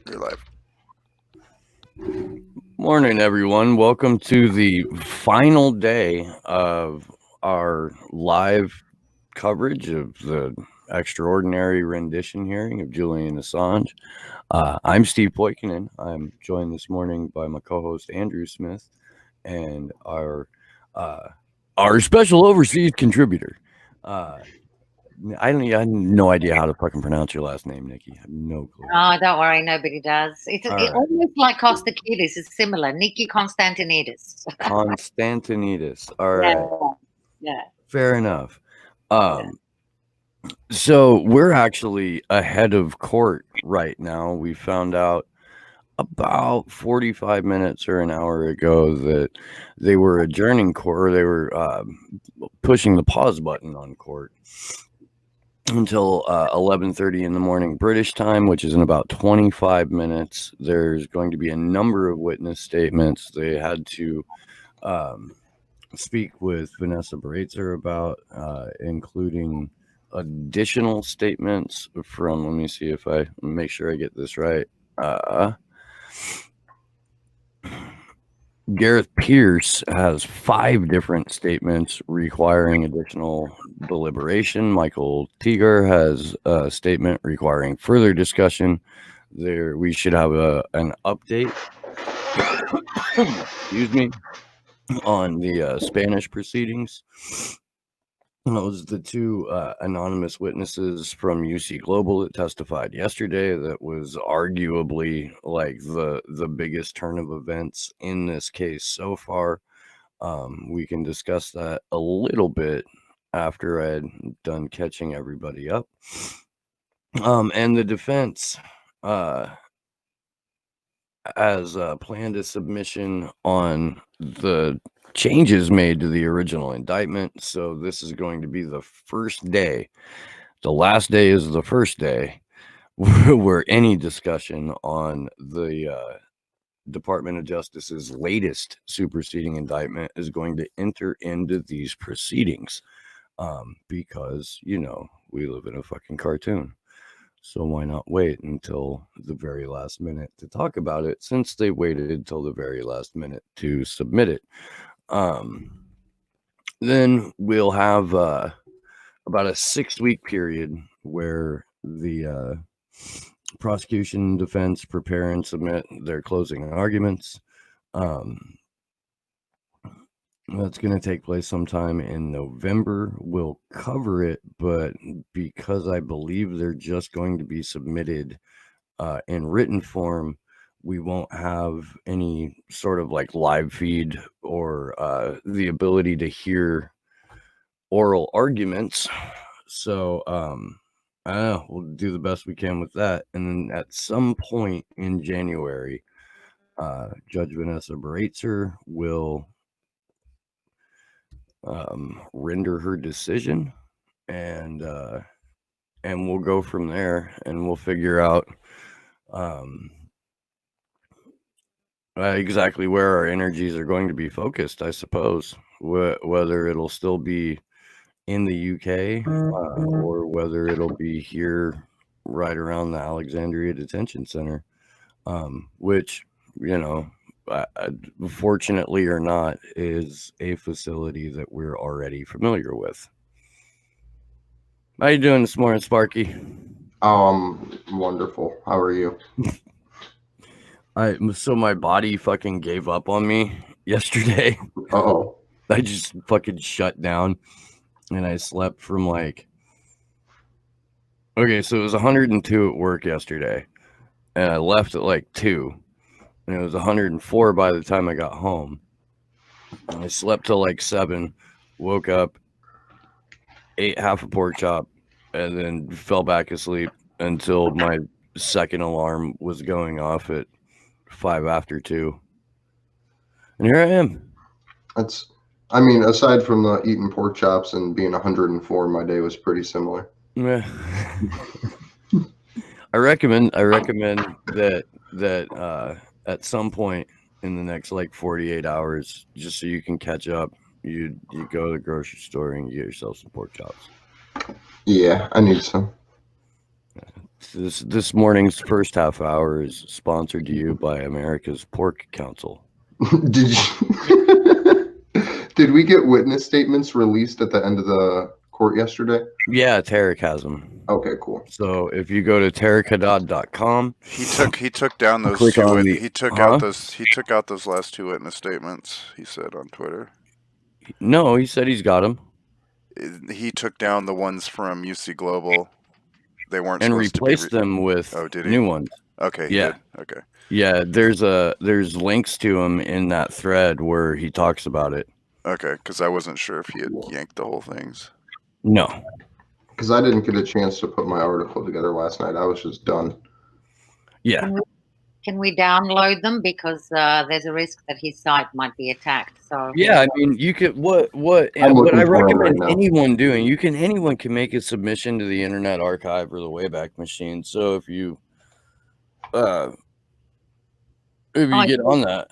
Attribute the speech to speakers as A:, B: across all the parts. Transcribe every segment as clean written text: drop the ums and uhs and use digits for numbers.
A: You're live.
B: Morning, everyone. Welcome to the final day of our live coverage of the extraordinary rendition hearing of Julian Assange. I'm Steve Poikinen. I'm joined this morning by my co-host Andrew Smith and uh, our special overseas contributor. Uh, I have no idea how to fucking pronounce your last name, Nikki. I have no clue.
C: Oh, don't worry, nobody does. It's
B: All
C: it
B: right.
C: almost like Kostakidis is similar. Nikki Konstantinidis.
B: Constantinidis. All
C: Yeah,
B: right.
C: yeah.
B: Fair enough. So we're actually ahead of court right now. We found out about 45 minutes or an hour ago that they were adjourning court, or they were pushing the pause button on court until 11:30 in the morning British time, which is in about 25 minutes. There's going to be a number of witness statements. They had to speak with Vanessa Breitzer about, including additional statements from, let me see if I make sure I get this right. Gareth Pierce has 5 different statements requiring additional deliberation. Michael Teagar has a statement requiring further discussion. There, we should have an update. Excuse me, on the Spanish proceedings. Those the 2 anonymous witnesses from UC Global that testified yesterday. That was arguably like the biggest turn of events in this case so far. We can discuss that a little bit after I had done catching everybody up. And the defense has planned a submission on the changes made to the original indictment. So this is going to be the first day. The last day is the first day where any discussion on the Department of Justice's latest superseding indictment is going to enter into these proceedings. Because, we live in a fucking cartoon. So why not wait until the very last minute to talk about it, since they waited till the very last minute to submit it. Then we'll have about a 6-week period where the prosecution and defense prepare and submit their closing arguments. That's going to take place sometime in November. We'll cover it, but because I believe they're just going to be submitted in written form, we won't have any sort of like live feed or the ability to hear oral arguments. So I don't know, we'll do the best we can with that. And then at some point in January, Judge Vanessa Breitzer will render her decision, and we'll go from there, and we'll figure out exactly where our energies are going to be focused, I suppose. Whether it'll still be in the UK or whether it'll be here right around the Alexandria Detention Center, which, fortunately or not, is a facility that we're already familiar with. How you doing this morning, Sparky?
A: Wonderful. How are you?
B: So my body fucking gave up on me yesterday.
A: Oh,
B: I just fucking shut down, and I slept from okay, so it was 102 at work yesterday, and I left at 2, and it was 104 by the time I got home. And I slept till 7, woke up, ate half a pork chop, and then fell back asleep until my second alarm was going off at 5 after 2. And here I am.
A: aside from the eating pork chops and being 104, my day was pretty similar.
B: Yeah. I recommend that at some point in the next 48 hours, just so you can catch up, you go to the grocery store and get yourself some pork chops.
A: Yeah, I need some.
B: This morning's first half hour is sponsored to you by America's Pork Council.
A: Did you? Did we get witness statements released at the end of the court yesterday?
B: Yeah, Tarek has them.
A: Okay, cool.
B: So if you go to tarekhadad.com,
D: He took down those
B: click
D: two.
B: on the-
D: He took out those last 2 witness statements. He said on Twitter.
B: no, he said he's got them
D: He took down the ones from UC Global. They weren't
B: and
D: supposed
B: replaced
D: to be
B: them with
D: did he?
B: new ones.
D: Okay, he
B: Yeah.
D: did. Okay.
B: Yeah, there's links to him in that thread where he talks about it.
D: Okay, because I wasn't sure if he had yanked the whole things.
B: No.
A: Because I didn't get a chance to put my article together last night. I was just done.
B: Yeah.
C: Can we download them, because there's a risk that his site might be attacked? So
B: Yeah, I mean, you could what
A: I'm
B: what
A: looking
B: I
A: for 'em right
B: recommend
A: now.
B: anyone doing. Anyone can make a submission to the Internet Archive or the Wayback Machine. So if you get on that,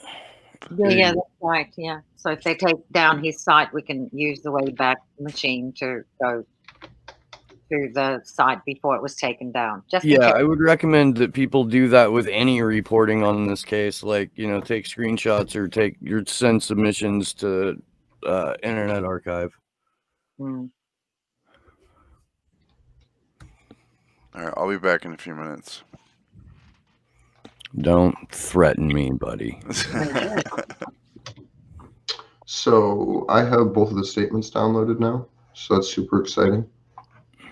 C: yeah, that's right. Yeah. So if they take down his site, we can use the Wayback Machine to go to the site before it was taken down. Just in
B: yeah,
C: case.
B: I would recommend that people do that with any reporting on this case. Like, take screenshots or send submissions to Internet Archive.
C: Mm.
D: All right, I'll be back in a few minutes.
B: Don't threaten me, buddy.
A: So I have both of the statements downloaded now. So that's super exciting.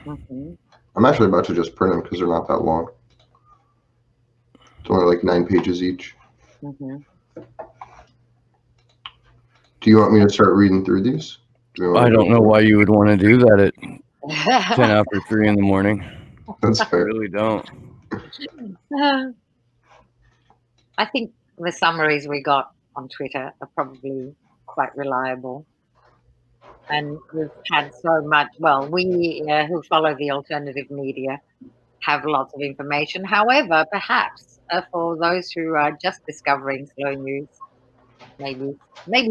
C: Mm-hmm.
A: I'm actually about to just print them because they're not that long. It's only like 9 pages each.
C: Mm-hmm.
A: Do you want me to start reading through these?
B: I don't know why you would want to do that at 10 after 3 in the morning.
A: That's
B: I
A: fair.
B: really don't.
C: I think the summaries we got on Twitter are probably quite reliable. And we've had so much, well, we who follow the alternative media have lots of information. However, perhaps for those who are just discovering slow news, maybe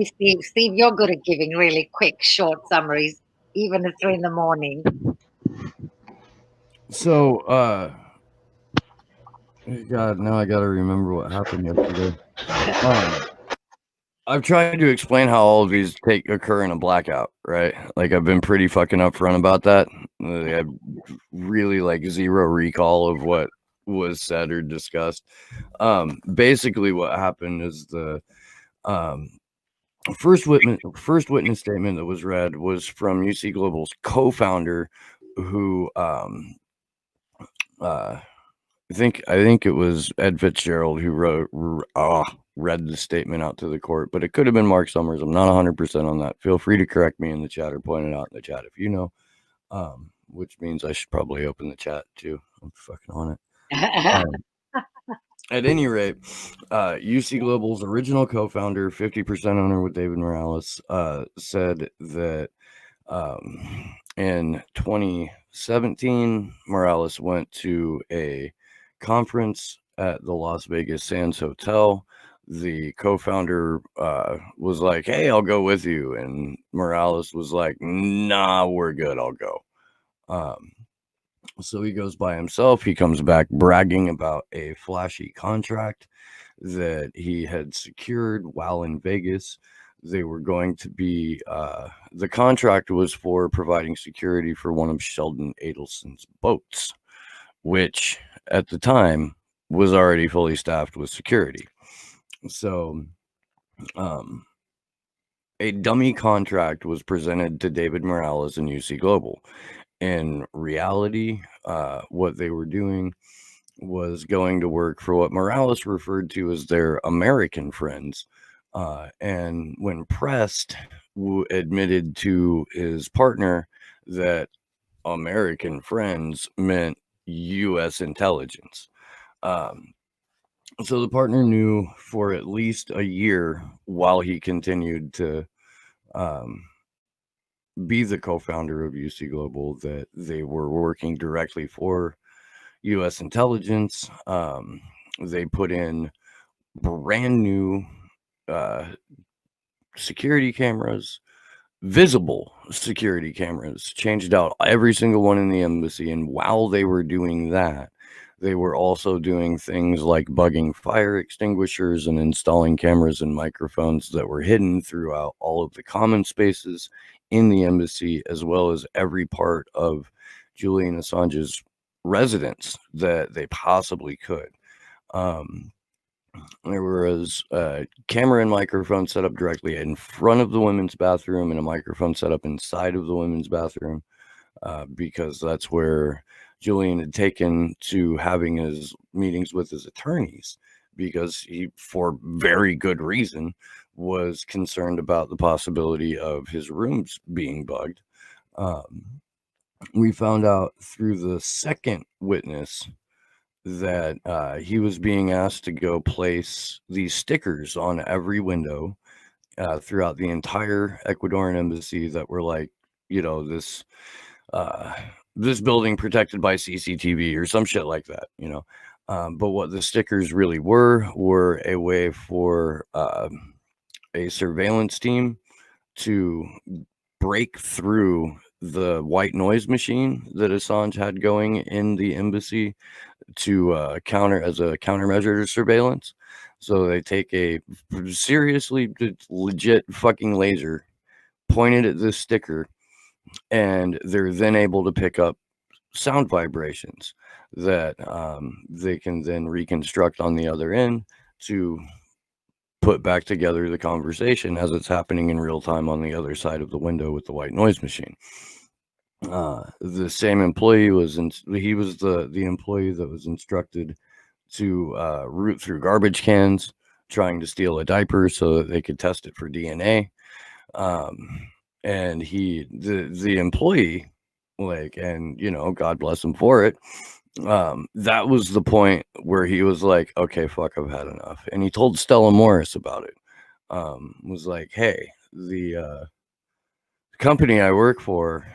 C: Steve, you're good at giving really quick, short summaries, even at 3 in the morning.
B: So, God, now I got to remember what happened yesterday. I've tried to explain how all of these occur in a blackout, right? Like, I've been pretty fucking upfront about that. I have really zero recall of what was said or discussed. Basically, what happened is the first witness statement that was read was from UC Global's co-founder, who I think it was Ed Fitzgerald who read the statement out to the court, but it could have been Mark Summers. I'm not 100% on that. Feel free to correct me in the chat or point it out in the chat if you know, which means I should probably open the chat too. I'm fucking on it. At any rate, UC Global's original co-founder, 50% owner with David Morales, said that in 2017, Morales went to a conference at the Las Vegas Sands Hotel. The co-founder was like, "Hey, I'll go with you," and Morales was like, "Nah, we're good. I'll go." So he goes by himself. He comes back bragging about a flashy contract that he had secured while in Vegas. They were going to be, the contract was for providing security for one of Sheldon Adelson's boats, which at the time was already fully staffed with security. So, a dummy contract was presented to David Morales and UC Global. In reality, what they were doing was going to work for what Morales referred to as their American friends. And when pressed, admitted to his partner that American friends meant U.S. intelligence. So the partner knew for at least a year while he continued to be the co-founder of UC Global that they were working directly for U.S. intelligence. They put in brand new security cameras, visible security cameras, changed out every single one in the embassy. And while they were doing that, They were also doing things like bugging fire extinguishers and installing cameras and microphones that were hidden throughout all of the common spaces in the embassy, as well as every part of Julian Assange's residence that they possibly could. There was a camera and microphone set up directly in front of the women's bathroom and a microphone set up inside of the women's bathroom, because that's where Julian had taken to having his meetings with his attorneys, because he, for very good reason, was concerned about the possibility of his rooms being bugged. We found out through the second witness that he was being asked to go place these stickers on every window throughout the entire Ecuadorian embassy that were like, this building protected by CCTV or some shit like that, but what the stickers really were a way for a surveillance team to break through the white noise machine that Assange had going in the embassy to countermeasure to surveillance. So they take a seriously legit fucking laser pointed at this sticker, and they're then able to pick up sound vibrations that they can then reconstruct on the other end to put back together the conversation as it's happening in real time on the other side of the window with the white noise machine. The same employee was the employee that was instructed to root through garbage cans trying to steal a diaper so that they could test it for DNA. And the employee, God bless him for it, that was the point where he was like, okay, fuck, I've had enough. And he told Stella Morris about it. Was like, hey, the company I work for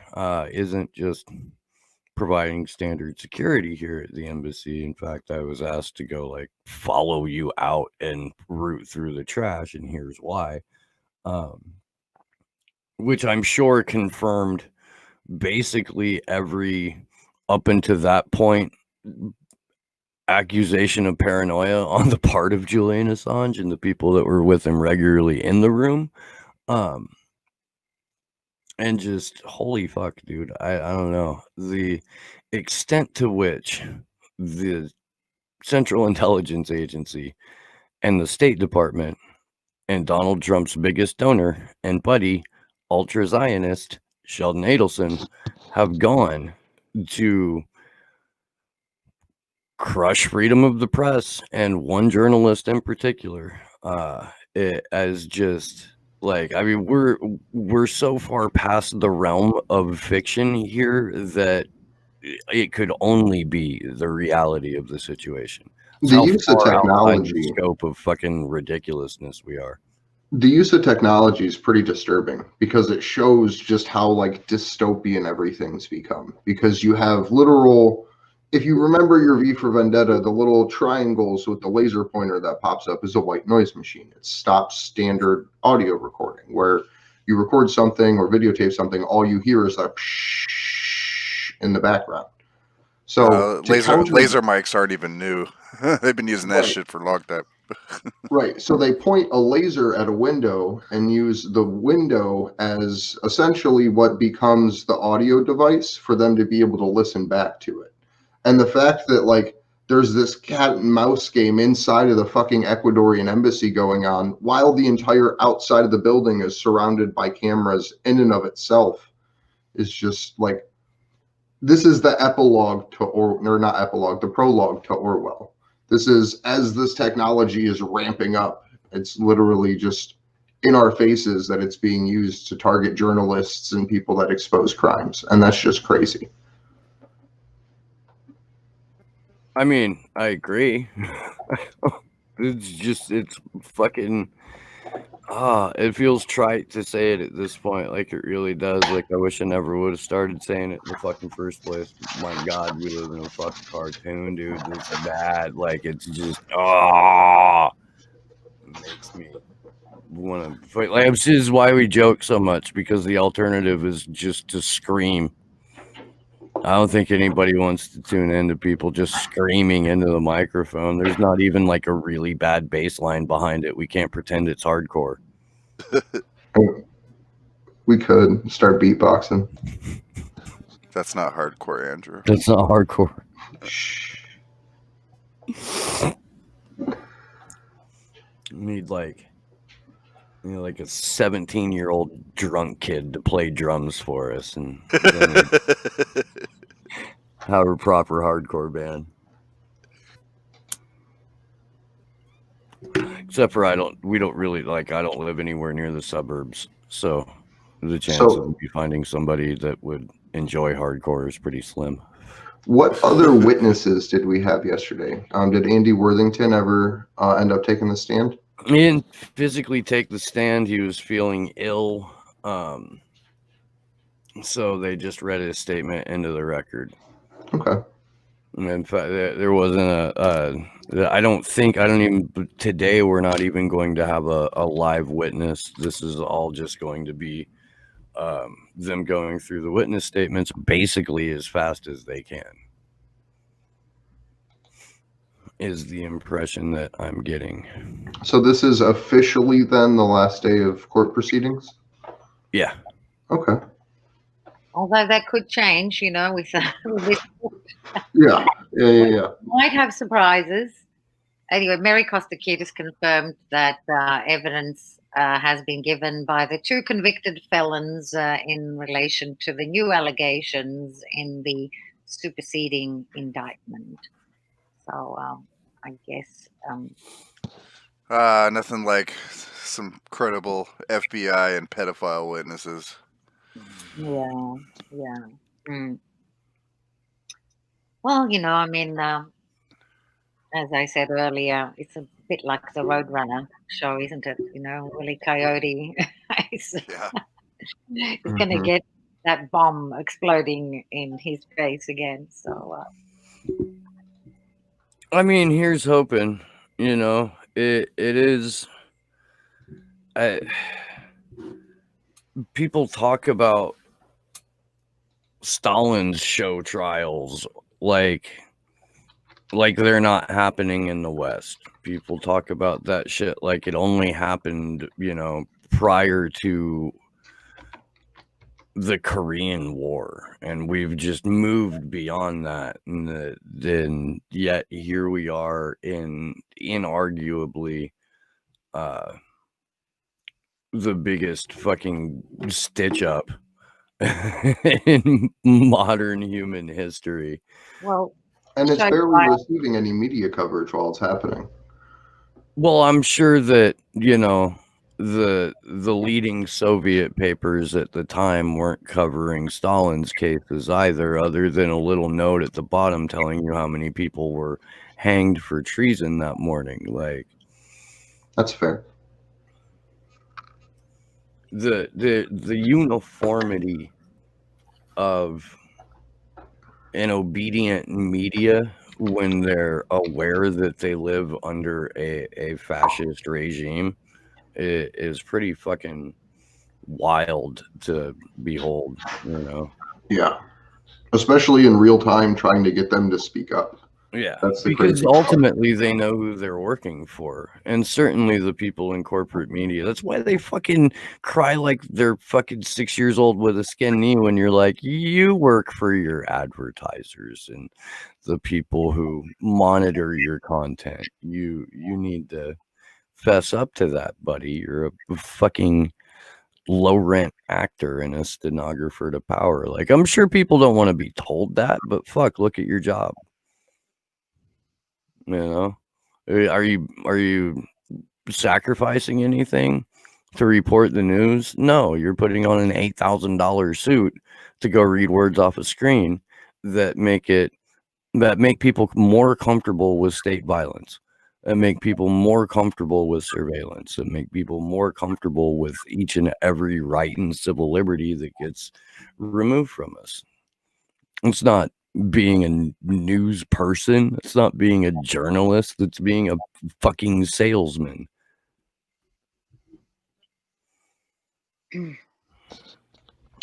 B: isn't just providing standard security here at the embassy. In fact, I was asked to go follow you out and root through the trash, and here's why. Which I'm sure confirmed basically every up until that point accusation of paranoia on the part of Julian Assange and the people that were with him regularly in the room. And just holy fuck, dude. I don't know. The extent to which the Central Intelligence Agency and the State Department and Donald Trump's biggest donor and buddy, ultra-Zionist Sheldon Adelson, have gone to crush freedom of the press and one journalist in particular, as just we're so far past the realm of fiction here that it could only be the reality of the situation. It's
A: The use of technology,
B: the scope of fucking ridiculousness we are.
A: The use of technology is pretty disturbing because it shows just how dystopian everything's become. Because you have literal, if you remember your V for Vendetta, the little triangles with the laser pointer that pops up is a white noise machine. It stops standard audio recording where you record something or videotape something, all you hear is that psh in the background. So
D: laser mics aren't even new. They've been using that shit for a long time.
A: Right. So they point a laser at a window and use the window as essentially what becomes the audio device for them to be able to listen back to it. And the fact that there's this cat and mouse game inside of the fucking Ecuadorian embassy going on while the entire outside of the building is surrounded by cameras in and of itself is just this is the epilogue to, or not epilogue, the prologue to Orwell. This is, as this technology is ramping up, it's literally just in our faces that it's being used to target journalists and people that expose crimes. And that's just crazy.
B: I mean, I agree. It's fucking, it feels trite to say it at this point. It really does. I wish I never would have started saying it in the fucking first place. My God, we live in a fucking cartoon, dude. It's bad. It's just, makes me want to fight. This is why we joke so much, because the alternative is just to scream. I don't think anybody wants to tune in to people just screaming into the microphone. There's not even like a really bad bass line behind it. We can't pretend it's hardcore.
A: We could start beatboxing.
D: That's not hardcore, Andrew.
B: That's not hardcore.
A: Shh.
B: We need like a 17-year-old drunk kid to play drums for us, and then we'd have a proper hardcore band. Except for I don't live anywhere near the suburbs, so the chance of me finding somebody that would enjoy hardcore is pretty slim.
A: What other witnesses did we have yesterday? Did Andy Worthington ever end up taking the stand?
B: He didn't physically take the stand. He was feeling ill. So they just read his statement into the record.
A: Okay.
B: In fact, there wasn't today we're not even going to have a live witness. This is all just going to be them going through the witness statements basically as fast as they can. Is the impression that I'm getting.
A: So this is officially then the last day of court proceedings?
B: Yeah.
A: Okay.
C: Although that could change, with this.
A: Yeah.
C: Might have surprises. Anyway, Mary Costa-Kiedis confirmed that evidence has been given by the two convicted felons in relation to the new allegations in the superseding indictment. So I guess
D: nothing like some credible FBI and pedophile witnesses.
C: Yeah. Well, as I said earlier, it's a bit like the Roadrunner show, isn't it? Willie Coyote is going to get that bomb exploding in his face again. So,
B: I mean, here's hoping. It is. People talk about Stalin's show trials like they're not happening in the West. People talk about that shit like it only happened, prior to the Korean War, and we've just moved beyond that. And then yet here we are in inarguably the biggest fucking stitch up in modern human history.
C: Well,
A: and it's barely receiving any media coverage while it's happening.
B: Well, I'm sure that, the leading Soviet papers at the time weren't covering Stalin's cases either, other than a little note at the bottom telling you how many people were hanged for treason that morning. Like,
A: that's fair.
B: The uniformity of an obedient media when they're aware that they live under a fascist regime is pretty fucking wild to behold,
A: Yeah. Especially in real time, trying to get them to speak up.
B: Yeah,
A: that's the
B: because ultimately they know who they're working for, and certainly the people in corporate media. That's why they fucking cry like they're fucking 6 years old with a skin knee when you're like, you work for your advertisers and the people who monitor your content. You need to fess up to that, buddy. You're a fucking low rent actor and a stenographer to power. Like, I'm sure people don't want to be told that, but fuck, look at your job. Are you sacrificing anything to report the news? No, you're putting on an $8,000 suit to go read words off a screen that make people more comfortable with state violence, and make people more comfortable with surveillance, and make people more comfortable with each and every right and civil liberty that gets removed from us. It's not being a news person. It's not being a journalist. It's being a fucking salesman.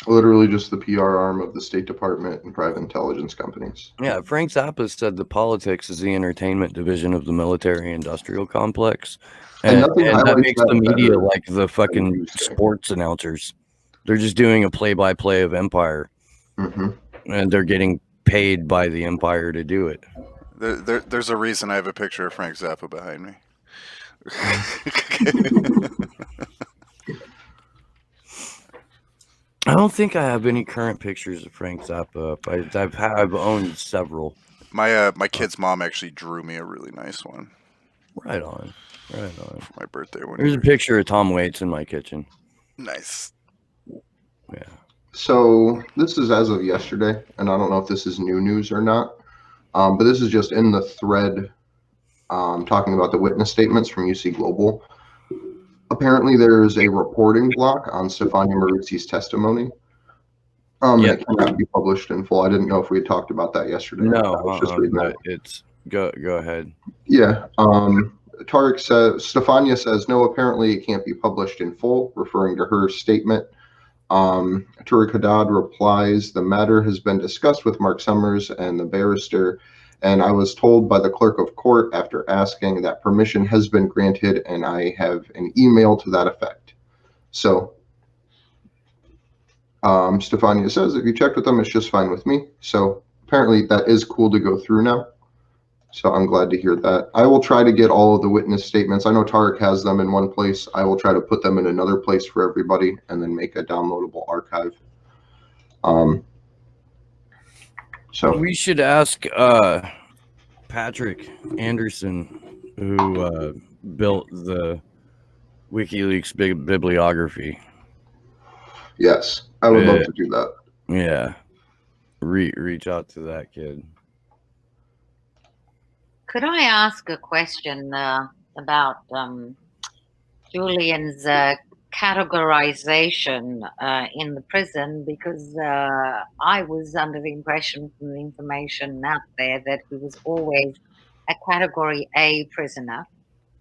A: Literally just the PR arm of the State Department and private intelligence companies.
B: Yeah, Frank Zappa said that politics is the entertainment division of the military-industrial complex,
A: And
B: and
A: nothing
B: and that
A: highlights
B: makes the
A: that
B: media
A: better
B: like the
A: than
B: fucking
A: Tuesday.
B: sports announcers. They're just doing a play-by-play of Empire,
A: Hmm.
B: and they're getting paid by the Empire to do it.
D: There's a reason I have a picture of Frank Zappa behind me.
B: I don't think I have any current pictures of Frank Zappa up. I've owned several.
D: My kid's mom actually drew me a really nice one
B: Right on, right on.
D: for my birthday one
B: There's a
D: year.
B: picture of Tom Waits in my kitchen.
D: Nice.
B: Yeah.
A: So this is as of yesterday, and I don't know if this is new news or not, but this is just in the thread talking about the witness statements from UC Global. Apparently, there's a reporting block on Stefania Maruzzi's testimony, and it cannot be published in full. I didn't know if we had talked about that yesterday.
B: No,
A: I was just reading that.
B: it's go ahead.
A: Yeah. Tarek says, Stefania says, no, apparently it can't be published in full, referring to her statement. Tariq Haddad replies, the matter has been discussed with Mark Summers and the barrister, and I was told by the clerk of court after asking that permission has been granted, and I have an email to that effect. So Stefania says, if you checked with them, it's just fine with me. So apparently that is cool to go through now. So I'm glad to hear that. I will try to get all of the witness statements. I know Tarek has them in one place. I will try to put them in another place for everybody and then make a downloadable archive. So
B: We should ask Patrick Anderson, who built the WikiLeaks bibliography.
A: yes, I would love to do that.
B: Yeah. Reach out to that kid.
C: Could I ask a question about Julian's categorization in the prison? Because I was under the impression from the information out there that he was always a category A prisoner.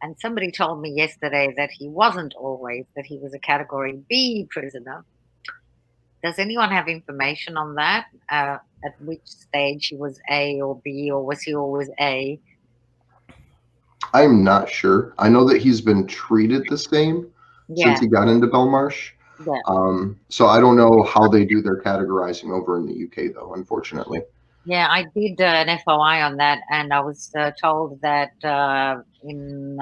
C: And somebody told me yesterday that he wasn't always, that he was a category B prisoner. Does anyone have information on that? At which stage he was A or B, or was he always A?
A: I'm not sure. I know that he's been treated the same since he got into Belmarsh.
C: Yeah.
A: So I don't know how they do their categorizing over in the UK, though, unfortunately.
C: Yeah, I did an FOI on that, and I was told that in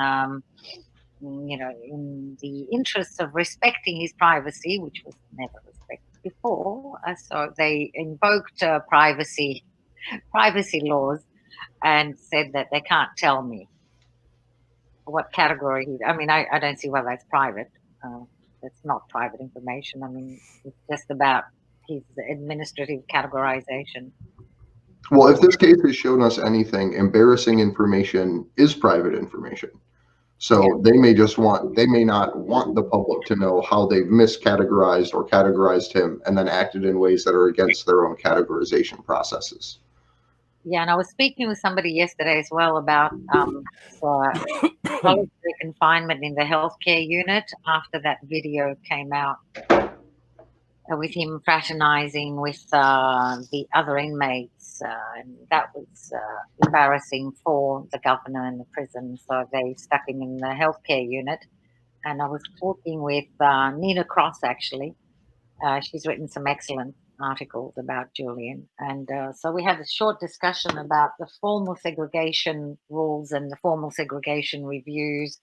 C: the interests of respecting his privacy, which was never respected before, so they invoked privacy laws and said that they can't tell me what category he. I mean, I don't see why that's private. That's not private information. I mean, it's just about his administrative categorization.
A: Well, if this case has shown us anything, embarrassing information is private information. So they may not want the public to know how they've miscategorized or categorized him and then acted in ways that are against their own categorization processes.
C: Yeah, and I was speaking with somebody yesterday as well about solitary confinement in the healthcare unit after that video came out with him fraternizing with the other inmates. And that was embarrassing for the governor and the prison. So they stuck him in the healthcare unit. And I was talking with Nina Cross, actually. She's written some excellent articles about Julian. And so we had a short discussion about the formal segregation rules and the formal segregation reviews.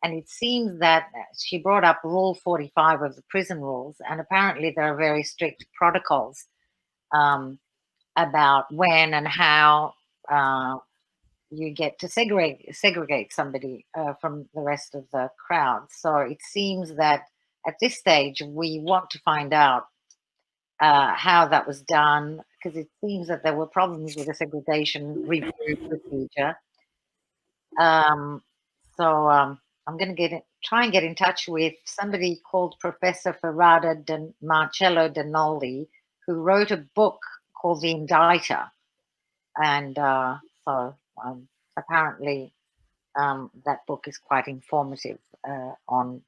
C: And it seems that she brought up Rule 45 of the prison rules, and apparently there are very strict protocols about when and how you get to segregate somebody from the rest of the crowd. So it seems that at this stage we want to find out how that was done, because it seems that there were problems with the segregation review procedure. I'm going to try and get in touch with somebody called Professor Marcello Danoli, who wrote a book called The Indicter. And apparently that book is quite informative on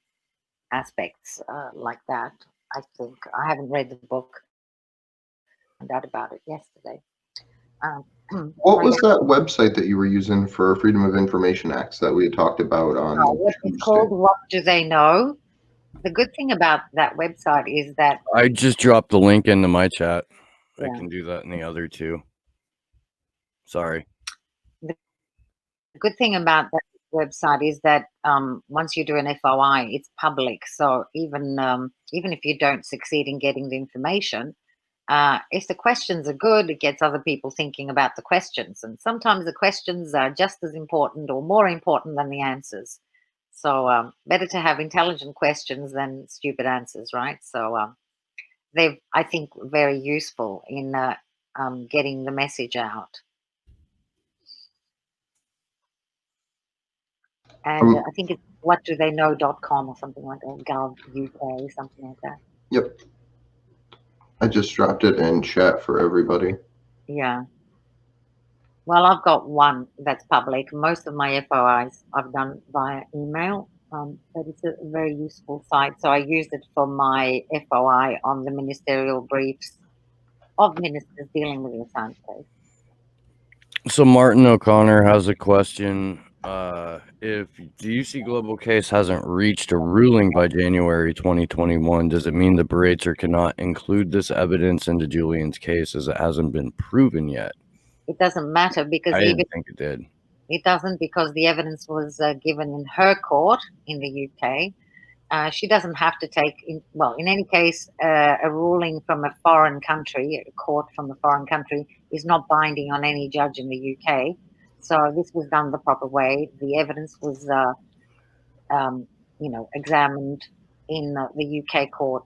C: aspects like that. I think. I haven't read the book. I found out about it yesterday.
A: What
C: so
A: was
C: yeah.
A: that website that you were using for Freedom of Information Acts that we had talked about on
C: What it's
A: Tuesday?
C: called, What Do They Know? The good thing about that website is that
B: I just dropped the link into my chat.
C: Yeah.
B: I can do that in the other two. Sorry.
C: the good thing about that website is that once you do an FOI, it's public. So even if you don't succeed in getting the information, if the questions are good, it gets other people thinking about the questions. And sometimes the questions are just as important or more important than the answers. So better to have intelligent questions than stupid answers, right? So they're, I think, very useful in getting the message out. And I think it's whatdotheyknow.com or something like that, Gov UK, something like that.
A: Yep. I just dropped it in chat for everybody.
C: Yeah. Well, I've got one that's public. Most of my FOIs I've done via email, but it's a very useful site. So I used it for my FOI on the ministerial briefs of ministers dealing with the Assange case.
B: So Martin O'Connor has a question. If the UC Global case hasn't reached a ruling by January 2021, does it mean the Berater cannot include this evidence into Julian's case as it hasn't been proven yet?
C: It doesn't matter because
B: I
C: even
B: didn't think it did.
C: it doesn't, because the evidence was given in her court in the UK. She doesn't have to take, in any case, a ruling from a foreign country, a court from a foreign country, is not binding on any judge in the UK. So this was done the proper way. The evidence was, examined in the UK court.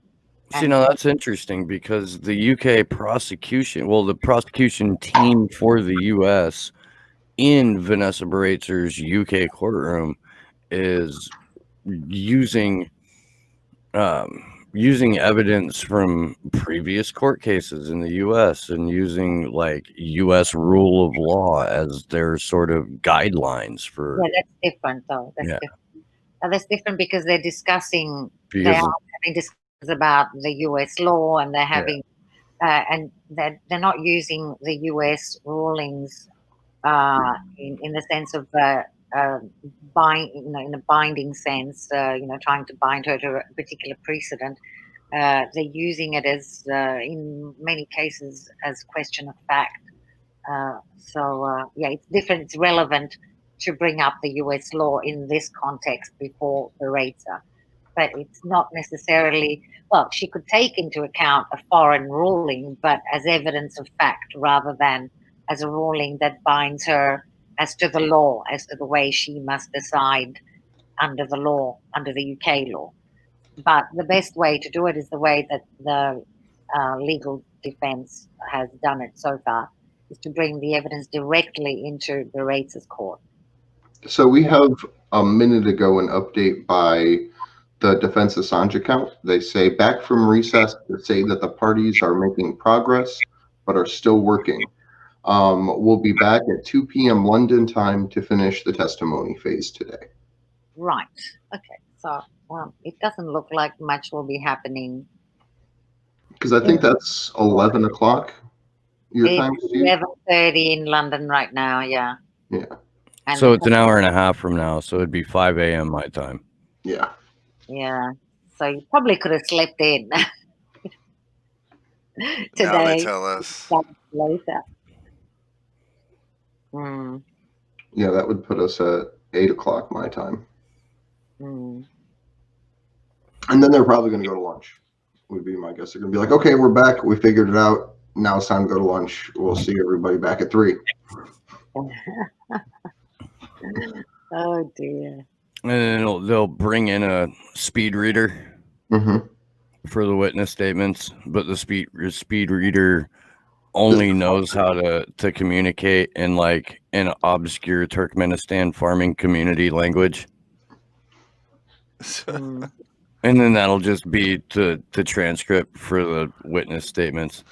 B: See, now that's interesting because the UK prosecution, the prosecution team for the US in Vanessa Berater's UK courtroom is using evidence from previous court cases in the US and using like US rule of law as their sort of guidelines for.
C: Yeah, that's different though. Different. That's different because they're discussing, they
B: Because
C: are having discussions about the US law, and they're having, and they're not using the US rulings in the sense of in a binding sense, trying to bind her to a particular precedent. They're using it as, in many cases, as question of fact. It's different. It's relevant to bring up the US law in this context before Berater, but it's not necessarily, she could take into account a foreign ruling, but as evidence of fact rather than as a ruling that binds her as to the law, as to the way she must decide under the law, under the UK law. But the best way to do it is the way that the legal defense has done it so far, is to bring the evidence directly into Berater's court.
A: So we have a minute ago an update by the Defense Assange account. They say, back from recess to say that the parties are making progress but are still working. We'll be back at 2 p.m. London time to finish the testimony phase today.
C: Right. Okay. So it doesn't look like much will be happening.
A: Because I think that's 11 o'clock your time, Steve?
C: 11:30 in London right now, yeah.
A: Yeah.
C: And
B: so it's an hour and a half from now, so it'd be 5 a.m. my time.
A: Yeah.
C: Yeah. So you probably could have slept in today.
D: Now they tell us.
C: Later.
A: Yeah, that would put us at 8 o'clock my time. And then they're probably going to go to lunch, would be my guess. They're going to be like, okay, we're back. We figured it out. Now it's time to go to lunch. We'll see everybody back at 3.
C: Oh, dear.
B: And then they'll bring in a speed reader for the witness statements, but the speed reader only knows how to communicate in like an obscure Turkmenistan farming community language. And then that'll just be the transcript for the witness statements.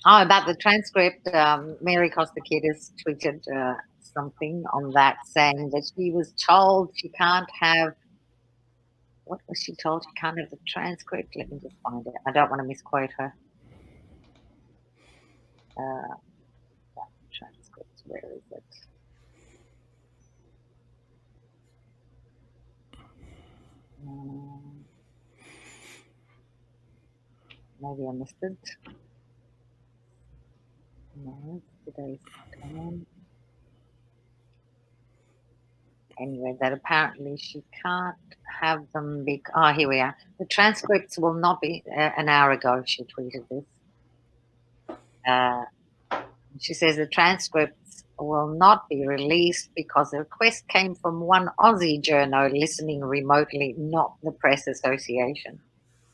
C: Oh, about the transcript, Mary Kostakidis tweeted something on that, saying that she was told she can't have what was she told? She can't have the transcript. Let me just find it. I don't want to misquote her. Transcript, where is it? Maybe I missed it. No, today's time. Anyway, that apparently she can't have them because, oh, here we are. The transcripts will not be, an hour ago she tweeted this. She says the transcripts will not be released because the request came from one Aussie journo listening remotely, not the Press Association.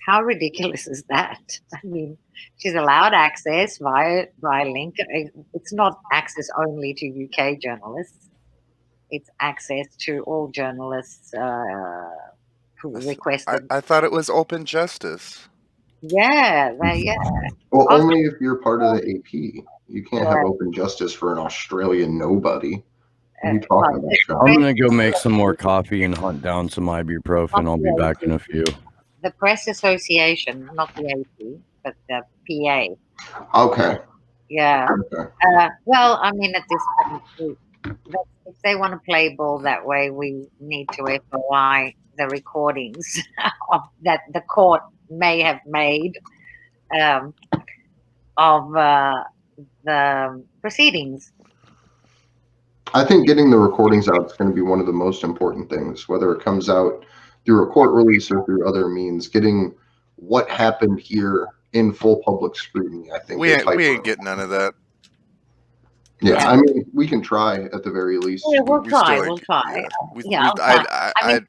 C: How ridiculous is that? I mean, she's allowed access via link. It's not access only to UK journalists. It's access to all journalists who requested.
D: I thought it was open justice.
C: Yeah.
A: Well,
C: Also-
A: only if you're part of the AP. You can't have open justice for an Australian nobody. What are you talking about, John?
B: I'm going to go make some more coffee and hunt down some ibuprofen. I'll be back in a few.
C: The Press Association, not the AP, but the PA.
A: Okay.
C: Yeah.
A: Okay.
C: Well, I mean, at this point, if they want to play ball that way, we need to FOI the recordings that the court may have made of the proceedings.
A: I think getting the recordings out is going to be one of the most important things, whether it comes out through a court release or through other means. Getting what happened here in full public scrutiny, I think.
D: We ain't getting none of that.
A: Yeah, I mean, we can try at the very least.
C: Yeah, we'll try. Yeah, I mean,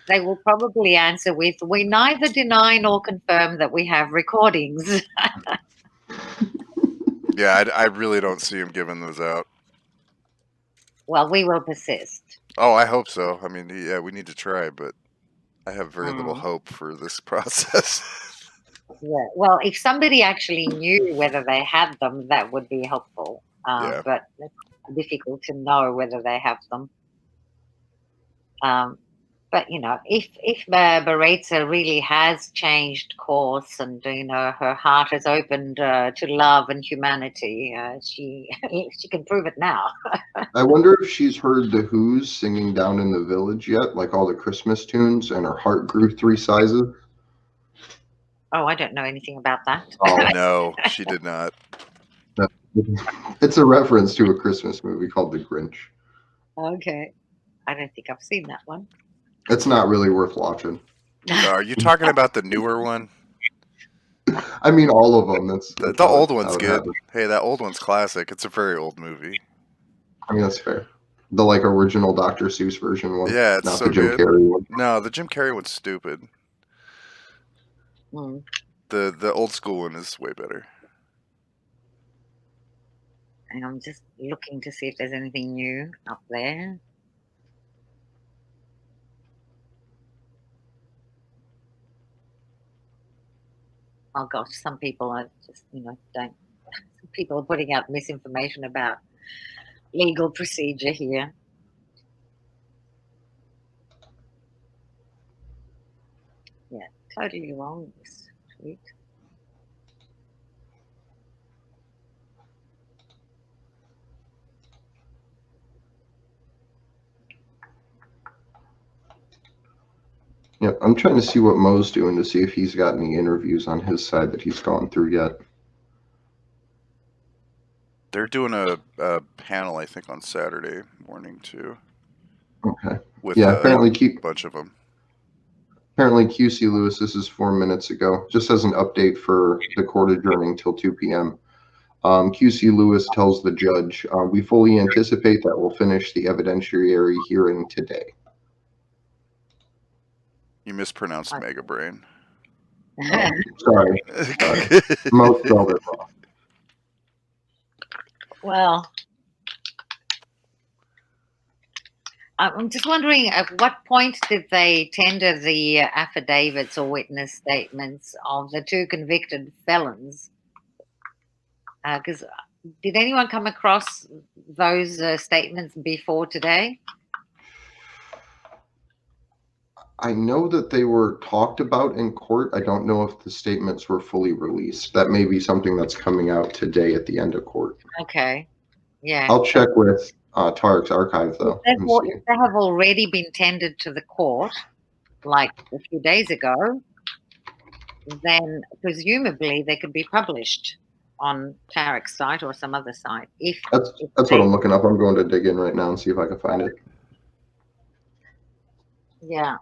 C: they will probably answer with, "We neither deny nor confirm that we have recordings."
D: Yeah, I really don't see him giving those out.
C: Well, we will persist.
D: Oh, I hope so. I mean, yeah, we need to try, but I have very little hope for this process.
C: Yeah. Well, if somebody actually knew whether they had them, that would be helpful.
D: Yeah.
C: But it's difficult to know whether they have them. But you know, if Baretza really has changed course and her heart has opened to love and humanity, she can prove it now.
A: I wonder if she's heard the Who's singing Down in the Village yet, like all the Christmas tunes, and her heart grew 3 sizes.
C: Oh, I don't know anything about that.
D: Oh no, she did not.
A: It's a reference to a Christmas movie called The Grinch.
C: Okay, I don't think I've seen that one.
A: It's not really worth watching.
D: Are you talking about the newer one?
A: I mean, all of them. That's
D: the old one's good. Hey, that old one's classic. It's a very old movie.
A: I mean, that's fair. The original Dr. Seuss version one.
D: Yeah, it's
A: not
D: so
A: the Jim
D: good.
A: Carrey one.
D: No, the Jim Carrey one's stupid. The old school one is way better.
C: And I'm just looking to see if there's anything new up there. Oh gosh, some people are just, don't. People are putting out misinformation about legal procedure here. Yeah, totally wrong, this tweet.
A: Yeah, I'm trying to see what Mo's doing to see if he's got any interviews on his side that he's gone through yet.
D: They're doing a panel, I think, on Saturday morning too.
A: Okay.
D: With
A: apparently
D: a bunch of them.
A: Apparently, QC Lewis, this is 4 minutes ago, just as an update for the court adjourning till 2 p.m. QC Lewis tells the judge, we fully anticipate that we'll finish the evidentiary hearing today.
D: You mispronounced Mega Brain.
A: Sorry. Mo spelled it wrong.
C: Well, I'm just wondering, at what point did they tender the affidavits or witness statements of the 2 convicted felons? Because did anyone come across those statements before today?
A: I know that they were talked about in court. I don't know if the statements were fully released. That may be something that's coming out today at the end of court.
C: Okay. Yeah.
A: I'll check with Tarek's archive though and see.
C: If they have already been tendered to the court, like a few days ago, then presumably they could be published on Tarek's site or some other site.
A: That's what I'm looking up. I'm going to dig in right now and see if I can find it.
C: Yeah.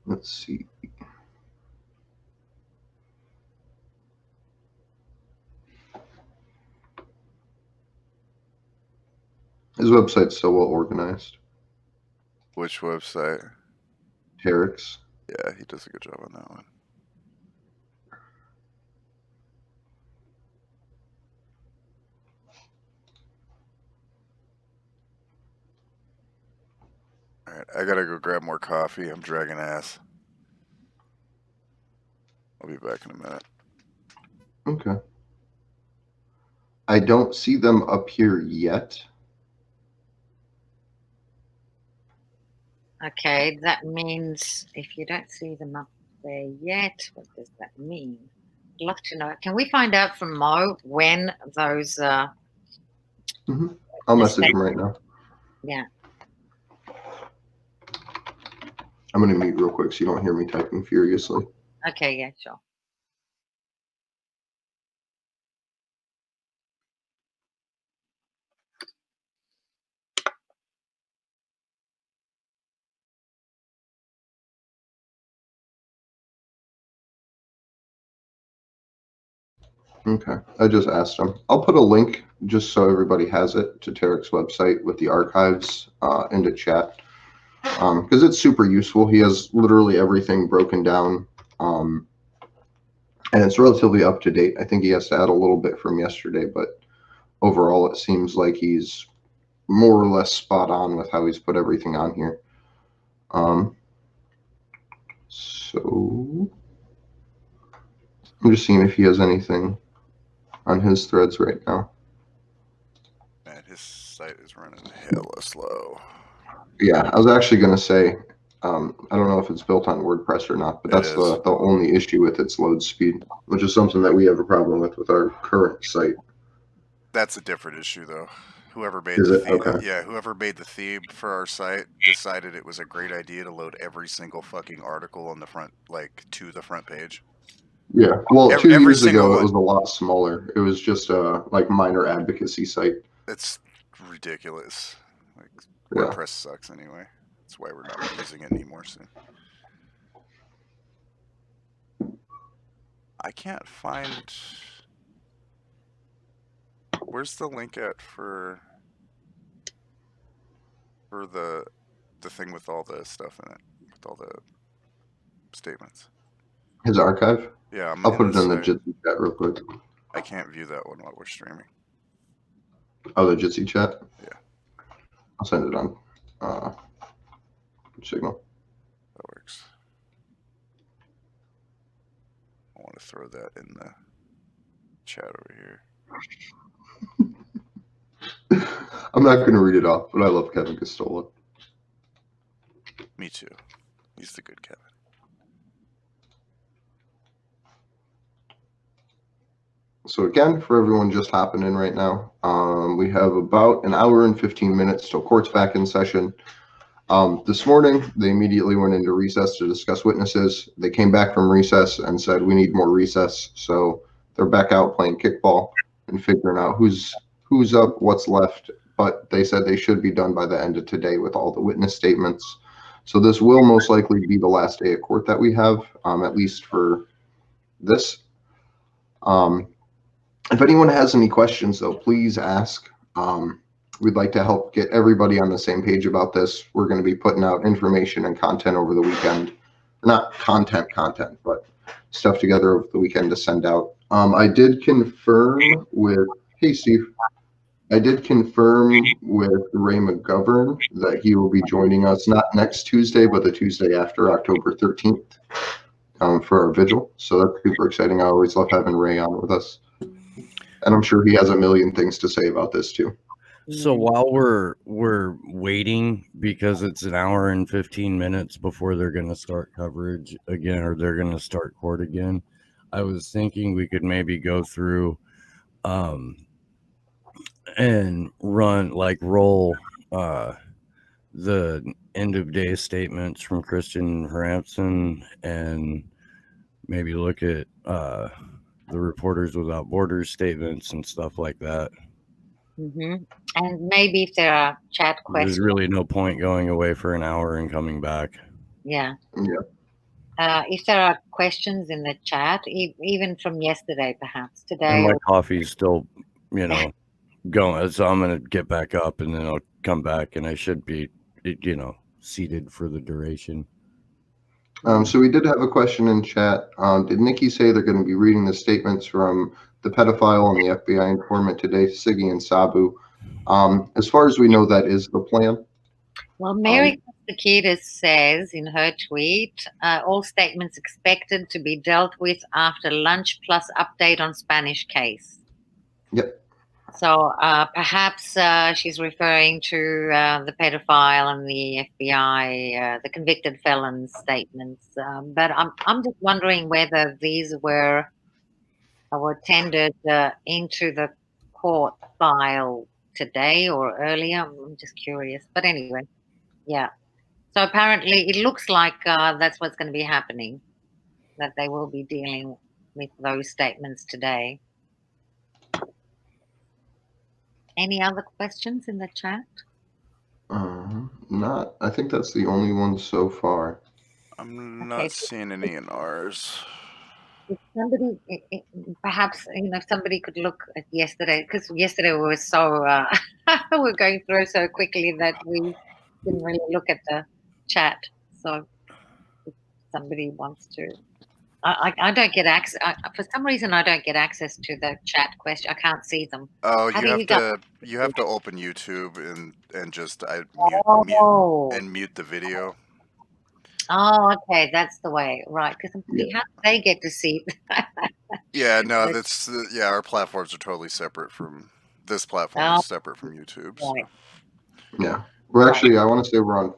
A: Let's see. His website's so well organized.
D: Which website?
A: Tarek's.
D: Yeah, he does a good job on that one. All right, I gotta go grab more coffee. I'm dragging ass. I'll be back in a minute.
A: Okay. I don't see them up here yet.
C: Okay, that means if you don't see them up there yet, what does that mean? I'd love to know. Can we find out from Mo when those
A: I'll message him right now.
C: Yeah.
A: I'm going to mute real quick so you don't hear me typing furiously.
C: Okay, yeah, sure.
A: Okay, I just asked him. I'll put a link just so everybody has it to Tarek's website with the archives into chat because it's super useful. He has literally everything broken down and it's relatively up to date. I think he has to add a little bit from yesterday, but overall it seems like he's more or less spot on with how he's put everything on here. So I'm just seeing if he has anything on his threads right now.
D: Man, his site is running hella slow.
A: Yeah, I was actually going to say, I don't know if it's built on WordPress or not, but that's the only issue with its load speed, which is something that we have a problem with our current site.
D: That's a different issue, though. Whoever made the theme, yeah, whoever made the theme for our site decided it was a great idea to load every single fucking article on the front, like to the front page.
A: Yeah, well, 2 years ago it was a lot smaller. It was just a like minor advocacy site.
D: It's ridiculous. Like WordPress sucks anyway. That's why we're not using it anymore soon. I can't find. Where's the link at for the thing with all the stuff in it, with all the statements?
A: His archive?
D: Yeah,
A: I'll put it in the Jitsi chat real quick.
D: I can't view that one while we're streaming.
A: Oh, the Jitsi chat?
D: Yeah.
A: I'll send it on Signal.
D: That works. I want to throw that in the chat over here.
A: I'm not going to read it off, but I love Kevin Costola.
D: Me too. He's the good Kevin.
A: So again, for everyone just hopping in right now, we have about an hour and 15 minutes till court's back in session. This morning, they immediately went into recess to discuss witnesses. They came back from recess and said, we need more recess. So they're back out playing kickball and figuring out who's up, what's left. But they said they should be done by the end of today with all the witness statements. So this will most likely be the last day of court that we have, at least for this. If anyone has any questions, though, please ask. We'd like to help get everybody on the same page about this. We're going to be putting out information and content over the weekend. Not content, but stuff together over the weekend to send out. I did confirm with, hey, Steve. I did confirm with Ray McGovern that he will be joining us not next Tuesday, but the Tuesday after, October 13th, for our vigil. So that's super exciting. I always love having Ray on with us. And I'm sure he has a million things to say about this too.
B: So while we're waiting, because it's an hour and 15 minutes before they're going to start coverage again, or they're going to start court again, I was thinking we could maybe go through and roll the end of day statements from Christian Hampson, and maybe look at the Reporters Without Borders statements and stuff like that.
C: And maybe if there are chat questions.
B: There's really no point going away for an hour and coming back.
C: Yeah.
A: Yeah.
C: If there are questions in the chat, even from yesterday, perhaps today.
B: And my coffee's still, going. So I'm going to get back up and then I'll come back, and I should be, seated for the duration.
A: So we did have a question in chat. Did Nikki say they're going to be reading the statements from the pedophile and the FBI informant today, Siggy and Sabu? As far as we know, that is the plan.
C: Well, Mary Kostakidis says in her tweet, all statements expected to be dealt with after lunch plus update on Spanish case.
A: Yep.
C: So perhaps she's referring to the pedophile and the FBI, the convicted felon's statements. But I'm just wondering whether these were tendered into the court file today or earlier. I'm just curious. But anyway, yeah. So apparently it looks like that's what's going to be happening, that they will be dealing with those statements today. Any other questions in the chat?
A: Not. I think that's the only one so far.
D: I'm not seeing any in ours.
C: If somebody, perhaps, if somebody could look at yesterday, because yesterday we were so, we were going through so quickly that we didn't really look at the chat. So if somebody wants to, I don't get access. For some reason, I don't get access to the chat question. I can't see them.
D: Oh, you have to open YouTube and just mute the video.
C: Oh, okay, that's the way, right? Because how do they get to see?
D: Yeah, no, that's our platforms are totally separate from this platform. Is separate from YouTube. So.
C: Right.
A: Yeah, we're actually. I want to say we're on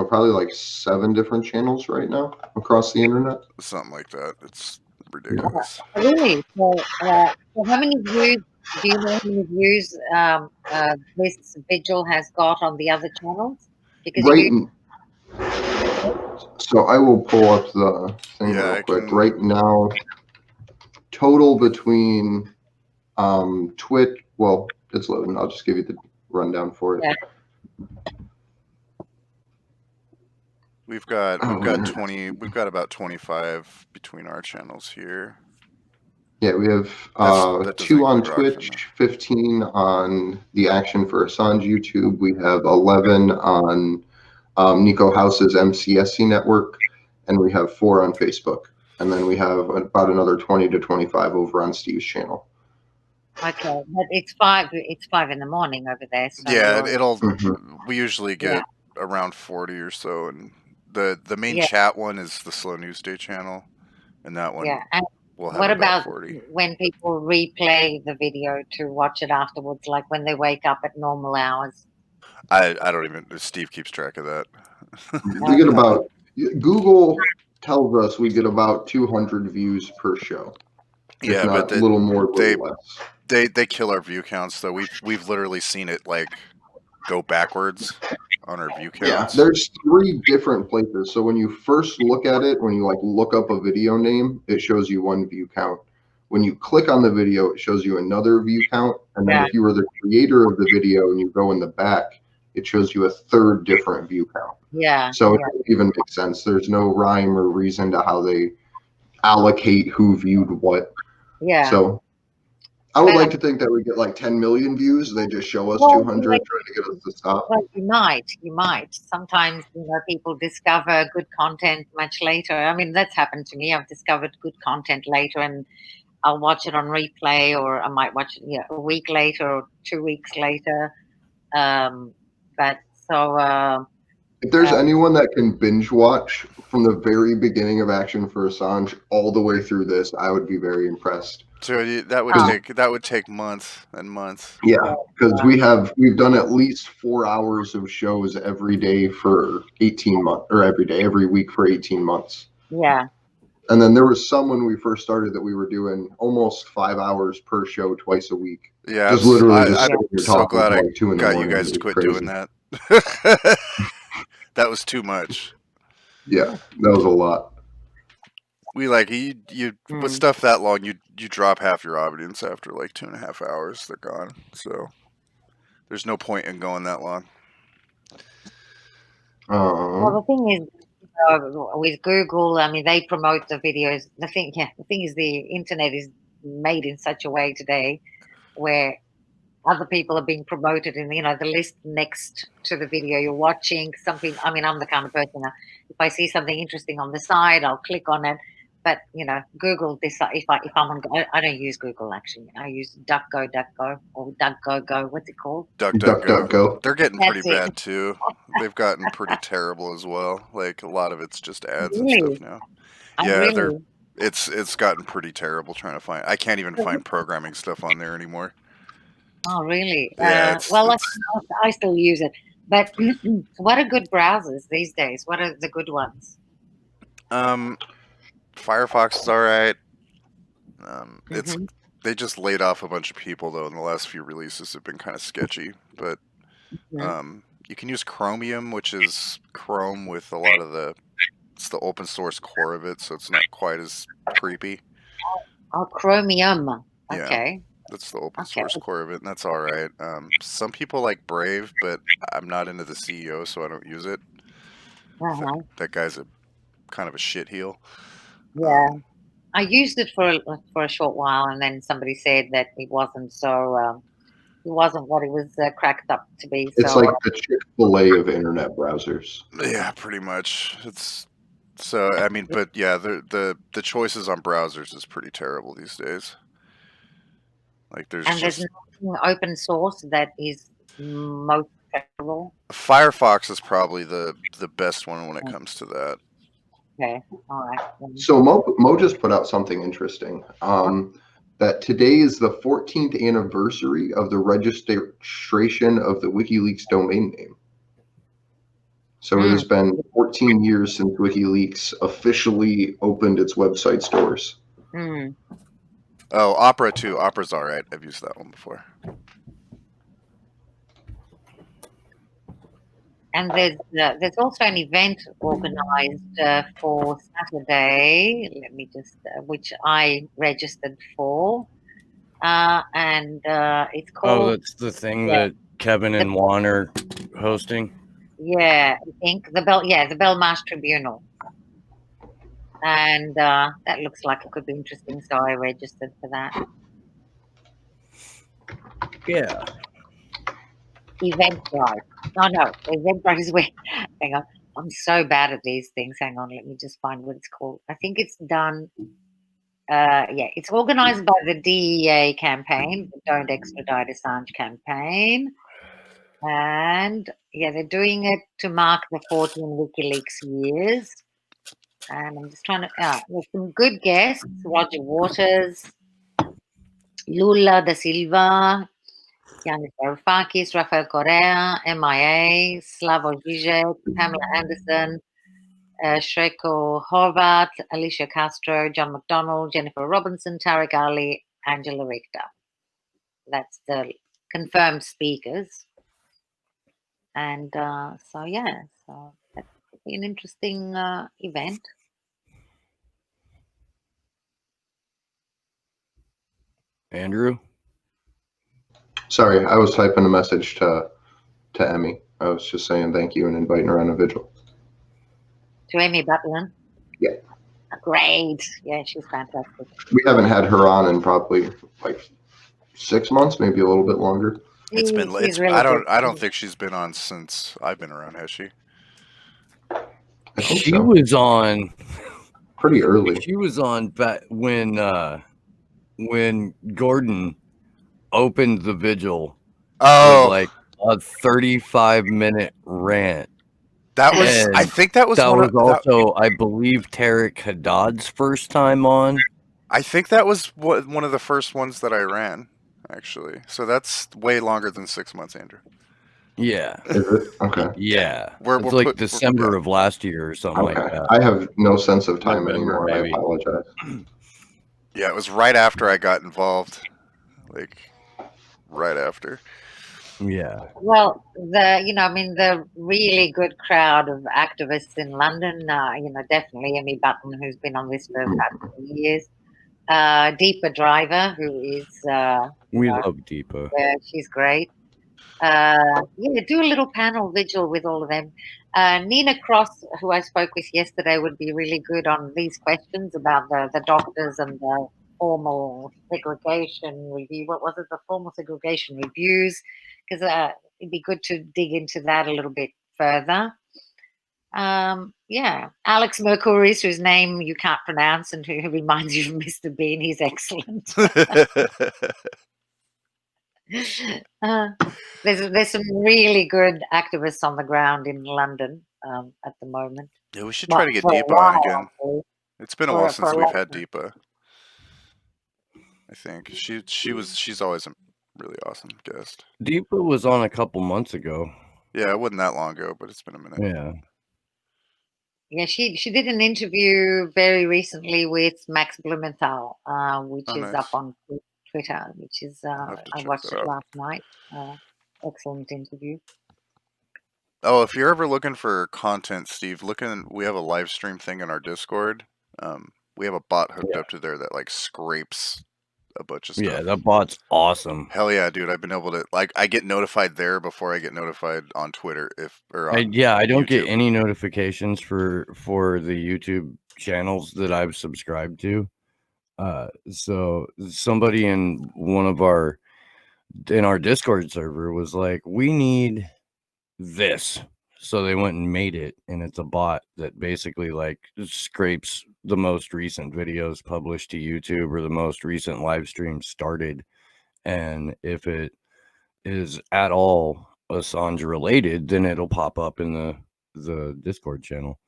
A: probably like 7 different channels right now across the internet.
D: Something like that. It's ridiculous.
C: Really? So how many views? Do you know how many views this vigil has got on the other channels? Because
A: so I will pull up the thing real quick. Right now, total between Twitch. Well, it's loading. I'll just give you the rundown for it.
C: Yeah.
D: We've got about 25 between our channels here.
A: Yeah, we have 2 on Twitch, 15 on the Action for Assange YouTube. We have 11 on Nico House's MCSC network, and we have 4 on Facebook. And then we have about another 20 to 25 over on Steve's channel.
C: Okay, but it's 5 in the morning over there. So
D: we usually get around 40 or so, and the main chat one is the Slow News Day channel, and that one will have about 40.
C: When people replay the video to watch it afterwards, like when they wake up at normal hours?
D: I don't even. Steve keeps track of that.
A: We get about, Google tells us we get about 200 views per show.
D: Yeah, but
A: a little more, less.
D: They kill our view counts, though. We've literally seen it go backwards on our view counts.
A: Yeah, there's 3 different places. So when you first look at it, when you look up a video name, it shows you 1 view count. When you click on the video, it shows you another view count. And then if you were the creator of the video and you go in the back, it shows you a 3rd different view count.
C: Yeah.
A: So it doesn't even make sense. There's no rhyme or reason to how they allocate who viewed what.
C: Yeah.
A: So I would like to think that we get 10 million views. They just show us 200 trying to get us to stop.
C: Well, you might. Sometimes, people discover good content much later. I mean, that's happened to me. I've discovered good content later, and I'll watch it on replay, or I might watch it a week later or 2 weeks later. But so
A: if there's anyone that can binge watch from the very beginning of Action for Assange all the way through this, I would be very impressed.
D: So that would take months and months.
A: Yeah, because we've done at least 4 hours of shows every day for 18 months, or every week for 18 months.
C: Yeah.
A: And then there was some when we first started that we were doing almost 5 hours per show twice a week.
D: Yeah,
A: just literally
D: I'm so glad I got you guys to quit doing that. That was too much.
A: Yeah, that was a lot.
D: We you with stuff that long, you drop half your audience after like 2.5 hours. They're gone. So there's no point in going that long.
C: Well, the thing is, with Google, I mean, they promote the videos. The thing is, the internet is made in such a way today where other people are being promoted in, the list next to the video you're watching. Something. I mean, I'm the kind of person that if I see something interesting on the side, I'll click on it. But Google this. If I'm on, I don't use Google actually. I use DuckDuckGo or DuckGo. What's it called?
A: DuckDuckGo.
D: They're getting pretty bad too. They've gotten pretty terrible as well. Like a lot of it's just ads and stuff now. Yeah, it's gotten pretty terrible trying to find. I can't even find programming stuff on there anymore.
C: Oh, really?
D: Yeah,
C: I still use it. But what are good browsers these days? What are the good ones?
D: Firefox is all right. They just laid off a bunch of people though, and the last few releases have been kind of sketchy. But you can use Chromium, which is Chrome with a lot of it's the open source core of it, so it's not quite as creepy.
C: Oh, Chromium. Okay.
D: Yeah, that's the open source core of it, and that's all right. Some people like Brave, but I'm not into the CEO, so I don't use it. That guy's kind of a shitheel.
C: Yeah, I used it for a short while, and then somebody said that it wasn't so. It wasn't what it was cracked up to be.
A: It's like the Chick-fil-A of internet browsers.
D: Yeah, pretty much. It's so. I mean, but yeah, the choices on browsers is pretty terrible these days. Like there's
C: nothing open source that is most preferable.
D: Firefox is probably the best one when it comes to that.
C: Okay, all right.
A: So Mo just put out something interesting. That today is the 14th anniversary of the registration of the WikiLeaks domain name. So it has been 14 years since WikiLeaks officially opened its website stores.
D: Oh, Opera too. Opera's all right. I've used that one before.
C: And there's also an event organized for Saturday. Let me just, which I registered for, and it's called.
B: Oh, that's the thing that Kevin and Juan are hosting.
C: Yeah, I think the Belmarsh Tribunal, and that looks like it could be interesting. So I registered for that.
B: Yeah.
C: Eventbrite. Oh no, Eventbrite is where. Hang on, I'm so bad at these things. Hang on, let me just find what it's called. I think it's done. It's organized by the DEA campaign, the Don't Extradite Assange campaign, and they're doing it to mark the 14 WikiLeaks years. And I'm just trying to. There's some good guests: Roger Waters, Lula da Silva, Yanis Varoufakis, Rafael Correa, MIA, Slavoj Žižek, Pamela Anderson, Shreko Horvat, Alicia Castro, John McDonnell, Jennifer Robinson, Tarek Ali, Angela Richter. That's the confirmed speakers. And so that could be an interesting event.
B: Andrew?
A: Sorry, I was typing a message to Emmy. I was just saying thank you and inviting her on a vigil.
C: To Amy Butler?
A: Yeah.
C: Great. Yeah, she's fantastic.
A: We haven't had her on in probably like 6 months, maybe a little bit longer.
D: It's been. Really I don't think she's been on since I've been around. Has she?
B: Was on
A: pretty early.
B: She was on back when when Gordon opened the Vigil with
D: Oh,
B: like a 35-minute rant.
D: that was. I
B: And
D: think that was
B: that
D: one
B: was
D: of that.
B: also, I believe, Tarek Haddad's first time on.
D: I think that was one of the first ones that I ran, actually. So that's way longer than 6 months, Andrew.
B: Yeah.
A: Is it? Okay.
B: Yeah.
D: We're
B: It's like
D: put-
B: December
D: yeah.
B: of last year or something like
A: Okay.
B: that.
A: I have no sense of time
B: November,
A: anymore.
B: maybe.
A: I apologize.
D: Yeah, it was right after I got involved. Like, right after.
B: Yeah.
C: Well, the really good crowd of activists in London, definitely Emmy Button, who's been on this for about 20 years. Deepa Driver, who is,
B: We love Deepa.
C: yeah, she's great. Do a little panel vigil with all of them. Nina Cross, who I spoke with yesterday, would be really good on these questions about the doctors and the formal segregation review. What was it? The formal segregation reviews, because it'd be good to dig into that a little bit further. Alex Mercouris, whose name you can't pronounce and who reminds you of Mr. Bean. He's excellent. There's some really good activists on the ground in London at the moment.
D: Yeah, we should try to get
C: For a
D: Deepa on
C: while,
D: again.
C: actually.
D: It's been a
C: For-
D: while
C: for
D: since
C: a
D: we've
C: long
D: had
C: time.
D: Deepa. I think she's always a really awesome guest.
B: Deepa was on a couple months ago.
D: Yeah, it wasn't that long ago, but it's been a minute.
B: Yeah.
C: Yeah, she did an interview very recently with Max Blumenthal, which is
D: nice.
C: up on Twitter, which is
D: I'll have to
C: I
D: check
C: watched
D: that
C: it
D: out.
C: last night. Excellent interview.
D: Oh, if you're ever looking for content, Steve, we have a live stream thing in our Discord. We have a bot hooked up to there that like scrapes a bunch of stuff.
B: Yeah, that bot's awesome.
D: Hell yeah, dude! I've been able to I get notified there before I get notified on Twitter
B: I don't get
D: YouTube.
B: any notifications for the YouTube channels that I've subscribed to. So somebody in our Discord server was like, we need this. So they went and made it, and it's a bot that basically like scrapes the most recent videos published to YouTube or the most recent live streams started. And if it is at all Assange related, then it'll pop up in the Discord channel.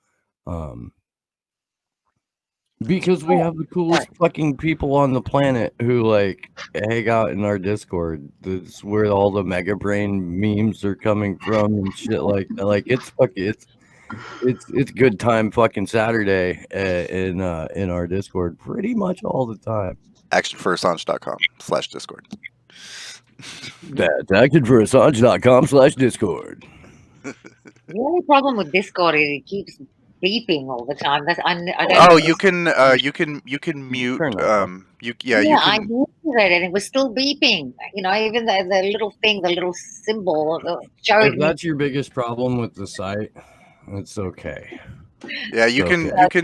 B: Because we have the coolest fucking people on the planet who like hang out in our Discord. That's where all the Mega Brain memes are coming from and shit like that. Like it's good time fucking Saturday in our Discord pretty much all the time.
D: actionforassange.com/discord.
B: That's actionforassange.com/discord.
C: The only problem with Discord is it keeps beeping all the time. I don't
D: you can mute
B: Turn that off.
D: you
C: I
D: can
C: muted it and it was still beeping. Even the little thing, the little symbol showed
B: If
C: me.
B: that's your biggest problem with the site, it's okay.
D: you can
B: okay.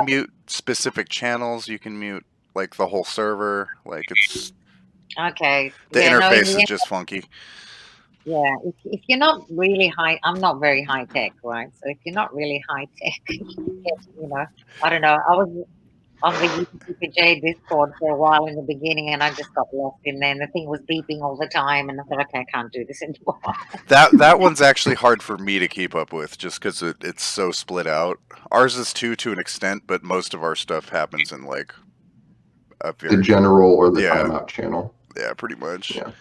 D: mute specific channels, you can mute like the whole server, like it's
C: Okay.
D: the interface is just funky.
C: Yeah, if you're not really I'm not very high tech, right? So if you're not really high tech, I don't know. I was on the UPJ Discord for a while in the beginning, and I just got lost in there. And the thing was beeping all the time, and I thought, okay, I can't do this anymore.
D: That one's actually hard for me to keep up with, just because it's so split out. Ours is too, to an extent, but most of our stuff happens in like
A: the general or the timeout channel.
D: Yeah, pretty much.
A: Yeah.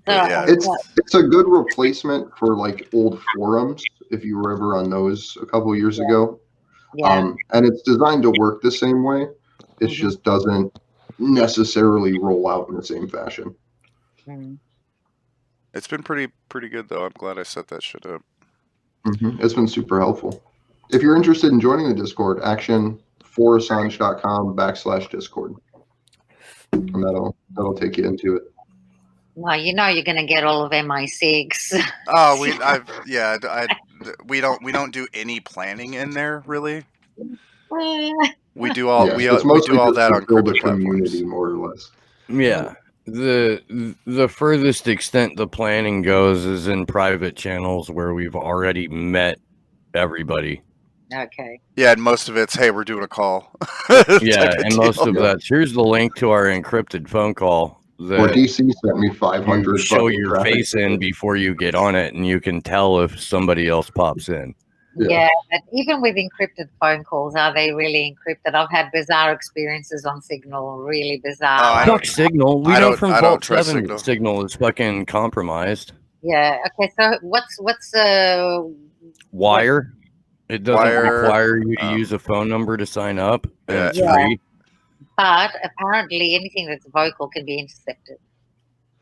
D: But yeah,
A: it's a good replacement for like old forums if you were ever on those a couple years ago.
C: Yeah.
A: And it's designed to work the same way. It just doesn't necessarily roll out in the same fashion.
D: It's been pretty good though. I'm glad I set that shit up.
A: It's been super helpful. If you're interested in joining the Discord, actionforassange.com/discord. And that'll take you into it.
C: Well, you're going to get all of MI6.
D: Oh, we don't do any planning in there really. We do all we do all that on crypto
A: community, more or less.
B: Yeah, the furthest extent the planning goes is in private channels where we've already met everybody.
C: Okay.
D: Yeah, and most of it's, hey, we're doing a call.
B: Yeah, and most of
A: Yeah.
B: that. Here's the link to our encrypted phone call
A: Or
B: that
A: DC sent me
B: you
A: 500
B: show
A: fucking
B: your
A: traffic
B: face in
A: tickets.
B: before you get on it, and you can tell if somebody else pops in.
C: Yeah, but even with encrypted phone calls, are they really encrypted? I've had bizarre experiences on Signal, really bizarre.
D: Oh, I
B: Fuck Signal. We
D: I
B: know
D: don't-
B: from
D: I don't
B: Vault
D: trust
B: 7
D: Signal.
B: Signal is fucking compromised.
C: Yeah. Okay. So what's
B: Wire. It doesn't
D: Wire,
B: require you to use a phone number to sign up, and
D: Yeah.
B: it's
C: Yeah.
B: free.
C: But apparently anything that's vocal can be intercepted.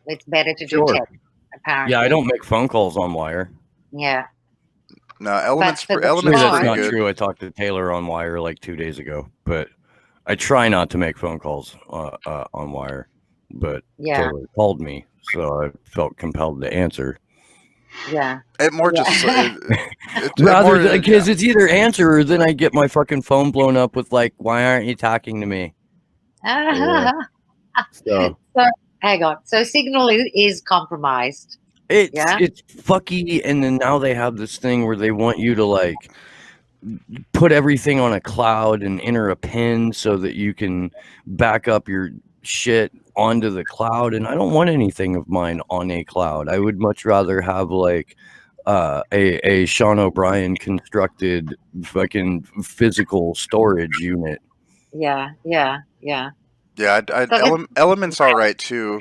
C: It's better to do
B: Sure.
C: check. Apparently.
B: Yeah, I don't make phone calls on Wire.
C: Yeah.
D: no, Element's
C: for the
D: Element's
B: Actually, that's
D: pretty
B: not
D: good.
B: true. I talked to Taylor on Wire like 2 days ago, but I try not to make phone calls on Wire. But
C: Yeah.
B: Taylor called me, so I felt compelled to answer.
C: Yeah.
D: It more
C: Yeah.
D: just
B: Rather because it's either answer or then I get my fucking phone blown up with like, why aren't you talking to me? Yeah. So
C: hang on. So Signal is compromised.
B: it's fucky, and then now they have this thing where they want you to like put everything on a cloud and enter a PIN so that you can back up your shit onto the cloud, and I don't want anything of mine on a cloud. I would much rather have like a Sean O'Brien constructed fucking physical storage unit.
C: Yeah.
D: Element's all right too.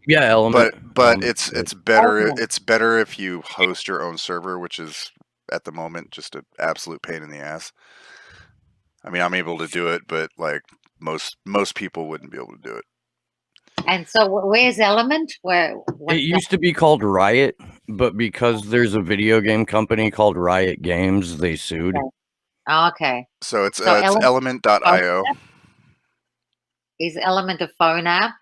B: Yeah, Element.
D: But it's better. It's better if you host your own server, which is at the moment just an absolute pain in the ass. I mean, I'm able to do it, but like most people wouldn't be able to do it.
C: And so where's Element?
B: It used to be called Riot, but because there's a video game company called Riot Games, they sued.
C: Okay.
D: So it's element.io.
C: Is Element a phone app?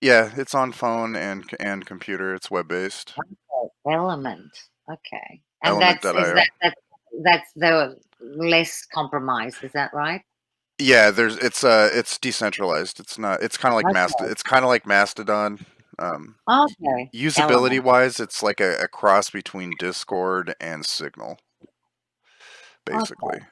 D: Yeah, it's on phone and computer. It's web based.
C: Okay. Element. Okay. And
D: Element.io.
C: that's the less compromised, is that right?
D: Yeah, it's decentralized. It's not. It's kind of like It's kind of like Mastodon.
C: Okay.
D: Usability wise, it's like a cross between Discord and Signal, basically.
C: Okay.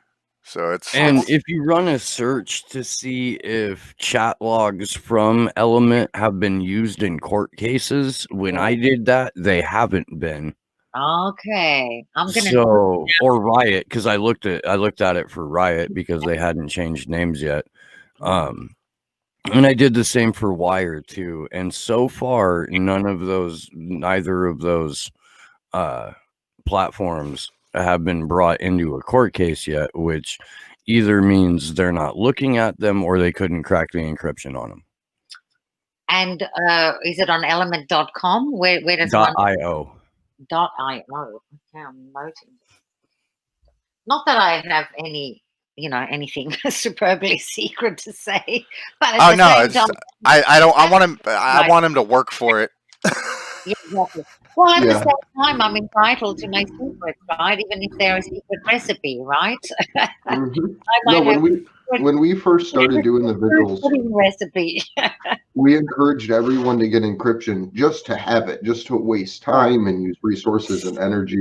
D: So it's
B: And if you run a search to see if chat logs from Element have been used in court cases, when I did that, they haven't been.
C: Okay.
B: Or Riot, because I looked at it for Riot because they hadn't changed names yet. And I did the same for Wire too. And so far, neither of those platforms have been brought into a court case yet, which either means they're not looking at them or they couldn't crack the encryption on them.
C: And is it on element.com? Where does
B: .io.
C: .io. Okay, I'm noting. Not that I have anything superbly secret to say, but at the same time,
D: I want him to work for it.
C: Yeah, exactly. Well, at the same time, I'm entitled to my secrets, right? Even if they're a secret recipe, right?
A: When we first started doing the Vigils
C: recipe,
A: we encouraged everyone to get encryption just to have it, just to waste time and use resources and energy.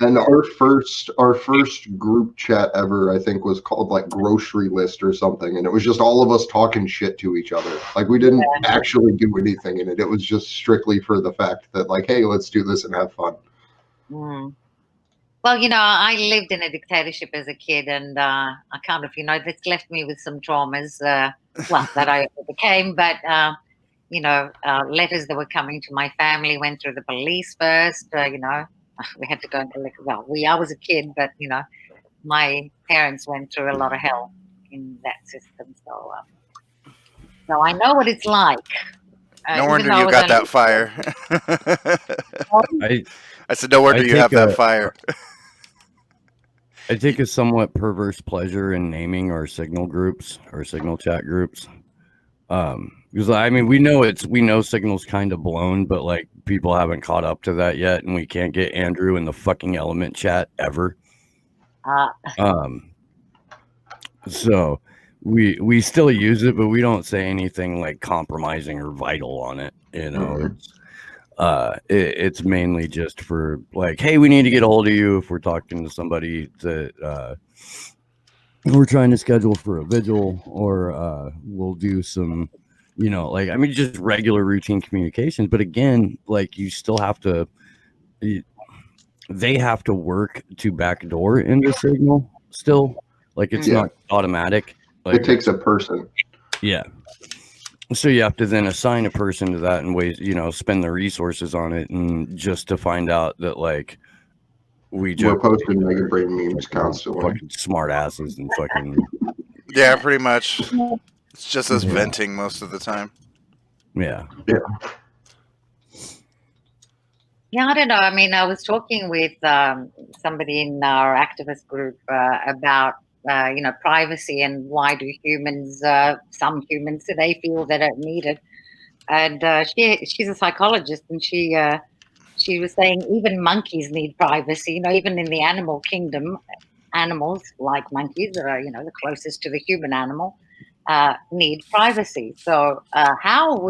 A: And our first group chat ever, I think, was called like Grocery List or something, and it was just all of us talking shit to each other. Like we didn't actually do anything in it. It was just strictly for the fact that like, hey, let's do this and have fun.
C: Well, I lived in a dictatorship as a kid, and I kind of, that's left me with some traumas, that I overcame. But, letters that were coming to my family went through the police first. We had to go and collect. I was a kid, but, my parents went through a lot of hell in that system. So I know what it's like.
D: No wonder you got that fire. I said, no wonder you have that fire.
B: I take a somewhat perverse pleasure in naming our Signal groups, our Signal chat groups. Because we know Signal's kind of blown, but like people haven't caught up to that yet, and we can't get Andrew in the fucking Element chat ever. So we still use it, but we don't say anything like compromising or vital on it. It's mainly just for like, hey, we need to get a hold of you if we're talking to somebody that we're trying to schedule for a vigil, or we'll do some, like, I mean, just regular routine communications. But again, like, you still have to, they have to work to backdoor into Signal still. Like, it's not automatic. Like,
A: it takes a person.
B: Yeah. So you have to then assign a person to that and ways, spend the resources on it, and just to find out that, like, we're
A: posting Mega Brain memes constantly.
B: Fucking smart asses and fucking.
D: Yeah, pretty much. It's just us venting most of the time.
B: Yeah.
A: Yeah.
C: Yeah, I don't know. I mean, I was talking with somebody in our activist group about, privacy, and why do humans, some humans today, feel they don't need it. And she's a psychologist, and she was saying even monkeys need privacy. Even in the animal kingdom, animals like monkeys that are, the closest to the human animal, need privacy. So how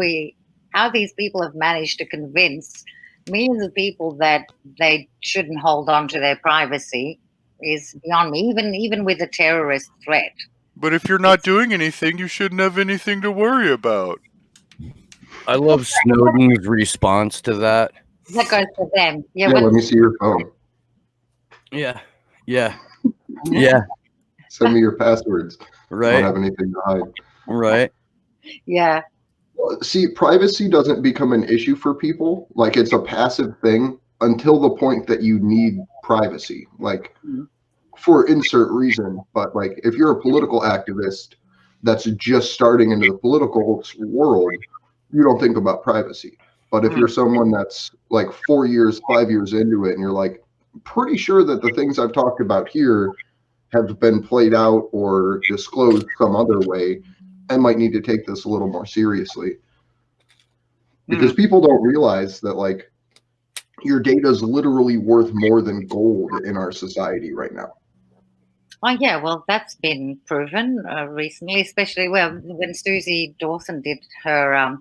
C: these people have managed to convince millions of people that they shouldn't hold on to their privacy is beyond me, even with a terrorist threat.
D: But if you're not doing anything, you shouldn't have anything to worry about.
B: I love Snowden's response to that.
C: That goes for them.
A: Yeah, let me see your phone.
B: Yeah.
A: Send me your passwords.
B: Right.
A: I don't have anything to hide.
B: Right.
C: Yeah.
A: See, privacy doesn't become an issue for people. Like, it's a passive thing until the point that you need privacy. Like, for insert reason. But, like, if you're a political activist that's just starting into the political world, you don't think about privacy. But if you're someone that's like 4 years, 5 years into it, and you're like, pretty sure that the things I've talked about here have been played out or disclosed some other way, I might need to take this a little more seriously. Because people don't realize that, like, your data is literally worth more than gold in our society right now.
C: Oh, yeah, well, that's been proven recently, especially when Susie Dawson did her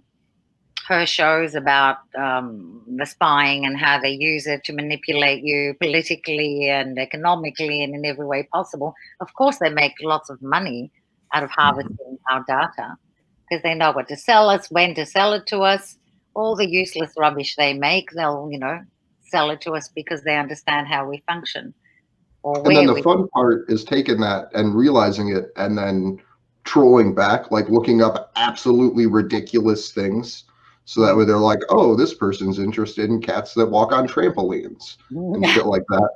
C: shows about the spying and how they use it to manipulate you politically and economically and in every way possible. Of course, they make lots of money out of harvesting our data because they know what to sell us, when to sell it to us. All the useless rubbish they make, they'll, sell it to us because they understand how we function.
A: And then the fun part is taking that and realizing it and then trolling back, like looking up absolutely ridiculous things. So that way they're like, oh, this person's interested in cats that walk on trampolines and shit like
C: that.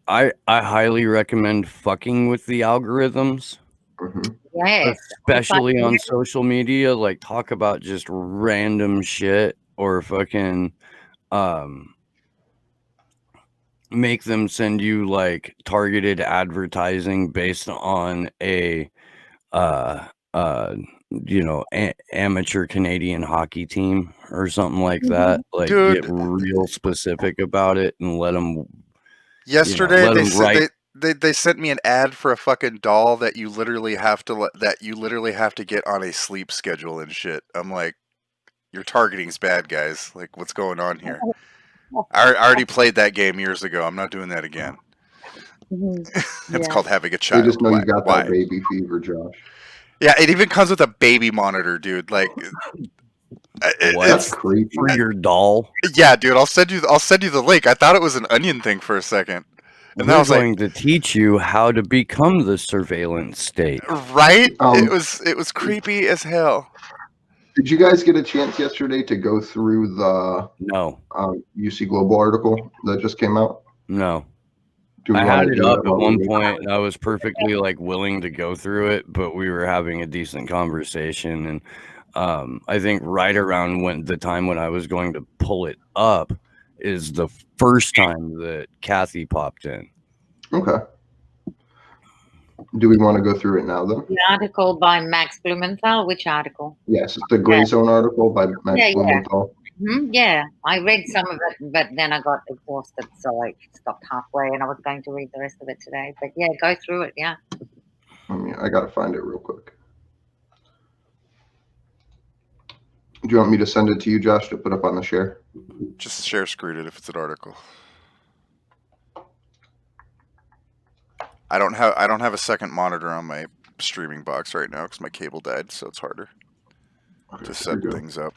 B: I highly recommend fucking with the algorithms.
C: Yes.
B: Especially on social media. Like, talk about just random shit, or fucking make them send you like targeted advertising based on a amateur Canadian hockey team or something like that. Like,
D: dude,
B: get real specific about it and let them.
D: Yesterday, they sent me an ad for a fucking doll that you literally have to get on a sleep schedule and shit. I'm like, your targeting's bad, guys. Like, what's going on here? I already played that game years ago. I'm not doing that again. It's called having a child.
A: They just know you got that baby fever, Josh.
D: Yeah, it even comes with a baby monitor, dude. Like,
A: that's creepy
B: for your doll.
D: Yeah, dude. I'll send you the link. I thought it was an onion thing for a second, and then I was
B: going to teach you how to become the surveillance state.
D: Right? It was creepy as hell.
A: Did you guys get a chance yesterday to go through the UC Global article that just came out?
B: No. I had it up at one point, and I was perfectly like willing to go through it, but we were having a decent conversation, and I think right around the time when I was going to pull it up is the first time that Kathy popped in.
A: Okay. Do we want to go through it now, though?
C: The article by Max Blumenthal. Which article?
A: Yes, the Gray Zone article by Max Blumenthal.
C: Yeah, I read some of it, but then I got exhausted, so I stopped halfway, and I was going to read the rest of it today. But yeah, go through it, yeah.
A: I got to find it real quick. Do you want me to send it to you, Josh, to put up on the share?
D: Just share screen it if it's an article. I don't have a second monitor on my streaming box right now because my cable died, so it's harder to set things up.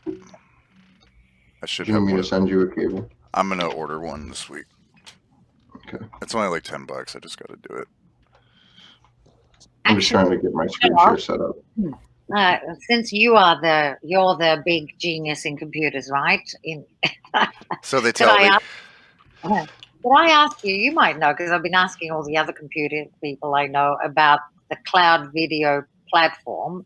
D: I should
A: Do you
D: have
A: want me
D: one.
A: to send you a cable?
D: I'm gonna order one this week.
A: Okay.
D: It's only like $10. I just got to do it.
A: I'm just trying to get my screen share set up.
C: Since you're the big genius in computers, right?
D: So they tell me.
C: Could I ask you? You might know because I've been asking all the other computer people I know about the cloud video platform.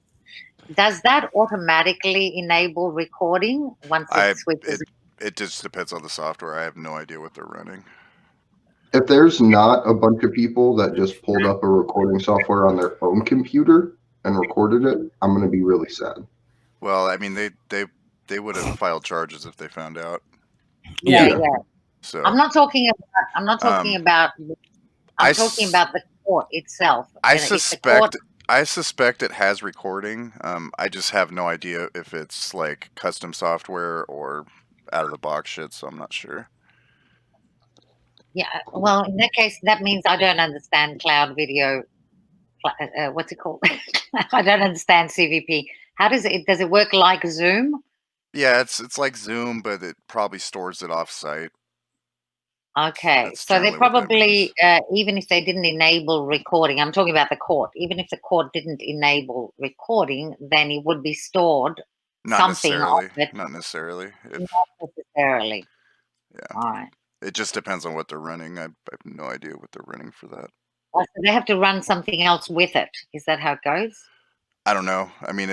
C: Does that automatically enable recording once it switches?
D: It just depends on the software. I have no idea what they're running.
A: If there's not a bunch of people that just pulled up a recording software on their own computer and recorded it, I'm going to be really sad.
D: Well, I mean, they would have filed charges if they found out.
C: Yeah.
D: So
C: I'm not talking about the court itself.
D: I suspect it has recording. I just have no idea if it's like custom software or out of the box shit, so I'm not sure.
C: Yeah, well, in that case, that means I don't understand cloud video. What's it called? I don't understand CVP. How does it work like Zoom?
D: Yeah, it's like Zoom, but it probably stores it off site.
C: Okay, so they probably, even if they didn't enable recording, I'm talking about the court, even if the court didn't enable recording, then it would be stored something of it.
D: Not necessarily.
C: Not necessarily.
D: Yeah.
C: All right.
D: It just depends on what they're running. I have no idea what they're running for that.
C: Oh, so they have to run something else with it. Is that how it goes?
D: I don't know. I mean,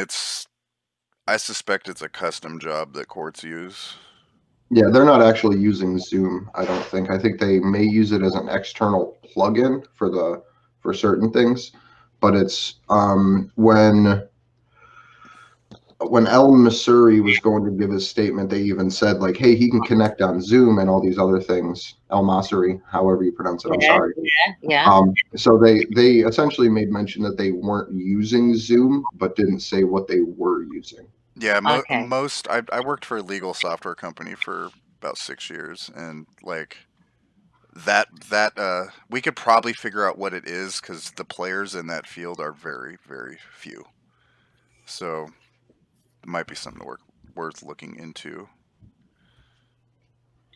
D: I suspect it's a custom job that courts use.
A: Yeah, they're not actually using Zoom, I don't think. I think they may use it as an external plugin for certain things, but it's when El Masuri was going to give his statement, they even said like, hey, he can connect on Zoom and all these other things. El Masuri, however you pronounce it, I'm sorry.
C: Yeah.
A: So they essentially made mention that they weren't using Zoom, but didn't say what they were using.
D: Yeah, I worked for a legal software company for about 6 years, and like that we could probably figure out what it is because the players in that field are very, very few. So it might be something worth looking into.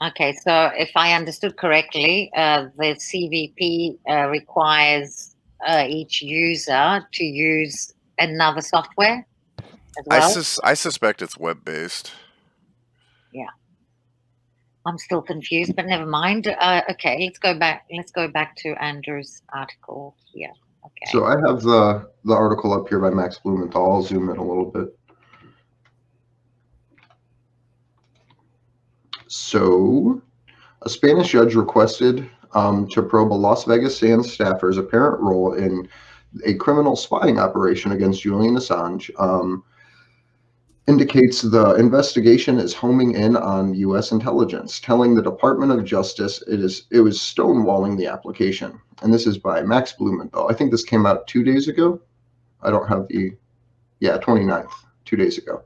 C: Okay, so if I understood correctly, the CVP requires each user to use another software as well?
D: I suspect it's web-based.
C: Yeah. I'm still confused, but never mind. Okay, let's go back to Andrew's article here. Okay.
A: So I have the article up here by Max Blumenthal. I'll zoom in a little bit. So a Spanish judge requested to probe a Las Vegas Sands staffer's apparent role in a criminal spying operation against Julian Assange. Indicates the investigation is homing in on U.S. intelligence, telling the Department of Justice it was stonewalling the application. And this is by Max Blumenthal. I think this came out 2 days ago. I don't have 29th, 2 days ago.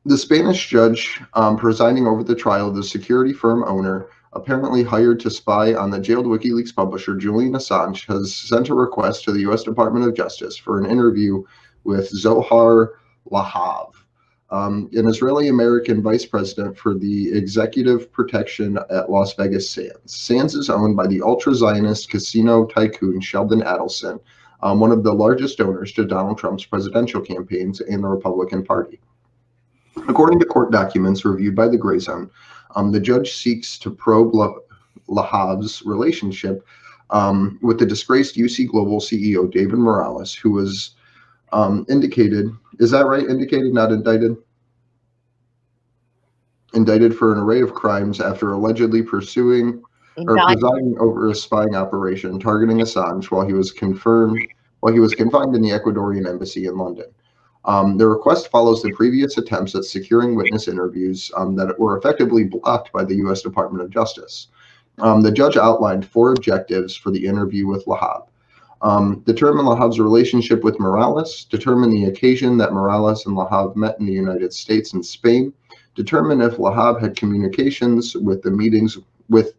A: The Spanish judge presiding over the trial of the security firm owner apparently hired to spy on the jailed WikiLeaks publisher Julian Assange has sent a request to the U.S. Department of Justice for an interview with Zohar Lahav, an Israeli-American vice president for the executive protection at Las Vegas Sands. Sands is owned by the ultra-Zionist casino tycoon Sheldon Adelson, one of the largest donors to Donald Trump's presidential campaigns and the Republican Party. According to court documents reviewed by the Gray Zone, the judge seeks to probe Lahav's relationship with the disgraced UC Global CEO David Morales, who was indicated, is that right? Indicated, not indicted? Indicted for an array of crimes after allegedly presiding over a spying operation targeting Assange while he was confined in the Ecuadorian embassy in London. The request follows the previous attempts at securing witness interviews that were effectively blocked by the U.S. Department of Justice. The judge outlined 4 objectives for the interview with Lahav. Determine Lahav's relationship with Morales. Determine the occasion that Morales and Lahav met in the United States and Spain. Determine if Lahav had communications with the meetings with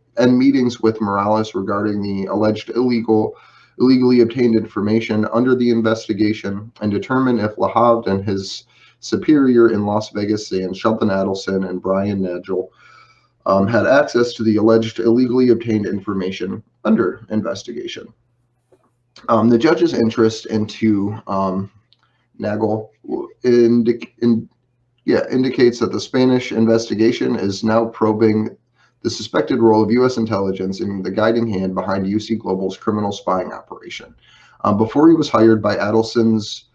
A: Morales regarding the alleged illegally obtained information under the investigation, and determine if Lahav and his superior in Las Vegas Sands, Sheldon Adelson and Brian Nagel, had access to the alleged illegally obtained information under investigation. The judge's interest into Nagel indicates that the Spanish investigation is now probing the suspected role of U.S. intelligence in the guiding hand behind UC Global's criminal spying operation. Before he was hired by Adelson's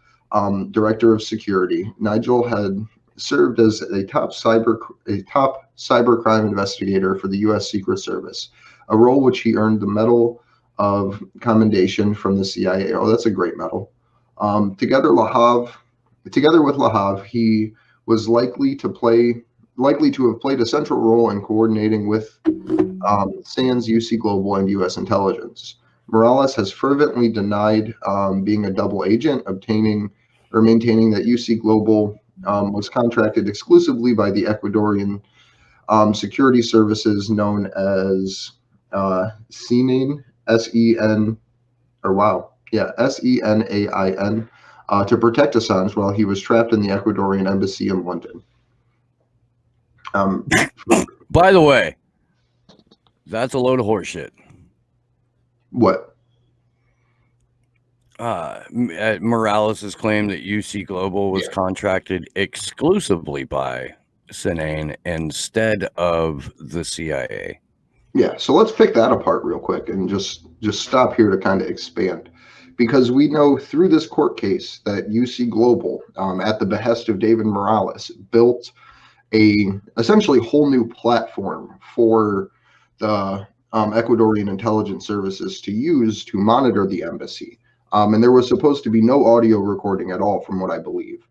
A: director of security, Nigel had served as a top cybercrime investigator for the U.S. Secret Service, a role which he earned the Medal of Commendation from the CIA. Oh, that's a great medal. Together with Lahav, he was likely to have played a central role in coordinating with SANS, UC Global, and U.S. intelligence. Morales has fervently denied being a double agent, maintaining that UC Global was contracted exclusively by the Ecuadorian security services known as SENAIN, S-E-N-AIN, to protect Assange while he was trapped in the Ecuadorian embassy in London.
B: By the way, that's a load of horseshit.
A: What?
B: Morales has claimed that UC Global was contracted exclusively by SENAIN instead of the CIA.
A: Yeah, so let's pick that apart real quick and just stop here to kind of expand, because we know through this court case that UC Global, at the behest of David Morales, built a essentially whole new platform for the Ecuadorian intelligence services to use to monitor the embassy. And there was supposed to be no audio recording at all, from what I believe.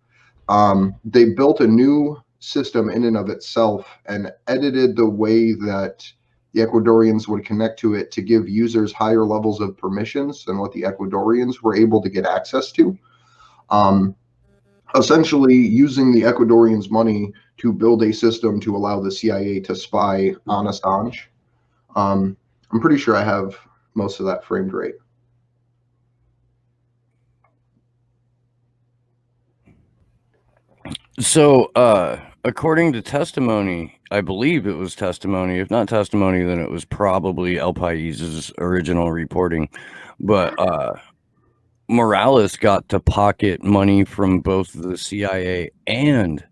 A: They built a new system in and of itself and edited the way that the Ecuadorians would connect to it to give users higher levels of permissions than what the Ecuadorians were able to get access to. Essentially using the Ecuadorians' money to build a system to allow the CIA to spy on Assange. I'm pretty sure I have most of that framed right.
B: So, according to testimony, I believe it was testimony. If not testimony, then it was probably El Pais's original reporting. But Morales got to pocket money from both the CIA and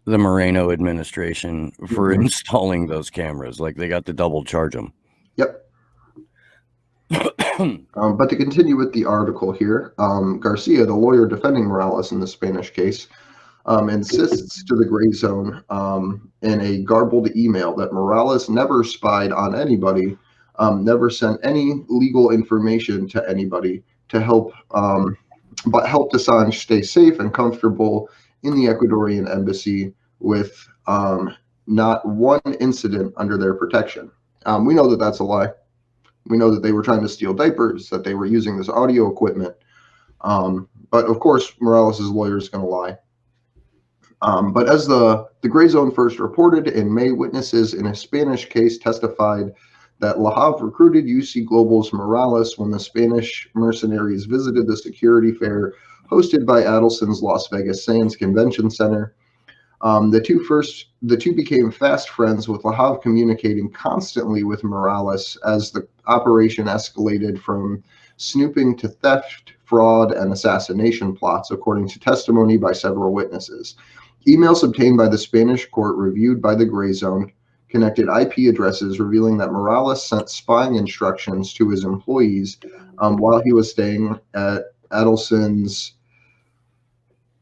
B: the Moreno administration for installing those cameras. Like, they got to double charge them.
A: Yep. But to continue with the article here, Garcia, the lawyer defending Morales in the Spanish case, insists to the Gray Zone in a garbled email that Morales never spied on anybody, never sent any legal information to anybody to help, but helped Assange stay safe and comfortable in the Ecuadorian embassy with not one incident under their protection. We know that that's a lie. We know that they were trying to steal diapers, that they were using this audio equipment. But of course, Morales' lawyer is going to lie. But as the Gray Zone first reported in May, witnesses in a Spanish case testified that Lahav recruited UC Global's Morales when the Spanish mercenaries visited the security fair hosted by Adelson's Las Vegas Sands Convention Center. The two became fast friends, with Lahav communicating constantly with Morales as the operation escalated from snooping to theft, fraud, and assassination plots, according to testimony by several witnesses. Emails obtained by the Spanish court, reviewed by the Gray Zone, connected IP addresses revealing that Morales sent spying instructions to his employees while he was staying at Adelson's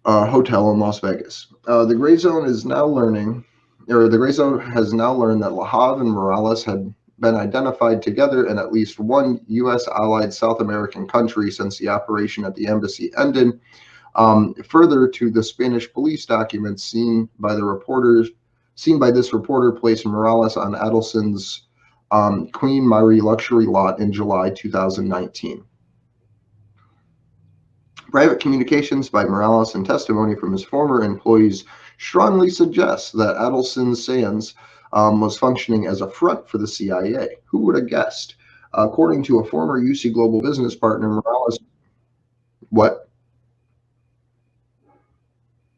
A: hotel in Las Vegas. The Gray Zone has now learned that Lahav and Morales had been identified together in at least one U.S. allied South American country since the operation at the embassy ended. Further to the Spanish police documents seen by this reporter placed Morales on Adelson's Queen Mary luxury lot in July 2019. Private communications by Morales and testimony from his former employees strongly suggests that Adelson Sands was functioning as a front for the CIA. Who would have guessed? According to a former UC Global business partner, Morales... What?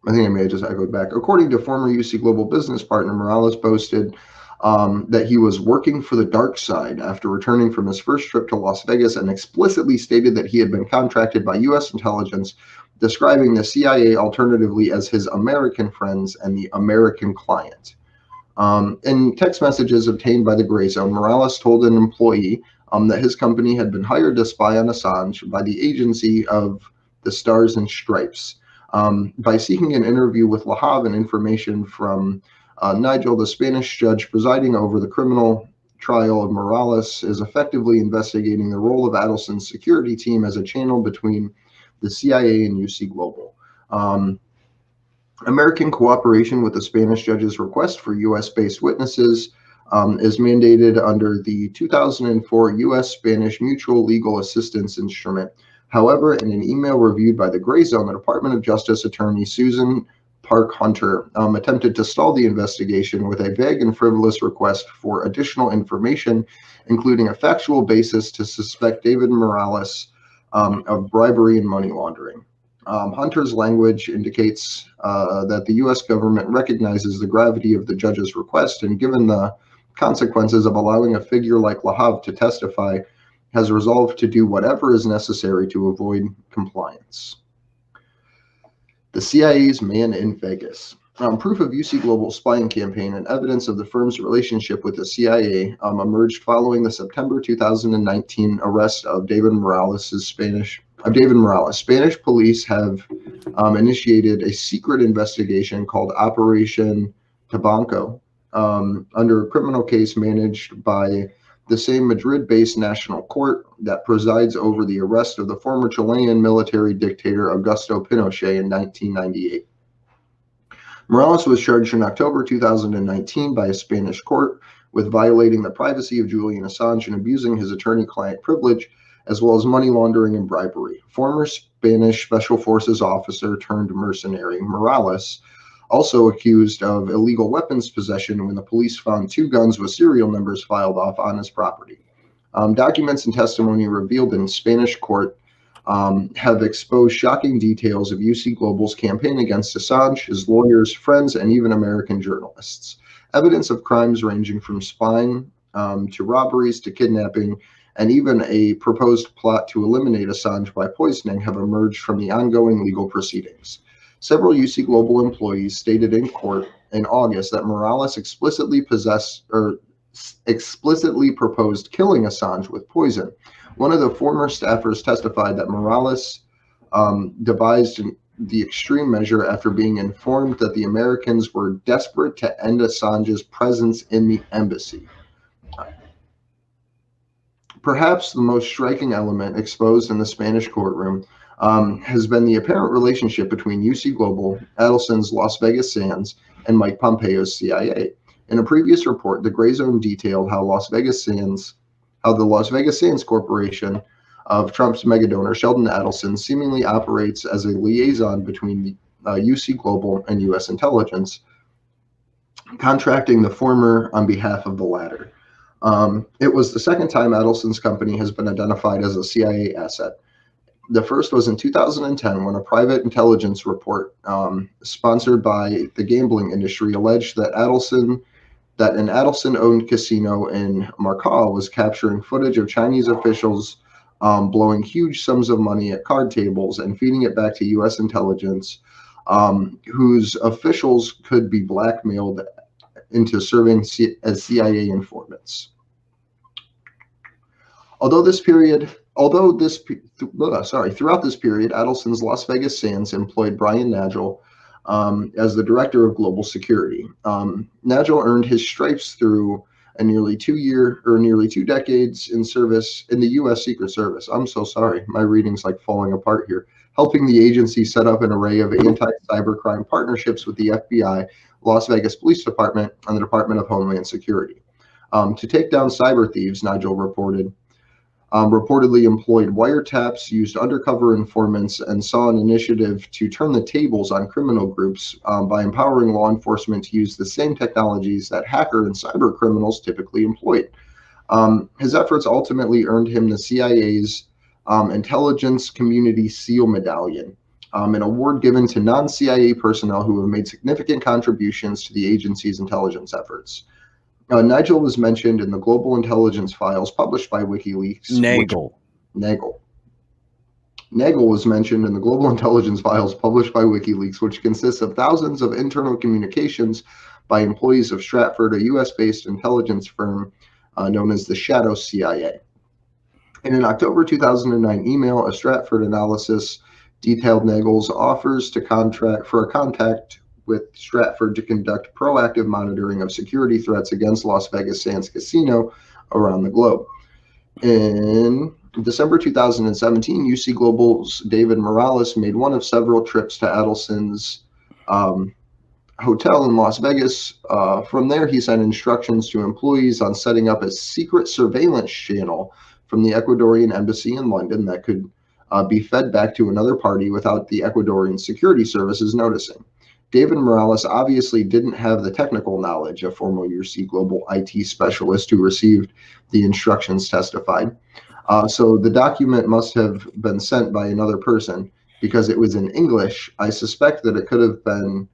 A: I think I may have just echoed back. According to former UC Global business partner, Morales boasted that he was working for the dark side after returning from his first trip to Las Vegas, and explicitly stated that he had been contracted by U.S. intelligence, describing the CIA alternatively as his American friends and the American client. In text messages obtained by the Gray Zone, Morales told an employee that his company had been hired to spy on Assange by the agency of the Stars and Stripes. By seeking an interview with Le Havre and information from Nigel, the Spanish judge presiding over the criminal trial of Morales, is effectively investigating the role of Adelson's security team as a channel between the CIA and UC Global. American cooperation with the Spanish judge's request for U.S.-based witnesses is mandated under the 2004 U.S.-Spanish Mutual Legal Assistance Instrument. However, in an email reviewed by the Gray Zone, the Department of Justice attorney Susan Park Hunter attempted to stall the investigation with a vague and frivolous request for additional information, including a factual basis to suspect David Morales of bribery and money laundering. Hunter's language indicates that the U.S. government recognizes the gravity of the judge's request, and given the consequences of allowing a figure like Le Havre to testify, has resolved to do whatever is necessary to avoid compliance. The CIA's man in Vegas. Proof of UC Global's spying campaign and evidence of the firm's relationship with the CIA emerged following the September 2019 arrest of David Morales. Spanish police have initiated a secret investigation called Operation Tabanco under a criminal case managed by the same Madrid-based national court that presides over the arrest of the former Chilean military dictator Augusto Pinochet in 1998. Morales was charged in October 2019 by a Spanish court with violating the privacy of Julian Assange and abusing his attorney-client privilege, as well as money laundering and bribery. Former Spanish Special Forces officer turned mercenary Morales, also accused of illegal weapons possession when the police found 2 guns with serial numbers filed off on his property. Documents and testimony revealed in Spanish court have exposed shocking details of UC Global's campaign against Assange, his lawyers, friends, and even American journalists. Evidence of crimes ranging from spying to robberies to kidnapping, and even a proposed plot to eliminate Assange by poisoning have emerged from the ongoing legal proceedings. Several UC Global employees stated in court in August that Morales explicitly proposed killing Assange with poison. One of the former staffers testified that Morales devised the extreme measure after being informed that the Americans were desperate to end Assange's presence in the embassy. Perhaps the most striking element exposed in the Spanish courtroom has been the apparent relationship between UC Global, Adelson's Las Vegas Sands, and Mike Pompeo's CIA. In a previous report, the Gray Zone detailed how the Las Vegas Sands Corporation of Trump's megadonor Sheldon Adelson seemingly operates as a liaison between UC Global and U.S. intelligence, contracting the former on behalf of the latter. It was the second time Adelson's company has been identified as a CIA asset. The first was in 2010 when a private intelligence report sponsored by the gambling industry alleged that an Adelson-owned casino in Macau was capturing footage of Chinese officials blowing huge sums of money at card tables and feeding it back to U.S. intelligence, whose officials could be blackmailed into serving as CIA informants. Throughout this period, Adelson's Las Vegas Sands employed Brian Nagel as the director of global security. Nagel earned his stripes through a nearly 2 decades in service in the U.S. Secret Service. I'm so sorry, my reading's like falling apart here. Helping the agency set up an array of anti-cybercrime partnerships with the FBI, Las Vegas Police Department, and the Department of Homeland Security. To take down cyber thieves, Nigel reported, reportedly employed wiretaps, used undercover informants, and saw an initiative to turn the tables on criminal groups by empowering law enforcement to use the same technologies that hacker and cyber criminals typically employed. His efforts ultimately earned him the CIA's Intelligence Community SEAL Medallion, an award given to non-CIA personnel who have made significant contributions to the agency's intelligence efforts. Nigel was mentioned in the global intelligence files published by WikiLeaks.
B: Nagel
A: was mentioned in the global intelligence files published by WikiLeaks, which consists of thousands of internal communications by employees of Stratford, a U.S.-based intelligence firm known as the Shadow CIA. In an October 2009 email, a Stratford analysis detailed Nagel's offers to contract for a contact with Stratford to conduct proactive monitoring of security threats against Las Vegas Sands Casino around the globe. In December 2017, UC Global's David Morales made one of several trips to Adelson's hotel in Las Vegas. From there, he sent instructions to employees on setting up a secret surveillance channel from the Ecuadorian embassy in London that could be fed back to another party without the Ecuadorian security services noticing. David Morales obviously didn't have the technical knowledge, a former UC Global IT specialist who received the instructions testified. So the document must have been sent by another person because it was in English. I suspect that it could have been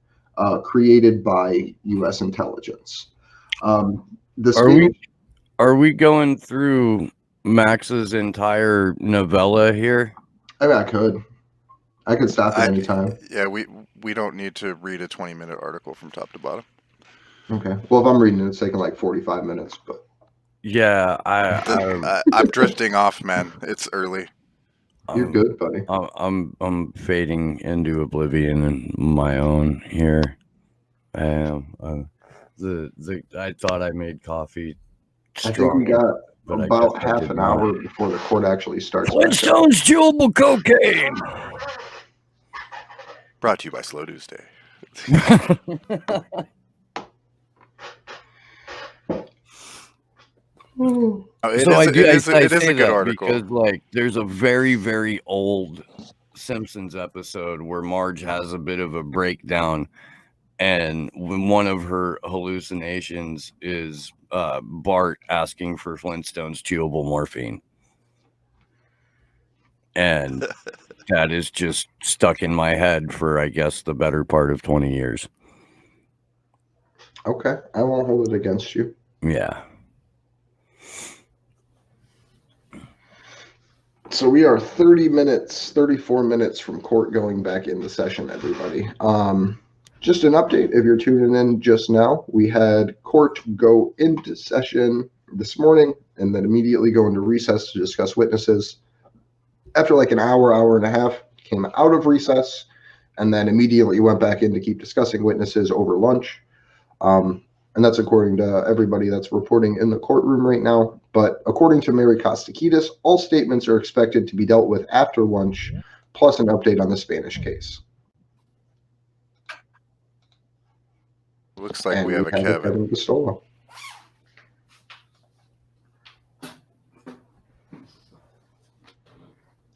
A: created by U.S. intelligence.
B: Are we going through Max's entire novella here?
A: I mean, I could stop at any time.
D: Yeah, we don't need to read a 20-minute article from top to bottom.
A: Okay. Well, if I'm reading it, it's taking like 45 minutes, but
B: yeah,
D: I'm drifting off, man. It's early.
A: You're good, buddy.
B: I'm fading into oblivion in my own here. I am. I thought I made coffee strong.
A: I think we got about half an hour before the court actually starts.
B: Flintstones chewable cocaine.
D: Brought to you by Slow News Day. It is a good article
B: because, like, there's a very, very old Simpsons episode where Marge has a bit of a breakdown, and when one of her hallucinations is Bart asking for Flintstones chewable morphine, and that is just stuck in my head for, I guess, the better part of 20 years.
A: Okay, I won't hold it against you.
B: Yeah.
A: So we are 34 minutes from court going back into session, everybody. Just an update, if you're tuning in just now, we had court go into session this morning and then immediately go into recess to discuss witnesses. After like an hour and a half, came out of recess and then immediately went back in to keep discussing witnesses over lunch. And that's according to everybody that's reporting in the courtroom right now. But according to Mary Kostakidis, all statements are expected to be dealt with after lunch, plus an update on the Spanish case.
D: Looks like we have a Kevin
A: Pistola.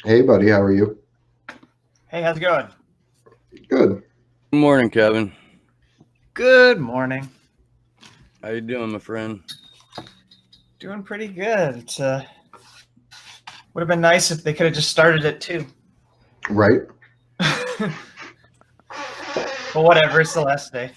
A: Hey, buddy, how are you?
E: Hey, how's it going?
A: Good.
B: Good morning, Kevin.
E: Good morning.
B: How you doing, my friend?
E: Doing pretty good. It's would have been nice if they could have just started at 2.
A: Right.
E: But whatever, it's the last day.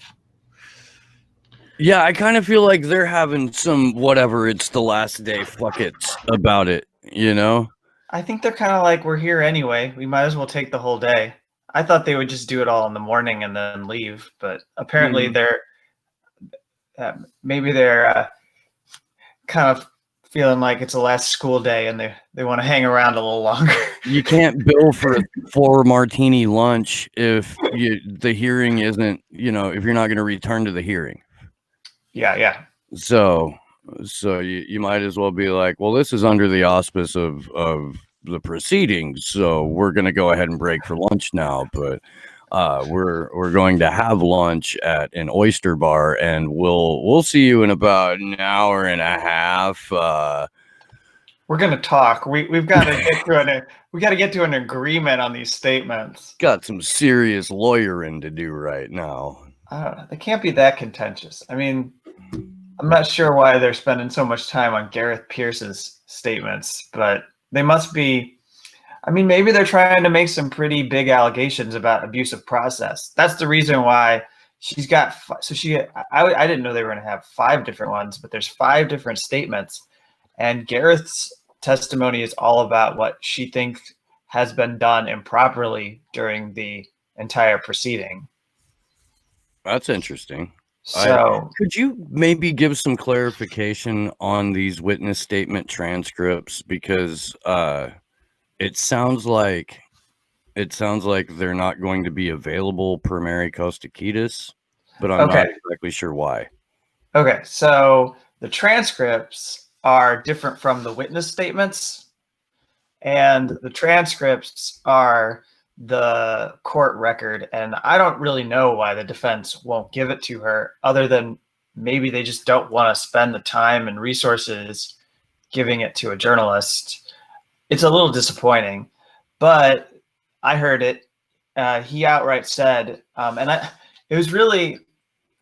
B: Yeah, I kind of feel like they're having some whatever, it's the last day, fuck it about it, you know?
E: I think they're kind of like, we're here anyway. We might as well take the whole day. I thought they would just do it all in the morning and then leave, but apparently they're maybe they're kind of feeling like it's the last school day and they want to hang around a little longer.
B: You can't bill for a 4 martini lunch if the hearing isn't, if you're not going to return to the hearing.
E: Yeah.
B: So you might as well be like, well, this is under the auspice of the proceedings, so we're going to go ahead and break for lunch now, but we're going to have lunch at an oyster bar, and we'll see you in about an hour and a half.
E: We're gonna talk. We've got to get to an agreement on these statements.
B: Got some serious lawyering to do right now.
E: I don't know. They can't be that contentious. I mean, I'm not sure why they're spending so much time on Gareth Pierce's statements, but they must be. I mean, maybe they're trying to make some pretty big allegations about abusive process. That's the reason why she's got. I didn't know they were going to have 5 different ones, but there's 5 different statements, and Gareth's testimony is all about what she thinks has been done improperly during the entire proceeding.
B: That's interesting.
E: So,
B: could you maybe give some clarification on these witness statement transcripts, because it sounds like they're not going to be available per Mary Costakitas, but I'm not exactly sure why.
E: Okay, so the transcripts are different from the witness statements, and the transcripts are the court record, and I don't really know why the defense won't give it to her, other than maybe they just don't want to spend the time and resources giving it to a journalist. It's a little disappointing, but I heard it. He outright said, it was really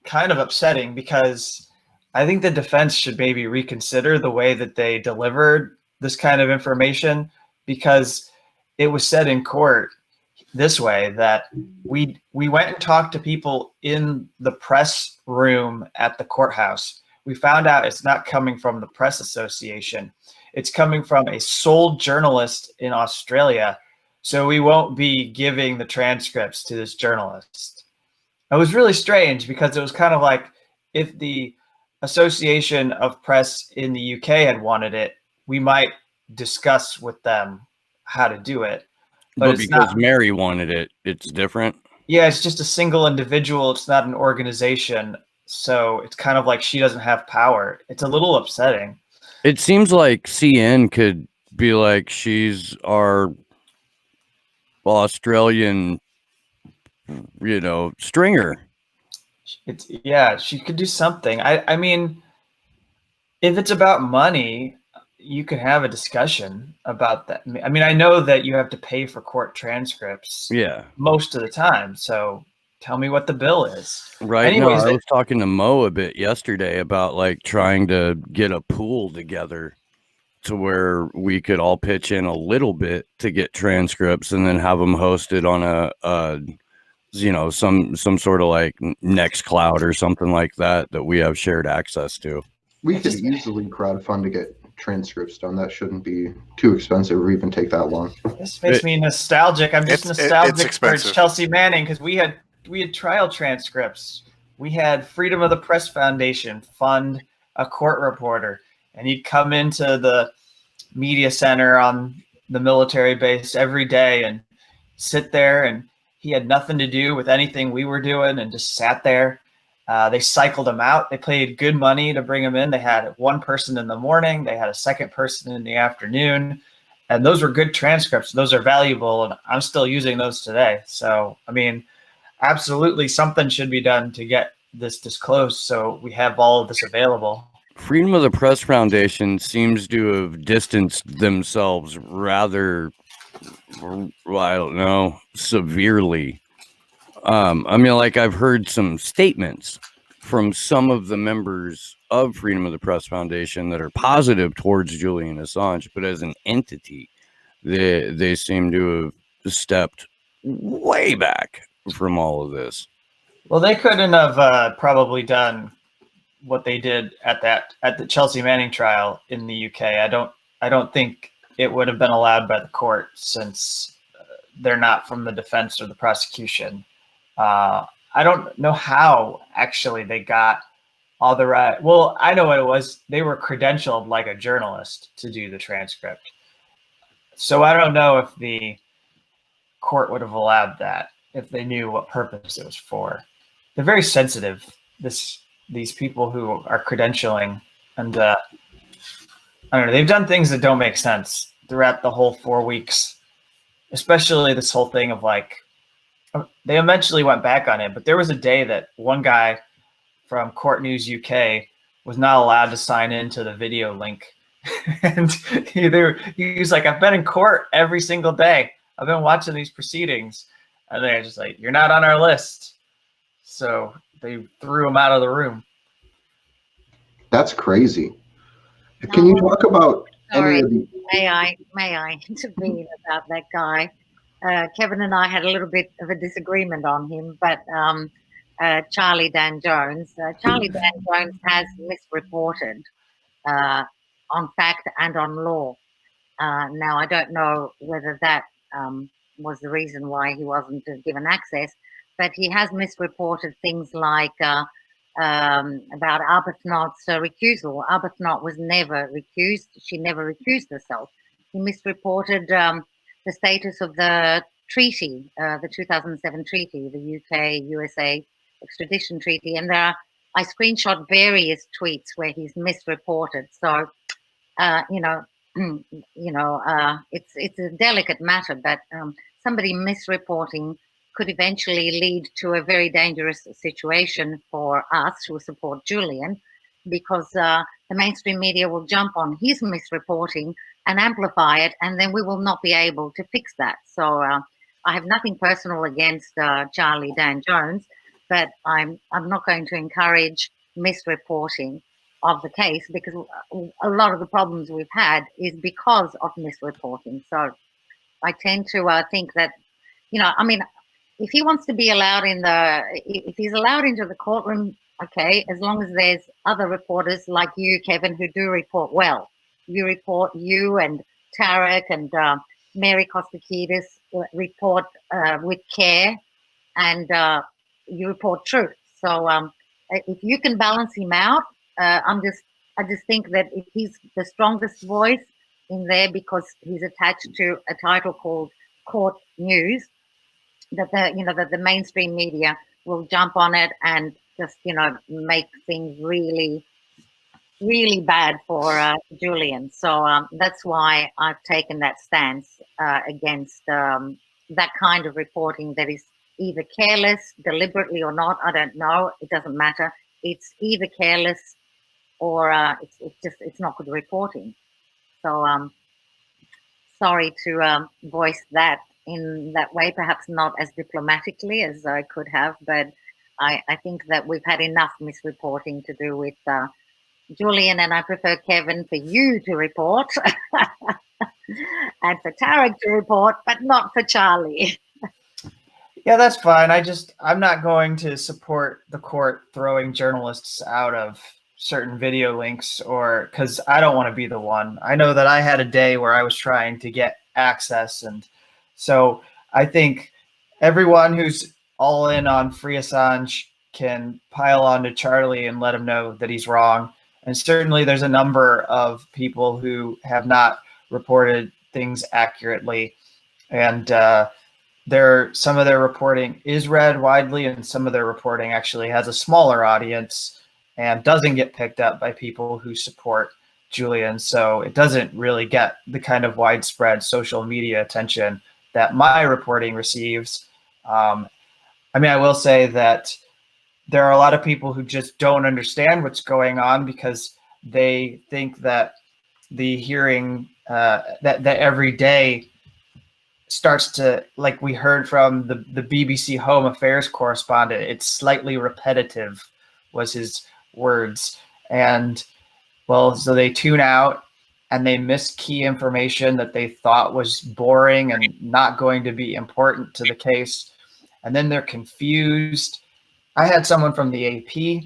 E: kind of upsetting, because I think the defense should maybe reconsider the way that they delivered this kind of information, because it was said in court this way, that we went and talked to people in the press room at the courthouse. We found out it's not coming from the press association. It's coming from a sole journalist in Australia. So we won't be giving the transcripts to this journalist. It was really strange, because it was kind of like, if the Association of Press in the UK had wanted it, we might discuss with them how to do it.
B: But because Mary wanted it, it's different.
E: Yeah, it's just a single individual. It's not an organization. So it's kind of like she doesn't have power. It's a little upsetting.
B: It seems like CN could be like, she's our Australian, stringer.
E: She could do something. I mean, if it's about money, you can have a discussion about that. I mean, I know that you have to pay for court transcripts most of the time. So tell me what the bill is.
B: Right. Anyways, I was talking to Mo a bit yesterday about like trying to get a pool together to where we could all pitch in a little bit to get transcripts, and then have them hosted on some sort of like Nextcloud or something like that we have shared access to.
A: We could easily crowdfund to get transcripts done. That shouldn't be too expensive or even take that long.
E: This makes me nostalgic. I'm just nostalgic for Chelsea Manning, because we had trial transcripts. We had Freedom of the Press Foundation fund a court reporter, and he'd come into the media center on the military base every day and sit there, and he had nothing to do with anything we were doing and just sat there. They cycled him out. They paid good money to bring him in. They had one person in the morning. They had a second person in the afternoon. And those were good transcripts. Those are valuable, and I'm still using those today. So, I mean, absolutely something should be done to get this disclosed so we have all of this available.
B: Freedom of the Press Foundation seems to have distanced themselves rather, I don't know, severely. I mean, like, I've heard some statements from some of the members of Freedom of the Press Foundation that are positive towards Julian Assange, but as an entity, they seem to have stepped way back from all of this.
E: Well, they couldn't have probably done what they did at the Chelsea Manning trial in the UK. I don't think it would have been allowed by the court, since they're not from the defense or the prosecution. I don't know how actually they got all the right. Well, I know what it was. They were credentialed like a journalist to do the transcript. So I don't know if the court would have allowed that if they knew what purpose it was for. They're very sensitive, these people who are credentialing, and I don't know, they've done things that don't make sense throughout the whole 4 weeks, especially this whole thing of like, they eventually went back on it, but there was a day that one guy from Court News UK was not allowed to sign into the video link And he was like, I've been in court every single day. I've been watching these proceedings. And they're just like, you're not on our list. So they threw him out of the room.
A: That's crazy. Can you talk about
C: Sorry,
A: any of the...
C: may I intervene about that guy? Kevin and I had a little bit of a disagreement on him, but Charlie Dan Jones has misreported on fact and on law. Now, I don't know whether that was the reason why he wasn't given access, but he has misreported things like about Arbuthnot's recusal. Arbuthnot was never recused. She never recused herself. He misreported the status of the treaty, the 2007 treaty, the UK-USA extradition treaty. And I screenshot various tweets where he's misreported. So, it's a delicate matter, but somebody misreporting could eventually lead to a very dangerous situation for us who support Julian, because the mainstream media will jump on his misreporting and amplify it, and then we will not be able to fix that. So I have nothing personal against Charlie Dan Jones, but I'm not going to encourage misreporting of the case, because a lot of the problems we've had is because of misreporting. So I tend to think that, if he wants to be allowed if he's allowed into the courtroom, okay, as long as there's other reporters like you, Kevin, who do report well. You and Tarek and Mary Kostakidis report with care, and you report truth. So if you can balance him out, I just think that if he's the strongest voice in there because he's attached to a title called Court News, that the mainstream media will jump on it and just make things really, really bad for Julian. So that's why I've taken that stance against that kind of reporting that is either careless, deliberately or not. I don't know. It doesn't matter. It's either careless or it's not good reporting. So sorry to voice that in that way, perhaps not as diplomatically as I could have, but I think that we've had enough misreporting to do with Julian, and I prefer, Kevin, for you to report and for Tarek to report, but not for Charlie.
E: Yeah, that's fine. I'm not going to support the court throwing journalists out of certain video links, or because I don't want to be the one. I know that I had a day where I was trying to get access, and so I think everyone who's all in on free Assange can pile on to Charlie and let him know that he's wrong. And certainly there's a number of people who have not reported things accurately, and some of their reporting is read widely, and some of their reporting actually has a smaller audience and doesn't get picked up by people who support Julian. So it doesn't really get the kind of widespread social media attention that my reporting receives. I will say that there are a lot of people who just don't understand what's going on because they think that the hearing that every day starts to, like we heard from the BBC Home Affairs correspondent, it's slightly repetitive was his words. And well, so they tune out and they miss key information that they thought was boring and not going to be important to the case. And then they're confused. I had someone from the AP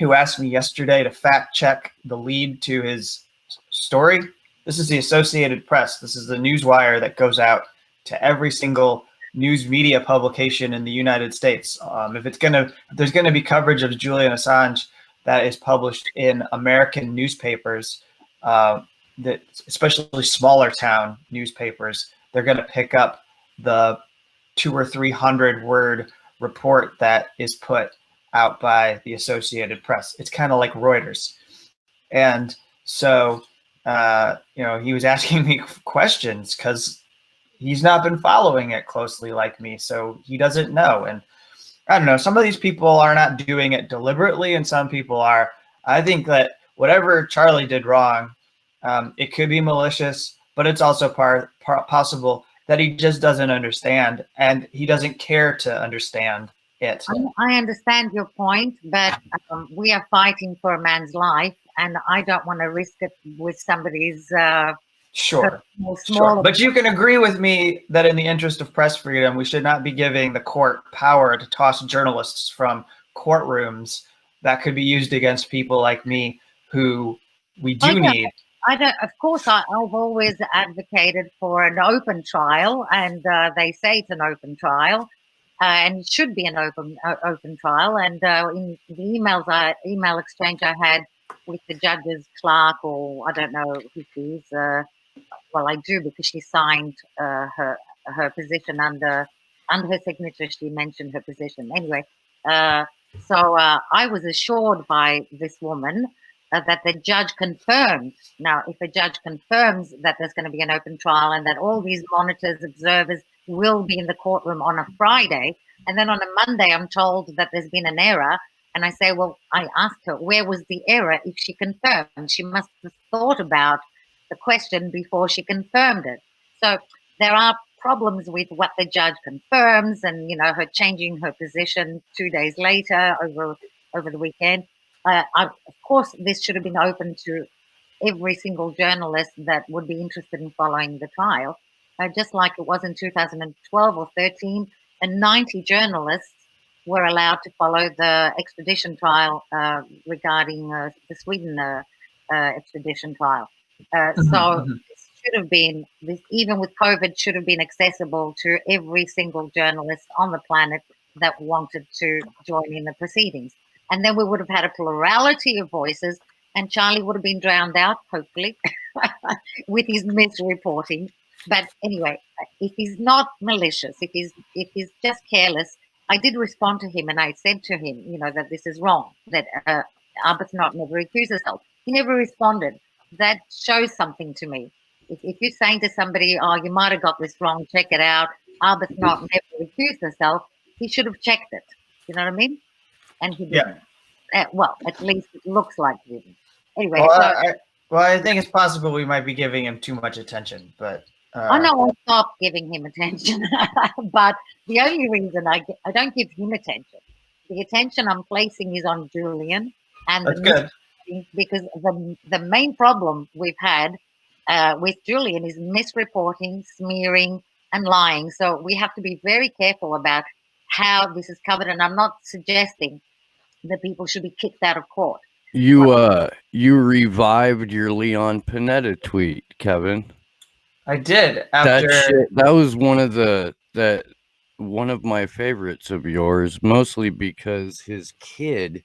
E: who asked me yesterday to fact check the lead to his story. This is the Associated Press. This is the newswire that goes out to every single news media publication in the United States. If there's gonna be coverage of Julian Assange that is published in American newspapers, that especially smaller town newspapers, they're gonna pick up the 200 or 300 word report that is put out by the Associated Press. It's kind of like Reuters. And so, he was asking me questions because he's not been following it closely like me, so he doesn't know. And I don't know, some of these people are not doing it deliberately and some people are. I think that whatever Charlie did wrong, It could be malicious, but it's also possible that he just doesn't understand, and he doesn't care to understand it.
C: I understand your point, but we are fighting for a man's life, and I don't want to risk it with somebody's
E: Sure.
C: Sure.
E: But you can agree with me that in the interest of press freedom, we should not be giving the court power to toss journalists from courtrooms that could be used against people like me, who we do need.
C: Of course, I've always advocated for an open trial, and they say it's an open trial, and it should be an open trial. And in the email exchange I had with the judge's clerk, or I don't know who she is. Well, I do, because she signed her position under her signature. She mentioned her position anyway. So I was assured by this woman that the judge confirmed. Now, if a judge confirms that there's going to be an open trial and that all these monitors, observers will be in the courtroom on a Friday, and then on a Monday I'm told that there's been an error, and I say, well, I asked her, where was the error if she confirmed? She must have thought about the question before she confirmed it. So there are problems with what the judge confirms, and her changing her position 2 days later over the weekend. Of course, this should have been open to every single journalist that would be interested in following the trial, just like it was in 2012 or 13, and 90 journalists were allowed to follow the extradition trial regarding the Sweden extradition trial. So this should have been, even with COVID, should have been accessible to every single journalist on the planet that wanted to join in the proceedings. And then we would have had a plurality of voices, and Charlie would have been drowned out, hopefully, with his misreporting. But anyway, if he's not malicious, if he's just careless, I did respond to him, and I said to him, that this is wrong, that Arbuthnot never recused herself. He never responded. That shows something to me. If you're saying to somebody, oh, you might have got this wrong, check it out, Arbuthnot never recused herself, he should have checked it. You know what I mean? And he didn't. Yeah. Well, at least it looks like he didn't. Anyway.
E: Well, I think it's possible we might be giving him too much attention, but.
C: I know I'll stop giving him attention, but the only reason I don't give him attention, the attention I'm placing is on Julian, and
E: that's good.
C: Because the main problem we've had with Julian is misreporting, smearing, and lying. So we have to be very careful about how this is covered. And I'm not suggesting that people should be kicked out of court.
B: You revived your Leon Panetta tweet, Kevin.
E: I did. After
B: that was one of my favorites of yours, mostly because his kid,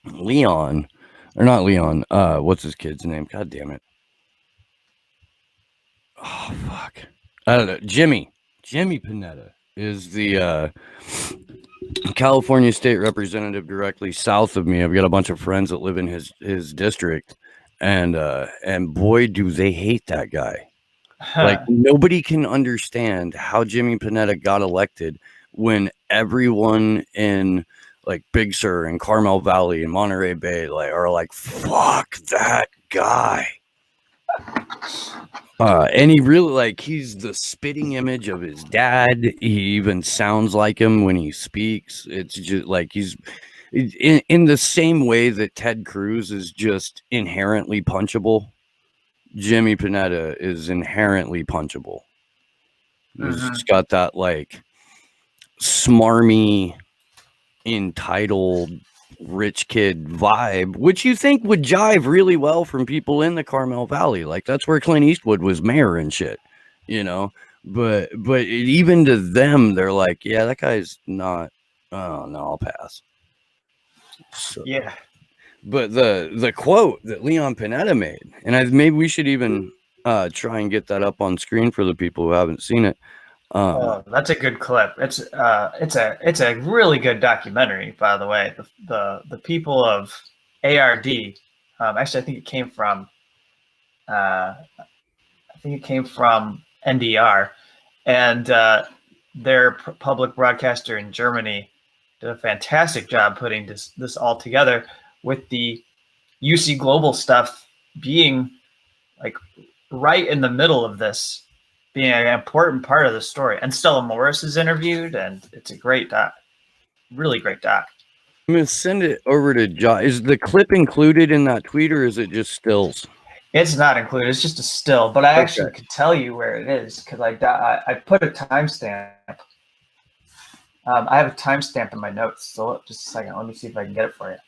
B: Leon, or not Leon, what's his kid's name? God damn it. Oh, fuck. I don't know. Jimmy Panetta is the California state representative directly south of me. I've got a bunch of friends that live in his district, and boy, do they hate that guy. Like, nobody can understand how Jimmy Panetta got elected when everyone in like Big Sur and Carmel Valley and Monterey Bay are like, fuck that guy. And he really, he's the spitting image of his dad. He even sounds like him when he speaks. It's just like he's in the same way that Ted Cruz is just inherently punchable. Jimmy Panetta is inherently punchable. He's got that smarmy, entitled, rich kid vibe, which you think would jive really well from people in the Carmel Valley. That's where Clint Eastwood was mayor and shit, But even to them, they're like, yeah, that guy's not. Oh no, I'll pass. So,
E: yeah.
B: But the quote that Leon Panetta made, and maybe we should even try and get that up on screen for the people who haven't seen it.
E: That's a good clip. It's a really good documentary, by the way. The people of ARD. Actually, I think it came from NDR, and their public broadcaster in Germany did a fantastic job putting this all together, with the UC Global stuff being like right in the middle of this, being an important part of the story. And Stella Morris is interviewed, and it's a great doc, really great doc.
B: I'm gonna send it over to John. Is the clip included in that tweet, or is it just stills?
E: It's not included. It's just a still, but I actually could tell you where it is because I put a timestamp. I have a timestamp in my notes. So just a second. Let me see if I can get it for you.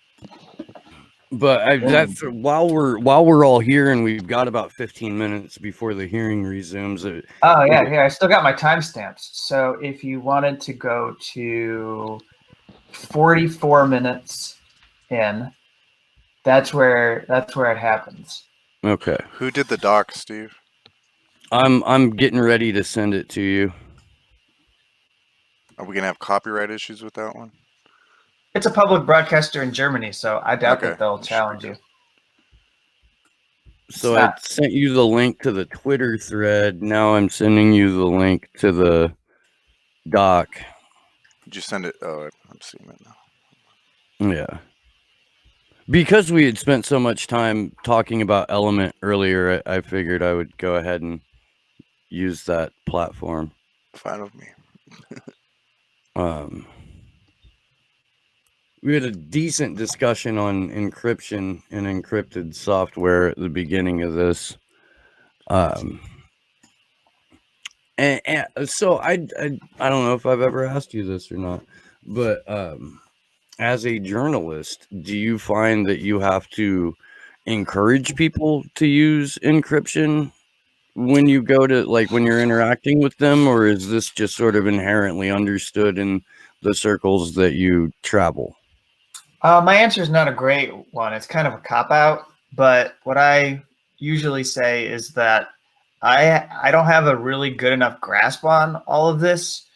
B: But that's while we're all here and we've got about 15 minutes before the hearing resumes.
E: Oh yeah, here I still got my timestamps. So if you wanted to go to 44 minutes in, that's where it happens.
B: Okay.
D: Who did the doc, Steve?
B: I'm getting ready to send it to you.
D: Are we gonna have copyright issues with that one?
E: It's a public broadcaster in Germany, so I doubt that they'll challenge you.
B: So I sent you the link to the Twitter thread. Now I'm sending you the link to the doc.
D: Did you send it? Oh, I'm seeing it now.
B: Yeah. Because we had spent so much time talking about Element earlier, I figured I would go ahead and use that platform.
D: Fine with me.
B: We had a decent discussion on encryption and encrypted software at the beginning of this. And so I don't know if I've ever asked you this or not, but as a journalist, do you find that you have to encourage people to use encryption when you go to, like, when you're interacting with them, or is this just sort of inherently understood in the circles that you travel?
E: My answer is not a great one. It's kind of a cop-out, but what I usually say is that I don't have a really good enough grasp on all of this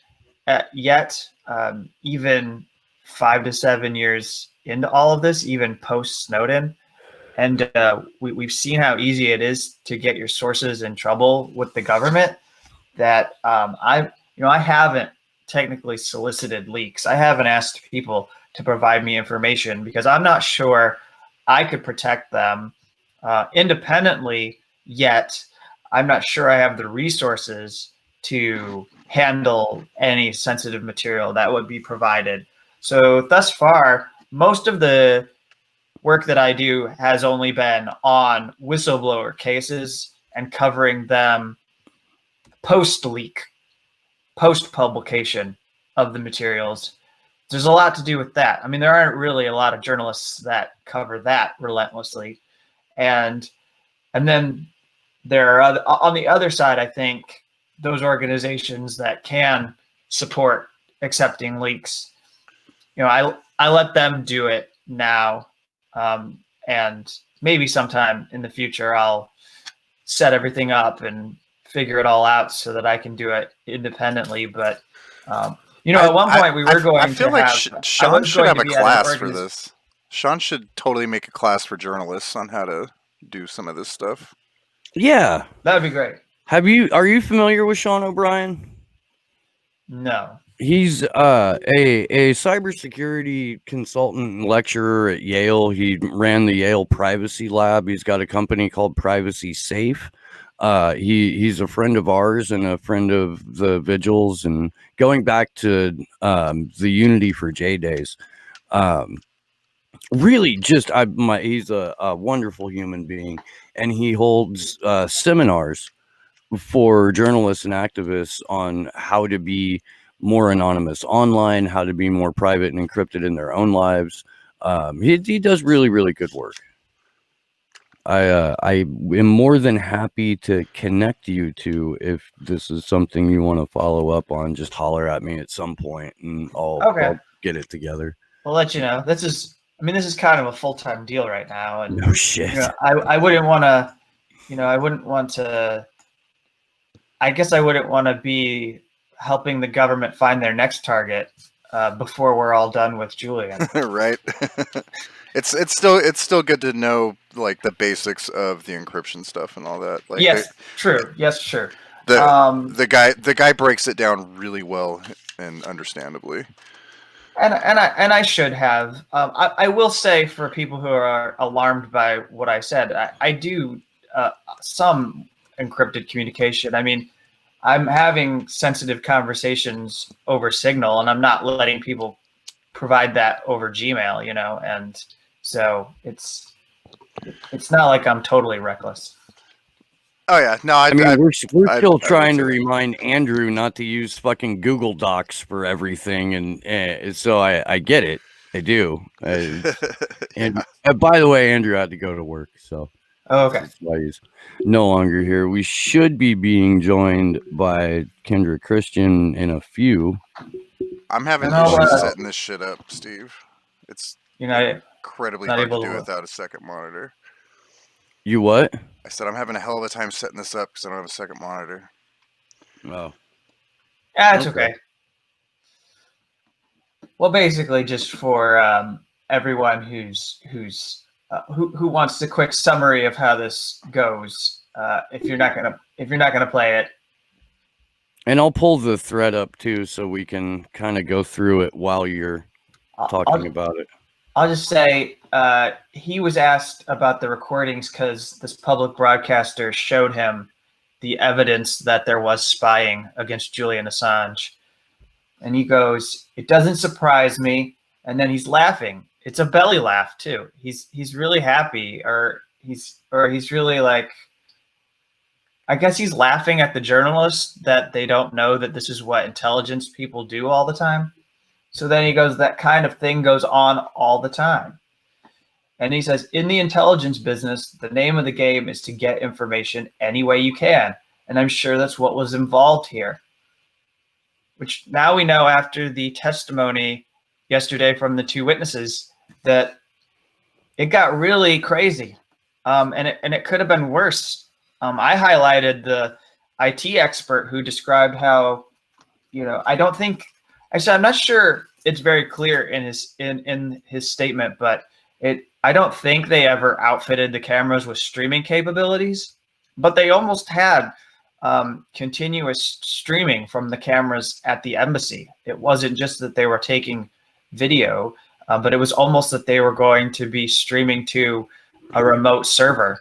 E: yet, even 5 to 7 years into all of this, even post-Snowden. And we've seen how easy it is to get your sources in trouble with the government, that I haven't technically solicited leaks. I haven't asked people to provide me information because I'm not sure I could protect them independently yet. I'm not sure I have the resources to handle any sensitive material that would be provided. So thus far, most of the work that I do has only been on whistleblower cases and covering them post-leak, post-publication of the materials. There's a lot to do with that. I mean, there aren't really a lot of journalists that cover that relentlessly. And then there are on the other side, I think, those organizations that can support accepting leaks. I let them do it now. And maybe sometime in the future, I'll set everything up and figure it all out so that I can do it independently. But, at one point we were going to have... I feel like
D: Sean should have a class for this. Sean should totally make a class for journalists on how to do some of this stuff.
B: Yeah.
E: That would be great.
B: Are you familiar with Sean O'Brien?
E: No.
B: He's a cybersecurity consultant and lecturer at Yale. He ran the Yale Privacy Lab. He's got a company called Privacy Safe. He's a friend of ours and a friend of the Vigils, and going back to the Unity for J days. Really, he's a wonderful human being, and he holds seminars for journalists and activists on how to be more anonymous online, how to be more private and encrypted in their own lives. He does really, really good work. I am more than happy to connect you to, if this is something you want to follow up on. Just holler at me at some point and I'll get it together.
E: I'll let you know. This is kind of a full-time deal right now. And
B: no shit.
E: I wouldn't want to, I guess I wouldn't want to be helping the government find their next target before we're all done with Julian.
D: Right. It's still good to know, like, the basics of the encryption stuff and all that. Like,
E: yes, true. Yes, sure.
D: The guy breaks it down really well and understandably.
E: And I should have. I will say, for people who are alarmed by what I said, I do some encrypted communication. I mean, I'm having sensitive conversations over Signal, and I'm not letting people provide that over Gmail, you know, and so it's not like I'm totally reckless.
D: Oh yeah, no,
B: I mean, we're still trying to
D: say that.
B: remind Andrew not to use fucking Google Docs for everything, and so I get it, I do. And by the way, Andrew had to go to work, so
E: okay,
B: that's why he's no longer here. We should be being joined by Kendra Christian in a few.
D: I'm having
E: No,
D: issues setting this shit up, Steve. It's incredibly
E: not
D: hard to
E: able
D: do
E: to-
D: without a second monitor.
B: You what?
D: I said I'm having a hell of a time setting this up because I don't have a second monitor.
B: Oh,
E: yeah, it's okay. Well, basically, just for everyone who wants a quick summary of how this goes, if you're not gonna play it,
B: and I'll pull the thread up too, so we can kind of go through it while you're talking about it.
E: I'll just say he was asked about the recordings because this public broadcaster showed him the evidence that there was spying against Julian Assange. And he goes, "It doesn't surprise me." And then he's laughing. It's a belly laugh too. He's really happy, or he's really like, I guess he's laughing at the journalists that they don't know that this is what intelligence people do all the time. So then he goes, "That kind of thing goes on all the time." And he says, "In the intelligence business, the name of the game is to get information any way you can. And I'm sure that's what was involved here." Which now we know after the testimony yesterday from the two witnesses that it got really crazy. And it could have been worse. I highlighted the IT expert who described how, you know, I don't think, actually, I'm not sure it's very clear in his statement, but I don't think they ever outfitted the cameras with streaming capabilities, but they almost had continuous streaming from the cameras at the embassy. It wasn't just that they were taking video, but it was almost that they were going to be streaming to a remote server.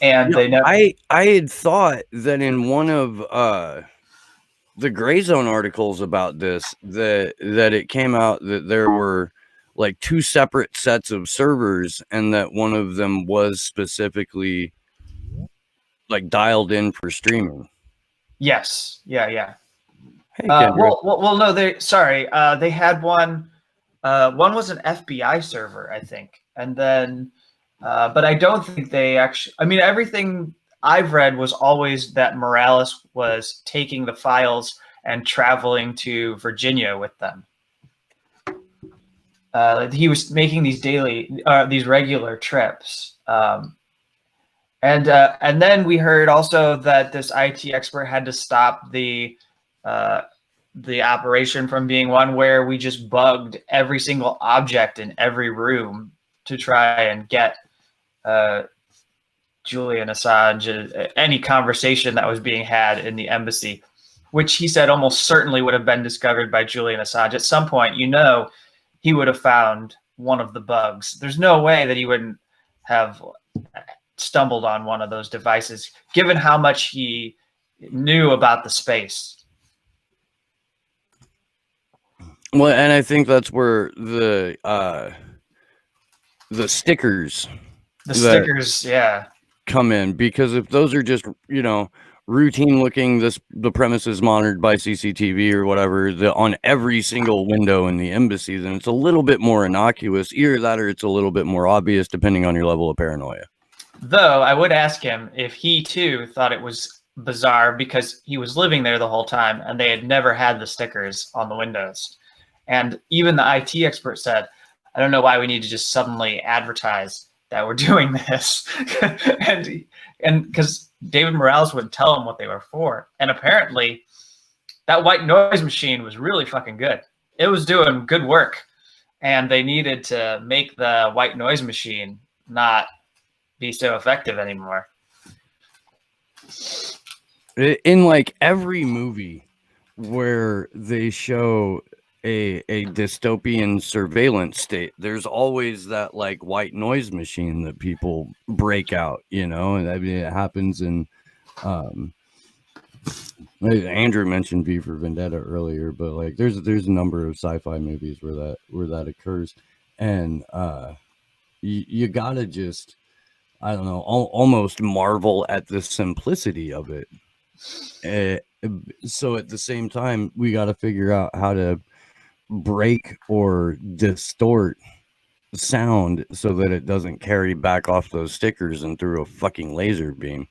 E: And they never.
B: I had thought that in one of the Gray Zone articles about this, that it came out that there were like two separate sets of servers, and that one of them was specifically like dialed in for streaming.
E: Yes. Yeah.
B: Hey, Kendra.
E: Well, no, they had one. One was an FBI server, I think, and then, but I don't think they actually. I mean, everything I've read was always that Morales was taking the files and traveling to Virginia with them. He was making these these regular trips. And then we heard also that this IT expert had to stop the operation from being one where we just bugged every single object in every room to try and get Julian Assange any conversation that was being had in the embassy, which he said almost certainly would have been discovered by Julian Assange. At some point, you know, he would have found one of the bugs. There's no way that he wouldn't have stumbled on one of those devices, given how much he knew about the space.
B: Well, and I think that's where the stickers,
E: yeah,
B: come in, because if those are just, you know, routine looking, the premise is monitored by CCTV or whatever, on every single window in the embassy, then it's a little bit more innocuous. Either that or it's a little bit more obvious, depending on your level of paranoia.
E: Though I would ask him if he too thought it was bizarre because he was living there the whole time and they had never had the stickers on the windows. And even the IT expert said, "I don't know why we need to just suddenly advertise that we're doing this." and because David Morales wouldn't tell him what they were for. And apparently that white noise machine was really fucking good. It was doing good work. And they needed to make the white noise machine not be so effective anymore.
B: In like every movie where they show a dystopian surveillance state, there's always that like white noise machine that people break out, you know, and I mean it happens in Andrew mentioned V for Vendetta earlier, but like there's a number of sci-fi movies where that occurs, and you gotta just, I don't know, almost marvel at the simplicity of it. So at the same time, we got to figure out how to break or distort sound so that it doesn't carry back off those stickers and through a fucking laser beam.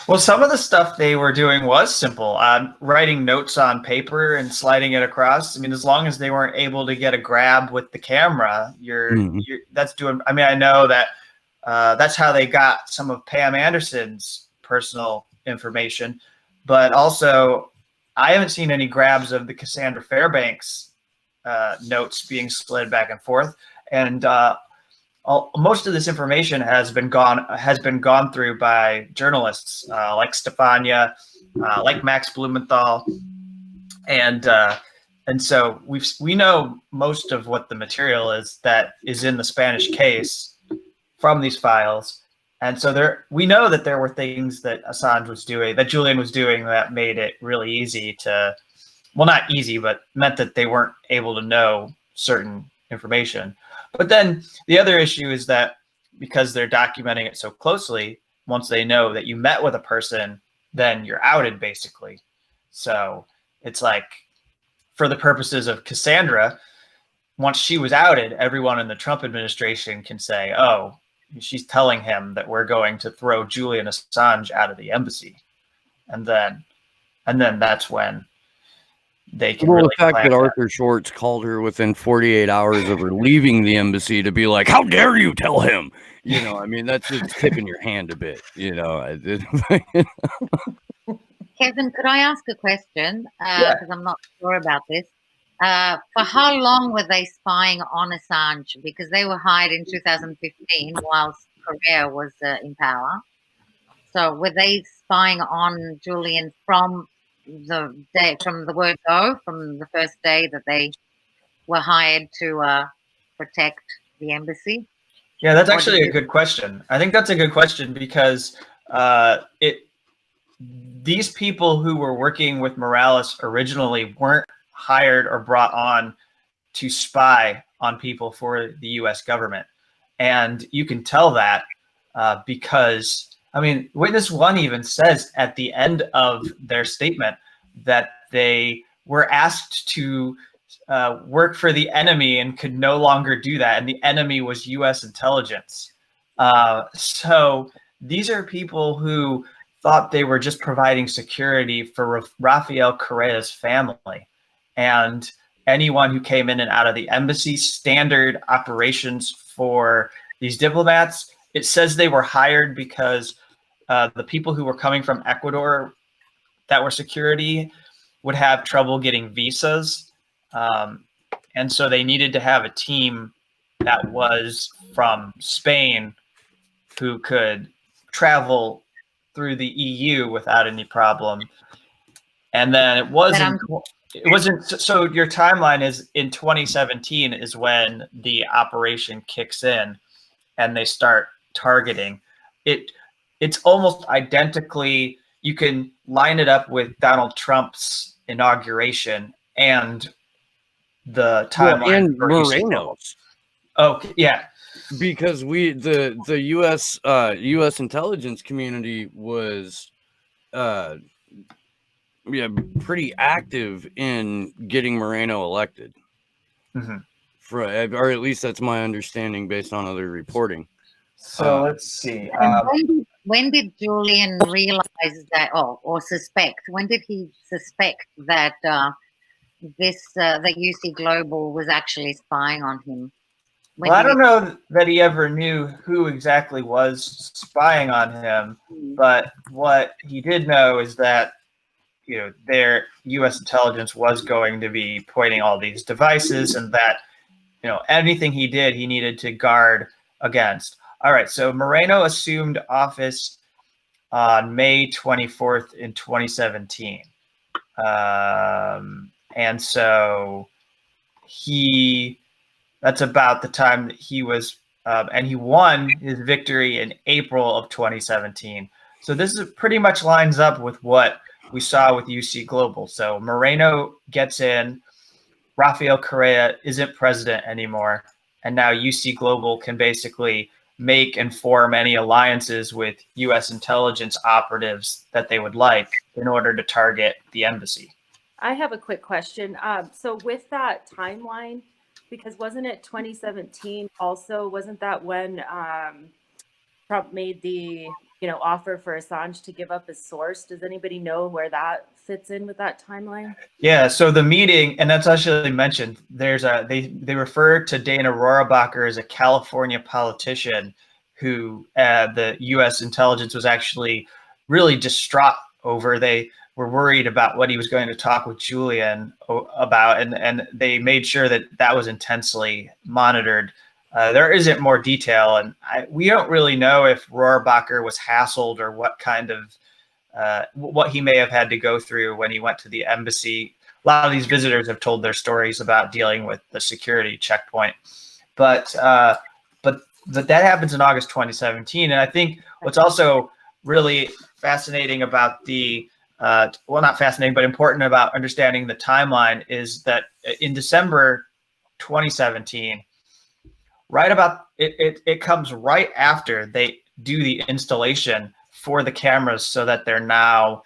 E: Well, some of the stuff they were doing was simple. Writing notes on paper and sliding it across. I mean, as long as they weren't able to get a grab with the camera, that's doing. I mean, I know that that's how they got some of Pam Anderson's personal information, but also I haven't seen any grabs of the Cassandra Fairbanks notes being slid back and forth, and most of this information has been gone through by journalists like Stefania, like Max Blumenthal, and so we know most of what the material is that is in the Spanish case from these files, and so we know that there were things that Assange was doing, that Julian was doing, that made it really easy to, well, not easy, but meant that they weren't able to know certain information. But then the other issue is that because they're documenting it so closely, once they know that you met with a person, then you're outed, basically. So it's like, for the purposes of Cassandra, once she was outed, everyone in the Trump administration can say, oh, she's telling him that we're going to throw Julian Assange out of the embassy. And then that's when they can really
B: the fact that Arthur Schwartz called her within 48 hours of her leaving the embassy to be like, how dare you tell him? You know, I mean, that's just tipping your hand a bit, you know.
C: Kevin, could I ask a question? Because I'm not sure about this. For how long were they spying on Assange? Because they were hired in 2015 whilst Correa was in power. So were they spying on Julian from the word go, from the first day that they were hired to protect the embassy?
E: Yeah, that's actually a good question. I think that's a good question because these people who were working with Morales originally weren't hired or brought on to spy on people for the U.S. government. And you can tell that because, I mean, Witness 1 even says at the end of their statement that they were asked to work for the enemy and could no longer do that. And the enemy was U.S. intelligence. So these are people who thought they were just providing security for Rafael Correa's family. And anyone who came in and out of the embassy, standard operations for these diplomats, it says they were hired because the people who were coming from Ecuador that were security would have trouble getting visas. And so they needed to have a team that was from Spain who could travel through the EU without any problem. And then it wasn't, so your timeline is in 2017 is when the operation kicks in and they start targeting it. It's almost identically, you can line it up with Donald Trump's inauguration and the timeline.
B: And Moreno's.
E: Oh, yeah.
B: Because the U.S. intelligence community was pretty active in getting Moreno elected. Mm-hmm. Or at least that's my understanding based on other reporting.
E: So let's see.
C: When did Julian realize that, or suspect? When did he suspect that that UC Global was actually spying on him?
E: Well, I don't know that he ever knew who exactly was spying on him, but what he did know is that, you know, their U.S. intelligence was going to be pointing all these devices, and that, you know, anything he did, he needed to guard against. All right, so Moreno assumed office on May 24th in 2017. And so that's about the time that he was, and he won his victory in April of 2017. So this is pretty much lines up with what we saw with UC Global. So Moreno gets in, Rafael Correa isn't president anymore, and now UC Global can basically make and form any alliances with U.S. intelligence operatives that they would like in order to target the embassy.
F: I have a quick question. So with that timeline, because wasn't it 2017 also, wasn't that when Trump made the offer for Assange to give up his source? Does anybody know where that fits in with that timeline?
E: Yeah, so the meeting, and that's actually mentioned, there's they refer to Dana Rohrabacher as a California politician who the U.S. intelligence was actually really distraught over. They were worried about what he was going to talk with Julian about, and they made sure that that was intensely monitored. There isn't more detail, and we don't really know if Rohrabacher was hassled or what kind of what he may have had to go through when he went to the embassy. A lot of these visitors have told their stories about dealing with the security checkpoint, but that happens in August 2017. And I think what's also really fascinating about the well, not fascinating, but important about understanding the timeline is that in December 2017, right about it comes right after they do the installation for the cameras so that they're now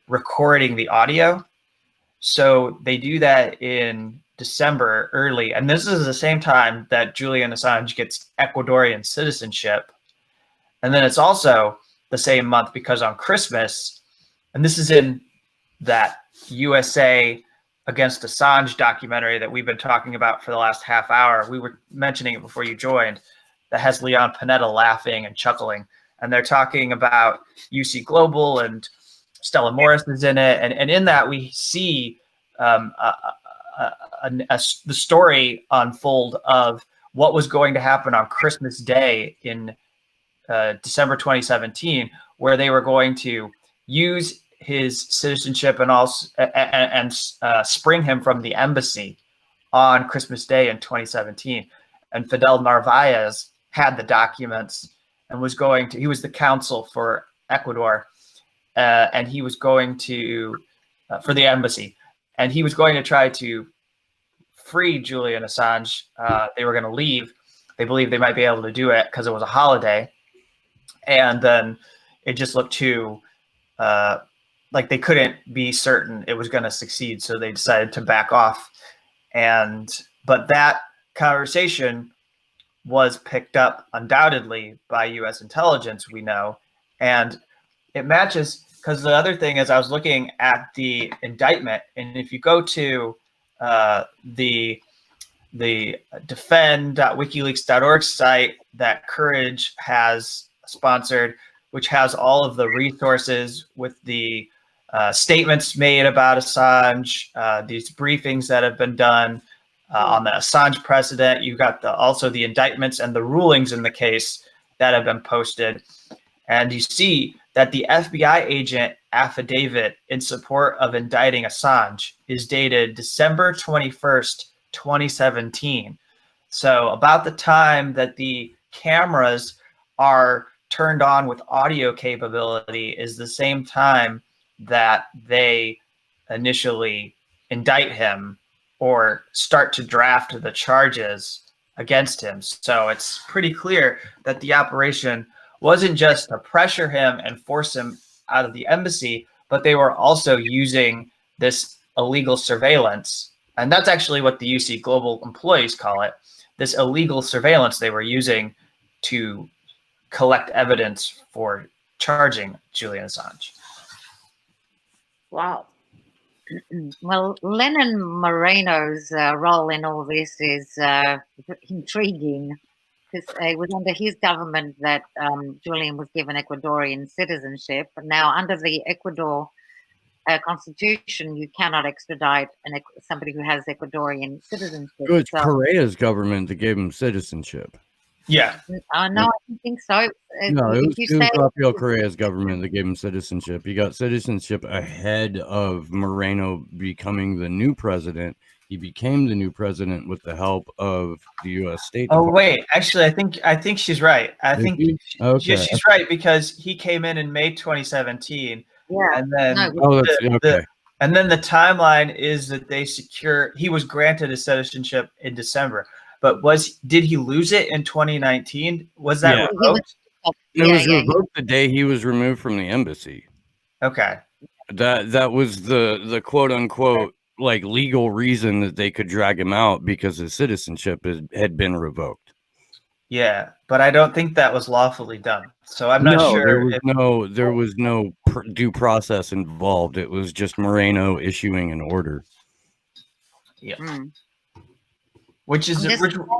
E: recording the audio. So they do that in December early. And this is the same time that Julian Assange gets Ecuadorian citizenship. And then it's also the same month because on Christmas, and this is in that USA Against Assange documentary that we've been talking about for the last half hour. We were mentioning it before you joined, that has Leon Panetta laughing and chuckling. And they're talking about UC Global, and Stella Morris is in it. And in that, we see the story unfold of what was going to happen on Christmas Day in December 2017, where they were going to use his citizenship and also and spring him from the embassy on Christmas Day in 2017. And Fidel Narvaez had the documents and he was the counsel for Ecuador, and he was going to for the embassy, and he was going to try to free Julian Assange. They were going to leave. They believed they might be able to do it because it was a holiday, and then it just looked too like they couldn't be certain it was going to succeed, so they decided to back off. But that conversation was picked up undoubtedly by U.S. intelligence, we know, and it matches because the other thing is I was looking at the indictment, and if you go to the defend.wikileaks.org site that Courage has sponsored, which has all of the resources with the statements made about Assange, these briefings that have been done on the Assange precedent. You've got also the indictments and the rulings in the case that have been posted. And you see that the FBI agent affidavit in support of indicting Assange is dated December 21st, 2017. So about the time that the cameras are turned on with audio capability is the same time that they initially indict him or start to draft the charges against him. So it's pretty clear that the operation wasn't just to pressure him and force him out of the embassy, but they were also using this illegal surveillance. And that's actually what the UC Global employees call it, this illegal surveillance they were using to collect evidence for charging Julian Assange.
F: Wow.
C: Well, Lenin Moreno's role in all this is intriguing, because it was under his government that Julian was given Ecuadorian citizenship. But now, under the Ecuador constitution, you cannot extradite somebody who has Ecuadorian citizenship.
B: It's Correa's government that gave him citizenship.
E: Yeah.
C: No, I don't think so.
B: No, it was Rafael Correa's government that gave him citizenship. He got citizenship ahead of Moreno becoming the new president. He became the new president with the help of the U.S. State
E: Oh
B: Department.
E: wait, actually, I think she's right. I think
B: Okay.
E: yeah, she's right because he came in May 2017,
C: Yeah.
E: and then
B: that's okay.
E: and then the timeline is that he was granted his citizenship in December, but did he lose it in 2019? Was that revoked?
B: It was revoked the day he was removed from the embassy.
E: Okay.
B: That was the quote unquote like legal reason that they could drag him out because his citizenship had been revoked.
E: Yeah, but I don't think that was lawfully done. So I'm not sure.
B: There was no due process involved. It was just Moreno issuing an order.
E: Yeah.
C: Mm.
E: Which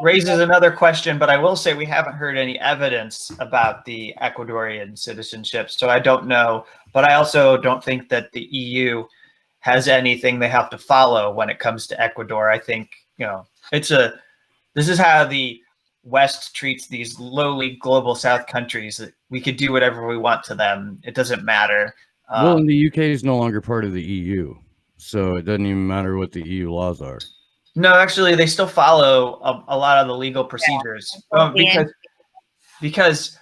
E: raises another question, but I will say we haven't heard any evidence about the Ecuadorian citizenship, so I don't know. But I also don't think that the EU has anything they have to follow when it comes to Ecuador. I think, this is how the West treats these lowly global South countries. We could do whatever we want to them. It doesn't matter.
B: Well, and the UK is no longer part of the EU, so it doesn't even matter what the EU laws are.
E: No, actually, they still follow a lot of the legal procedures because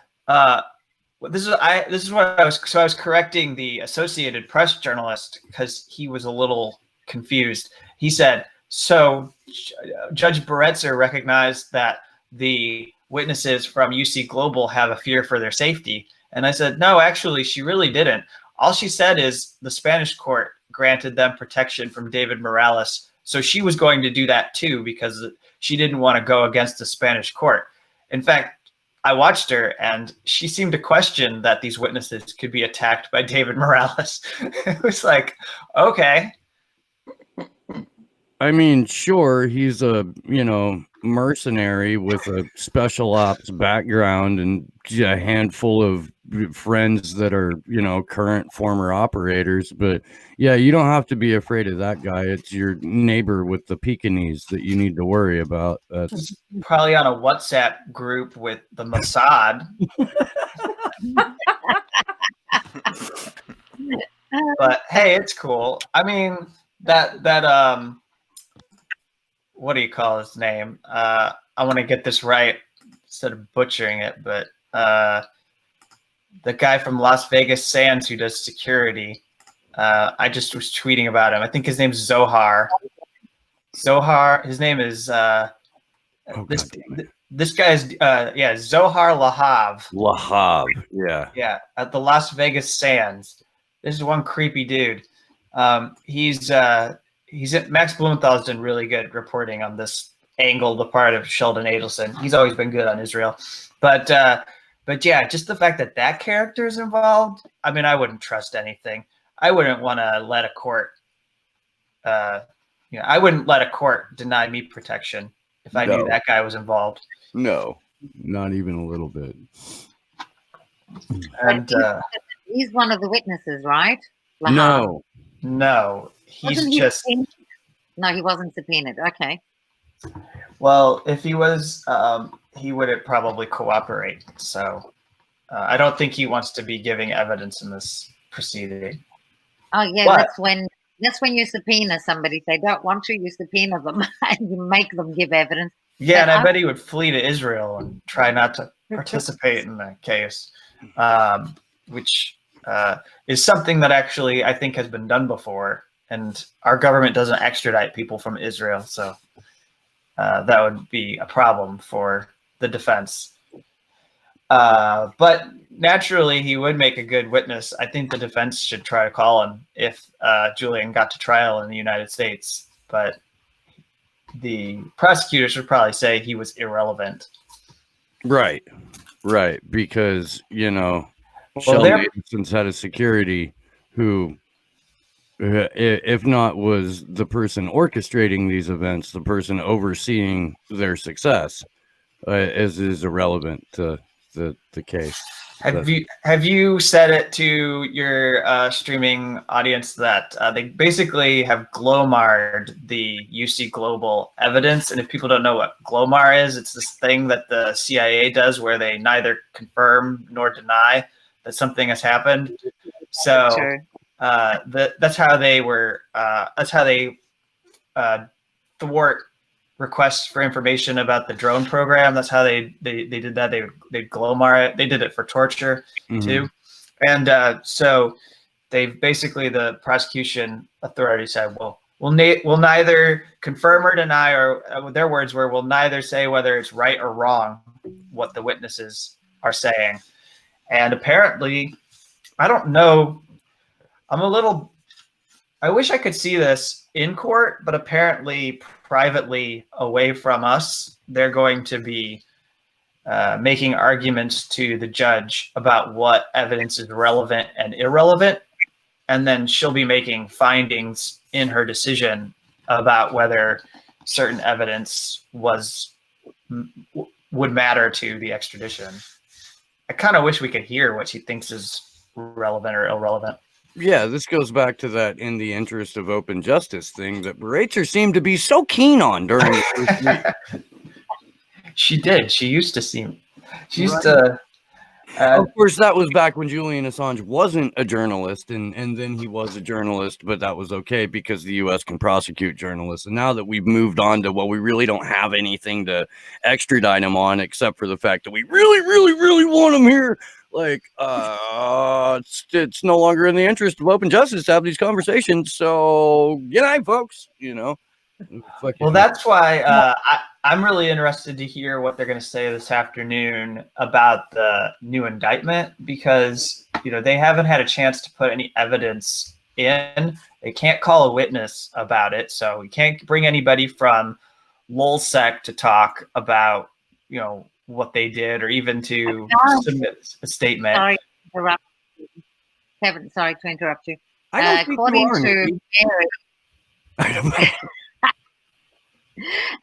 E: this is what I was. So I was correcting the Associated Press journalist because he was a little confused. He said, "So Judge Baretzer recognized that the witnesses from UC Global have a fear for their safety," and I said, "No, actually, she really didn't. All she said is the Spanish court granted them protection from David Morales." So she was going to do that too because she didn't want to go against the Spanish court. In fact, I watched her and she seemed to question that these witnesses could be attacked by David Morales. It was like, okay.
B: I mean, sure, he's a, mercenary with a special ops background and a handful of friends that are, current former operators. But yeah, you don't have to be afraid of that guy. It's your neighbor with the Pekingese that you need to worry about. That's
E: probably on a WhatsApp group with the Mossad. But hey, it's cool. I mean, that what do you call his name? I want to get this right instead of butchering it, but the guy from Las Vegas Sands who does security. I just was tweeting about him. I think his name's Zohar. His name is this guy's Zohar Lahav. Yeah, at the Las Vegas Sands. This is one creepy dude. Max Blumenthal's done really good reporting on this angle, the part of Sheldon Adelson. He's always been good on Israel, but yeah, just the fact that character is involved. I mean, I wouldn't trust anything. I wouldn't want to let a court. I wouldn't let a court deny me protection if I knew that guy was involved.
B: No, not even a little bit.
E: And
C: he's one of the witnesses, right?
B: No,
E: he's just.
C: No, he wasn't subpoenaed. Okay.
E: Well, if he was, he would probably cooperate. So I don't think he wants to be giving evidence in this proceeding.
C: Oh yeah, but that's when you subpoena somebody. If they don't want to, you subpoena them and you make them give evidence.
E: Yeah, and I bet he would flee to Israel and try not to participate in the case, which is something that actually I think has been done before. And our government doesn't extradite people from Israel, so that would be a problem for the defense. But naturally, he would make a good witness. I think the defense should try to call him if Julian got to trial in the United States. But the prosecutor should probably say he was irrelevant.
B: Right. Because, Sheldon Adelson's head of security who, if not was the person orchestrating these events, the person overseeing their success, is irrelevant to the case.
E: Have you said it to your streaming audience that they basically have Glomard the UC Global evidence? And if people don't know what Glomar is, it's this thing that the CIA does where they neither confirm nor deny that something has happened. So that's how they were. That's how they thwart requests for information about the drone program. That's how they did that. They Glomar it. They did it for torture too. And so they basically, the prosecution authority said, well, we'll neither confirm or deny, or their words were, we'll neither say whether it's right or wrong what the witnesses are saying. And apparently, I don't know, I wish I could see this in court, but apparently privately away from us, they're going to be making arguments to the judge about what evidence is relevant and irrelevant. And then she'll be making findings in her decision about whether certain evidence would matter to the extradition. I kind of wish we could hear what she thinks is relevant or irrelevant.
B: Yeah, this goes back to that in the interest of open justice thing that Baraitser seemed to be so keen on during the first week.
E: She did. She used to.
B: Of course, that was back when Julian Assange wasn't a journalist, and then he was a journalist, but that was okay because the U.S. can prosecute journalists. And now that we've moved on to, well, we really don't have anything to extradite him on except for the fact that we really, really, really want him here. Like, it's no longer in the interest of open justice to have these conversations. So, good night, folks. You know.
E: Well, that's why I'm really interested to hear what they're going to say this afternoon about the new indictment, because they haven't had a chance to put any evidence in. They can't call a witness about it, so we can't bring anybody from LulzSec to talk about what they did, or even to submit a statement.
C: Sorry to interrupt you. Kevin, sorry to interrupt you.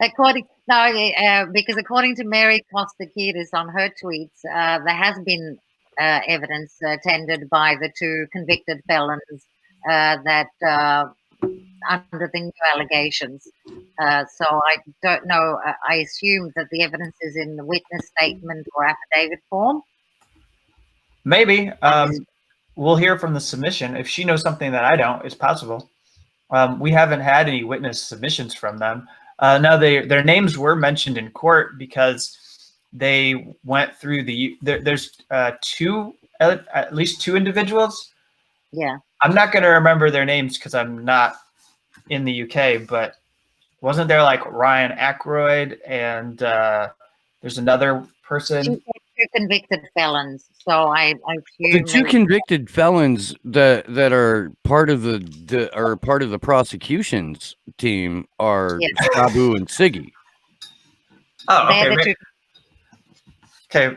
B: According to
C: Mary, because according to Mary Kostakidis on her tweets, there has been evidence tendered by the two convicted felons that under the new allegations. So I don't know. I assume that the evidence is in the witness statement or affidavit form.
E: Maybe. We'll hear from the submission. If she knows something that I don't, it's possible. We haven't had any witness submissions from them. Now, their names were mentioned in court because they went through there's at least two individuals.
C: Yeah.
E: I'm not going to remember their names because I'm not in the UK, but wasn't there like Ryan Aykroyd and there's another person?
C: Two convicted felons. So I assume
B: the two convicted felons that are part of the prosecution's team are Sabu and Siggy.
E: Oh, okay. Okay,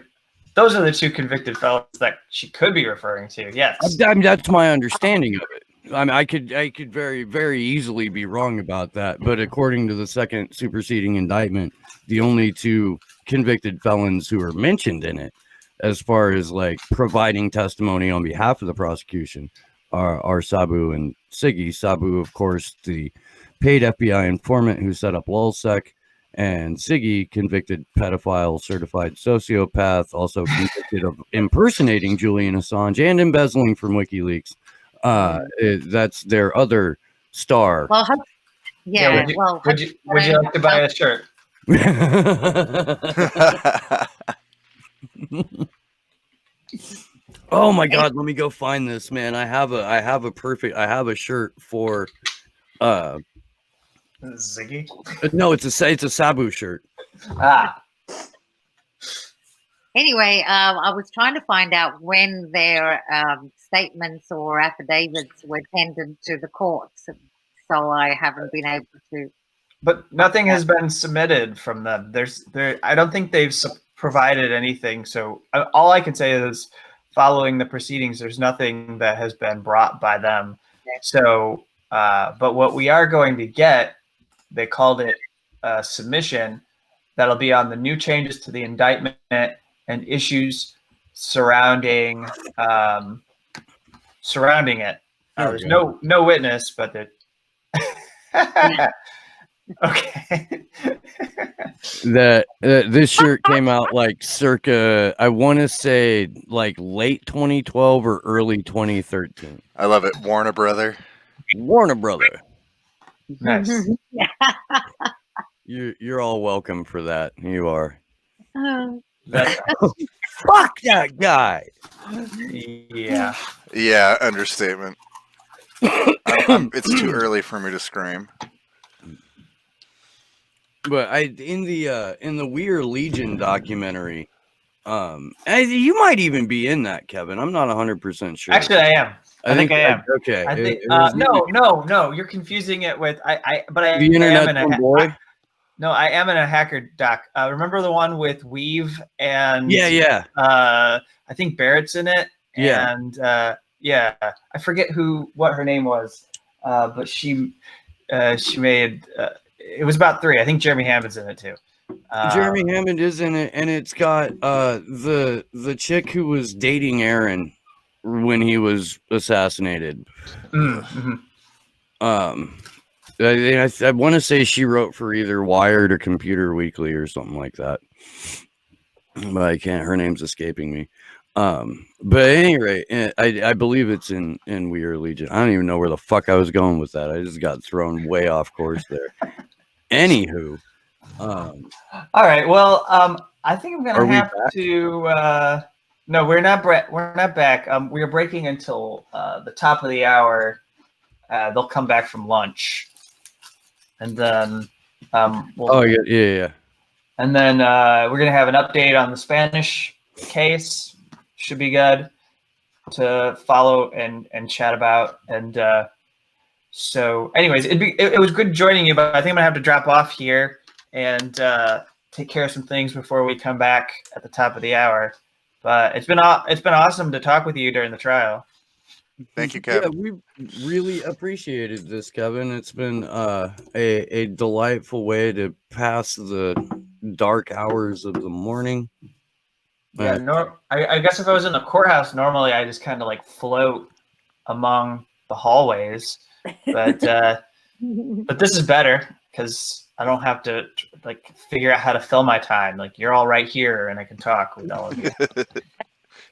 E: those are the two convicted felons that she could be referring to. Yes,
B: that's my understanding of it. I mean, I could very, very easily be wrong about that, but according to the second superseding indictment, the only two convicted felons who are mentioned in it, as far as like providing testimony on behalf of the prosecution, are Sabu and Siggy. Sabu, of course, the paid FBI informant who set up LulzSec, and Siggy, convicted pedophile, certified sociopath, also convicted of impersonating Julian Assange and embezzling from WikiLeaks. That's their other star.
C: Well,
E: would you like to buy a shirt?
B: Oh my God, let me go find this, man. I have a shirt for
E: Ziggy.
B: No, it's a Sabu shirt.
C: Anyway, I was trying to find out when their statements or affidavits were tendered to the courts, so I haven't been able to.
E: But nothing has been submitted from them. I don't think they've provided anything. So all I can say is, following the proceedings, there's nothing that has been brought by them. So, but what we are going to get, they called it a submission that'll be on the new changes to the indictment and issues surrounding it. There's no witness, but okay.
B: This shirt came out like circa, I want to say like late 2012 or early 2013.
D: I love it. Warner Brother.
E: Nice.
B: You're all welcome for that. You are.
E: That's
B: Fuck that guy.
E: yeah.
D: Yeah, understatement. It's too early for me to scream.
B: But in the Weir Legion documentary, you might even be in that, Kevin. I'm not 100% sure.
E: Actually, I am. I think I am.
B: Okay.
E: I think
B: It was
E: no. You're confusing it with But I
B: the internet boy.
E: No, I am in a hacker doc. Remember the one with Weave and
B: Yeah.
E: I think Barrett's in it.
B: Yeah.
E: And yeah, I forget what her name was, but she made it was about 3. I think Jeremy Hammond's in it too.
B: Jeremy Hammond is in it, and it's got the chick who was dating Aaron when he was assassinated.
E: Mm-hmm.
B: I want to say she wrote for either Wired or Computer Weekly or something like that, but I can't. Her name's escaping me. But at any rate, I believe it's in Weir Legion. I don't even know where the fuck I was going with that. I just got thrown way off course there. Anywho,
E: all right. Well, I think I'm gonna have to. No, we're not. We're not back. We are breaking until the top of the hour. They'll come back from lunch, and then
B: yeah.
E: And then we're gonna have an update on the Spanish case. Should be good to follow and chat about. And so, anyways, it was good joining you, but I think I'm gonna have to drop off here and take care of some things before we come back at the top of the hour. But it's been awesome to talk with you during the trial.
D: Thank you, Kevin.
B: Yeah, we really appreciated this, Kevin. It's been a delightful way to pass the dark hours of the morning.
E: Yeah, I guess if I was in the courthouse, normally I just kind of like float among the hallways, but this is better because I don't have to like figure out how to fill my time. Like you're all right here, and I can talk with all of you.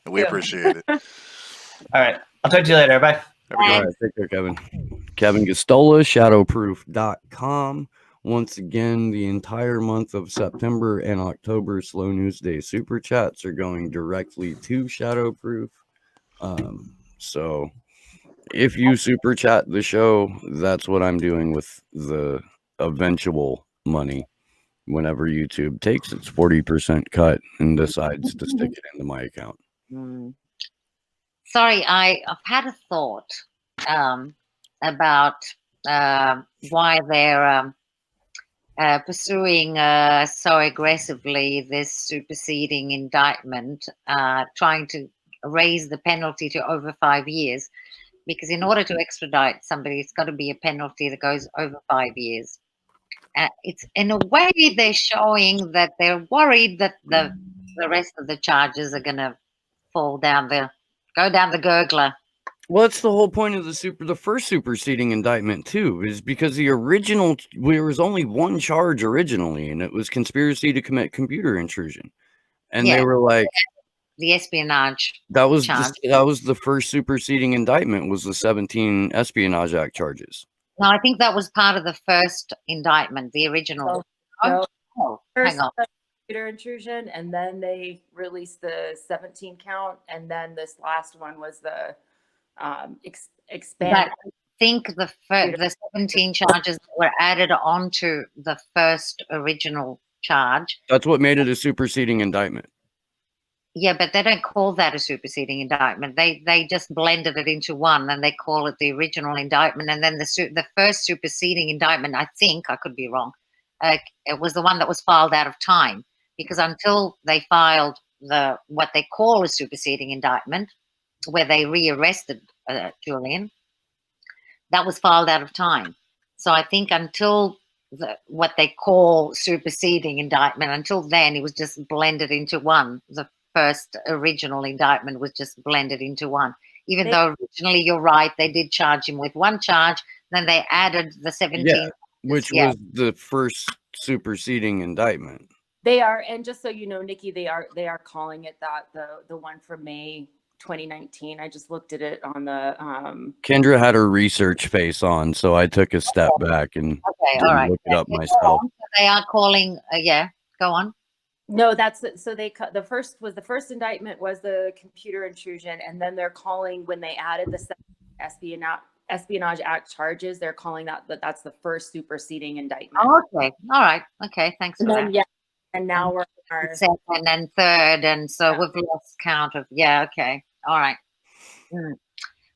D: We appreciate it.
E: All right, I'll talk to you later. Bye.
B: All right, take care, Kevin. Kevin Gastola, shadowproof.com. Once again, the entire month of September and October Slow News Day super chats are going directly to Shadowproof. So if you super chat the show, that's what I'm doing with the eventual money. Whenever YouTube takes its 40% cut and decides to stick it into my account.
C: Sorry, I've had a thought about why they're pursuing so aggressively this superseding indictment, trying to raise the penalty to over 5 years, because in order to extradite somebody, it's got to be a penalty that goes over 5 years. It's in a way they're showing that they're worried that the rest of the charges are going to go down the gurgler.
B: Well, that's the whole point of the first superseding indictment too, is because there was only one charge originally, and it was conspiracy to commit computer intrusion, and they were like
C: the espionage.
B: That was the first superseding indictment, was the 17 Espionage Act charges.
C: No, I think that was part of the first indictment, the original.
F: First, computer intrusion, and then they released the 17 count, and then this last one was the expanded.
C: I think the 17 charges were added onto the first original charge.
B: That's what made it a superseding indictment.
C: Yeah, but they don't call that a superseding indictment. They just blended it into one, and they call it the original indictment. And then the first superseding indictment, I think, I could be wrong, it was the one that was filed out of time, because until they filed what they call a superseding indictment, where they rearrested Julian, that was filed out of time. So I think until what they call superseding indictment, until then, it was just blended into one. The first original indictment was just blended into one, even though originally, you're right, they did charge him with one charge, then they added the 17,
B: which was the first superseding indictment.
F: They are, and just so you know, Nikki, they are calling it that, the one from May 2019. I just looked at it on the
B: Kendra had her research face on, so I took a step back and
C: all right.
B: look it up
C: Go
B: myself.
C: on. So they are calling. Yeah, go on.
F: No, that's so they cut the first indictment was the computer intrusion, and then they're calling when they added the Espionage Act charges. They're calling that's the first superseding indictment.
C: Oh, okay, all right, okay, thanks for that.
F: Yeah, and now we're on our
C: second and third, and so we've lost count of. Yeah, okay, all right.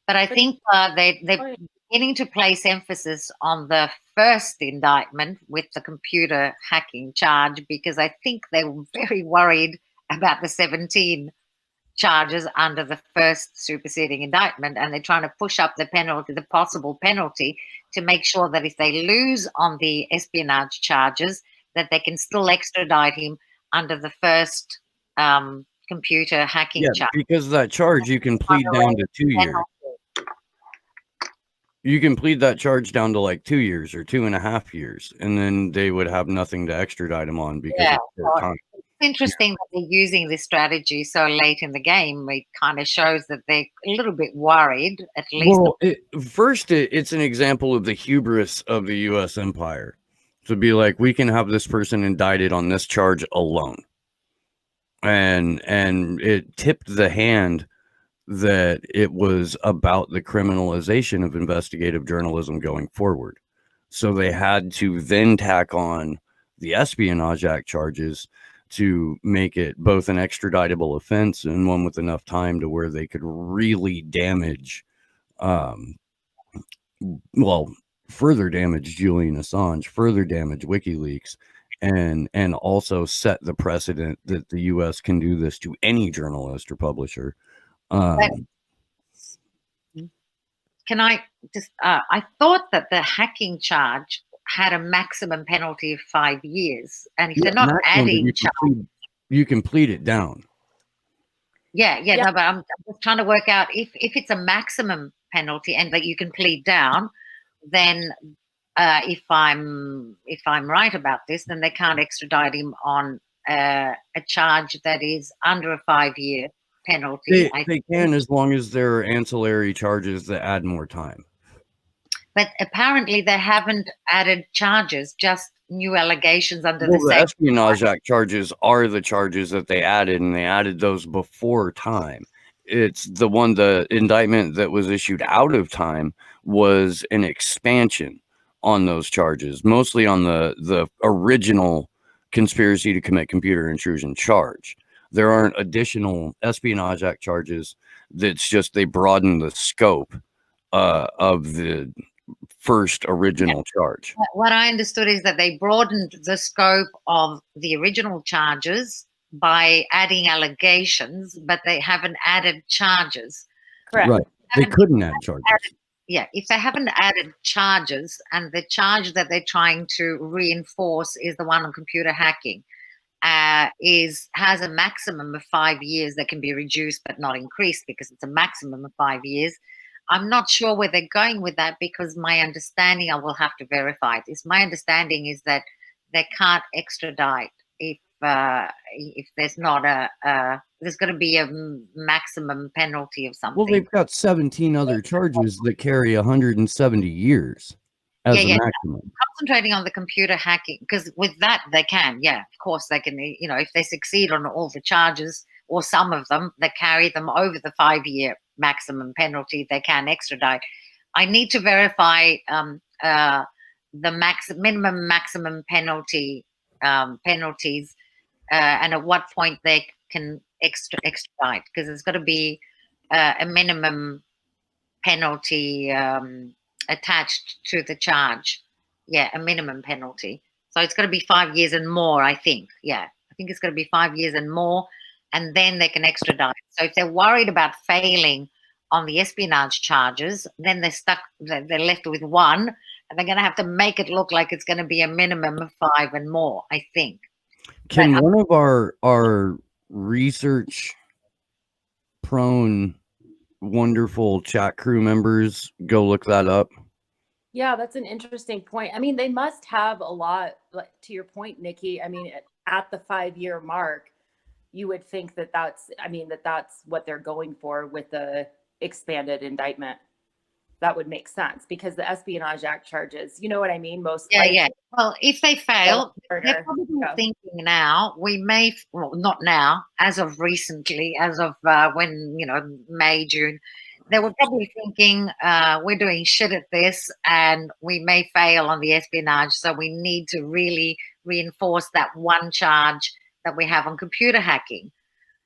C: But I think they're beginning to place emphasis on the first indictment with the computer hacking charge, because I think they were very worried about the 17 charges under the first superseding indictment, and they're trying to push up the penalty, the possible penalty, to make sure that if they lose on the espionage charges, that they can still extradite him under the first computer hacking charge.
B: Because that charge you can plead down to 2 years. You can plead that charge down to like 2 years or 2.5 years, and then they would have nothing to extradite him on because of time.
C: It's interesting that they're using this strategy so late in the game. It kind of shows that they're a little bit worried, at least.
B: Well, it's an example of the hubris of the U.S. empire to be like, we can have this person indicted on this charge alone, and it tipped the hand that it was about the criminalization of investigative journalism going forward. So they had to then tack on the Espionage Act charges to make it both an extraditable offense and one with enough time to where they could really damage, further damage Julian Assange, further damage WikiLeaks, and also set the precedent that the U.S. can do this to any journalist or publisher.
C: Can I just, I thought that the hacking charge had a maximum penalty of 5 years, and if they're not adding charges,
B: you can plead it down.
C: No, but I'm just trying to work out if it's a maximum penalty and that you can plead down, then if I'm right about this, then they can't extradite him on a charge that is under a 5-year penalty.
B: They can, as long as there are ancillary charges that add more time.
C: But apparently they haven't added charges, just new allegations under
B: the Espionage Act charges are the charges that they added, and they added those before time. It's the indictment that was issued out of time was an expansion on those charges, mostly on the original conspiracy to commit computer intrusion charge. There aren't additional Espionage Act charges. That's just they broaden the scope of the first original charge.
C: What I understood is that they broadened the scope of the original charges by adding allegations, but they haven't added charges.
F: Correct.
B: Right. They couldn't add charges.
C: If they haven't added charges, and the charge that they're trying to reinforce is the one on computer hacking, has a maximum of 5 years that can be reduced but not increased because it's a maximum of 5 years. I'm not sure where they're going with that, because my understanding, I will have to verify this, my understanding is that they can't extradite if there's not there's going to be a maximum penalty of something.
B: Well, they've got 17 other charges that carry 170 years as a maximum.
C: Concentrating on the computer hacking, because with that they can, of course they can, if they succeed on all the charges or some of them that carry them over the 5-year maximum penalty, they can extradite. I need to verify the minimum maximum penalties and at what point they can extradite, because there's got to be a minimum penalty attached to the charge. A minimum penalty. So it's going to be 5 years and more, I think. I think it's going to be 5 years and more, and then they can extradite. So if they're worried about failing on the espionage charges, then they're left with one, and they're going to have to make it look like it's going to be a minimum of 5 and more, I think.
B: Can one of our research prone wonderful chat crew members go look that up?
F: Yeah, that's an interesting point. I mean, they must have a lot, like, to your point, Nikki. I mean, at the 5-year mark, you would think that that's what they're going for with the expanded indictment. That would make sense because the Espionage Act charges, you know what I mean? Most likely.
C: Yeah. Well, if they fail, they're probably thinking now, well, not now, as of recently, as of when, May, June, they were probably thinking, we're doing shit at this and we may fail on the espionage. So we need to really reinforce that one charge that we have on computer hacking.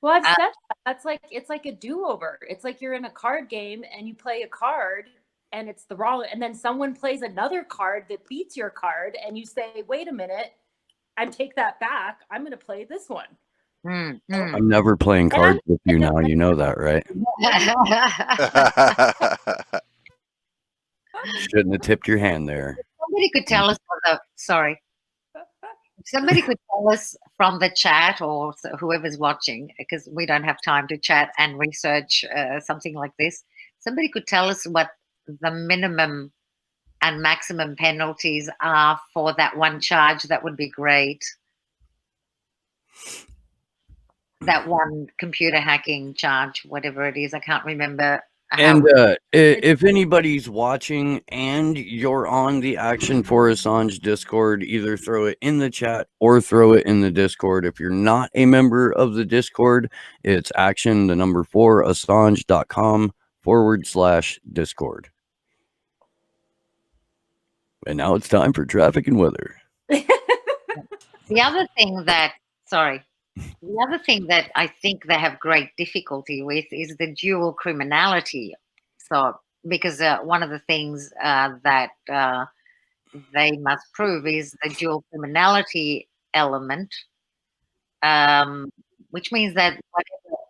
F: Well, I've said that's like, it's like a do-over. It's like you're in a card game and you play a card and it's the wrong, and then someone plays another card that beats your card and you say, wait a minute, I take that back. I'm going to play this one.
B: I'm never playing cards with you now. You know that, right? Shouldn't have tipped your hand there.
C: Somebody could tell us somebody could tell us from the chat or whoever's watching, because we don't have time to chat and research something like this. Somebody could tell us what the minimum and maximum penalties are for that one charge. That would be great. That one computer hacking charge, whatever it is, I can't remember.
B: And if anybody's watching and you're on the Action for Assange Discord, either throw it in the chat or throw it in the Discord. If you're not a member of the Discord, it's action, 4, assange.com/Discord. And now it's time for traffic and weather.
C: The other thing that I think they have great difficulty with is the dual criminality. So, because one of the things that they must prove is the dual criminality element, which means that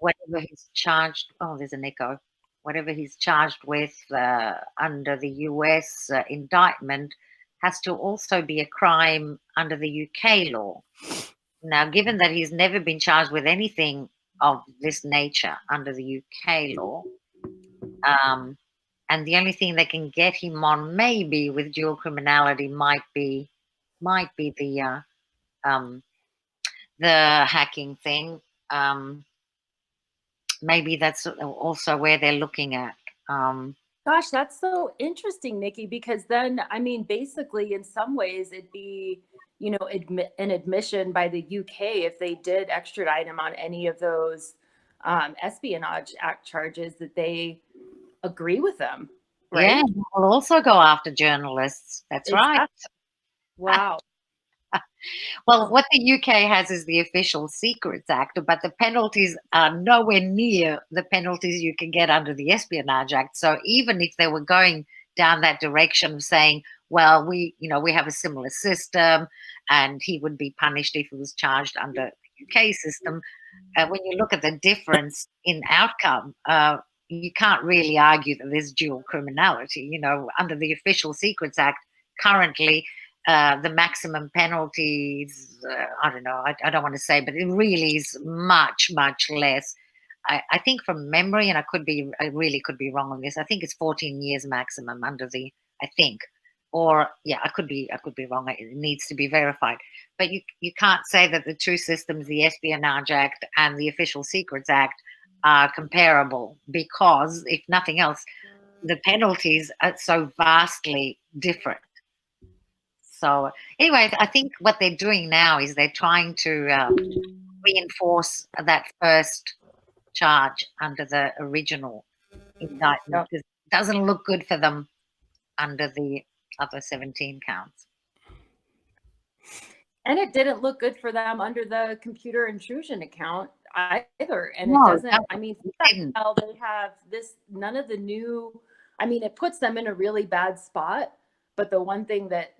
C: whatever he's charged, there's an echo, whatever he's charged with under the US indictment has to also be a crime under the UK law. Now, given that he's never been charged with anything of this nature under the UK law, and the only thing they can get him on maybe with dual criminality might be the hacking thing. Maybe that's also where they're looking at.
F: Gosh, that's so interesting, Nikki, because then, I mean, basically, in some ways, it'd be, an admission by the UK if they did extradite him on any of those Espionage Act charges that they agree with them. Right?
C: Yeah, we'll also go after journalists. That's right.
F: Wow.
C: Well, what the UK has is the Official Secrets Act, but the penalties are nowhere near the penalties you can get under the Espionage Act. So even if they were going down that direction of saying, well, we have a similar system and he would be punished if he was charged under the UK system, when you look at the difference in outcome, you can't really argue that there's dual criminality. Under the Official Secrets Act, currently, the maximum penalties, I don't know, I don't want to say, but it really is much, much less. I think from memory, and I really could be wrong on this, I think it's 14 years maximum under the, I could be wrong. It needs to be verified. But you can't say that the two systems, the Espionage Act and the Official Secrets Act, are comparable, because if nothing else, the penalties are so vastly different. So anyway, I think what they're doing now is they're trying to reinforce that first charge under the original indictment, because it doesn't look good for them under the other 17 counts.
F: And it didn't look good for them under the computer intrusion account either. And
C: No,
F: it doesn't, I mean, they have this, none of the new, I mean, it puts them in a really bad spot. But the one thing that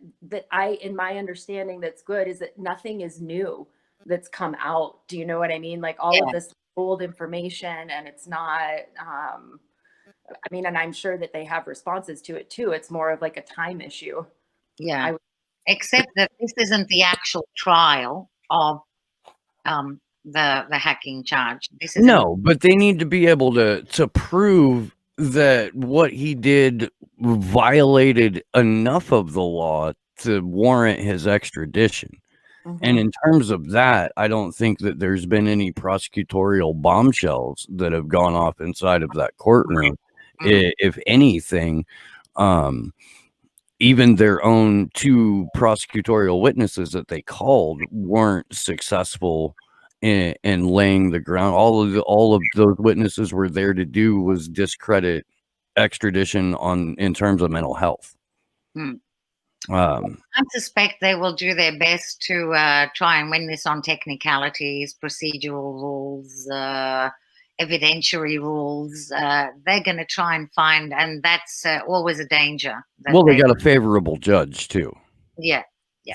F: in my understanding that's good is that nothing is new that's come out. Do you know what I mean? Like all of this old information, and it's not, and I'm sure that they have responses to it too. It's more of like a time issue.
C: Yeah. Except that this isn't the actual trial of the hacking charge. This is
B: but they need to be able to prove that what he did violated enough of the law to warrant his extradition. And in terms of that, I don't think that there's been any prosecutorial bombshells that have gone off inside of that courtroom. If anything, even their own 2 prosecutorial witnesses that they called weren't successful in laying the ground. All of those witnesses were there to do was discredit extradition in terms of mental health.
C: I suspect they will do their best to try and win this on technicalities, procedural rules, evidentiary rules. They're going to try and find, and that's always a danger.
B: Well, they got a favorable judge too.
C: Yeah.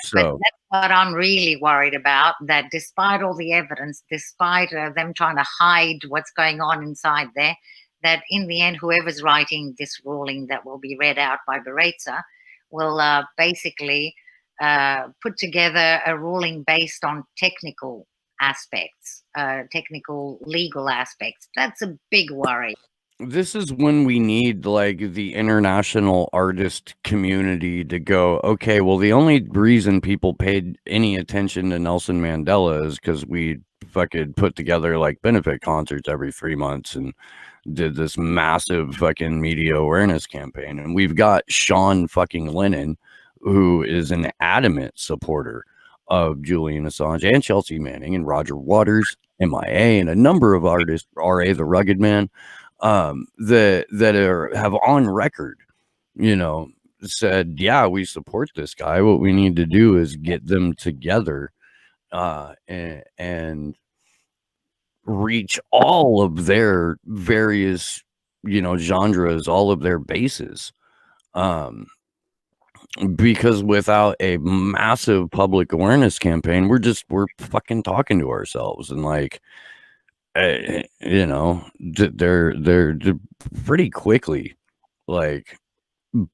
B: So
C: but that's what I'm really worried about, that despite all the evidence, despite them trying to hide what's going on inside there, that in the end, whoever's writing this ruling that will be read out by Bereza will basically put together a ruling based on technical aspects, technical legal aspects. That's a big worry.
B: This is when we need like the international artist community to go, okay, well, the only reason people paid any attention to Nelson Mandela is because we fucking put together like benefit concerts every 3 months and did this massive fucking media awareness campaign. And we've got Sean fucking Lennon, who is an adamant supporter of Julian Assange and Chelsea Manning and Roger Waters, MIA, and a number of artists, R.A. the Rugged Man, that have on record, said, yeah, we support this guy. What we need to do is get them together and reach all of their various, genres, all of their bases. Because without a massive public awareness campaign, we're fucking talking to ourselves, and like, they're pretty quickly, like,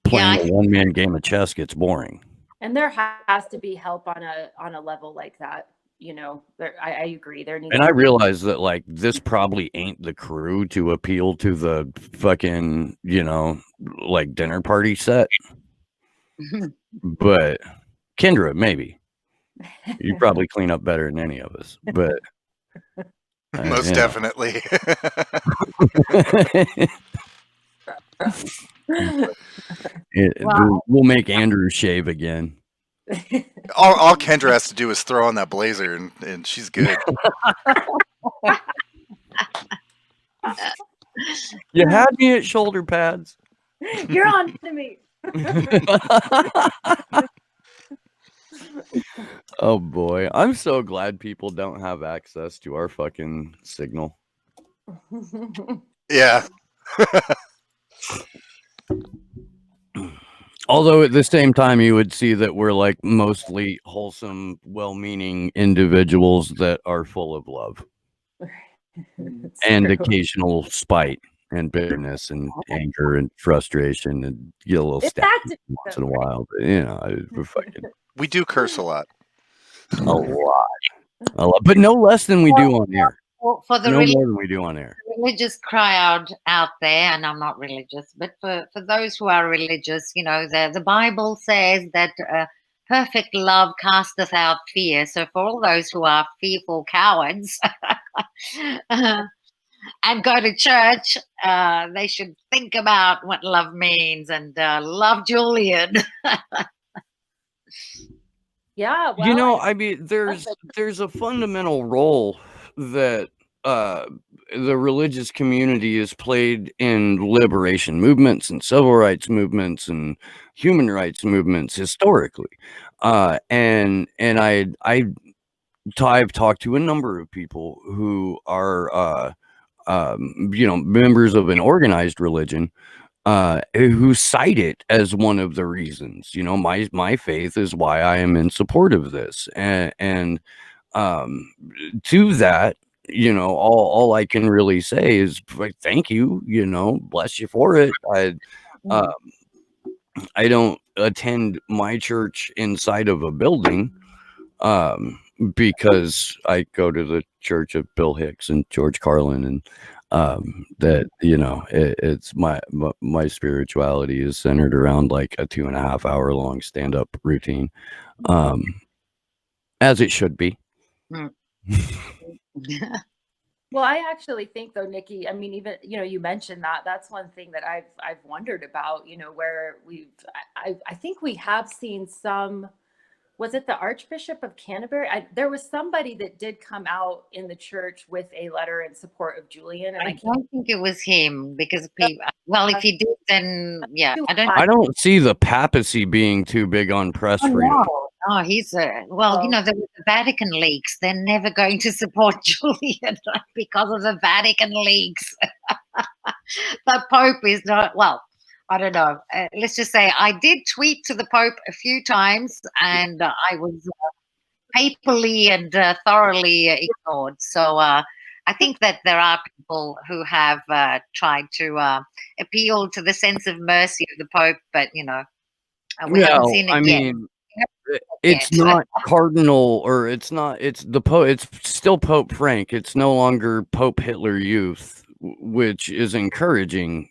B: playing a one-man game of chess gets boring.
F: And there has to be help on a level like that. I agree. There needs.
B: And I realize that like this probably ain't the crew to appeal to the fucking, like dinner party set. But Kendra, maybe you probably clean up better than any of us, but
D: most definitely.
B: We'll make Andrew shave again.
D: All Kendra has to do is throw on that blazer and she's good.
B: You had me at shoulder pads.
F: You're on to me.
B: Oh boy, I'm so glad people don't have access to our fucking signal.
D: Yeah.
B: Although at the same time, you would see that we're like mostly wholesome, well-meaning individuals that are full of love and occasional spite and bitterness and anger and frustration, and get a little stabbed once in a while. But we're fucking.
D: We do curse a lot.
B: A lot, but no less than we do on air.
C: Well, for the
B: more than we do on air.
C: Religious crowd out there, and I'm not religious, but for those who are religious, the Bible says that perfect love casteth out fear. So for all those who are fearful cowards and go to church, they should think about what love means and love Julian.
F: Yeah, well,
B: I mean, there's a fundamental role that the religious community has played in liberation movements and civil rights movements and human rights movements historically, and I've talked to a number of people who are members of an organized religion, who cite it as one of the reasons. My faith is why I am in support of this, and to that, all I can really say is like, thank you, bless you for it. I don't attend my church inside of a building, because I go to the church of Bill Hicks and George Carlin, and that it's my spirituality is centered around like a 2.5 hour long stand-up routine, as it should be.
F: Well, I actually think though, Nikki, I mean, even, you mentioned that's one thing that I've wondered about, where I think we have seen some, was it the Archbishop of Canterbury? There was somebody that did come out in the church with a letter in support of Julian. And
C: I don't think it was him because people, well, if he did, then yeah,
B: I don't see the papacy being too big on press freedom.
C: No, he's well, there were the Vatican leaks. They're never going to support Julian because of the Vatican leaks. The Pope is not, well, I don't know. Let's just say I did tweet to the Pope a few times, and I was papally and thoroughly ignored. So I think that there are people who have tried to appeal to the sense of mercy of the Pope, but we haven't seen it yet.
B: It's not Cardinal, or it's the Pope. It's still Pope Frank. It's no longer Pope Hitler Youth, which is encouraging,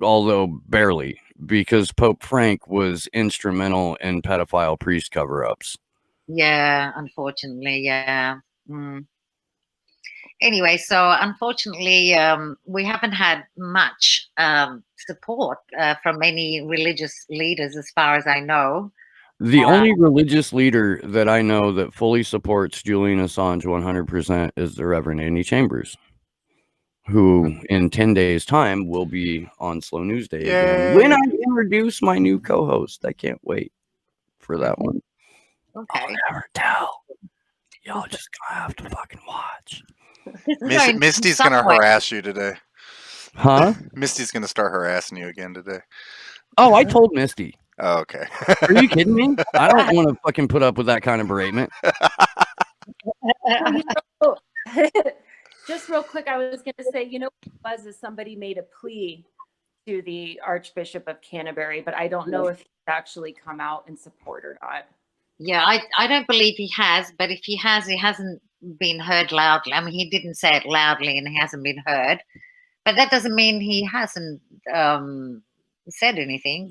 B: although barely, because Pope Frank was instrumental in pedophile priest cover-ups.
C: Yeah, unfortunately, yeah. Anyway, so unfortunately, we haven't had much support from any religious leaders, as far as I know.
B: The only religious leader that I know that fully supports Julian Assange 100% is the Reverend Andy Chambers, who in 10 days' time will be on Slow News Day again. When I introduce my new co-host, I can't wait for that one.
C: Okay.
B: I'll never tell. Y'all just gonna have to fucking watch.
D: Misty's gonna harass you today.
B: Huh?
D: Misty's gonna start harassing you again today.
B: Oh, I told Misty.
D: Oh, okay.
B: Are you kidding me? I don't want to fucking put up with that kind of beratement.
F: Just real quick, I was going to say, what it was somebody made a plea to the Archbishop of Canterbury, but I don't know if he's actually come out in support or not.
C: Yeah, I don't believe he has, but if he has, he hasn't been heard loudly. I mean, he didn't say it loudly and he hasn't been heard, but that doesn't mean he hasn't said anything.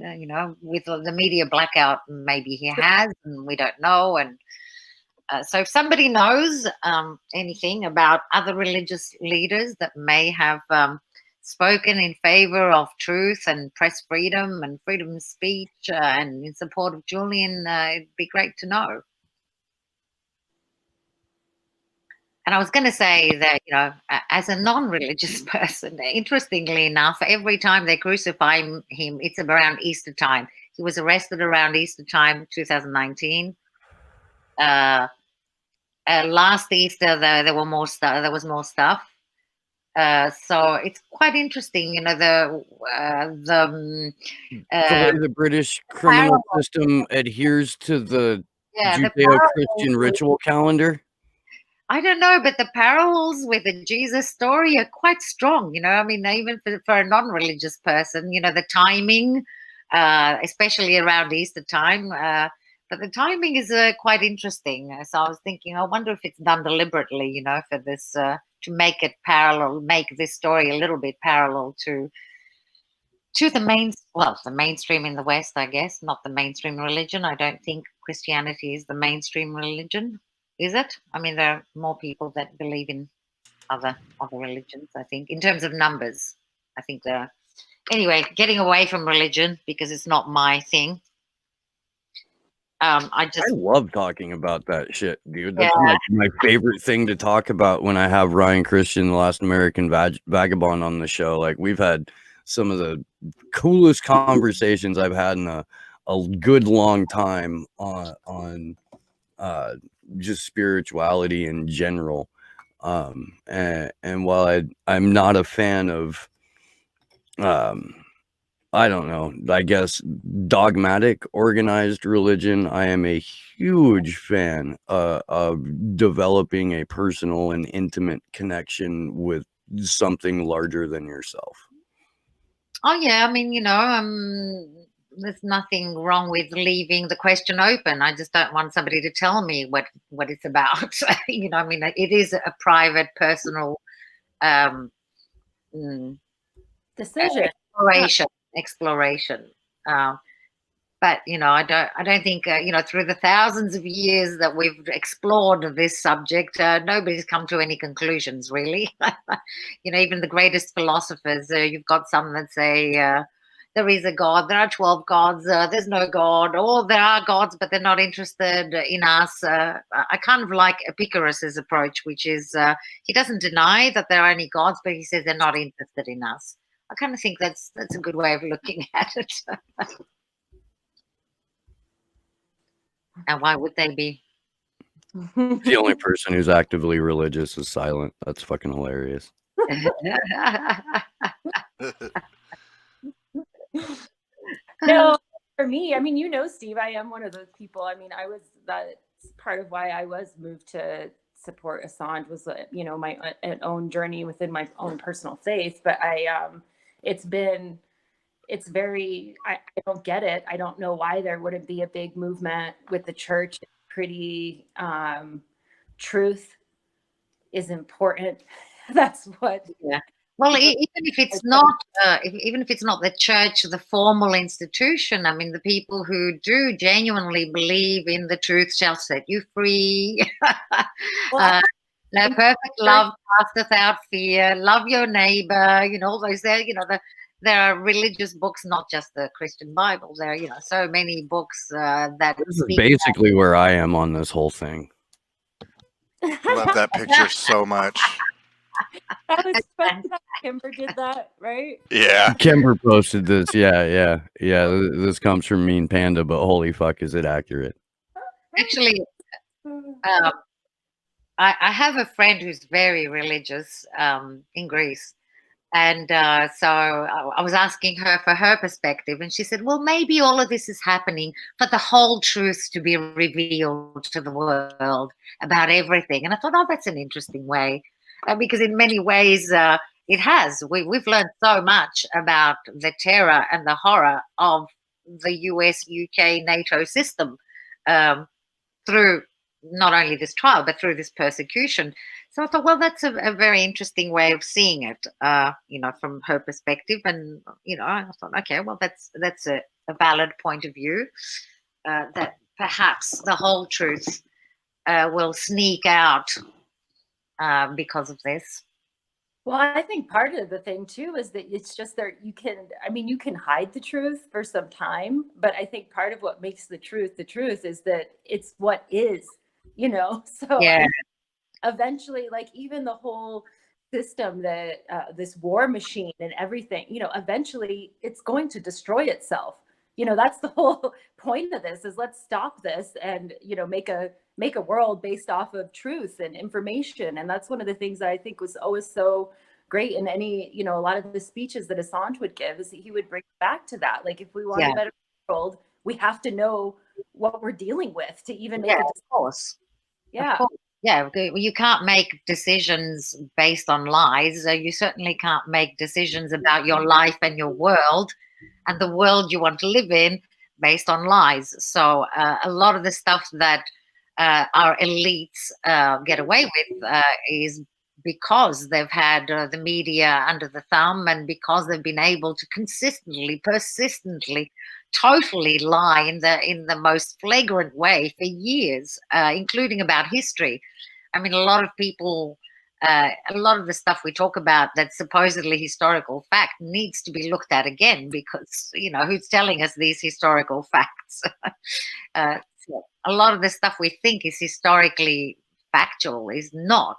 C: With the media blackout, maybe he has, and we don't know. And so if somebody knows anything about other religious leaders that may have spoken in favor of truth and press freedom and freedom of speech and in support of Julian, it'd be great to know. And I was going to say that, as a non-religious person, interestingly enough, every time they crucify him, it's around Easter time. He was arrested around Easter time, 2019. Last Easter, there was more stuff. So it's quite interesting, the
B: way the British criminal system adheres to the Judeo-Christian ritual calendar.
C: I don't know, but the parallels with the Jesus story are quite strong. I mean, even for a non-religious person, the timing, especially around Easter time. But the timing is quite interesting. So I was thinking, I wonder if it's done deliberately, for this to make it parallel, make this story a little bit parallel to the mainstream in the West, I guess, not the mainstream religion. I don't think Christianity is the mainstream religion, is it? I mean, there are more people that believe in other religions, I think, in terms of numbers. I think there are. Anyway, getting away from religion because it's not my thing. I
B: love talking about that shit, dude. That's like my favorite thing to talk about when I have Ryan Christian, the Last American Vagabond, on the show. Like, we've had some of the coolest conversations I've had in a good long time on just spirituality in general. And while I'm not a fan of I don't know, I guess dogmatic organized religion, I am a huge fan of developing a personal and intimate connection with something larger than yourself.
C: Oh yeah, I mean, there's nothing wrong with leaving the question open. I just don't want somebody to tell me what it's about. I mean, it is a private, personal
F: decision.
C: Exploration. But I don't think through the thousands of years that we've explored this subject, nobody's come to any conclusions really. Even the greatest philosophers, you've got some that say there is a God, there are 12 gods, there's no God, or there are gods but they're not interested in us. I kind of like Epicurus's approach, which is he doesn't deny that there are any gods, but he says they're not interested in us. I kind of think that's a good way of looking at it. And why would they be?
B: The only person who's actively religious is silent. That's fucking hilarious.
F: No, for me, I mean, Steve, I am one of those people. I mean, that's part of why I was moved to support Assange was, my own journey within my own personal faith. But it's very, I don't get it. I don't know why there wouldn't be a big movement with the church. Pretty, truth is important. That's what.
C: Yeah. Well, even if it's not, even if it's not the church, the formal institution. I mean, the people who do genuinely believe in the truth shall set you free.
F: Well,
C: no, perfect love casteth out fear. Love your neighbor. All those there. There are religious books, not just the Christian Bible. There are, so many books that.
B: This is basically where I am on this whole thing.
D: Love that picture so much.
F: That was fun. Kimber did that, right?
D: Yeah.
B: Kimber posted this. Yeah. This comes from Mean Panda, but holy fuck, is it accurate?
C: Actually, I have a friend who's very religious in Greece. And so I was asking her for her perspective, and she said, well, maybe all of this is happening for the whole truth to be revealed to the world about everything. And I thought, that's an interesting way, because in many ways it has. We've learned so much about the terror and the horror of the US, UK, NATO system through not only this trial, but through this persecution. So I thought, well, that's a very interesting way of seeing it, from her perspective. And, I thought, okay, well, that's a valid point of view, that perhaps the whole truth will sneak out because of this.
F: Well, I think part of the thing too is that it's just that you can hide the truth for some time, but I think part of what makes the truth is that it's what is, so
C: yeah.
F: Eventually, like even the whole system that this war machine and everything, eventually it's going to destroy itself. That's the whole point of this, is let's stop this and, make a world based off of truth and information. And that's one of the things that I think was always so great in any, a lot of the speeches that Assange would give, is that he would bring back to that. Like, if we want a better world, we have to know what we're dealing with to even make
C: of course.
F: Yeah.
C: Of course. Yeah, you can't make decisions based on lies. You certainly can't make decisions about your life and your world and the world you want to live in based on lies. So a lot of the stuff that our elites get away with is because they've had the media under the thumb, and because they've been able to persistently, totally lie in the most flagrant way for years, including about history. I mean, a lot of people, a lot of the stuff we talk about that's supposedly historical fact needs to be looked at again, because, who's telling us these historical facts? So a lot of the stuff we think is historically factual is not.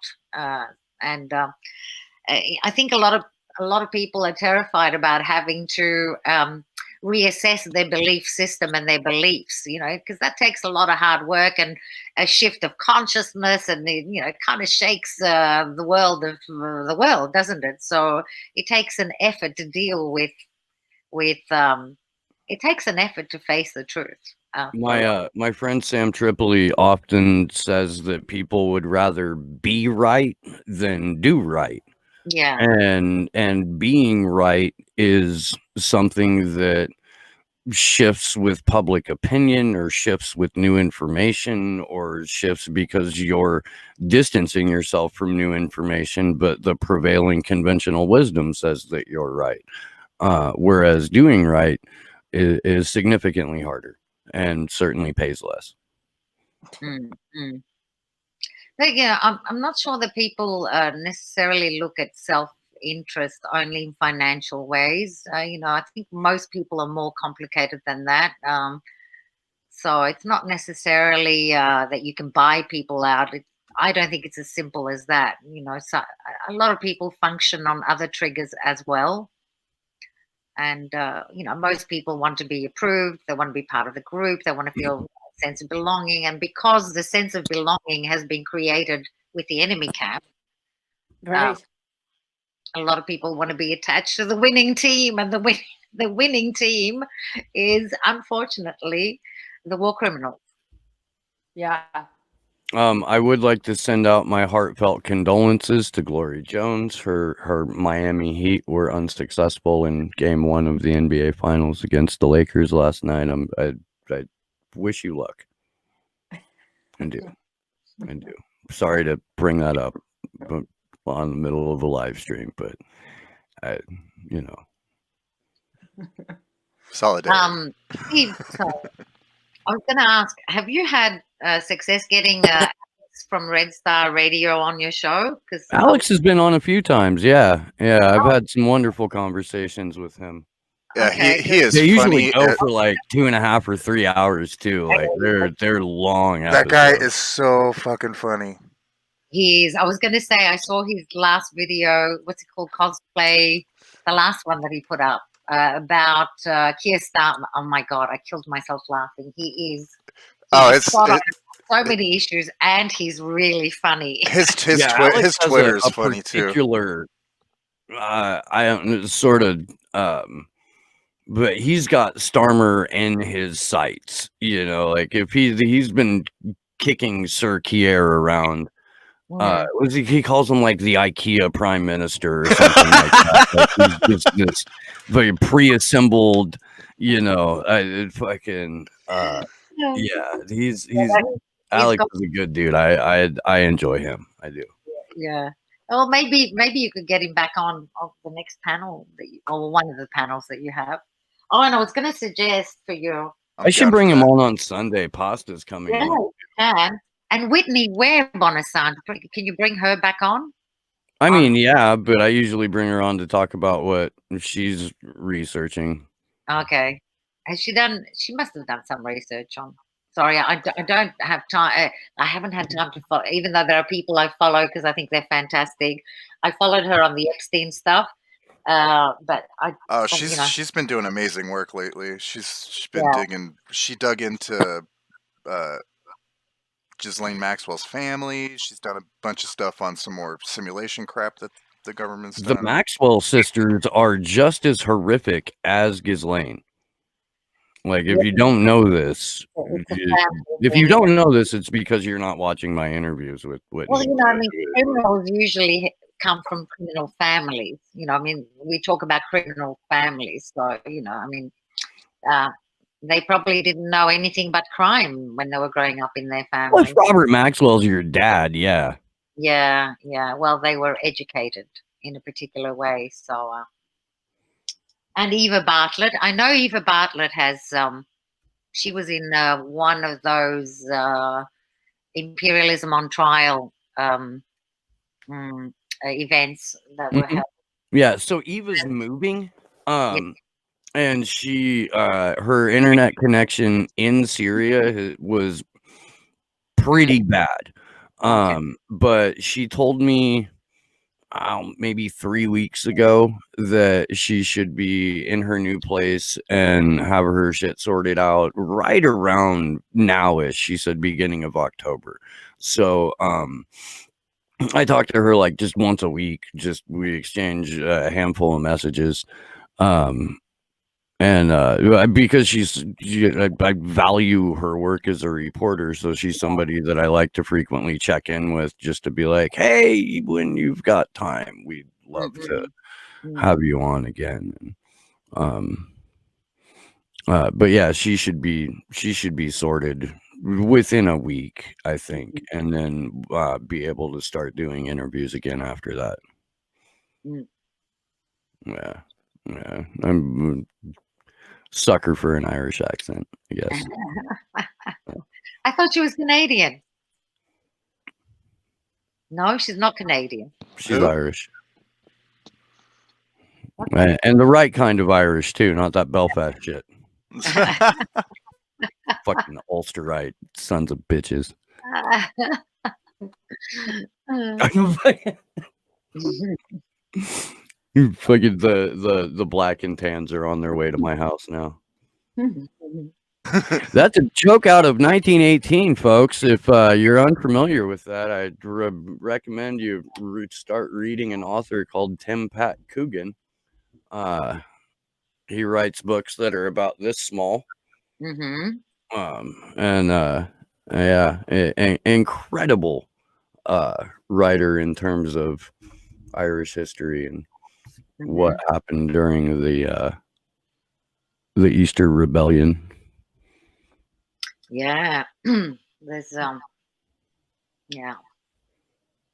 C: And I think a lot of people are terrified about having to reassess their belief system and their beliefs, because that takes a lot of hard work and a shift of consciousness, and it kind of shakes the world, doesn't it? So it takes an effort to deal with it takes an effort to face the truth.
B: My friend Sam Tripoli often says that people would rather be right than do right.
C: Yeah.
B: And being right is something that shifts with public opinion, or shifts with new information, or shifts because you're distancing yourself from new information, but the prevailing conventional wisdom says that you're right. Whereas doing right is significantly harder and certainly pays less.
C: But yeah, I'm not sure that people necessarily look at self-interest only in financial ways. I think most people are more complicated than that. So it's not necessarily that you can buy people out. I don't think it's as simple as that. So a lot of people function on other triggers as well. And, most people want to be approved. They want to be part of the group. They want to feel a sense of belonging. And because the sense of belonging has been created with the enemy camp,
F: Right.
C: a lot of people want to be attached to the winning team. And the winning team is, unfortunately, the war criminals.
F: Yeah.
B: I would like to send out my heartfelt condolences to Glory Jones. Her Miami Heat were unsuccessful in Game 1 of the NBA Finals against the Lakers last night. I wish you luck. I do. Sorry to bring that up on the middle of a live stream, but
D: Solidarity.
C: Steve, so I was going to ask, have you had success getting from Red Star Radio on your show? Because
B: Alex has been on a few times. Yeah. I've had some wonderful conversations with him.
D: Yeah,
C: Okay,
D: he is
B: They
D: funny.
B: usually go for like 2.5 or 3 hours too. Like they're long.
D: That guy
B: episodes.
D: is so fucking funny.
C: I was going to say, I saw his last video, what's it called, cosplay, the last one that he put up about Keir Starmer. Oh my God, I killed myself laughing. He's spot on so many issues, and he's really funny.
D: His Twitter is funny
B: too. I don't sort of, but he's got Starmer in his sights. Like if he's been kicking Sir Keir around. He calls him like the IKEA prime minister or something like that. Like he's just this very pre-assembled, fucking he's Alex is a good dude. I enjoy him. I do.
C: Yeah. Well, maybe you could get him back on the next panel or one of the panels that you have. Oh, and I was going to suggest for you.
B: I should bring him on Sunday. Pasta's coming on.
C: You can. And Whitney Webb on a Sunday. Can you bring her back on?
B: I mean, yeah, but I usually bring her on to talk about what she's researching.
C: Okay. Has she done? She must have done some research on. Sorry, I don't have time. I haven't had time to follow, even though there are people I follow because I think they're fantastic. I followed her on the Epstein stuff, but
D: she's been doing amazing work lately. She's been digging. She dug into Ghislaine Maxwell's family. She's done a bunch of stuff on some more simulation crap that the government's done.
B: The Maxwell sisters are just as horrific as Ghislaine. Like, if you don't know this, it's because you're not watching my interviews with Whitney.
C: Well, criminals usually come from criminal families. We talk about criminal families. So, they probably didn't know anything but crime when they were growing up in their family.
B: Well, if Robert Maxwell's your dad, yeah.
C: Yeah. Well, they were educated in a particular way. So, and Eva Bartlett. I know Eva Bartlett has, she was in one of those imperialism on trial events that were held.
B: Yeah, so Eva's moving. And she, her internet connection in Syria was pretty bad. But she told me maybe 3 weeks ago that she should be in her new place and have her shit sorted out right around now-ish. She said beginning of October. So, I talk to her like just once a week. We exchange a handful of messages. And because I value her work as a reporter, so she's somebody that I like to frequently check in with, just to be like, hey, when you've got time, we'd love to have you on again. But yeah, she should be sorted within a week, I think, and then be able to start doing interviews again after that. Yeah. sucker for an Irish accent, I guess.
C: I thought she was Canadian. No, she's not Canadian.
B: She's
D: Who?
B: Irish. And the right kind of Irish, too, not that Belfast shit. Fucking Ulster-right sons of bitches. Fucking the black and tans are on their way to my house now. That's a joke out of 1918, folks. If you're unfamiliar with that, I'd recommend you start reading an author called Tim Pat Coogan. He writes books that are about this small. Incredible writer in terms of Irish history and what happened during the Easter Rebellion.
C: Yeah. There's yeah.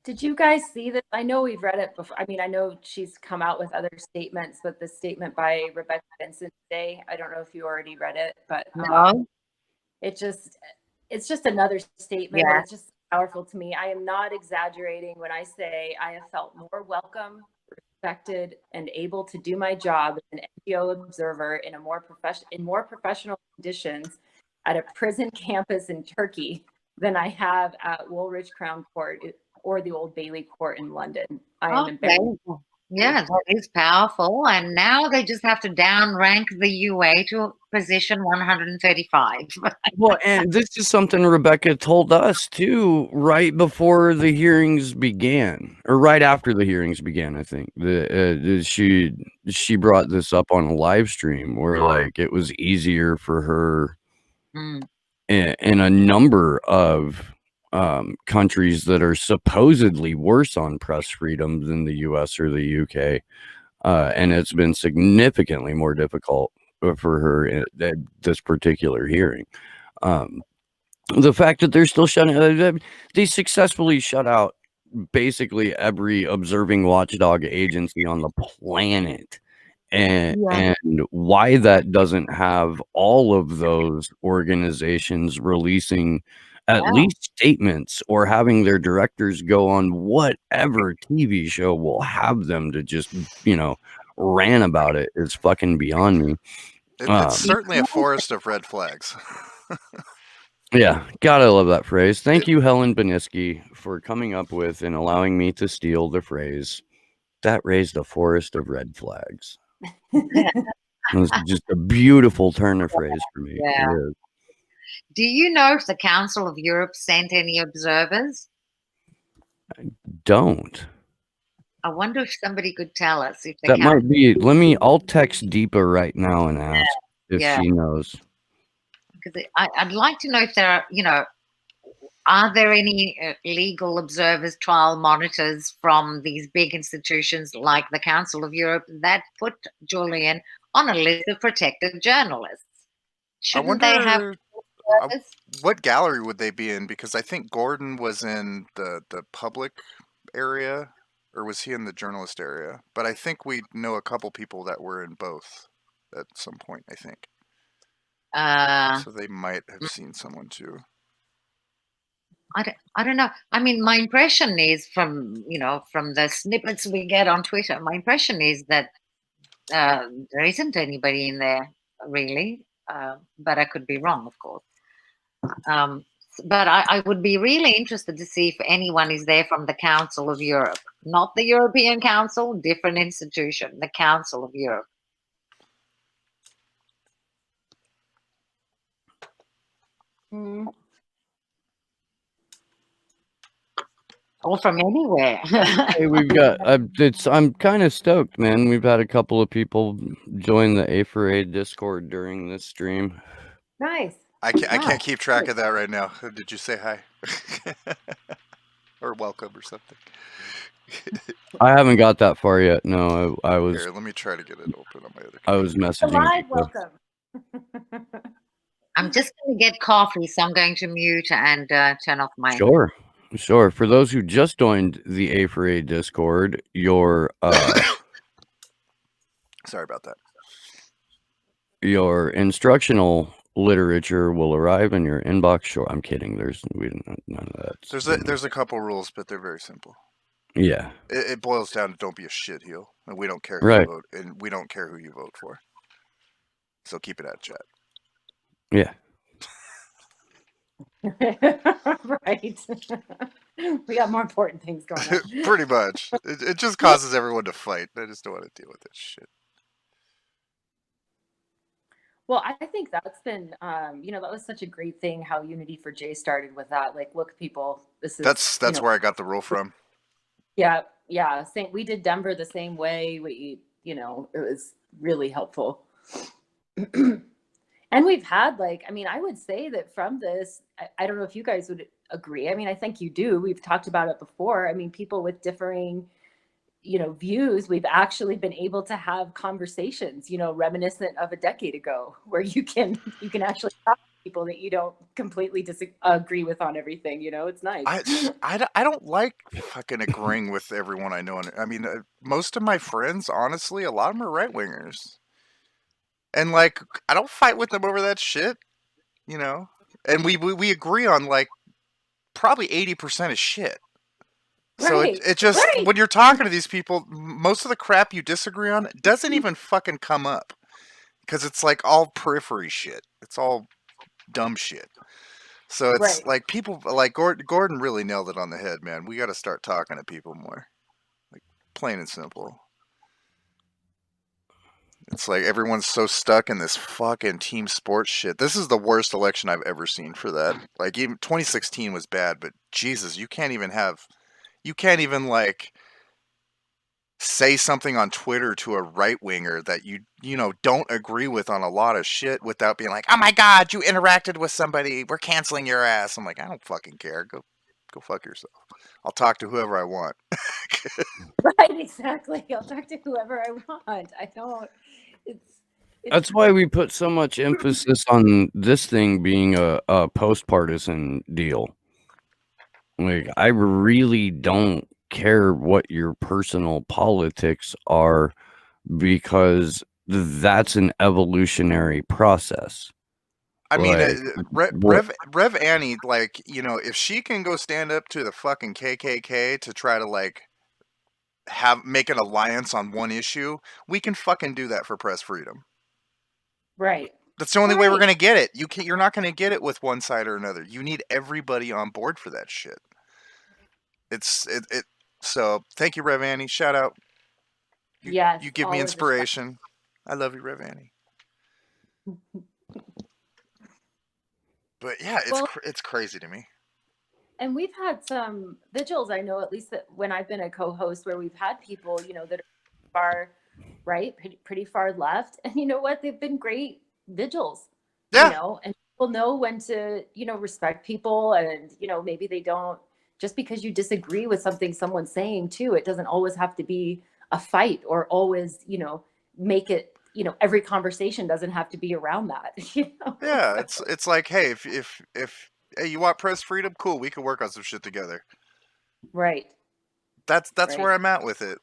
F: Did you guys see this? I know we've read it before. I mean, I know she's come out with other statements, but the statement by Rebecca Vincent today, I don't know if you already read it, but
C: No.
F: it's just another statement.
C: Yeah.
F: It's just powerful to me. I am not exaggerating when I say I have felt more welcome, respected, and able to do my job as an NGO observer in more professional conditions at a prison campus in Turkey than I have at Woolwich Crown Court or the Old Bailey Court in London. I am embarrassed.
C: Yeah, that is powerful. And now they just have to downrank the UA to position 135.
B: Well, and this is something Rebecca told us too, right before the hearings began, or right after the hearings began. I think she brought this up on a live stream where like it was easier for her in a number of countries that are supposedly worse on press freedom than the US or the UK. And it's been significantly more difficult for her at this particular hearing. The fact that they're still shutting, they successfully shut out basically every observing watchdog agency on the planet. And why that doesn't have all of those organizations releasing at least statements or having their directors go on whatever TV show will have them to just, rant about it is fucking beyond me.
D: It's certainly a forest of red flags.
B: Yeah, gotta love that phrase. Thank you, Helen Beniski, for coming up with and allowing me to steal the phrase. That raised a forest of red flags. It was just a beautiful turn of phrase for me.
C: Yeah.
B: It is.
C: Do you know if the Council of Europe sent any observers?
B: Don't.
C: I wonder if somebody could tell us if
B: that might be. I'll text Deepa right now and ask if she knows.
C: Because I'd like to know if there are there any legal observers, trial monitors from these big institutions like the Council of Europe that put Julian on a list of protected journalists? Shouldn't they have?
D: What gallery would they be in? Because I think Gordon was in the public area, or was he in the journalist area? But I think we know a couple people that were in both at some point, I think. So they might have seen someone too.
C: I don't know. I mean, my impression is from the snippets we get on Twitter, my impression is that there isn't anybody in there really, but I could be wrong, of course. But I would be really interested to see if anyone is there from the Council of Europe, not the European Council, different institution, the Council of Europe. Or from anywhere.
B: Hey, we've got. I'm kind of stoked, man. We've had a couple of people join the A4A Discord during this stream.
F: Nice.
D: I can't keep track of that right now. Did you say hi? Or welcome or something?
B: I haven't got that far yet. No, I was.
D: Here, let me try to get it open on my other.
B: I was messaging.
F: Live welcome.
C: I'm just going to get coffee, so I'm going to mute and turn off my.
B: Sure. For those who just joined the A4A Discord, your
D: sorry about that.
B: your instructional literature will arrive in your inbox short. I'm kidding. There's none of that.
D: There's a couple rules, but they're very simple.
B: Yeah.
D: It boils down to don't be a shitheel, and we don't care who
B: Right.
D: you vote, and we don't care who you vote for. So keep it at chat.
B: Yeah.
F: Right. We got more important things going on.
D: Pretty much. It just causes everyone to fight. I just don't want to deal with this shit.
F: Well, I think that's been, that was such a great thing how Unity for J started with that. Like, look, people, this is
D: that's where I got the rule from.
F: Yeah. Same. We did Denver the same way. It was really helpful. And we've had I would say that from this, I don't know if you guys would agree. I mean, I think you do. We've talked about it before. I mean, people with differing, views, we've actually been able to have conversations, reminiscent of a decade ago, where you can actually talk to people that you don't completely disagree with on everything. It's nice.
D: I don't like fucking agreeing with everyone I know. I mean, most of my friends, honestly, a lot of them are right wingers. And I don't fight with them over that shit, And we agree on probably 80% of shit. So it just when you're talking to these people, most of the crap you disagree on doesn't even fucking come up, because it's all periphery shit. It's all dumb shit. So it's people Gordon really nailed it on the head, man. We got to start talking to people more, plain and simple. It's everyone's so stuck in this fucking team sports shit. This is the worst election I've ever seen for that. Even 2016 was bad, but Jesus, you can't even say something on Twitter to a right winger that you don't agree with on a lot of shit without being like, oh my God, you interacted with somebody, we're canceling your ass. I'm like, I don't fucking care. Go fuck yourself. I'll talk to whoever I want.
F: Right, exactly. I'll talk to whoever I want. I don't.
B: That's why we put so much emphasis on this thing being a post-partisan deal. I really don't care what your personal politics are, because that's an evolutionary process.
D: I mean, Rev Annie, if she can go stand up to the fucking KKK to try to make an alliance on one issue, we can fucking do that for press freedom.
F: Right.
D: That's the only way we're gonna get it. You're not gonna get it with one side or another. You need everybody on board for that shit. So thank you, Rev Annie. Shout out. You give me inspiration. I love you, Rev Annie. But yeah, it's crazy to me.
F: And we've had some vigils, I know, at least that when I've been a co-host, where we've had people, that are far right, pretty far left. And you know what? They've been great vigils.
D: Yeah.
F: And people know when to, respect people, and, maybe they don't, just because you disagree with something someone's saying too, it doesn't always have to be a fight, or always, make it, every conversation doesn't have to be around that.
D: Yeah, it's like, hey, if hey, you want press freedom, cool, we can work on some shit together.
F: Right.
D: That's where I'm at with it.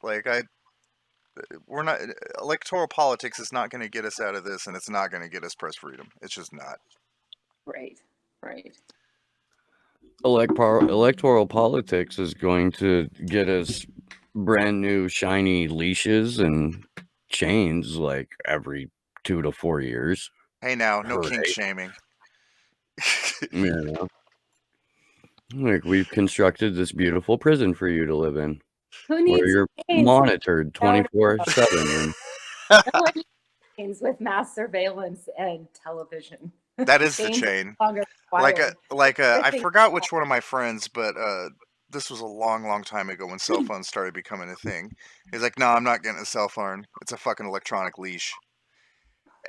D: We're not, electoral politics is not going to get us out of this, and it's not going to get us press freedom. It's just not.
F: Right.
B: Electoral politics is going to get us brand new shiny leashes and chains every 2 to 4 years.
D: Hey, now, no kink shaming.
B: Yeah. We've constructed this beautiful prison for you to live in,
F: where
B: you're monitored 24/7.
F: With mass surveillance and television.
D: That is the chain. I forgot which one of my friends, but this was a long time ago when cell phones started becoming a thing. He's like, no, I'm not getting a cell phone. It's a fucking electronic leash.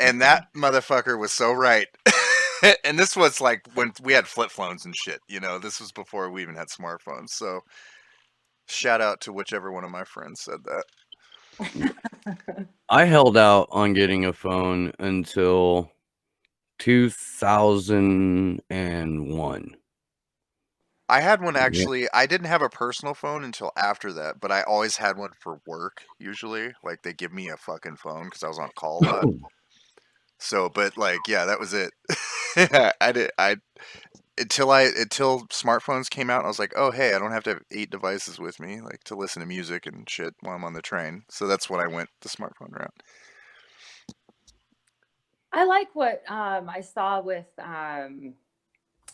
D: And that motherfucker was so right. And this was when we had flip phones and shit. This was before we even had smartphones. So shout out to whichever one of my friends said that.
B: I held out on getting a phone until 2001.
D: I had one, actually. I didn't have a personal phone until after that, but I always had one for work, usually. They give me a fucking phone because I was on call a lot. So, but like, yeah, that was it. Until smartphones came out, I was like, oh, hey, I don't have to have 8 devices with me, like, to listen to music and shit while I'm on the train. So that's when I went the smartphone route.
F: I like what I saw with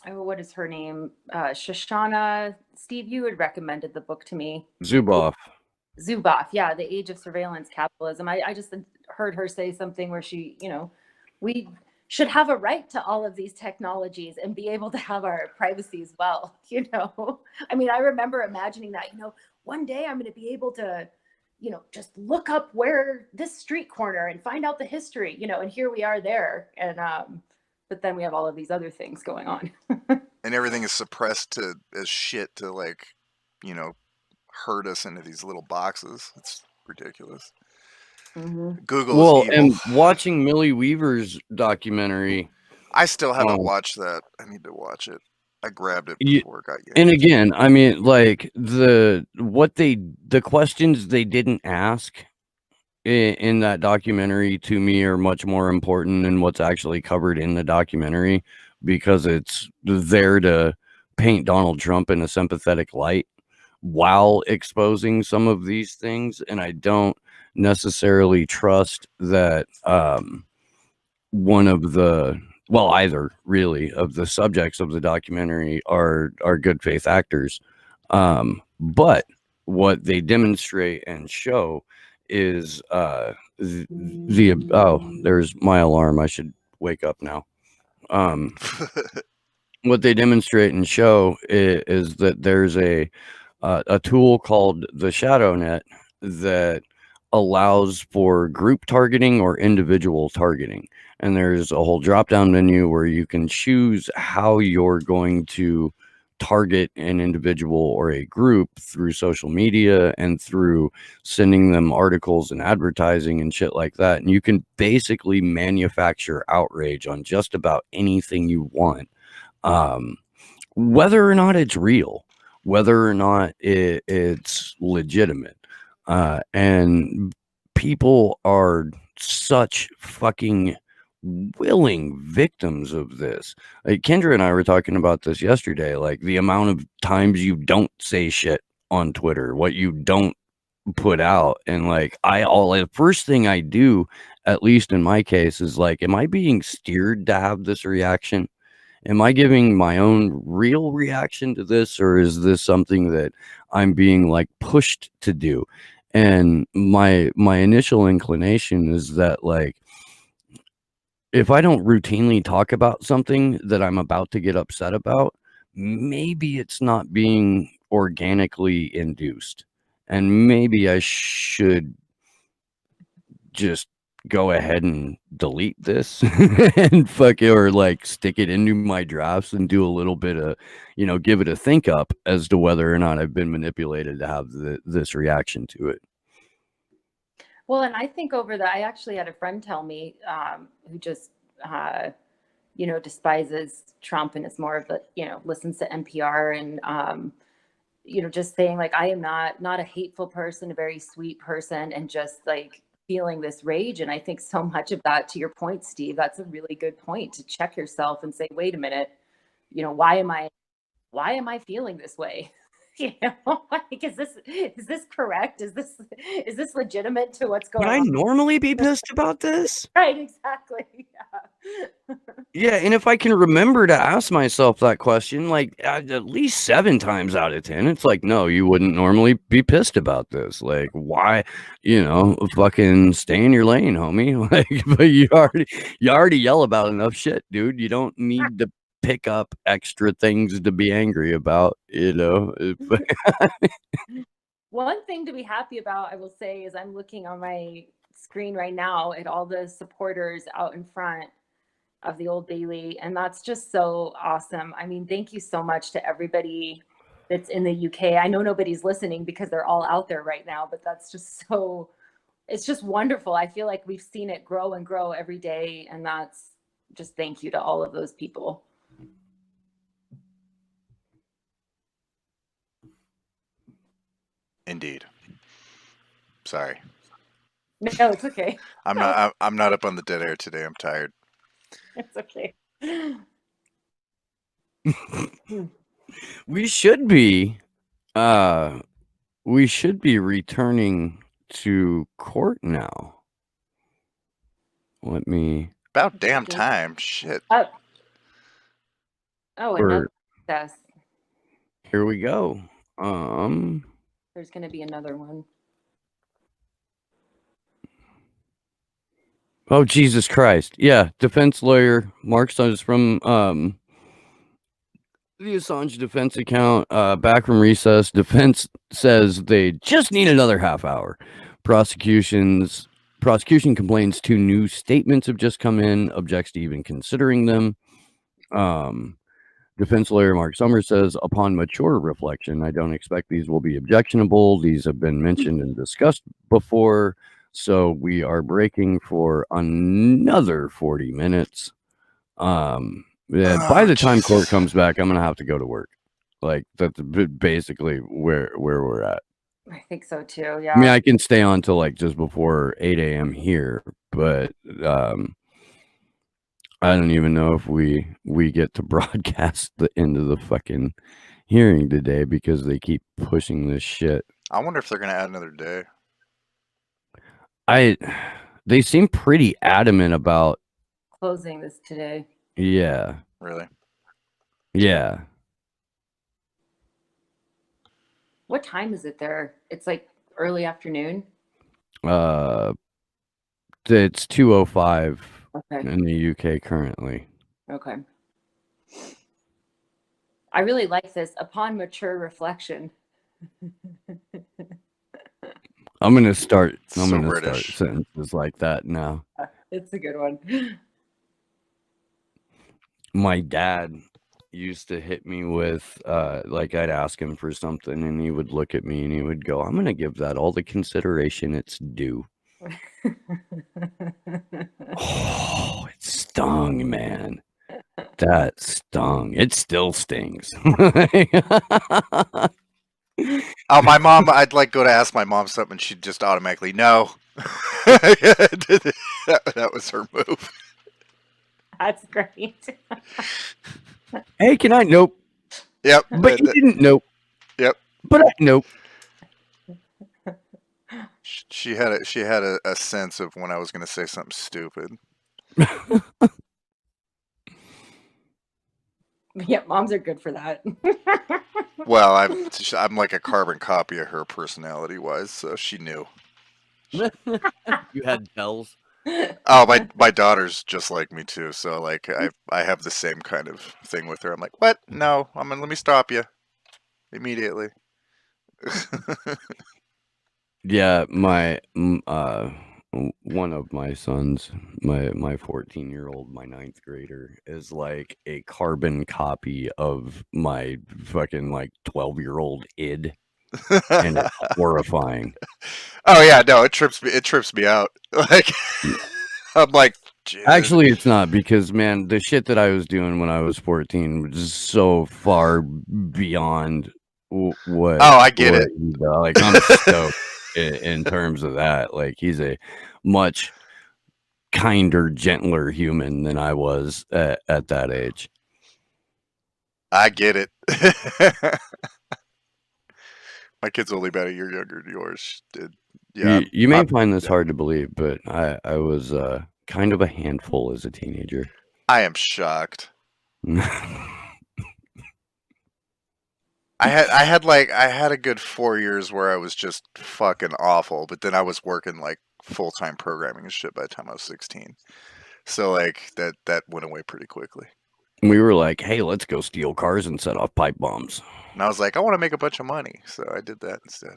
F: what is her name? Shoshana. Steve, you had recommended the book to me.
B: Zuboff.
F: Yeah, The Age of Surveillance Capitalism. I just heard her say something where she, we should have a right to all of these technologies and be able to have our privacy as well. I mean, I remember imagining that, one day I'm going to be able to, just look up where this street corner and find out the history, and here we are there. And, but then we have all of these other things going on.
D: And everything is suppressed as shit to, like, herd us into these little boxes. It's ridiculous.
F: Mm-hmm.
D: Google is evil.
B: And watching Millie Weaver's documentary,
D: I still haven't watched that. I need to watch it. I grabbed it before it got yanked.
B: And again, I mean, like the questions they didn't ask in that documentary to me are much more important than what's actually covered in the documentary, because it's there to paint Donald Trump in a sympathetic light while exposing some of these things. And I don't necessarily trust that either really of the subjects of the documentary are good faith actors. But what they demonstrate and show is there's my alarm. I should wake up now. What they demonstrate and show is that there's a tool called the Shadow Net that allows for group targeting or individual targeting. And there's a whole drop-down menu where you can choose how you're going to target an individual or a group through social media and through sending them articles and advertising and shit like that. And you can basically manufacture outrage on just about anything you want, whether or not it's real, whether or not it's legitimate. And people are such fucking willing victims of this. Like Kendra and I were talking about this yesterday, like the amount of times you don't say shit on Twitter, what you don't put out. And like the first thing I do, at least in my case, is like, am I being steered to have this reaction? Am I giving my own real reaction to this, or is this something that I'm being like pushed to do? And my initial inclination is that, like, if I don't routinely talk about something that I'm about to get upset about, maybe it's not being organically induced. And maybe I should just go ahead and delete this and fuck it, or like stick it into my drafts and do a little bit of, give it a think up as to whether or not I've been manipulated to have this reaction to it.
F: Well, and I think I actually had a friend tell me who just, despises Trump and is more of a, listens to NPR and, just saying like, I am not a hateful person, a very sweet person, and just like feeling this rage. And I think so much of that, to your point, Steve, that's a really good point, to check yourself and say, wait a minute, why am I feeling this way? Like, is this correct? Is this legitimate to what's going on?
B: Would I normally be pissed about this?
F: Right, exactly.
B: Yeah, and if I can remember to ask myself that question, like at least 7 times out of 10, it's like, no, you wouldn't normally be pissed about this. Like, why, fucking stay in your lane, homie. Like, but you already yell about enough shit, dude. You don't need to pick up extra things to be angry about,
F: One thing to be happy about, I will say, is I'm looking on my screen right now at all the supporters out in front of the Old Bailey, and that's just so awesome. I mean, thank you so much to everybody that's in the UK. I know nobody's listening because they're all out there right now, but that's just it's just wonderful. I feel like we've seen it grow and grow every day, and that's just thank you to all of those people.
D: Indeed. Sorry.
F: No, it's okay.
D: I'm not up on the dead air today. I'm tired.
F: It's okay.
B: We should be returning to court now. Let me
D: About damn time. Shit.
F: Oh, another success.
B: Here we go.
F: There's going to be another one.
B: Oh, Jesus Christ. Yeah, defense lawyer Mark Stubbs from the Assange defense account, back from recess. Defense says they just need another half hour. Prosecution complains 2 new statements have just come in, objects to even considering them. Defense lawyer Mark Summers says, upon mature reflection, I don't expect these will be objectionable. These have been mentioned and discussed before, so we are breaking for another 40 minutes. By the time court comes back, I'm gonna have to go to work. Like, that's basically where we're at.
F: I think so too. Yeah.
B: I mean, I can stay on till like just before 8 a.m. here, but I don't even know if we get to broadcast the end of the fucking hearing today because they keep pushing this shit.
D: I wonder if they're gonna add another day.
B: They seem pretty adamant about
F: closing this today.
B: Yeah.
D: Really?
B: Yeah.
F: What time is it there? It's like early afternoon.
B: It's 2:05
F: Okay.
B: in the UK currently.
F: Okay. I really like this. Upon mature reflection.
B: I'm gonna start
D: British.
B: sentences like that now.
F: It's a good one.
B: My dad used to hit me with like I'd ask him for something and he would look at me and he would go, I'm gonna give that all the consideration it's due. Oh, it stung, man. That stung. It still stings.
D: Oh, my mom, I'd like go to ask my mom something, she'd just automatically no. that was her move.
F: That's great.
B: Hey, can I? Nope.
D: Yep.
B: But you didn't. Nope.
D: Yep.
B: But nope.
D: She had a sense of when I was going to say something stupid.
F: Yeah, moms are good for that.
D: Well, I'm like a carbon copy of her personality wise, so she knew.
B: You had tells.
D: Oh, my daughter's just like me too, so like I have the same kind of thing with her. I'm like, what? No, let me stop you immediately.
B: Yeah, my one of my sons, my 14-year-old, my 9th grader, is like a carbon copy of my fucking like 12-year-old id, and it's horrifying.
D: Oh yeah, no, it trips me out. Like I'm like, Jesus.
B: Actually, it's not, because man, the shit that I was doing when I was 14 was so far beyond what.
D: Oh, I get it.
B: Like, I'm stoked in terms of that. Like, he's a much kinder, gentler human than I was at that age.
D: I get it. My kid's only about a year younger than yours. Yeah,
B: you may find this hard to believe, but I was kind of a handful as a teenager.
D: I am shocked. I had a good 4 years where I was just fucking awful, but then I was working like full-time programming and shit by the time I was 16. So like that went away pretty quickly.
B: We were like, hey, let's go steal cars and set off pipe bombs.
D: And I was like, I want to make a bunch of money, so I did that instead.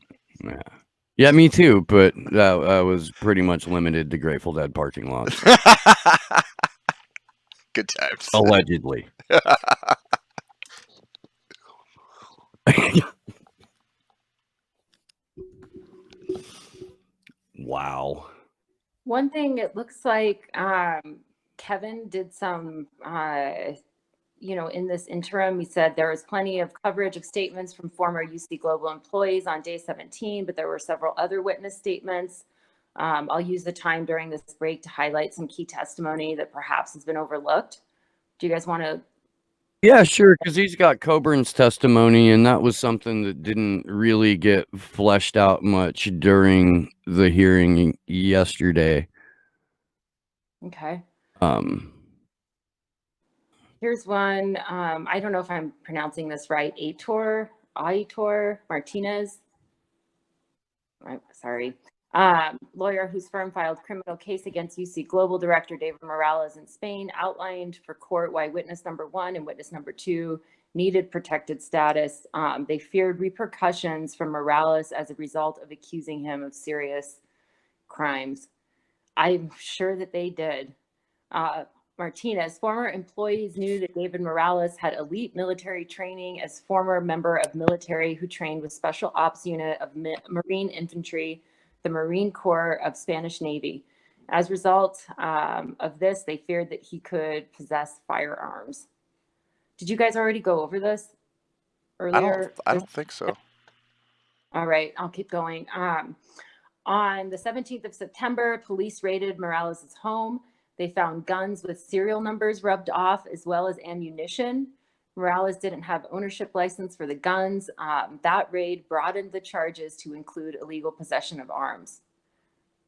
B: Yeah, me too, but that was pretty much limited to Grateful Dead parking lots.
D: Good times.
B: Allegedly. Wow.
F: One thing, it looks like Kevin did some, in this interim, he said there was plenty of coverage of statements from former UC Global employees on day 17, but there were several other witness statements. I'll use the time during this break to highlight some key testimony that perhaps has been overlooked. Do you guys want to?
B: Yeah, sure, because he's got Coburn's testimony, and that was something that didn't really get fleshed out much during the hearing yesterday.
F: Okay.
B: Here's
F: one. I don't know if I'm pronouncing this right. Aitor Martinez. I'm sorry. Lawyer whose firm filed criminal case against UC Global Director David Morales in Spain, outlined for court why witness number 1 and witness number 2 needed protected status. They feared repercussions from Morales as a result of accusing him of serious crimes. I'm sure that they did. Martinez, former employees knew that David Morales had elite military training as former member of military who trained with Special Ops Unit of Marine Infantry, the Marine Corps of Spanish Navy. As a result of this, they feared that he could possess firearms. Did you guys already go over this earlier?
D: I don't think so.
F: All right, I'll keep going. On the 17th of September, police raided Morales' home. They found guns with serial numbers rubbed off, as well as ammunition. Morales didn't have ownership license for the guns. That raid broadened the charges to include illegal possession of arms.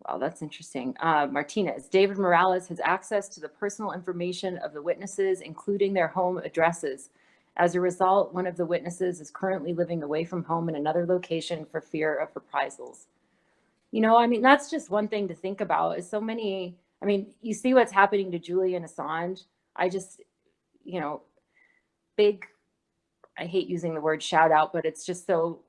F: Wow, that's interesting. Martinez, David Morales has access to the personal information of the witnesses, including their home addresses. As a result, one of the witnesses is currently living away from home in another location for fear of reprisals. You know, I mean, that's just one thing to think about, is so many. I mean, you see what's happening to Julian Assange. I just, you know, I hate using the word shout out, but it's just so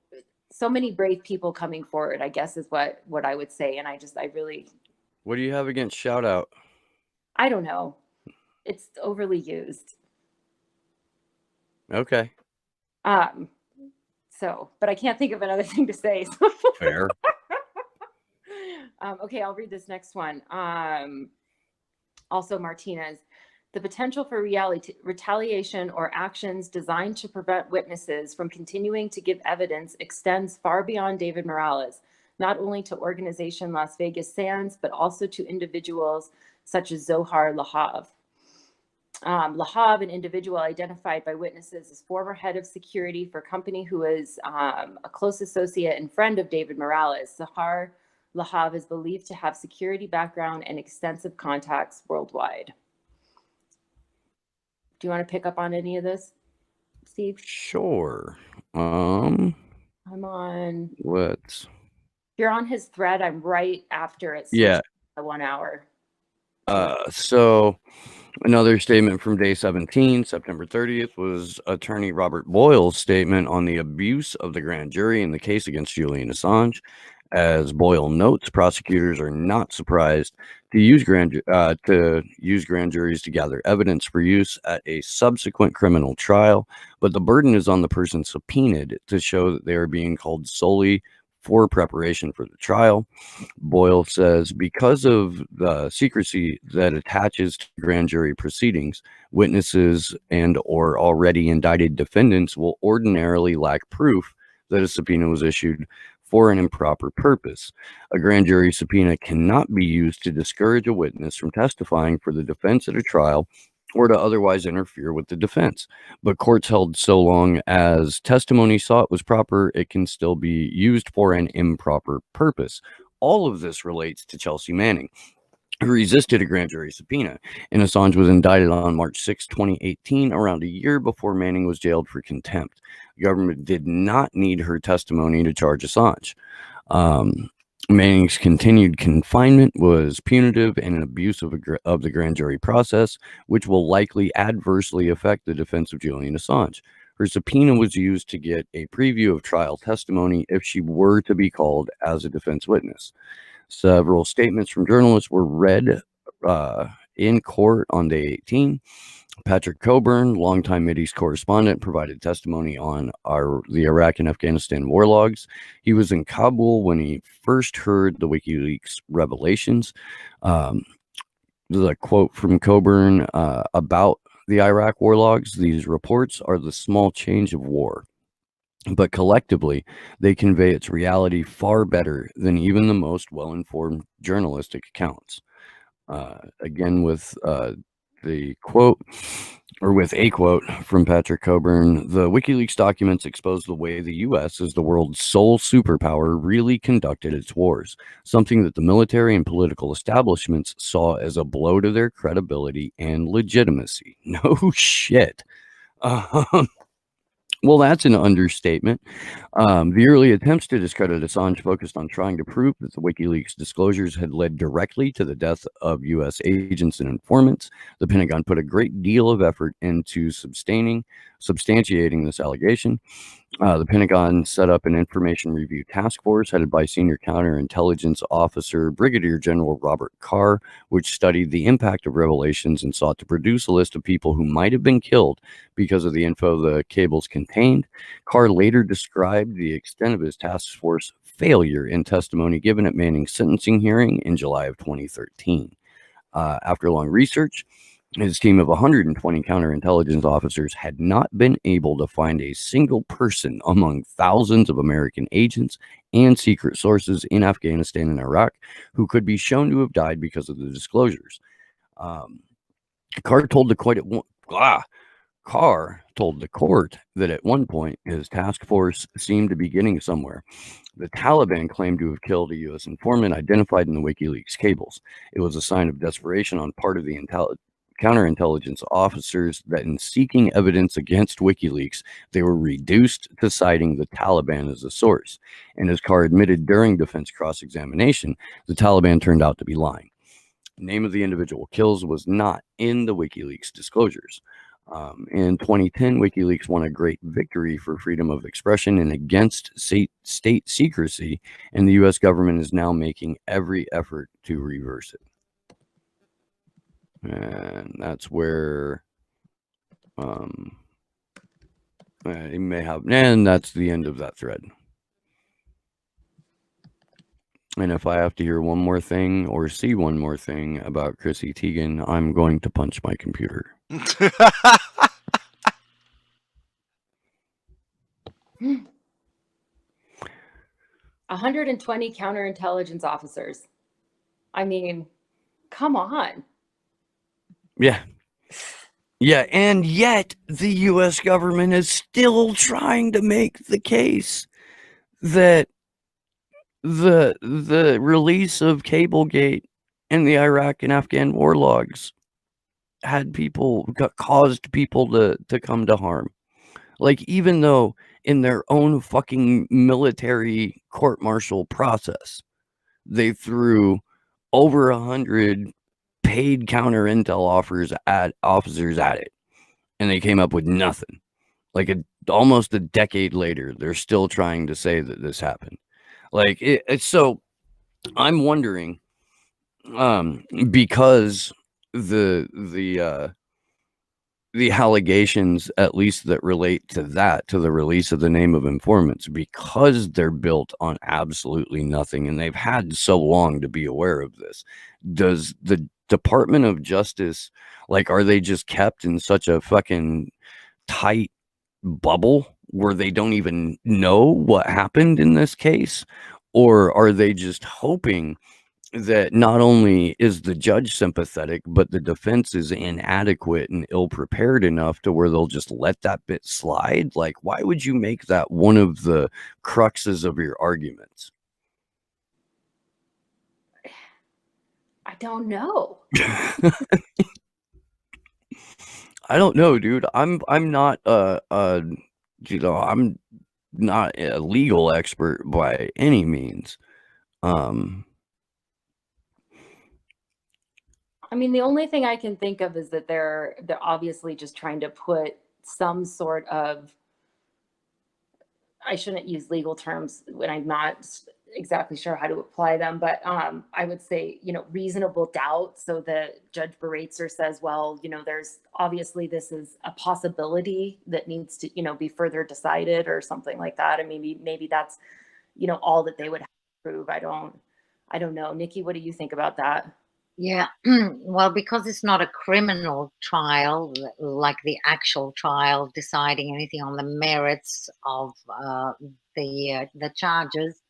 F: many brave people coming forward, I guess, is what I would say. And I really.
B: What do you have against shout out?
F: I don't know. It's overly used.
B: Okay.
F: So, but I can't think of another thing to say.
B: Fair.
F: Okay, I'll read this next one. Also Martinez, the potential for retaliation or actions designed to prevent witnesses from continuing to give evidence extends far beyond David Morales, not only to organization Las Vegas Sands, but also to individuals such as Zohar Lahav. Lahav, an individual identified by witnesses as former head of security for a company who is a close associate and friend of David Morales. Zohar Lahav is believed to have security background and extensive contacts worldwide. Do you want to pick up on any of this, Steve?
B: Sure.
F: I'm on.
B: What?
F: You're on his thread. I'm right after it.
B: Yeah.
F: 1 hour.
B: So another statement from day 17, September 30th, was attorney Robert Boyle's statement on the abuse of the grand jury in the case against Julian Assange. As Boyle notes, prosecutors are not surprised to use grand juries to gather evidence for use at a subsequent criminal trial, but the burden is on the person subpoenaed to show that they are being called solely for preparation for the trial. Boyle says because of the secrecy that attaches to grand jury proceedings, witnesses and or already indicted defendants will ordinarily lack proof that a subpoena was issued for an improper purpose. A grand jury subpoena cannot be used to discourage a witness from testifying for the defense at a trial or to otherwise interfere with the defense. But courts held so long as testimony sought was proper, it can still be used for an improper purpose. All of this relates to Chelsea Manning, who resisted a grand jury subpoena, and Assange was indicted on March 6, 2018, around a year before Manning was jailed for contempt. The government did not need her testimony to charge Assange. Manning's continued confinement was punitive and an abuse of the grand jury process, which will likely adversely affect the defense of Julian Assange. Her subpoena was used to get a preview of trial testimony if she were to be called as a defense witness. Several statements from journalists were read in court on day 18. Patrick Coburn, longtime Mideast correspondent, provided testimony on the Iraq and Afghanistan war logs. He was in Kabul when he first heard the WikiLeaks revelations. The quote from Coburn about the Iraq war logs: "These reports are the small change of war. but collectively, they convey its reality far better than even the most well-informed journalistic accounts. Again, with the quote, or with a quote from Patrick Coburn, the WikiLeaks documents expose the way the U.S., as the world's sole superpower, really conducted its wars, something that the military and political establishments saw as a blow to their credibility and legitimacy. No shit. Well, that's an understatement. The early attempts to discredit Assange focused on trying to prove that the WikiLeaks disclosures had led directly to the death of U.S. agents and informants. The Pentagon put a great deal of effort into substantiating this allegation. The Pentagon set up an information review task force headed by senior counterintelligence officer Brigadier General Robert Carr, which studied the impact of revelations and sought to produce a list of people who might have been killed because of the info the cables contained. Carr later described the extent of his task force failure in testimony given at Manning's sentencing hearing in July of 2013. After long research, his team of 120 counterintelligence officers had not been able to find a single person among thousands of American agents and secret sources in Afghanistan and Iraq who could be shown to have died because of the disclosures. Carr told the court that at one point his task force seemed to be getting somewhere. The Taliban claimed to have killed a U.S. informant identified in the WikiLeaks cables. It was a sign of desperation on part of the counterintelligence officers that in seeking evidence against WikiLeaks, they were reduced to citing the Taliban as a source. And as Carr admitted during defense cross-examination, the Taliban turned out to be lying. The name of the individual killed was not in the WikiLeaks disclosures. In 2010, WikiLeaks won a great victory for freedom of expression and against state secrecy, and the U.S. government is now making every effort to reverse it. And that's where it may have, and that's the end of that thread. And if I have to hear one more thing or see one more thing about Chrissy Teigen, I'm going to punch my computer.
F: 120 counterintelligence officers. I mean, come on.
B: Yeah. Yeah, and yet the U.S. government is still trying to make the case that the release of Cablegate and the Iraq and Afghan war logs caused people to come to harm. Like, even though in their own fucking military court-martial process, they threw over 100 paid counter intel officers at it, and they came up with nothing. Like almost a decade later, they're still trying to say that this happened. Like it's so I'm wondering, because the allegations, at least that relate to the release of the name of informants, because they're built on absolutely nothing, and they've had so long to be aware of this. Does the Department of Justice, like, are they just kept in such a fucking tight bubble where they don't even know what happened in this case? Or are they just hoping that not only is the judge sympathetic, but the defense is inadequate and ill-prepared enough to where they'll just let that bit slide? Like, why would you make that one of the cruxes of your arguments?
F: I don't know.
B: I don't know, dude. I'm not I'm not a legal expert by any means.
F: I mean, the only thing I can think of is that they're obviously just trying to put some sort of, I shouldn't use legal terms when I'm not exactly sure how to apply them, but I would say, reasonable doubt. So that Judge Baratzer says, well, there's obviously this is a possibility that needs to, be further decided or something like that. And maybe that's, all that they would have to prove. I don't know. Nikki, what do you think about that?
C: Yeah, well, because it's not a criminal trial, like the actual trial deciding anything on the merits of the charges,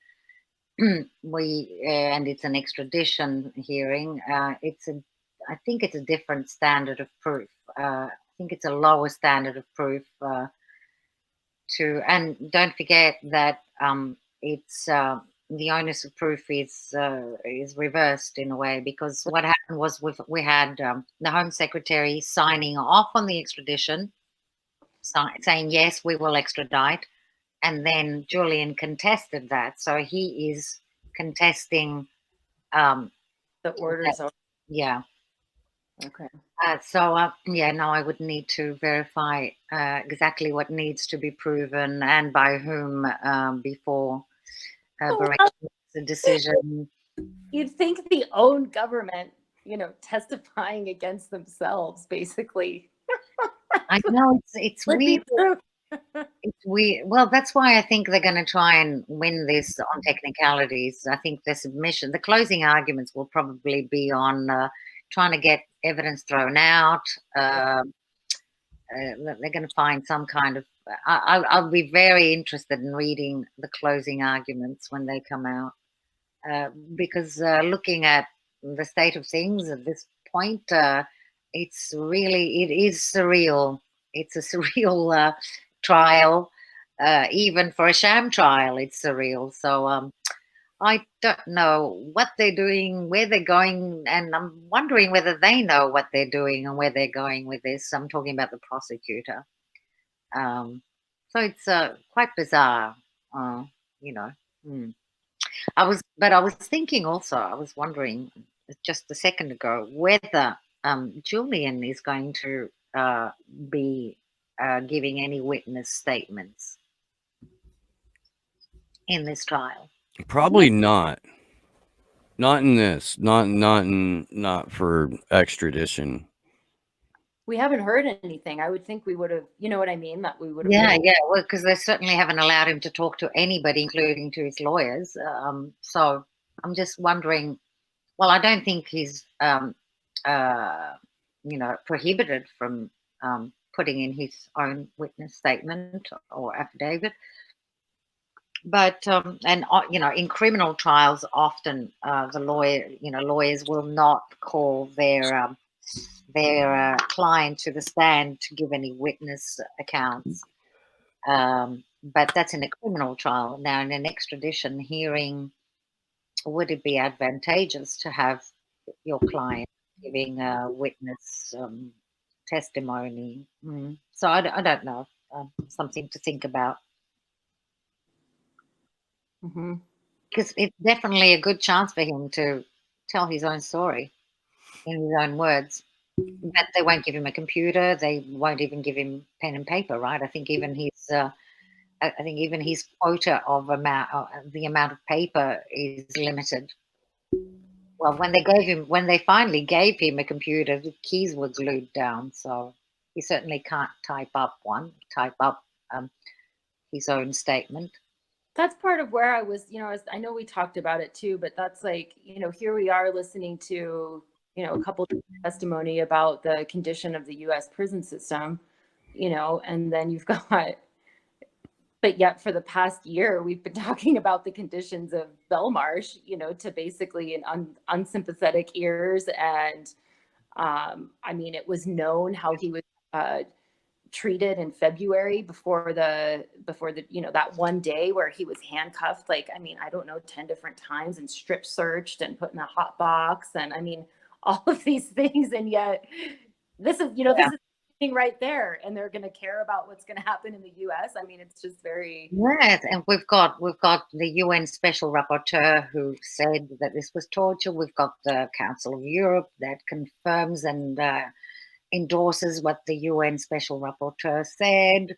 C: and it's an extradition hearing. I think it's a different standard of proof. I think it's a lower standard of proof. And don't forget that it's the onus of proof is reversed in a way, because what happened was we had the Home Secretary signing off on the extradition, saying yes, we will extradite, and then Julian contested that, so he is contesting
F: The orders are
C: yeah.
F: okay.
C: Yeah, no, I would need to verify exactly what needs to be proven and by whom before Bahrain makes a decision.
F: You'd think the own government, testifying against themselves, basically.
C: I know it's
F: would be
C: weird.
F: true.
C: It's weird. Well, that's why I think they're going to try and win this on technicalities. I think the closing arguments will probably be on trying to get evidence thrown out. They're going to find some kind of. I'll be very interested in reading the closing arguments when they come out, because looking at the state of things at this point, it is surreal. It's a surreal trial, even for a sham trial. It's surreal. So I don't know what they're doing, where they're going, and I'm wondering whether they know what they're doing and where they're going with this. I'm talking about the prosecutor. So it's quite bizarre, you know. Mm. I was thinking also, I was wondering just a second ago whether Julian is going to be giving any witness statements in this trial.
B: Probably not. Not in this. Not for extradition.
F: We haven't heard anything. I would think we would have, you know what I mean? That we would have.
C: Yeah. Well, because they certainly haven't allowed him to talk to anybody, including to his lawyers. So I'm just wondering. Well, I don't think he's, prohibited from putting in his own witness statement or affidavit. But in criminal trials, often the lawyers will not call their client to the stand to give any witness accounts. But that's in a criminal trial. Now, in an extradition hearing, would it be advantageous to have your client giving a witness testimony? So I don't know. Something to think about. Because it's definitely a good chance for him to tell his own story in his own words. But they won't give him a computer. They won't even give him pen and paper, right? I think even his quota of the amount of paper is limited. Well, when they finally gave him a computer, the keys were glued down, so he certainly can't type up his own statement.
F: That's part of where I was, I know we talked about it too, but that's like, here we are listening to, a couple of testimony about the condition of the U.S. prison system, and then you've got, but yet for the past year, we've been talking about the conditions of Belmarsh, to basically unsympathetic ears. And it was known how he was treated in February before the that one day where he was handcuffed, like, I don't know, 10 different times and strip searched and put in a hot box. And all of these things. And yet this is, this is right there, and they're going to care about what's going to happen in the US. It's just very.
C: Yes. And we've got the UN Special Rapporteur who said that this was torture. We've got the Council of Europe that confirms and endorses what the UN Special Rapporteur said.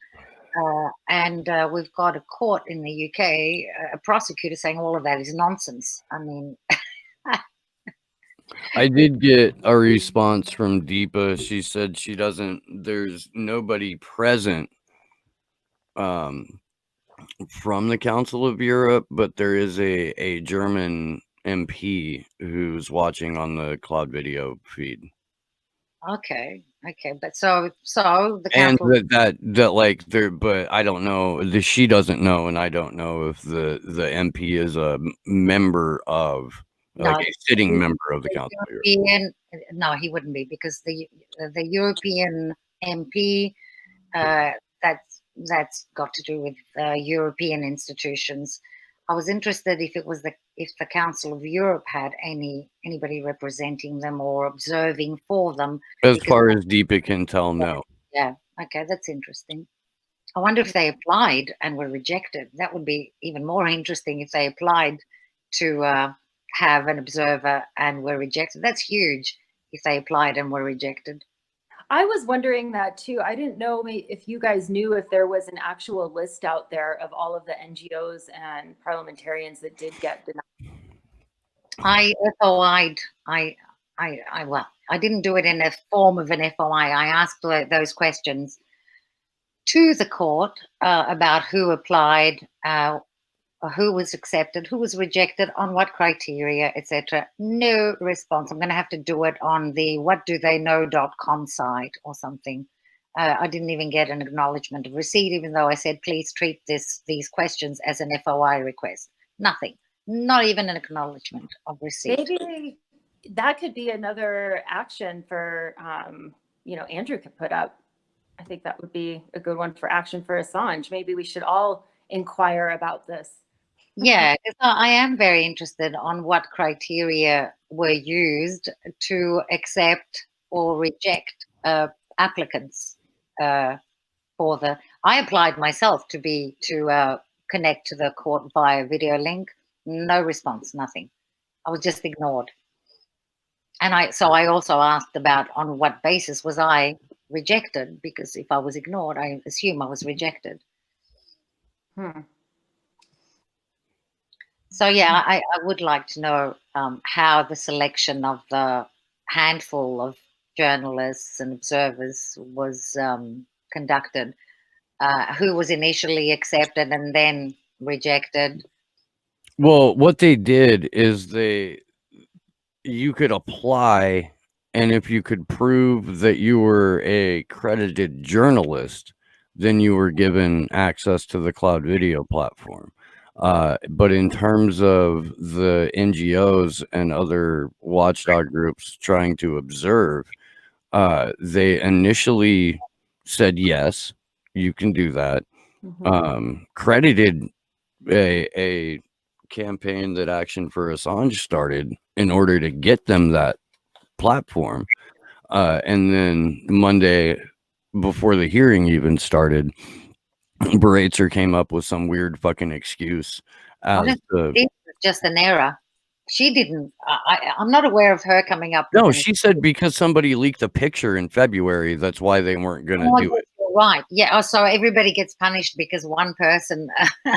C: And we've got a court in the UK, a prosecutor saying all of that is nonsense.
B: I did get a response from Deepa. She said there's nobody present from the Council of Europe, but there is a German MP who's watching on the cloud video feed.
C: Okay, but so the
B: And
C: council,
B: that like there, but I don't know. She doesn't know, and I don't know if the MP is a member of, like,
C: no,
B: a sitting member of the council.
C: European, no, he wouldn't be, because the European MP, that's got to do with European institutions. I was interested if the Council of Europe had anybody representing them or observing for them.
B: As far as Deepa can tell, no.
C: Yeah, okay, that's interesting. I wonder if they applied and were rejected. That would be even more interesting if they applied to have an observer and were rejected. That's huge if they applied and were rejected.
F: I was wondering that too. I didn't know if you guys knew if there was an actual list out there of all of the NGOs and parliamentarians that did get denied.
C: I FOI'd. Well, I didn't do it in a form of an FOI. I asked those questions to the court about who applied, who was accepted, who was rejected, on what criteria, etc. No response. I'm going to have to do it on the whatdotheyknow.com site or something. I didn't even get an acknowledgement of receipt, even though I said, please treat these questions as an FOI request. Nothing. Not even an acknowledgement of receipt.
F: Maybe that could be another action for, Andrew could put up. I think that would be a good one for action for Assange. Maybe we should all inquire about this.
C: Yeah, I am very interested on what criteria were used to accept or reject applicants for the. I applied myself to connect to the court via video link. No response, nothing. I was just ignored. And I also asked about on what basis was I rejected, because if I was ignored, I assume I was rejected. So yeah, I would like to know how the selection of the handful of journalists and observers was conducted. Who was initially accepted and then rejected?
B: Well, what they did is you could apply, and if you could prove that you were a credited journalist, then you were given access to the cloud video platform. But in terms of the NGOs and other watchdog groups trying to observe, they initially said, yes, you can do that. Credited a campaign that Action for Assange started in order to get them that platform. And then Monday, before the hearing even started, Baratzer came up with some weird fucking excuse.
C: It was just an error. She didn't. I'm not aware of her coming up.
B: No, she said because somebody leaked a picture in February, that's why they weren't going to do it.
C: Right. Yeah. Oh, so everybody gets punished because one person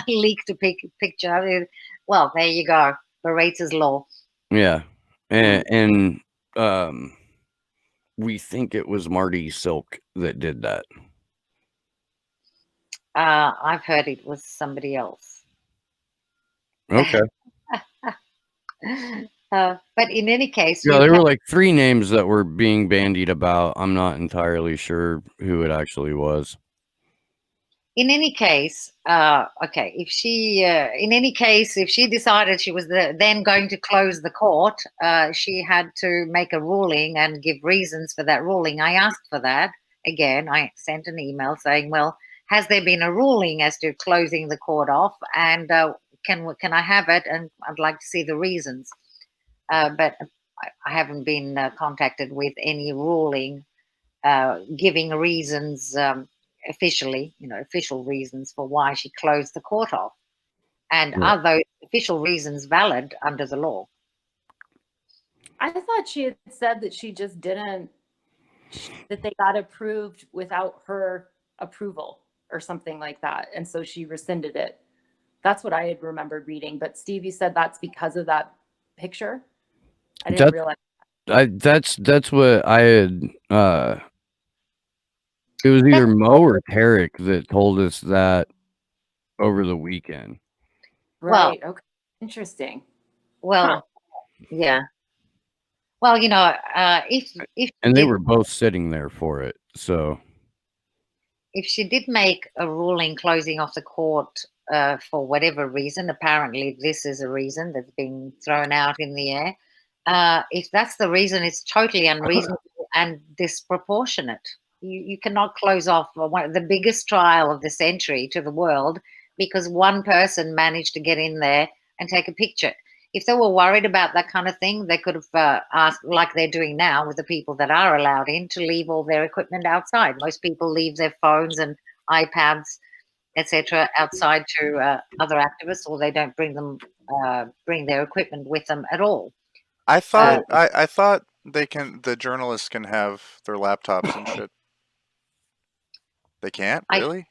C: leaked a picture. Well, there you go. Baratzer's law.
B: Yeah. And we think it was Marty Silk that did that.
C: I've heard it was somebody else.
B: Okay.
C: But in any case,
B: yeah, there were like 3 names that were being bandied about. I'm not entirely sure who it actually was.
C: In any case, okay, if she decided she was then going to close the court, she had to make a ruling and give reasons for that ruling. I asked for that. Again, I sent an email saying, well, has there been a ruling as to closing the court off? And can I have it? And I'd like to see the reasons. But I haven't been contacted with any ruling giving reasons officially, official reasons for why she closed the court off. And are those official reasons valid under the law?
F: I thought she had said that she just didn't, that they got approved without her approval or something like that. And so she rescinded it. That's what I had remembered reading. But Stevie said that's because of that picture. I didn't realize that.
B: That's what I had. It was either Mo or Tarek that told us that over the weekend.
F: Right. Okay. Interesting.
C: Well, Yeah. Well, you know, if
B: And they were both sitting there for it. So
C: if she did make a ruling closing off the court for whatever reason, apparently this is a reason that's been thrown out in the air. If that's the reason, it's totally unreasonable and disproportionate. You cannot close off the biggest trial of the century to the world because one person managed to get in there and take a picture. If they were worried about that kind of thing, they could have asked, like they're doing now with the people that are allowed in, to leave all their equipment outside. Most people leave their phones and iPads, etc., outside to other activists, or they don't bring their equipment with them at all.
D: I thought I thought the journalists can have their laptops and shit. They can't, really?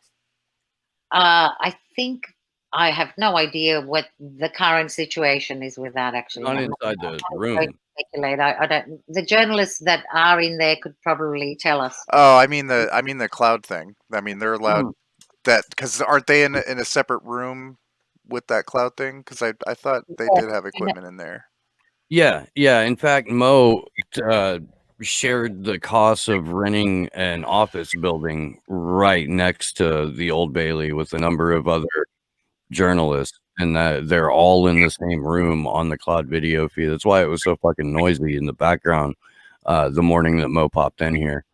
C: I think I have no idea what the current situation is with that. Actually,
B: not inside the room.
C: Speculate. I don't. The journalists that are in there could probably tell us.
D: Oh, I mean the cloud thing. I mean they're allowed that because aren't they in a separate room with that cloud thing? Because I thought they did have equipment in there.
B: Yeah. In fact, Mo shared the cost of renting an office building right next to the Old Bailey with a number of other journalists, and that they're all in the same room on the cloud video feed. That's why it was so fucking noisy in the background the morning that Mo popped in here.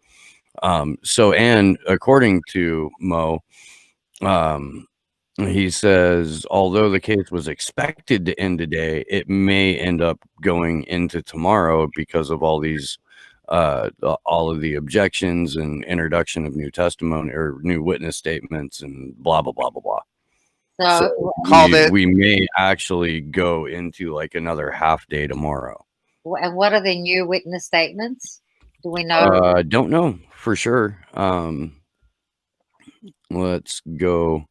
B: So, and according to Mo, he says, although the case was expected to end today, it may end up going into tomorrow because of all these, all of the objections and introduction of new testimony or new witness statements and blah, blah, blah, blah, blah.
C: So
B: we may actually go into like another half day tomorrow.
C: And what are the new witness statements? Do we know?
B: Don't know for sure. Let's go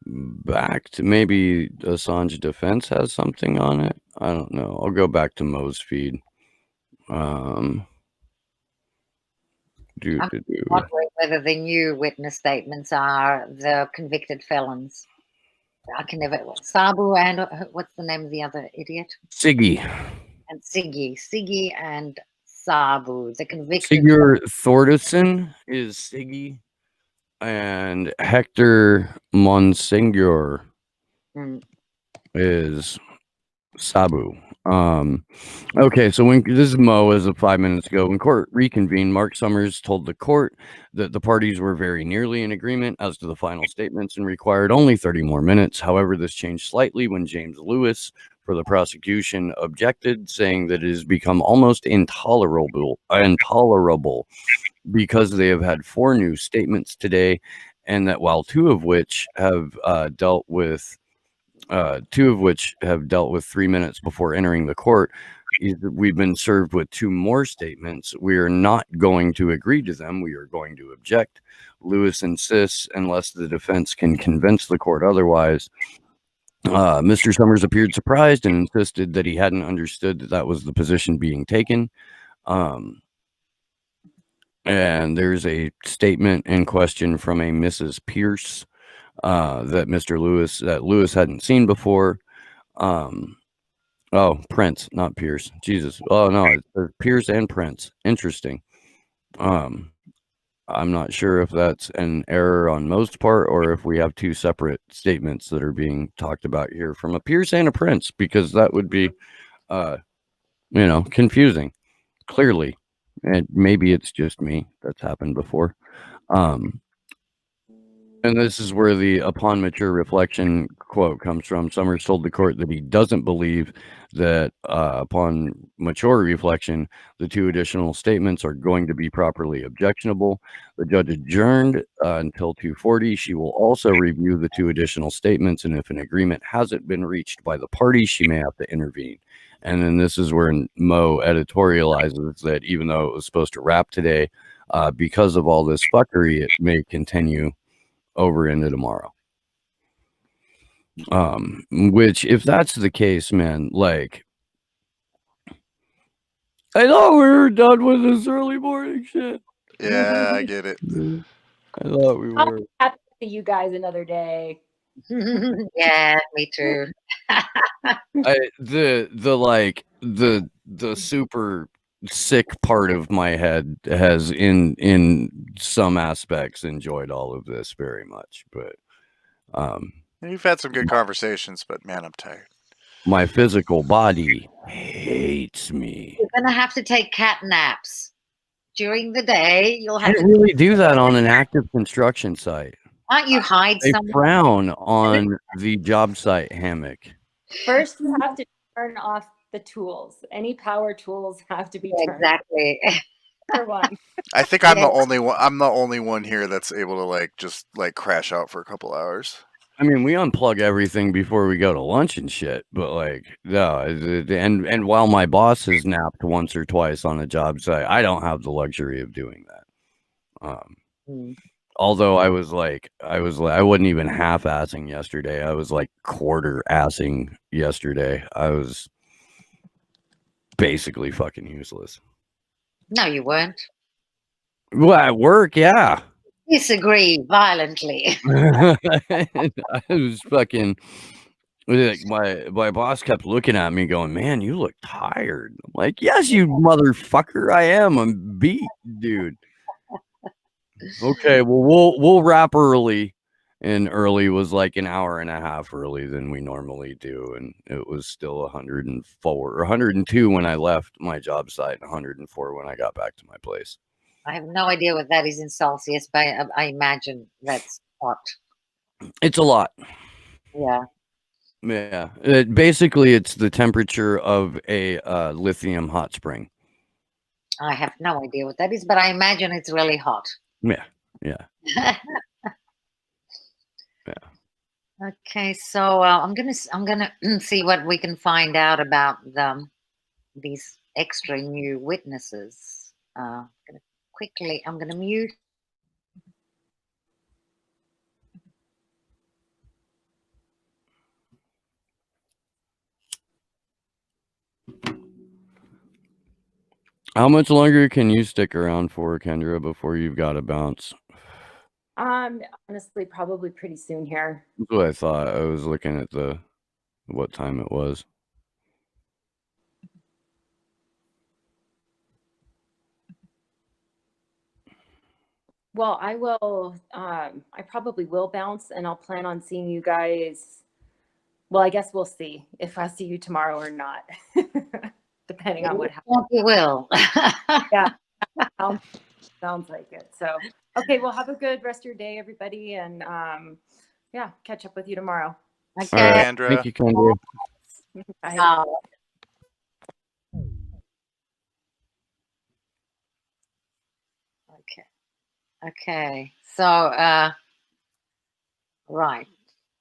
B: back to maybe Assange defense has something on it. I don't know. I'll go back to Mo's feed.
C: I'm wondering whether the new witness statements are the convicted felons. I can never. Sabu and what's the name of the other idiot?
B: Siggy.
C: And Siggy and Sabu, the convicted.
B: Sigurd Thordarson is Siggy, and Hector Monsignor is Sabu. Okay, so when this is Mo as of 5 minutes ago, when court reconvened, Mark Summers told the court that the parties were very nearly in agreement as to the final statements and required only 30 more minutes. However, this changed slightly when James Lewis for the prosecution objected, saying that it has become almost intolerable because they have had 4 new statements today, and that while 2 of which have dealt with 3 minutes before entering the court, we've been served with 2 more statements. We are not going to agree to them. We are going to object. Lewis insists, unless the defense can convince the court otherwise. Mr. Summers appeared surprised and insisted that he hadn't understood that was the position being taken. And there's a statement in question from a Mrs. Pierce that Lewis hadn't seen before. Prince, not Pierce. Jesus. Oh no, it's Pierce and Prince. Interesting. I'm not sure if that's an error on most part or if we have 2 separate statements that are being talked about here from a Pierce and a Prince, because that would be confusing, clearly. And maybe it's just me. That's happened before. And this is where the upon mature reflection quote comes from. Summers told the court that he doesn't believe that upon mature reflection, the 2 additional statements are going to be properly objectionable. The judge adjourned until 2:40. She will also review the 2 additional statements, and if an agreement hasn't been reached by the parties, she may have to intervene. And then this is where Mo editorializes that even though it was supposed to wrap today, because of all this fuckery, it may continue over into tomorrow. Which, if that's the case, man, like, I thought we were done with this early morning shit.
D: Yeah, I get it.
B: I thought we were.
G: I'll have to see you guys another day.
C: Yeah, me too.
B: The super sick part of my head has in some aspects enjoyed all of this very much, but
D: You've had some good conversations, but man, I'm tired.
B: my physical body hates me.
C: You're gonna have to take cat naps during the day. You'll have
B: Can't
C: to.
B: really do that on an active construction site.
C: Can't you hide
B: They
C: somewhere?
B: frown on the job site hammock.
F: First, you have to turn off the tools. Any power tools have to be turned
C: Exactly.
F: for one.
D: I think I'm
C: Yeah.
D: the only one. I'm the only one here that's able to like just like crash out for a couple hours.
B: I mean, we unplug everything before we go to lunch and shit, but like, no, and while my boss has napped once or twice on a job site, I don't have the luxury of doing that. Although I wasn't even half-assing yesterday. I was like quarter-assing yesterday. I was basically fucking useless.
C: No, you weren't.
B: Well, at work, yeah.
C: Disagree violently.
B: I was fucking like my boss kept looking at me going, "Man, you look tired." I'm like, "Yes, you motherfucker, I am. I'm beat, dude." Okay, well we'll wrap early, and early was like an hour and a half early than we normally do, and it was still 104 or 102 when I left my job site, and 104 when I got back to my place.
C: I have no idea what that is in Celsius, but I imagine that's hot.
B: It's a lot.
C: Yeah.
B: Yeah. Basically, it's the temperature of a lithium hot spring.
C: I have no idea what that is, but I imagine it's really hot.
B: Yeah. Yeah.
C: Yeah. Okay, so I'm gonna see what we can find out about these extra new witnesses. I'm gonna mute.
B: How much longer can you stick around for, Kendra, before you've got to bounce?
F: Honestly, probably pretty soon here.
B: That's what I thought. I was looking at what time it was.
F: Well, I will. I probably will bounce, and I'll plan on seeing you guys. Well, I guess we'll see if I see you tomorrow or not, depending on what happens.
C: You will.
F: Yeah, sounds like it. So, okay, well, have a good rest of your day, everybody, and yeah, catch up with you tomorrow.
C: Okay.
B: All right.
D: Kendra.
B: Thank you, Kendra.
F: Bye.
C: Okay. So, right.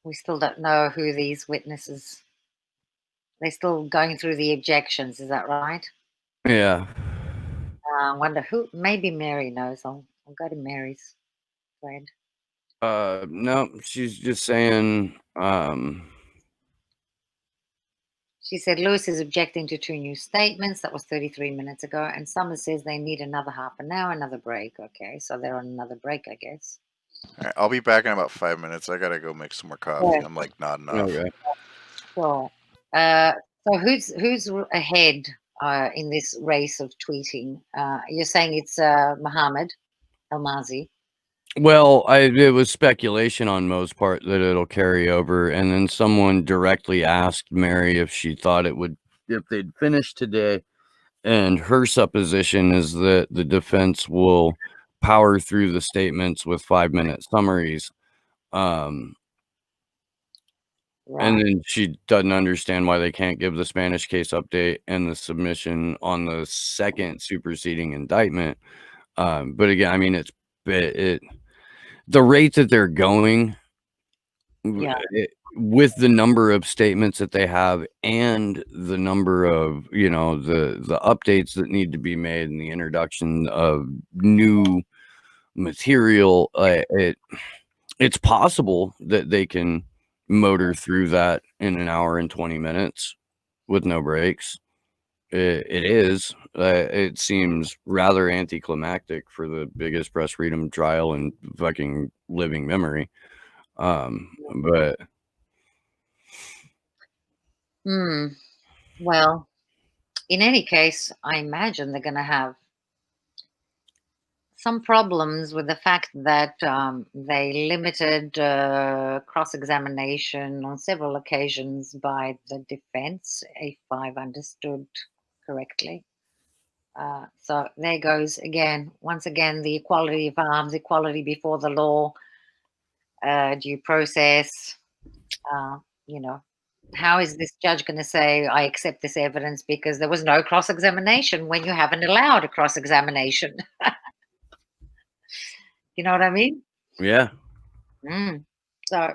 C: We still don't know who these witnesses. They're still going through the objections. Is that right?
B: Yeah.
C: I wonder who. Maybe Mary knows. I'll go to Mary's thread.
B: No, she's just saying.
C: She said Lewis is objecting to 2 new statements. That was 33 minutes ago. And Summers says they need another half an hour, another break. Okay, so they're on another break, I guess.
D: All right, I'll be back in about 5 minutes. I gotta go make some more coffee. I'm like nodding off.
B: Okay.
C: Sure. So who's ahead in this race of tweeting? You're saying it's Mohammed Almazi.
B: Well, it was speculation on most part that it'll carry over, and then someone directly asked Mary if she thought if they'd finish today, and her supposition is that the defense will power through the statements with 5-minute summaries.
C: Right.
B: And then she doesn't understand why they can't give the Spanish case update and the submission on the second superseding indictment. But again, I mean, the rate that they're going, with the number of statements that they have and the number of, the updates that need to be made and the introduction of new material, it's possible that they can motor through that in an hour and 20 minutes with no breaks. It seems rather anticlimactic for the biggest press freedom trial in fucking living memory. But
C: well, in any case, I imagine they're going to have some problems with the fact that they limited cross-examination on several occasions by the defense, if I've understood correctly. So there goes again, once again, the equality of arms, equality before the law, due process. You know, how is this judge going to say, I accept this evidence because there was no cross-examination when you haven't allowed a cross-examination? You know what I mean?
B: yeah,
C: So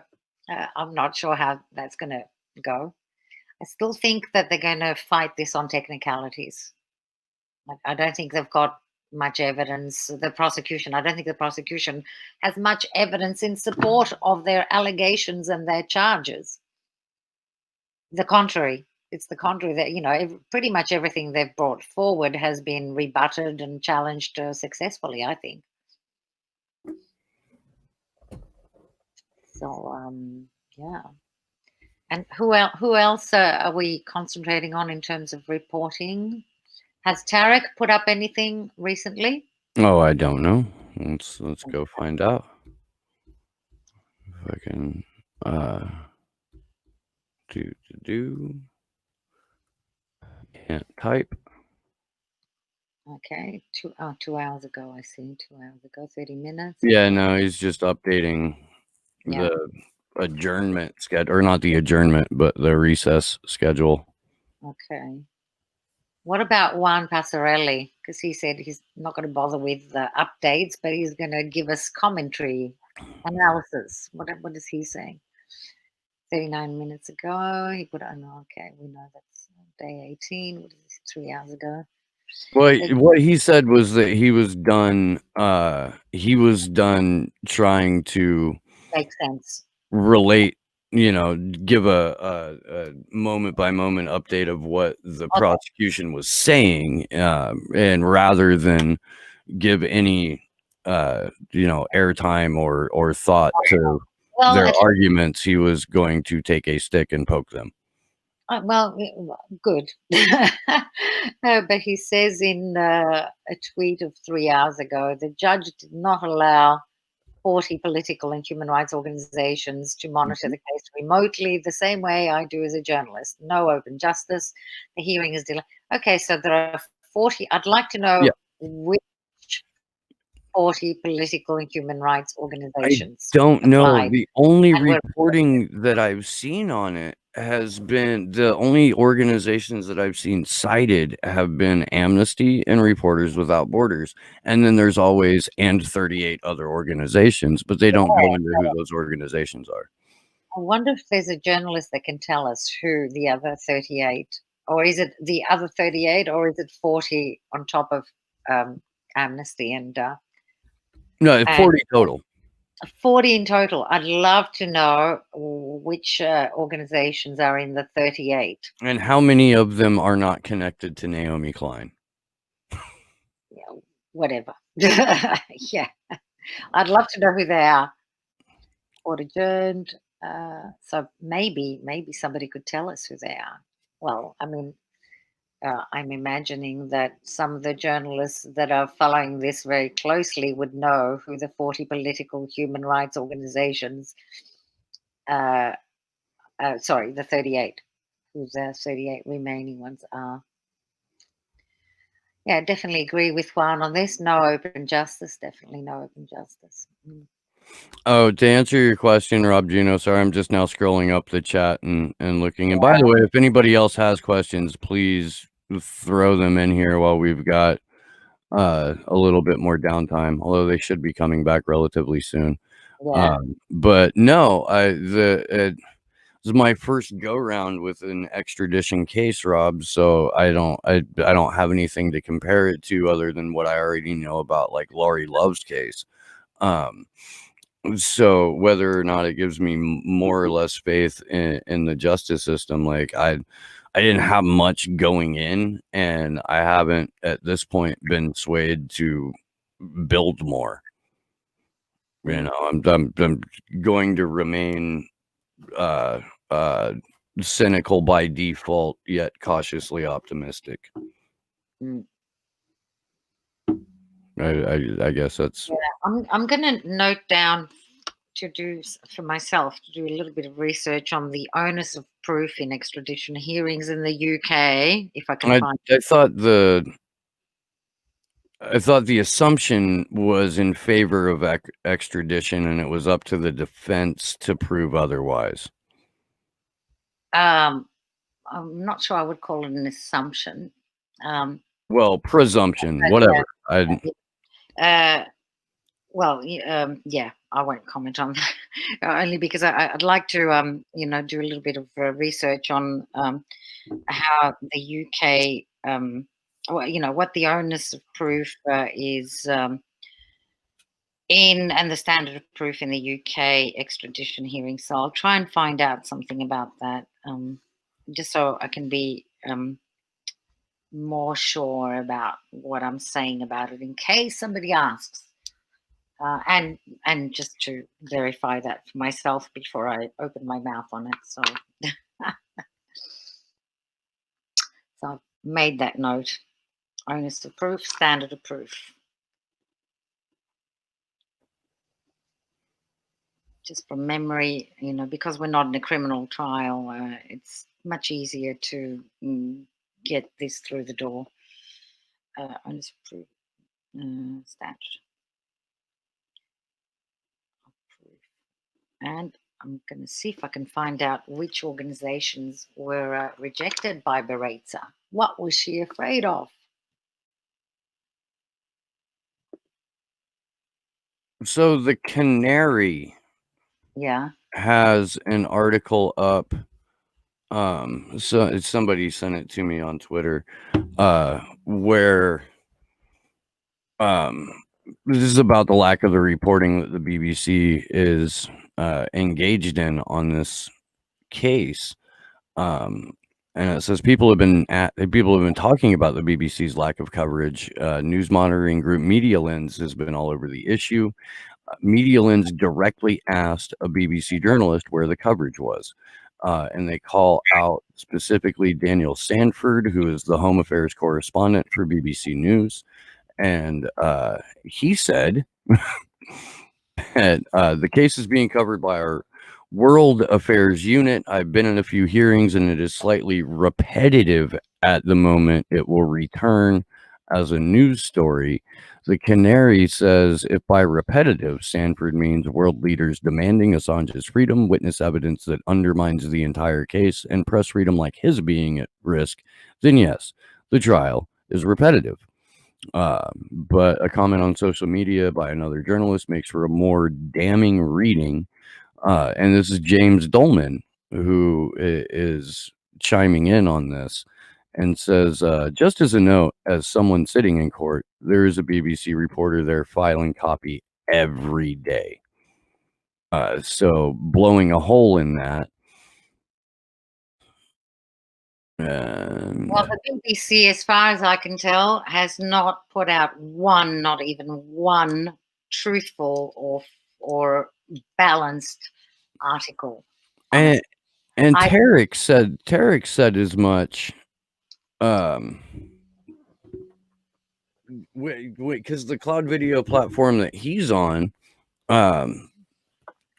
C: I'm not sure how that's going to go. I still think that they're going to fight this on technicalities. I don't think they've got much evidence. The prosecution, I don't think the prosecution has much evidence in support of their allegations and their charges. The contrary. It's the contrary that, you know, pretty much everything they've brought forward has been rebutted and challenged successfully, I think. So, yeah. And who else are we concentrating on in terms of reporting? Has Tarek put up anything recently?
B: oh, I don't know. Let's go find out. If I can can't type.
C: Okay, 2 hours ago, I see. 2 hours ago, 30 minutes.
B: Yeah, no, he's just updating the adjournment schedule, or not the adjournment, but the recess schedule.
C: Okay. What about Juan Passarelli? Because he said he's not going to bother with the updates, but he's going to give us commentary, analysis. What is he saying? 39 minutes ago, he put on. Okay, we know that's day 18. What is this? 3 hours ago.
B: Well, what he said was that he was done. He was done trying to
C: make sense,
B: relate. You know, give a moment by moment update of what the prosecution was saying, and rather than give any airtime or thought to their arguments, he was going to take a stick and poke them.
C: Well, good. No, but he says in a tweet of 3 hours ago, the judge did not allow 40 political and human rights organizations to monitor the case remotely the same way I do as a journalist. No open justice. The hearing is delayed. Okay, so there are 40. I'd like to know which 40 political and human rights organizations.
B: I don't know. The only reporting that I've seen on it has been, the only organizations that I've seen cited have been Amnesty and Reporters Without Borders. And then there's always 38 other organizations, but they don't go into who those organizations are.
C: I wonder if there's a journalist that can tell us who the other 38, or is it the other 38, or is it 40 on top of Amnesty and
B: no, 40 total.
C: 40 in total. I'd love to know which organizations are in the 38.
B: And how many of them are not connected to Naomi Klein?
C: Yeah, whatever. Yeah. I'd love to know who they are. Court adjourned. So maybe somebody could tell us who they are. Well, I mean, I'm imagining that some of the journalists that are following this very closely would know who the 40 political human rights organizations, sorry, the 38, who the 38 remaining ones are. Yeah, definitely agree with Juan on this. No open justice, definitely no open justice.
B: Oh, to answer your question, Rob Juno, sorry, I'm just now scrolling up the chat and looking. And by the way, if anybody else has questions, please throw them in here while we've got a little bit more downtime, although they should be coming back relatively soon.
C: Yeah.
B: But no, it was my first go round with an extradition case, Rob. So I don't have anything to compare it to other than what I already know about, like Laurie Love's case. So whether or not it gives me more or less faith in the justice system, like I didn't have much going in, and I haven't at this point been swayed to build more. You know, I'm going to remain cynical by default, yet cautiously optimistic.
C: Mm.
B: I guess that's.
C: Yeah, I'm going to note down to do for myself to do a little bit of research on the onus of proof in extradition hearings in the UK, if I can find.
B: I thought the assumption was in favor of extradition, and it was up to the defense to prove otherwise.
C: I'm not sure I would call it an assumption.
B: Well, presumption, whatever.
C: Well, yeah, I won't comment on that only because I'd like to, you know, do a little bit of research on how the UK, well, you know, what the onus of proof is in and the standard of proof in the UK extradition hearing. So I'll try and find out something about that, just so I can be more sure about what I'm saying about it in case somebody asks. And just to verify that for myself before I open my mouth on it. So, so I've made that note. Onus of proof, standard of proof. Just from memory, you know, because we're not in a criminal trial, it's much easier to get this through the door. Onus of proof, standard of proof. And I'm going to see if I can find out which organizations were rejected by Baretza. What was she afraid of?
B: So the Canary, has an article up. So somebody sent it to me on Twitter, where this is about the lack of the reporting that the BBC is engaged in on this case. And it says people have been talking about the BBC's lack of coverage. News monitoring group Media Lens has been all over the issue. Media Lens directly asked a BBC journalist where the coverage was. And they call out specifically Daniel Sanford, who is the Home Affairs correspondent for BBC News. And he said that the case is being covered by our World Affairs unit. I've been in a few hearings, and it is slightly repetitive at the moment. It will return as a news story. The Canary says if by repetitive, Sanford means world leaders demanding Assange's freedom, witness evidence that undermines the entire case, and press freedom like his being at risk, then yes, the trial is repetitive. But a comment on social media by another journalist makes for a more damning reading. And this is James Dolman, who is chiming in on this and says, just as a note, as someone sitting in court, there is a BBC reporter there filing copy every day. So blowing a hole in that.
C: Well, the BBC, as far as I can tell, has not put out one, not even one, truthful or balanced article.
B: And Tarek said as much. Wait, because the cloud video platform that he's on,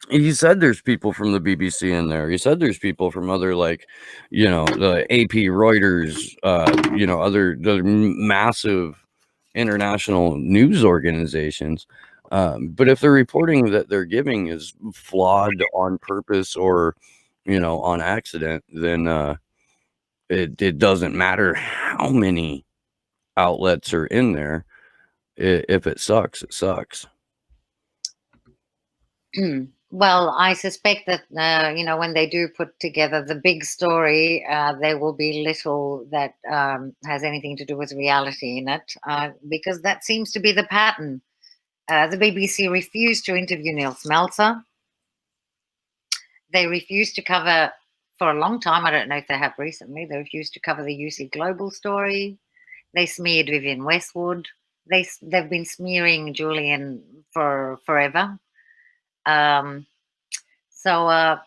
B: he said there's people from the BBC in there. He said there's people from other, like, you know, the AP, Reuters, you know, other massive international news organizations. But if the reporting that they're giving is flawed on purpose or, you know, on accident, then it doesn't matter how many outlets are in there. If it sucks, it sucks.
C: Well, I suspect that, you know, when they do put together the big story, there will be little that has anything to do with reality in it, because that seems to be the pattern. The BBC refused to interview Neil Smeltzer. They refused to cover, for a long time, I don't know if they have recently, they refused to cover the UC Global story. They smeared Vivienne Westwood. They've been smearing Julian for forever. So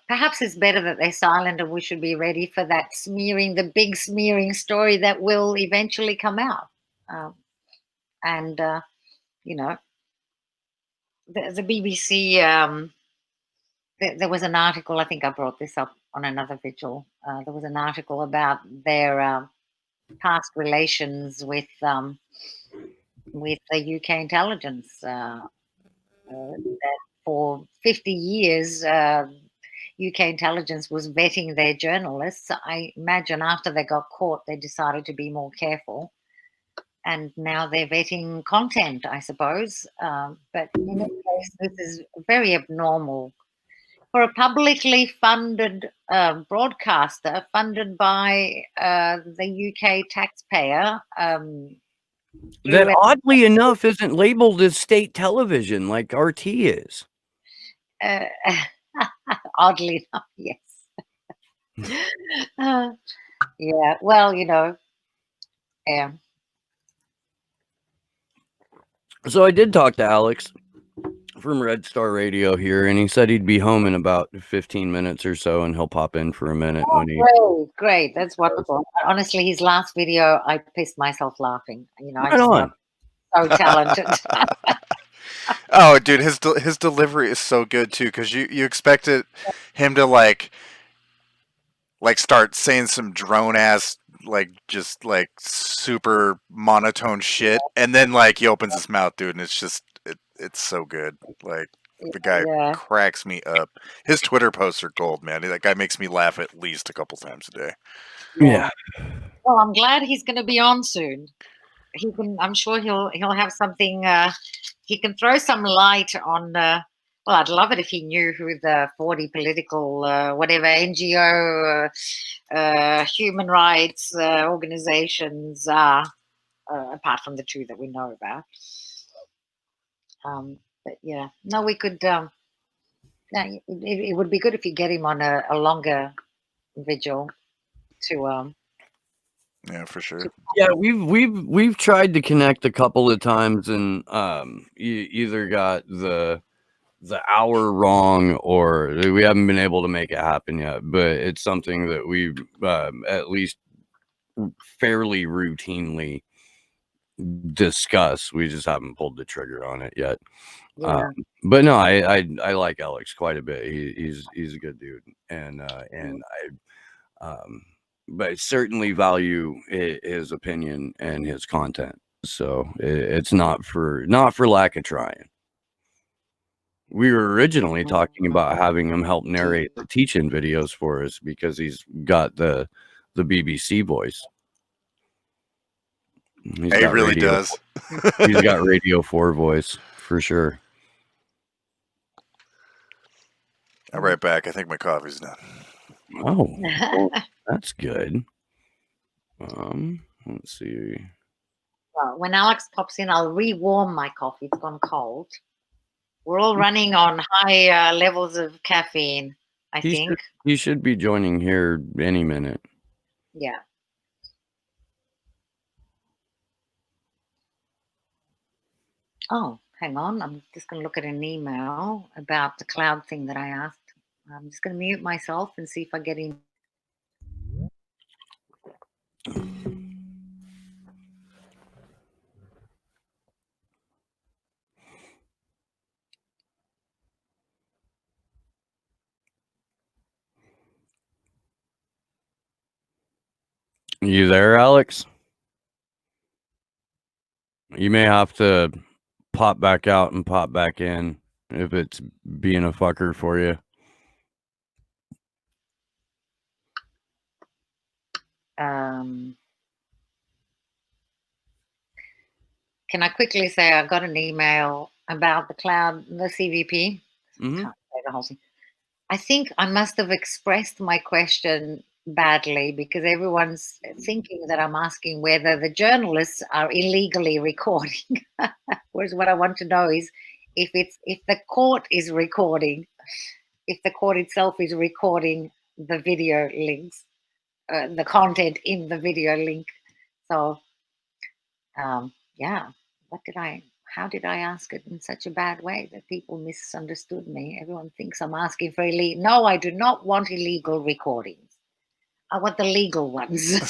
C: perhaps it's better that they're silent, and we should be ready for that smearing, the big smearing story that will eventually come out. And you know, the BBC. There was an article. I think I brought this up on another vigil. There was an article about their past relations with the UK intelligence. That for 50 years, UK intelligence was vetting their journalists. I imagine after they got caught, they decided to be more careful. And now they're vetting content, I suppose. But in any case, this is very abnormal. For a publicly funded broadcaster, funded by the UK taxpayer.
B: That oddly enough isn't labeled as state television like RT is.
C: Oddly enough, yes. Yeah, well, yeah.
B: So I did talk to Alex from Red Star Radio here, and he said he'd be home in about 15 minutes or so, and he'll pop in for a minute when he.
C: Great, that's wonderful. Honestly, his last video, I pissed myself laughing. I just
B: on.
C: So talented.
D: Oh, dude, his delivery is so good too, because you expected him to like start saying some drone ass just super monotone shit, and then he opens his mouth, dude, and it's just it's so good. The guy cracks me up. His Twitter posts are gold, man. That guy makes me laugh at least a couple times a day.
B: Yeah.
C: Well, I'm glad he's going to be on soon. I'm sure he'll have something. He can throw some light on. Well, I'd love it if he knew who the 40 political, whatever NGO, human rights organizations are, apart from the two that we know about. But yeah, no, we could. It would be good if you get him on a longer vigil to.
D: Yeah, for sure.
B: Yeah, we've tried to connect a couple of times, and you either got the hour wrong, or we haven't been able to make it happen yet. But it's something that we at least fairly routinely discuss. We just haven't pulled the trigger on it yet.
C: Yeah.
B: But no, I like Alex quite a bit. He's a good dude, and but I certainly value his opinion and his content. So it's not for lack of trying. We were originally talking about having him help narrate the teach-in videos for us because he's got the BBC voice. He
D: really does.
B: He's got Radio 4 voice for sure.
D: I'll be right back. I think my coffee's done.
B: Oh, well, that's good. Let's see.
C: Well, when Alex pops in, I'll rewarm my coffee. It's gone cold. We're all running on high levels of caffeine, I think.
B: He should be joining here any minute.
C: Yeah. Oh, hang on. I'm just going to look at an email about the cloud thing that I asked. I'm just going to mute myself and see if I get in.
B: You there, Alex? You may have to pop back out and pop back in if it's being a fucker for you.
C: Can I quickly say I got an email about the cloud, the CVP?
B: Mm-hmm.
C: Can't say the whole thing. I think I must have expressed my question badly because everyone's thinking that I'm asking whether the journalists are illegally recording. Whereas what I want to know is if the court is recording, if the court itself is recording the video links, the content in the video link. So, yeah, what did I how did I ask it in such a bad way that people misunderstood me? Everyone thinks I'm asking for illegal. No, I do not want illegal recordings. I want the legal ones.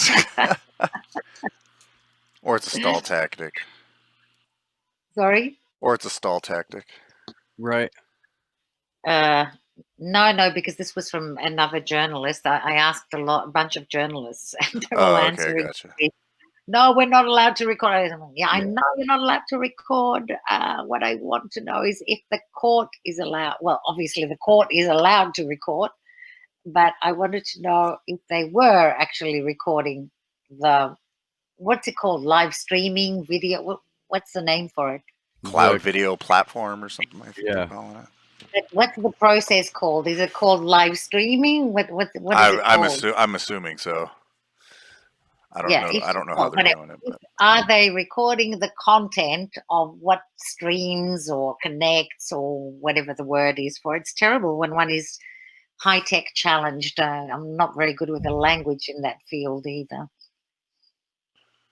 D: Or it's a stall tactic.
C: Sorry?
D: Or it's a stall tactic.
B: Right.
C: No, because this was from another journalist. I asked a bunch of journalists, and they're all answering.
D: Gotcha.
C: No, we're not allowed to record. Yeah, I know you're not allowed to record. What I want to know is if the court is allowed. Well, obviously the court is allowed to record, but I wanted to know if they were actually recording what's it called? Live streaming video. What's the name for it?
D: Cloud video platform or something, I think they're calling it.
C: What's the process called? Is it called live streaming? What is it called?
D: I'm assuming so. I don't know. I don't know how they're doing it. But.
C: Are they recording the content of what streams or connects or whatever the word is for? It's terrible when one is high-tech challenged. I'm not very good with the language in that field either.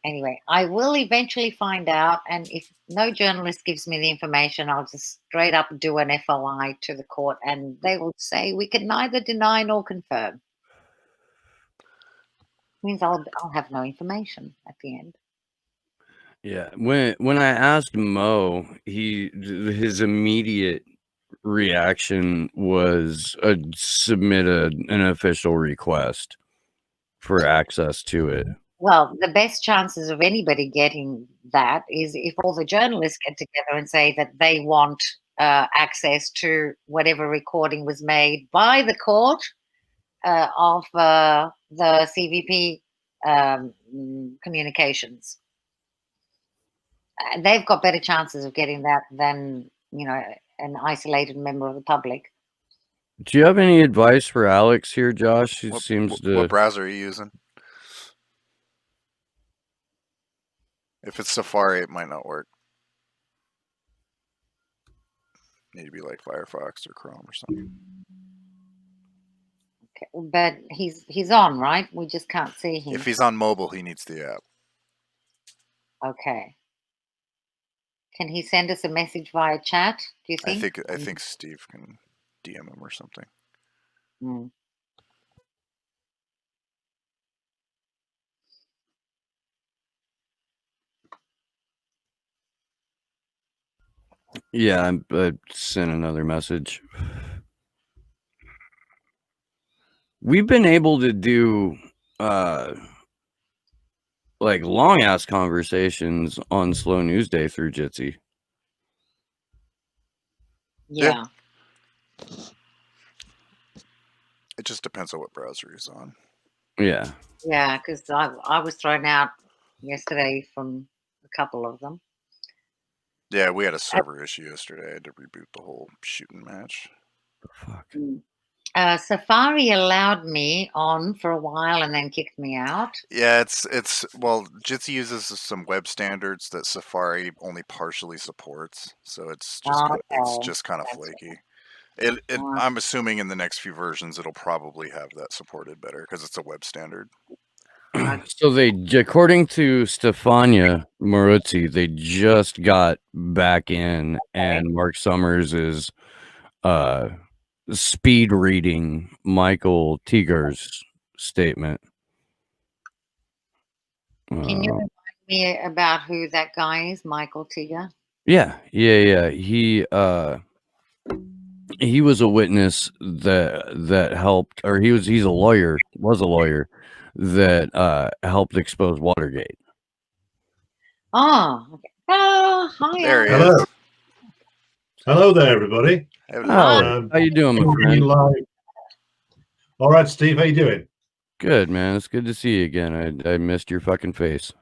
C: Anyway, I will eventually find out, and if no journalist gives me the information, I'll just straight up do an FOI to the court, and they will say we can neither deny nor confirm. Means I'll have no information at the end.
B: Yeah, when I asked Mo, his immediate reaction was submit an official request for access to it.
C: Well, the best chances of anybody getting that is if all the journalists get together and say that they want access to whatever recording was made by the court of the CVP communications. They've got better chances of getting that than, an isolated member of the public.
B: Do you have any advice for Alex here, Josh? He seems to.
D: What browser are you using? If it's Safari, it might not work. Need to be like Firefox or Chrome or something.
C: Okay, but he's on, right? We just can't see him.
D: If he's on mobile, he needs the app.
C: Okay. Can he send us a message via chat? Do you think?
D: I think Steve can DM him or something.
C: Mm.
B: Yeah, I sent another message. We've been able to do like long ass conversations on Slow News Day through Jitsi.
C: Yeah.
D: It just depends on what browser he's on.
B: Yeah.
C: Yeah, because I was thrown out yesterday from a couple of them.
D: Yeah, we had a server issue yesterday. I had to reboot the whole shooting match.
B: Fuck.
C: Safari allowed me on for a while and then kicked me out.
D: Yeah, well, Jitsi uses some web standards that Safari only partially supports, so it's just kind of flaky. I'm assuming in the next few versions it'll probably have that supported better because it's a web standard.
B: So according to Stefania Moruzzi, they just got back in, and Mark Summers is speed reading Michael Teagar's statement.
C: Can you remind me about who that guy is, Michael Teagar?
B: Yeah. He was a witness that helped, or was a lawyer that helped expose Watergate.
C: Oh, okay. Oh, hi.
D: There he
G: Hello.
D: is.
G: Hello there, everybody.
D: Hello.
B: How you doing, my
G: Bringing you
B: friend?
G: live. All right, Steve, how you doing?
B: Good, man. It's good to see you again. I missed your fucking face.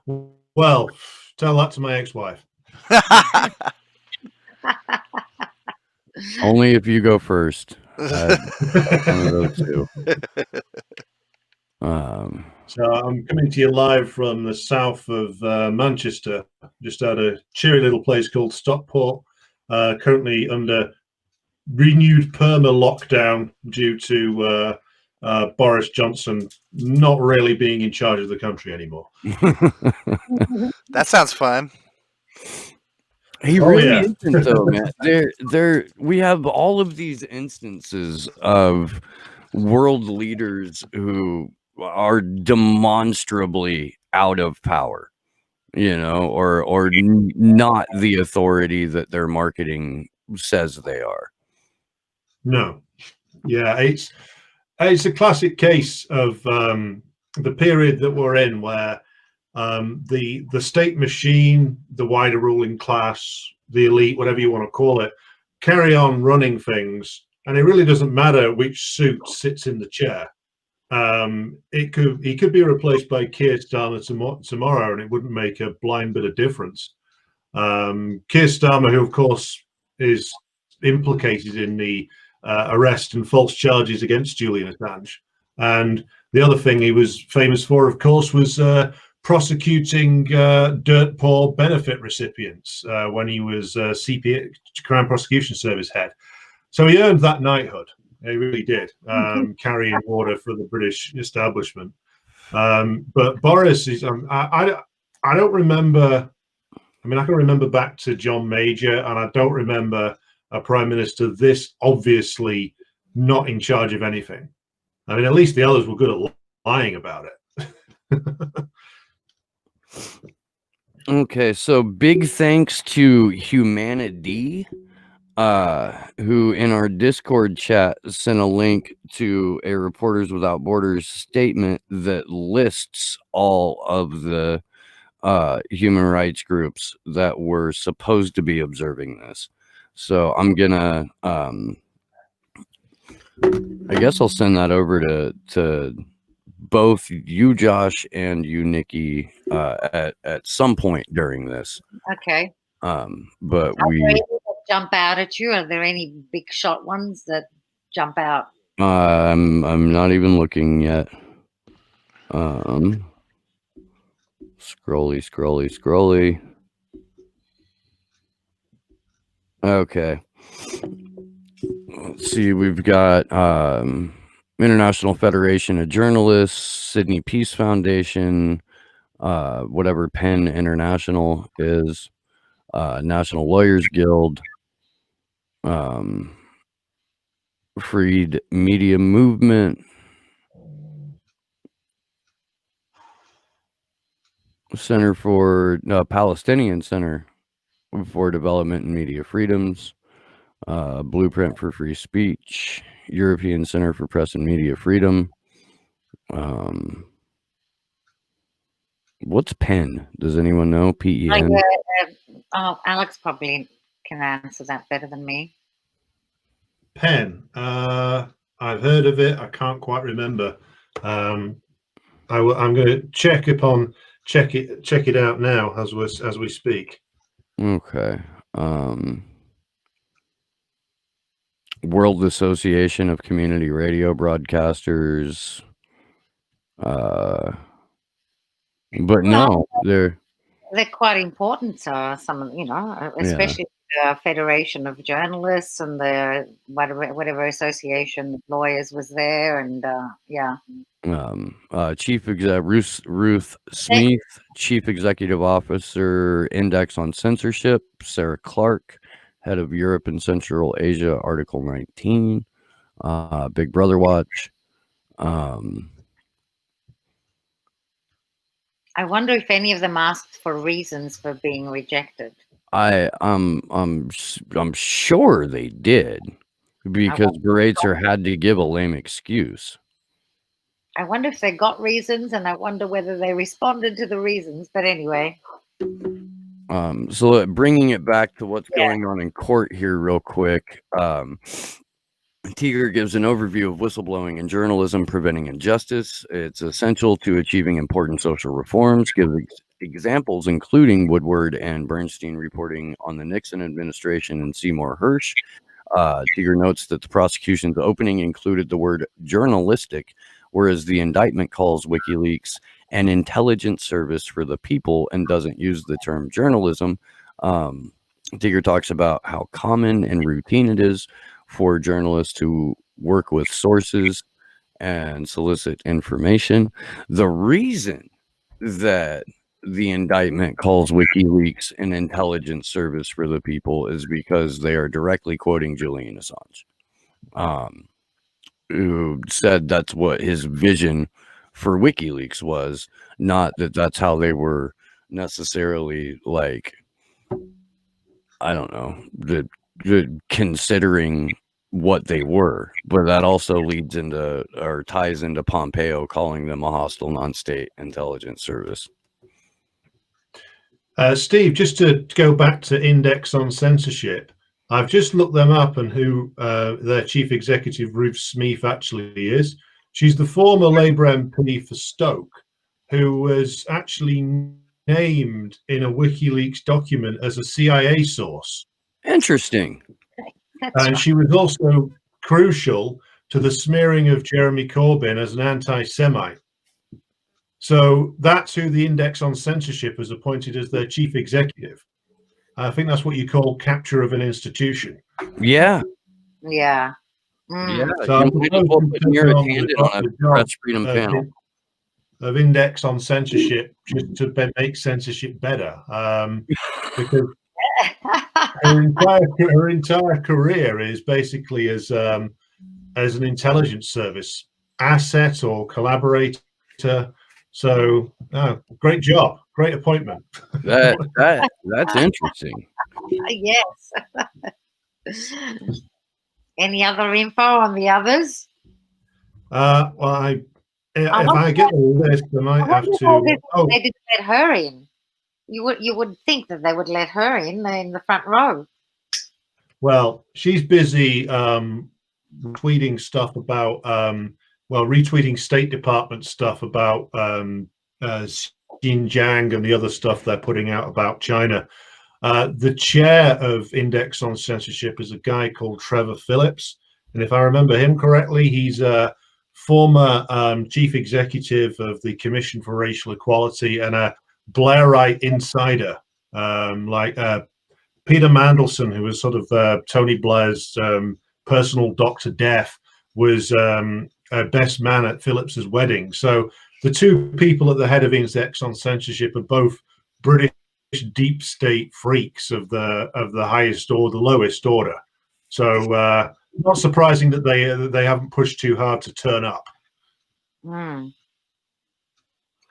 G: Well, tell that to my ex-wife.
B: Only if you go first. One of those two.
G: So I'm coming to you live from the south of Manchester, just at a cheery little place called Stockport, currently under renewed perma lockdown due to Boris Johnson not really being in charge of the country anymore.
D: That sounds fun.
B: He
G: Oh,
B: really
G: yeah.
B: isn't, though, man. We have all of these instances of world leaders who are demonstrably out of power, or not the authority that their marketing says they are.
G: No. Yeah, it's a classic case of the period that we're in, where the state machine, the wider ruling class, the elite, whatever you want to call it, carry on running things, and it really doesn't matter which suit sits in the chair. He could be replaced by Keir Starmer tomorrow, and it wouldn't make a blind bit of difference. Keir Starmer, who of course is implicated in the arrest and false charges against Julian Assange, and the other thing he was famous for, of course, was prosecuting dirt poor benefit recipients when he was CP, Crown Prosecution Service head. So he earned that knighthood. He really did, carrying order for the British establishment. But Boris is, I don't remember. I mean, I can remember back to John Major, and I don't remember a prime minister this obviously not in charge of anything. I mean, at least the others were good at lying about it.
B: Okay, so big thanks to Humanity, who in our Discord chat sent a link to a Reporters Without Borders statement that lists all of the human rights groups that were supposed to be observing this. So I'm gonna, I guess I'll send that over to both you, Josh, and you, Nikki, at some point during this.
C: Okay.
B: But
C: Are there any that jump out at you? Are there any big shot ones that jump out?
B: I'm not even looking yet. Scrolly. Okay. Let's see. We've got International Federation of Journalists, Sydney Peace Foundation, whatever PEN International is, National Lawyers Guild, Freed Media Movement, Center for Palestinian Center for Development and Media Freedoms, Blueprint for Free Speech, European Center for Press and Media Freedom. What's PEN? Does anyone know? PEN?
C: Alex probably can answer that better than me.
G: PEN. I've heard of it. I can't quite remember. I'm going to check it out now as we speak.
B: Okay. World Association of Community Radio Broadcasters. But no, they're
C: quite important. Some of especially the Federation of Journalists and the whatever association of lawyers was there, and
B: Chief Ruth Smith, Chief Executive Officer, Index on Censorship, Sarah Clark, Head of Europe and Central Asia, Article 19, Big Brother Watch.
C: I wonder if any of them asked for reasons for being rejected.
B: I'm sure they did, because Beratzer had to give a lame excuse.
C: I wonder if they got reasons, and I wonder whether they responded to the reasons. But anyway.
B: So bringing it back to what's going on in court here real quick. Tiger gives an overview of whistleblowing in journalism, preventing injustice. It's essential to achieving important social reforms. Gives examples, including Woodward and Bernstein reporting on the Nixon administration and Seymour Hersh. Tiger notes that the prosecution's opening included the word journalistic, whereas the indictment calls WikiLeaks an intelligence service for the people and doesn't use the term journalism. Tiger talks about how common and routine it is for journalists to work with sources and solicit information. The reason that the indictment calls WikiLeaks an intelligence service for the people is because they are directly quoting Julian Assange, who said that's what his vision for WikiLeaks was, not that that's how they were necessarily, like, I don't know, the considering what they were. But that also leads into or ties into Pompeo calling them a hostile non-state intelligence service.
G: Steve, just to go back to Index on Censorship, I've just looked them up and who their chief executive, Ruth Smeeth, actually is. She's the former Labour MP for Stoke, who was actually named in a WikiLeaks document as a CIA source.
B: Interesting.
G: And she was also crucial to the smearing of Jeremy Corbyn as an anti-Semite. So that's who the Index on Censorship has appointed as their chief executive. I think that's what you call capture of an institution.
B: Yeah.
C: Yeah.
B: Yeah.
G: So
B: You might as well put Neera Tanden on a press freedom panel
G: of Index on Censorship just to make censorship better. Because her entire career is basically as an intelligence service asset or collaborator. So, great job, great appointment.
B: That's interesting.
C: Yes. Any other info on the others?
G: Well, if I get the list, I might have to. Oh,
C: they didn't let her in. You would think that they would let her in the front row.
G: Well, she's busy tweeting stuff about retweeting State Department stuff about Xinjiang and the other stuff they're putting out about China. The chair of Index on Censorship is a guy called Trevor Phillips, and if I remember him correctly, he's a former chief executive of the Commission for Racial Equality and a Blairite insider, like Peter Mandelson, who was sort of Tony Blair's personal Dr. Death, was best man at Phillips's wedding. So the two people at the head of Index on Censorship are both British deep state freaks of the highest or the lowest order. So not surprising that they haven't pushed too hard to turn up.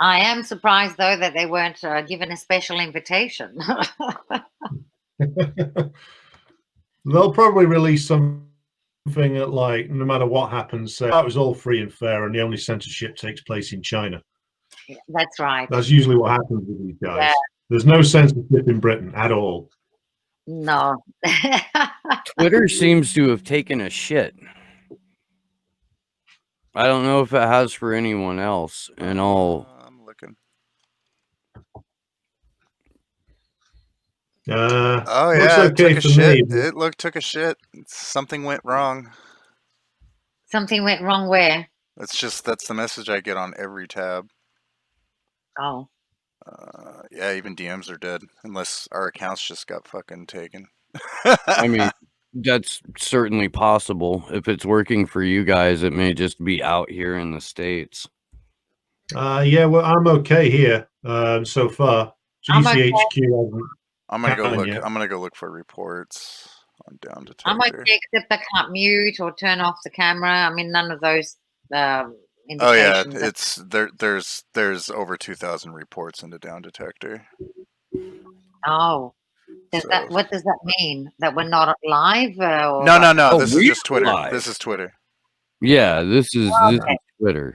C: I am surprised though that they weren't given a special invitation.
G: They'll probably release something at, like, no matter what happens, that was all free and fair, and the only censorship takes place in China.
C: That's right.
G: That's usually what happens with these guys.
C: Yeah.
G: There's no censorship in Britain at all.
C: No.
B: Twitter seems to have taken a shit. I don't know if it has for anyone else. And
D: I'm looking. Oh yeah,
G: okay,
D: it took a shit. It took a shit. Something went wrong.
C: Something went wrong where?
D: That's the message I get on every tab.
C: Oh.
D: Yeah, even DMs are dead unless our accounts just got fucking taken.
B: I mean, that's certainly possible. If it's working for you guys, it may just be out here in the States.
G: Yeah, well, I'm okay here so far. GCHQ.
D: I'm gonna go look for reports on Down Detector.
C: I'm okay, except I can't mute or turn off the camera. I mean, none of those.
D: Oh yeah, it's there's over 2,000 reports into Down Detector.
C: Oh, what does that mean? That we're not live?
D: No. This is just Twitter. Live. This is Twitter.
B: Yeah, this is Twitter.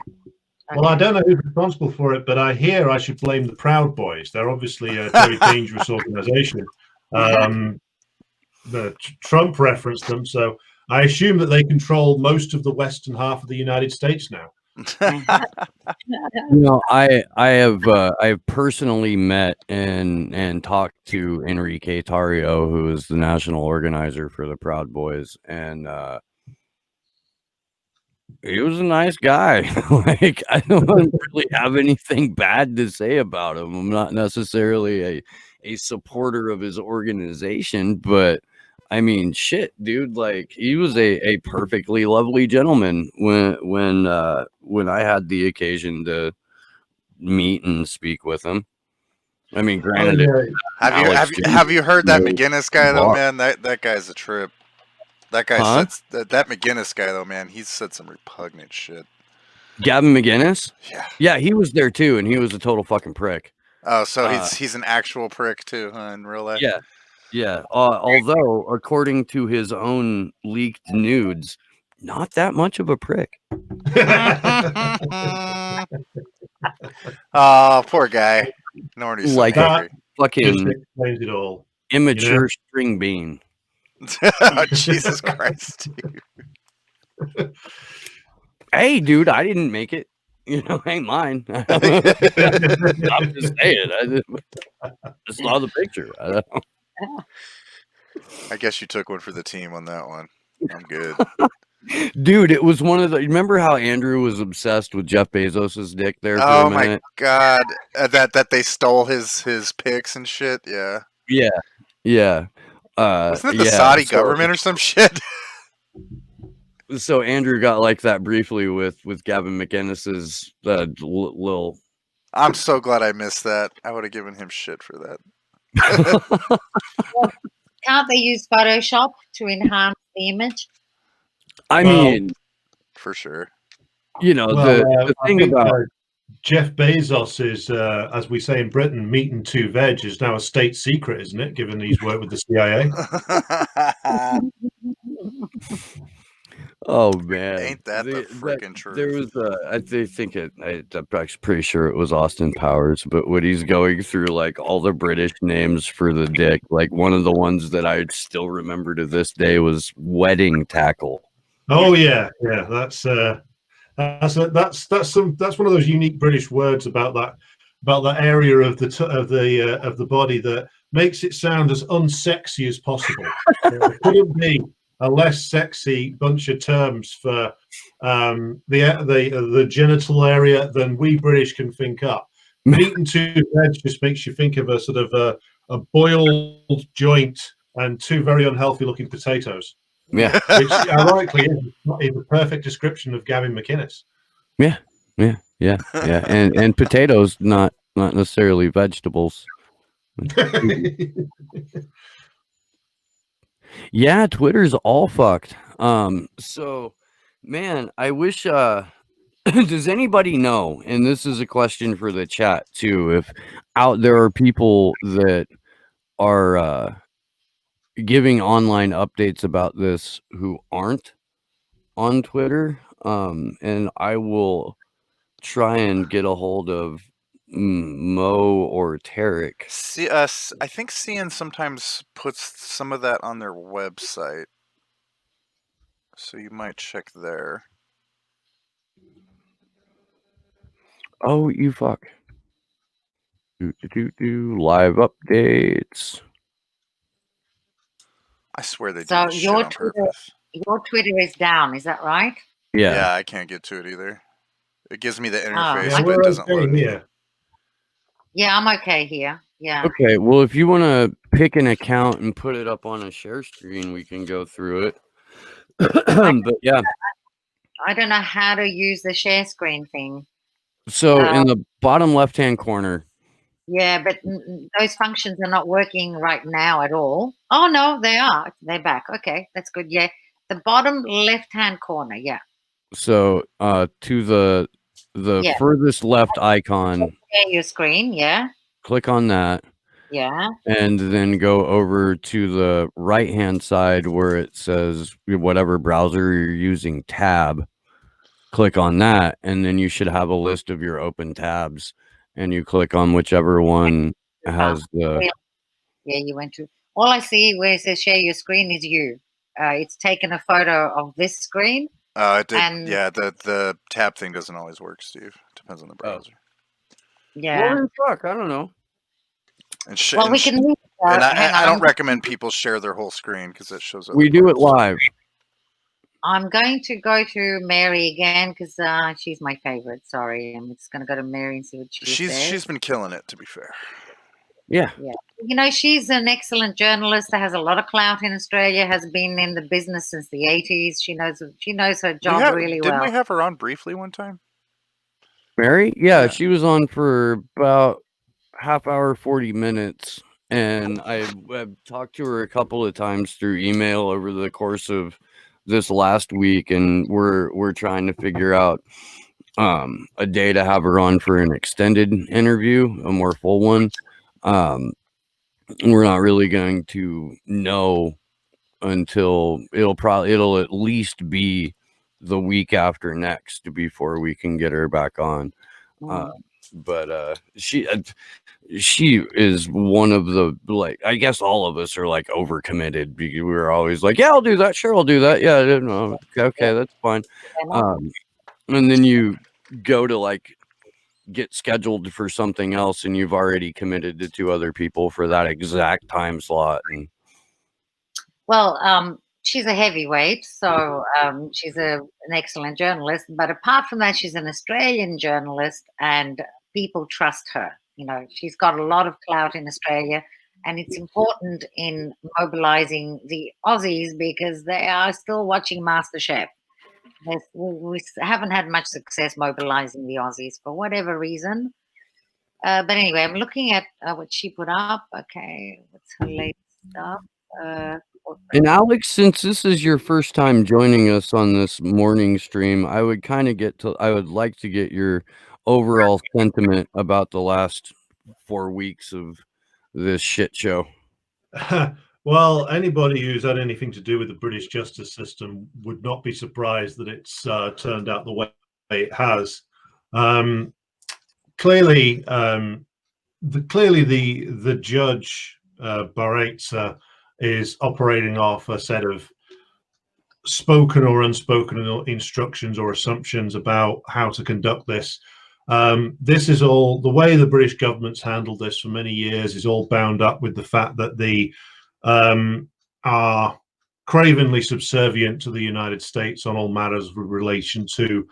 G: Well, I don't know who's responsible for it, but I hear I should blame the Proud Boys. They're obviously a very dangerous organization. Trump referenced them, so I assume that they control most of the western half of the United States now.
B: I've personally met and talked to Enrique Tarrio, who is the national organizer for the Proud Boys, and he was a nice guy. Like, I don't really have anything bad to say about him. I'm not necessarily a supporter of his organization, but I mean, shit, dude, like, he was a perfectly lovely gentleman when I had the occasion to meet and speak with him. I mean, granted,
D: Have you heard that
B: No.
D: McGinnis guy though,
B: Bar.
D: man? That guy's a trip. That guy
B: Huh?
D: sets that McGinnis guy though, man. He's said some repugnant shit.
B: Gavin McGinnis?
D: Yeah.
B: Yeah, he was there too, and he was a total fucking prick.
D: Oh, so he's an actual prick too, huh, in real life?
B: Yeah. Yeah. Although, according to his own leaked nudes, not that much of a prick.
D: Oh, poor guy. No wonder he's so
B: Like
D: angry.
B: Fucking
G: Just explains it all.
B: immature string bean.
D: Oh, Jesus Christ. Dude.
B: Hey, dude, I didn't make it. You know, ain't mine. I'm just saying. I just saw the picture.
D: I guess you took one for the team on that one. I'm good.
B: Dude, it was one of the. Remember how Andrew was obsessed with Jeff Bezos's dick there for a minute?
D: My God, that they stole his pics and shit. Yeah.
B: Yeah.
D: Wasn't it the Saudi government or some shit?
B: So Andrew got like that briefly with Gavin McInnes's little.
D: I'm so glad I missed that. I would have given him shit for that.
C: Can't they use Photoshop to enhance the image?
B: I mean,
D: for sure.
B: You know, the thing about
G: Jeff Bezos is, as we say in Britain, meat and two veg is now a state secret, isn't it? Given he's worked with the CIA.
B: Oh man,
D: ain't that the freaking truth?
B: There was, I think I'm actually pretty sure it was Austin Powers, but when he's going through like all the British names for the dick, like one of the ones that I still remember to this day was wedding tackle.
G: Oh yeah, that's one of those unique British words about that area of the body that makes it sound as unsexy as possible. There couldn't be a less sexy bunch of terms for the genital area than we British can think up. Meat and two veg just makes you think of a sort of a boiled joint and two very unhealthy looking potatoes.
B: Yeah,
G: which ironically is a perfect description of Gavin McInnes.
B: Yeah, and potatoes not necessarily vegetables. Yeah, Twitter's all fucked. So, man, I wish. Does anybody know? And this is a question for the chat too. If out there are people that are giving online updates about this who aren't on Twitter, and I will try and get a hold of Mo or Tarek.
D: See, I think CN sometimes puts some of that on their website, so you might check there.
B: Oh, you fuck. Live updates.
D: I swear they do
C: So
D: this shit on purpose.
C: Your Twitter is down, is that right?
D: Yeah, I can't get to it either. It gives me the interface,
C: yeah,
D: but it doesn't load me.
C: Yeah, I'm okay here. Yeah.
B: Okay, well, if you want to pick an account and put it up on a share screen, we can go through it. But yeah.
C: I don't know how to use the share screen thing.
B: So in the bottom left-hand corner.
C: Yeah, but those functions are not working right now at all. Oh, no, they are. They're back. Okay, that's good. Yeah, the bottom left-hand corner. Yeah.
B: So to the furthest left icon.
C: Share your screen. Yeah.
B: Click on that.
C: Yeah.
B: And then go over to the right-hand side where it says whatever browser you're using, tab. Click on that, and then you should have a list of your open tabs. And you click on whichever one has the.
C: Yeah, you went to. All I see where it says share your screen is you. It's taken a photo of this screen.
D: It did, and the tab thing doesn't always work, Steve. Depends on the browser.
C: Yeah.
B: Well, fuck, I don't know.
D: And
C: we can.
D: And I don't recommend people share their whole screen because it shows.
B: We do it live.
C: I'm going to go to Mary again because she's my favorite. Sorry, I'm just going to go to Mary and see what she says.
D: She's been killing it, to be fair.
B: Yeah.
C: You know, she's an excellent journalist that has a lot of clout in Australia. Has been in the business since the 80s. She knows her job really well.
D: Didn't we have her on briefly one time?
B: Mary? Yeah, she was on for about half hour, 40 minutes. And I've talked to her a couple of times through email over the course of this last week, and we're trying to figure out a day to have her on for an extended interview, a more full one. We're not really going to know until it'll at least be the week after next before we can get her back on. But she is one of the, like, I guess all of us are like overcommitted because we were always like, yeah, I'll do that, sure, I'll do that, yeah, no, okay, that's fine. And then you go to like get scheduled for something else and you've already committed to 2 other people for that exact time slot. And
C: well, she's a heavyweight, so she's an excellent journalist. But apart from that, she's an Australian journalist, and people trust her. You know, she's got a lot of clout in Australia, and it's important in mobilizing the Aussies because they are still watching MasterChef. We haven't had much success mobilizing the Aussies for whatever reason. But anyway, I'm looking at what she put up. Okay, what's her latest stuff?
B: And Alex, since this is your first time joining us on this morning stream, I would like to get your overall sentiment about the last 4 weeks of this shit show.
G: Well, anybody who's had anything to do with the British justice system would not be surprised that it's turned out the way it has. Clearly, the judge Baraitser is operating off a set of spoken or unspoken instructions or assumptions about how to conduct this. This is all, the way the British government's handled this for many years is all bound up with the fact that they are cravenly subservient to the United States on all matters with relation to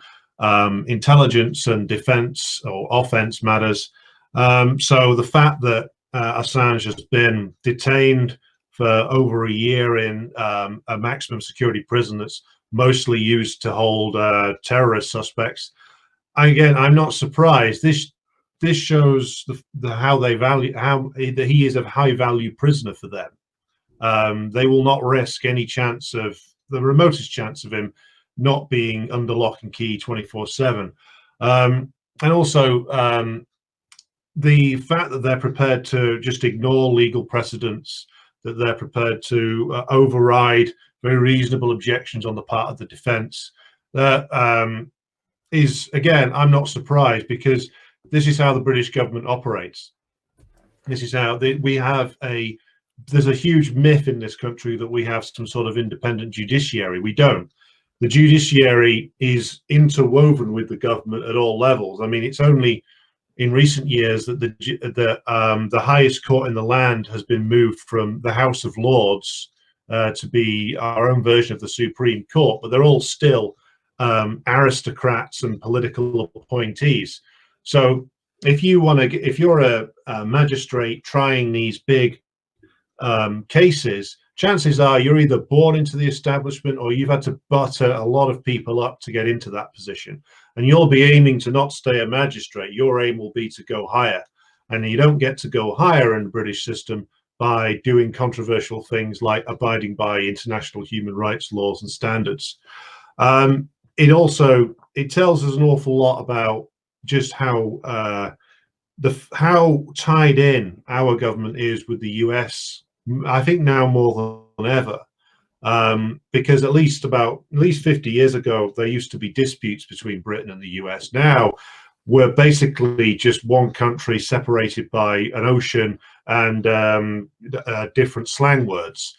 G: intelligence and defense or offense matters. So the fact that Assange has been detained for over a year in a maximum security prison that's mostly used to hold terrorist suspects. Again, I'm not surprised. This shows how they value, how he is a high value prisoner for them. They will not risk any chance of the remotest chance of him not being under lock and key 24/7. And also the fact that they're prepared to just ignore legal precedents, that they're prepared to override very reasonable objections on the part of the defense. That is, again, I'm not surprised because this is how the British government operates. This is how there's a huge myth in this country that we have some sort of independent judiciary. We don't. The judiciary is interwoven with the government at all levels. I mean, it's only in recent years that the highest court in the land has been moved from the House of Lords to be our own version of the Supreme Court, but they're all still aristocrats and political appointees. So if you're a magistrate trying these big cases, chances are you're either born into the establishment or you've had to butter a lot of people up to get into that position. And you'll be aiming to not stay a magistrate. Your aim will be to go higher. And you don't get to go higher in the British system by doing controversial things like abiding by international human rights laws and standards. It tells us an awful lot about just how tied in our government is with the US. I think now more than ever. Because at least 50 years ago, there used to be disputes between Britain and the US. Now we're basically just one country separated by an ocean and different slang words.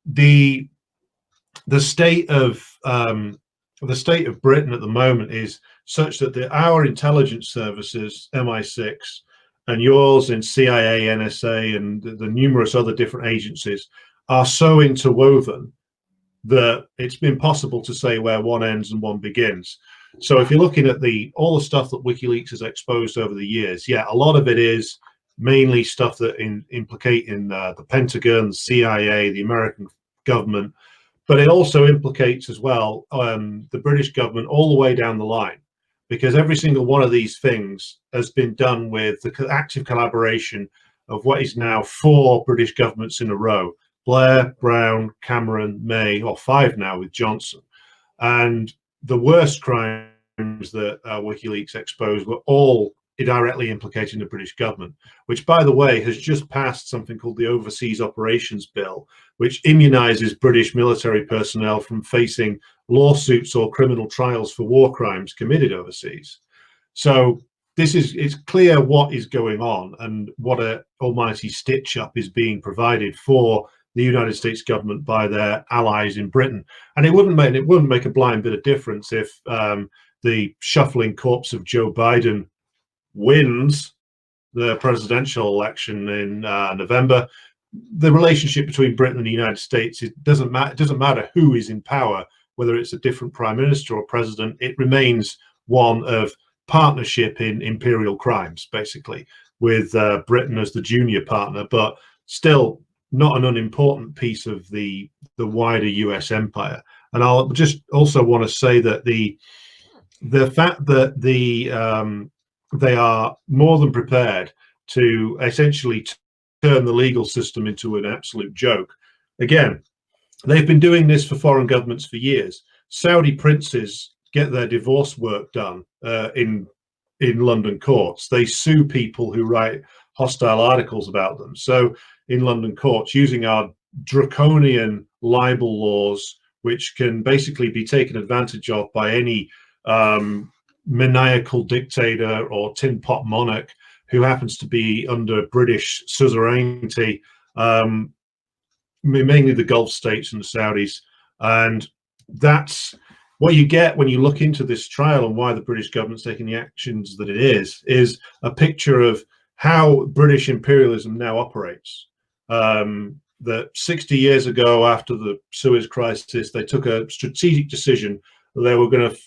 G: The state of Britain at the moment is such that our intelligence services, MI6, and yours in CIA, NSA, and the numerous other different agencies are so interwoven that it's impossible to say where one ends and one begins. So if you're looking at all the stuff that WikiLeaks has exposed over the years, yeah, a lot of it is mainly stuff that implicate in the Pentagon, the CIA, the American government, but it also implicates as well the British government all the way down the line. because every single one of these things has been done with the active collaboration of what is now 4 British governments in a row: Blair, Brown, Cameron, May, or 5 now with Johnson. And the worst crimes that WikiLeaks exposed were all directly implicating the British government, which, by the way, has just passed something called the Overseas Operations Bill, which immunizes British military personnel from facing lawsuits or criminal trials for war crimes committed overseas. So it's clear what is going on and what an almighty stitch up is being provided for the United States government by their allies in Britain. And it wouldn't make a blind bit of difference if the shuffling corpse of Joe Biden wins the presidential election in November. The relationship between Britain and the United States, it doesn't matter who is in power, whether it's a different prime minister or president. It remains one of partnership in imperial crimes, basically, with Britain as the junior partner, but still not an unimportant piece of the wider US empire. And I'll just also want to say that the fact that they are more than prepared to essentially turn the legal system into an absolute joke. Again, they've been doing this for foreign governments for years. Saudi princes get their divorce work done in London courts. They sue people who write hostile articles about them. So in London courts, using our draconian libel laws, which can basically be taken advantage of by any maniacal dictator or tin pot monarch who happens to be under British suzerainty, mainly the Gulf states and the Saudis. And that's what you get when you look into this trial and why the British government's taking the actions that it is a picture of how British imperialism now operates. That 60 years ago, after the Suez Crisis, they took a strategic decision that they were going to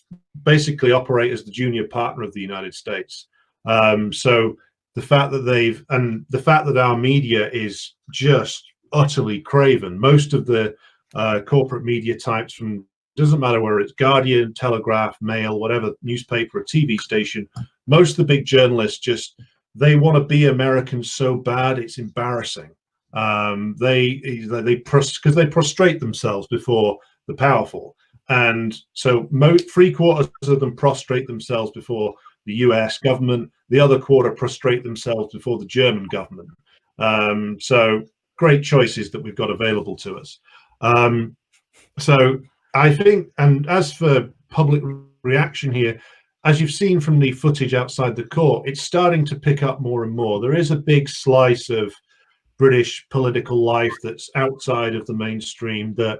G: basically operate as the junior partner of the United States. So the fact that our media is just utterly craven. Most of the corporate media types, from doesn't matter whether it's Guardian, Telegraph, Mail, whatever newspaper or TV station, most of the big journalists they want to be Americans so bad it's embarrassing. Because they prostrate themselves before the powerful, and so 3/4 of them prostrate themselves before the US government. The other quarter prostrate themselves before the German government. So great choices that we've got available to us. So I think, and as for public reaction here, as you've seen from the footage outside the court, it's starting to pick up more and more. There is a big slice of British political life that's outside of the mainstream that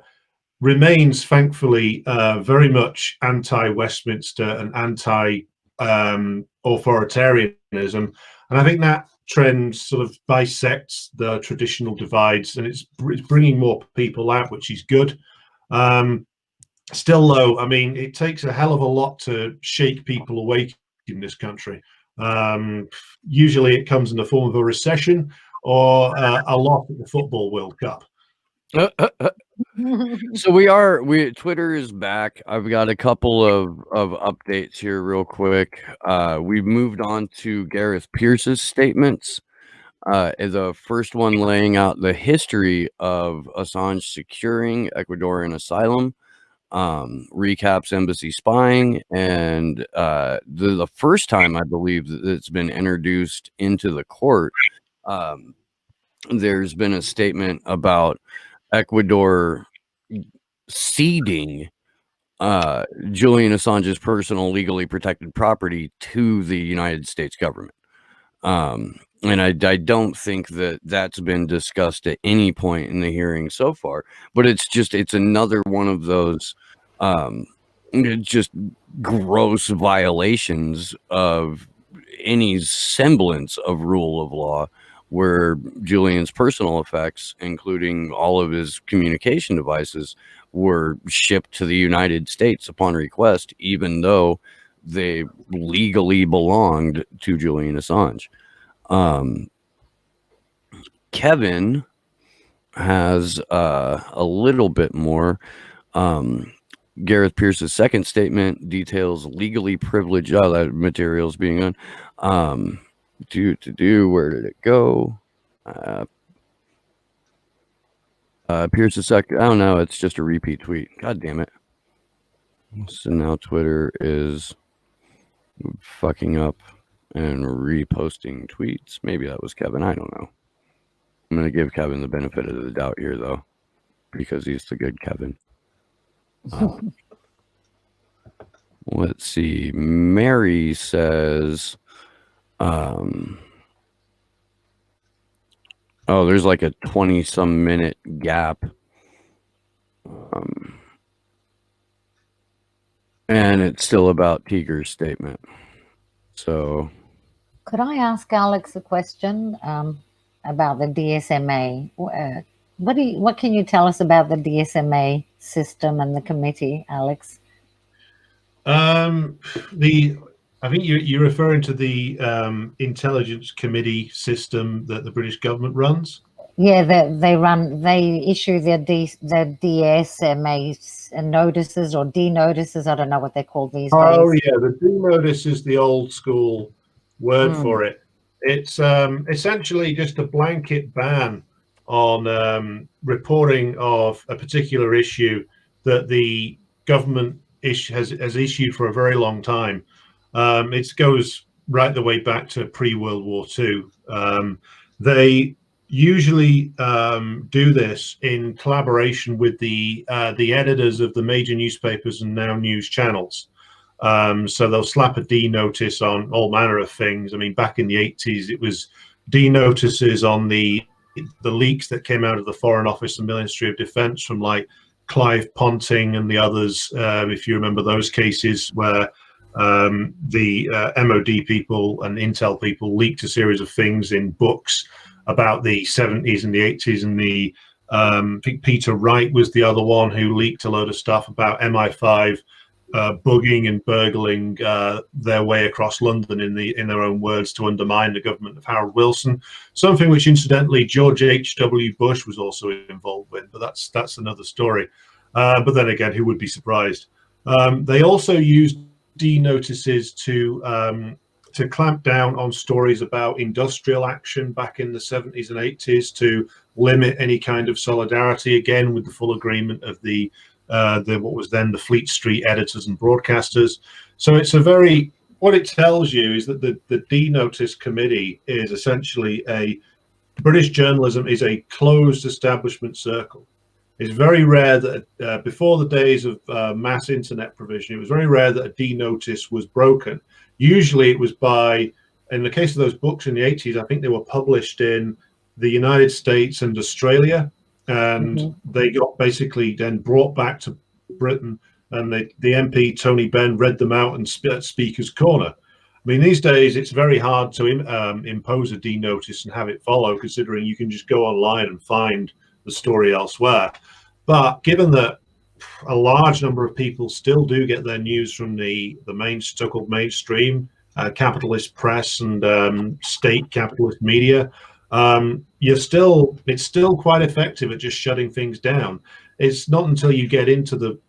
G: remains, thankfully, very much anti-Westminster and anti-authoritarianism. And I think that trend sort of bisects the traditional divides, and it's bringing more people out, which is good. Still, though, I mean, it takes a hell of a lot to shake people awake in this country. Usually it comes in the form of a recession or a loss at the Football World Cup.
B: So Twitter is back. I've got a couple of updates here real quick. We've moved on to Gareth Pierce's statements. The first one laying out the history of Assange securing Ecuadorian asylum, recaps embassy spying, and the first time I believe that it's been introduced into the court, there's been a statement about Ecuador ceding Julian Assange's personal legally protected property to the United States government. And I don't think that that's been discussed at any point in the hearing so far, but it's another one of those just gross violations of any semblance of rule of law, where Julian's personal effects, including all of his communication devices, were shipped to the United States upon request, even though they legally belonged to Julian Assange. Kevin has a little bit more. Gareth Pierce's second statement details legally privileged materials being on. Where did it go? Pierce's second. I don't know. It's just a repeat tweet. God damn it. So now Twitter is fucking up and reposting tweets. Maybe that was Kevin. I don't know. I'm going to give Kevin the benefit of the doubt here, though, because he's the good Kevin. Let's see. Mary says, there's like a 20-some minute gap. And it's still about Tiger's statement. So,
C: could I ask Alex a question about the DSMA? What can you tell us about the DSMA system and the committee, Alex?
G: I think you're referring to the intelligence committee system that the British government runs.
C: Yeah, they issue their DSMA notices or D notices. I don't know what they're called these days.
G: Oh yeah, the D notice is the old school word for it. It's essentially just a blanket ban on reporting of a particular issue that the government has issued for a very long time. It goes right the way back to pre-World War II. They usually do this in collaboration with the editors of the major newspapers and now news channels. So they'll slap a D notice on all manner of things. I mean, back in the 80s, it was D notices on the leaks that came out of the Foreign Office and Ministry of Defense from like Clive Ponting and the others, if you remember those cases where the MOD people and Intel people leaked a series of things in books about the 70s and the 80s, and I think Peter Wright was the other one who leaked a load of stuff about MI5 bugging and burgling their way across London, in their own words, to undermine the government of Harold Wilson. Something which, incidentally, George H.W. Bush was also involved with, but that's another story. But then again, who would be surprised? They also used D notices to clamp down on stories about industrial action back in the 70s and 80s, to limit any kind of solidarity, again with the full agreement of the what was then the Fleet Street editors and broadcasters. So it's what it tells you is that the D Notice Committee is essentially British journalism is a closed establishment circle. It's very rare that before the days of mass internet provision, it was very rare that a D notice was broken. Usually it was in the case of those books in the 80s, I think they were published in the United States and Australia, and they got basically then brought back to Britain, and the MP Tony Benn read them out and at Speaker's Corner. I mean, these days it's very hard to impose a D notice and have it follow, considering you can just go online and find the story elsewhere. But given that a large number of people still do get their news from the so-called mainstream capitalist press and state capitalist media, it's still quite effective at just shutting things down. It's not until you get into the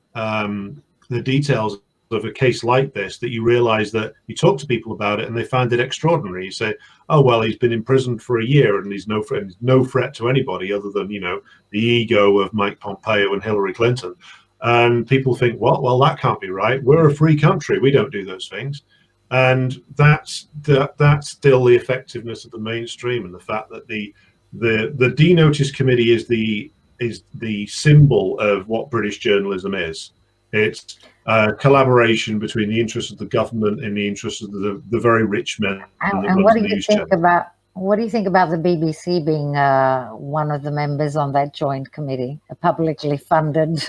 G: details of a case like this that you realize that you talk to people about it and they find it extraordinary. You say, oh well, he's been imprisoned for a year and he's no threat to anybody other than, you know, the ego of Mike Pompeo and Hillary Clinton. And people think, well, that can't be right. We're a free country, we don't do those things. And that's still the effectiveness of the mainstream, and the fact that the D Notice Committee is the symbol of what British journalism is. It's collaboration between the interests of the government and the interests of the very rich men.
C: And what do you think about the BBC being one of the members on that joint committee, a publicly funded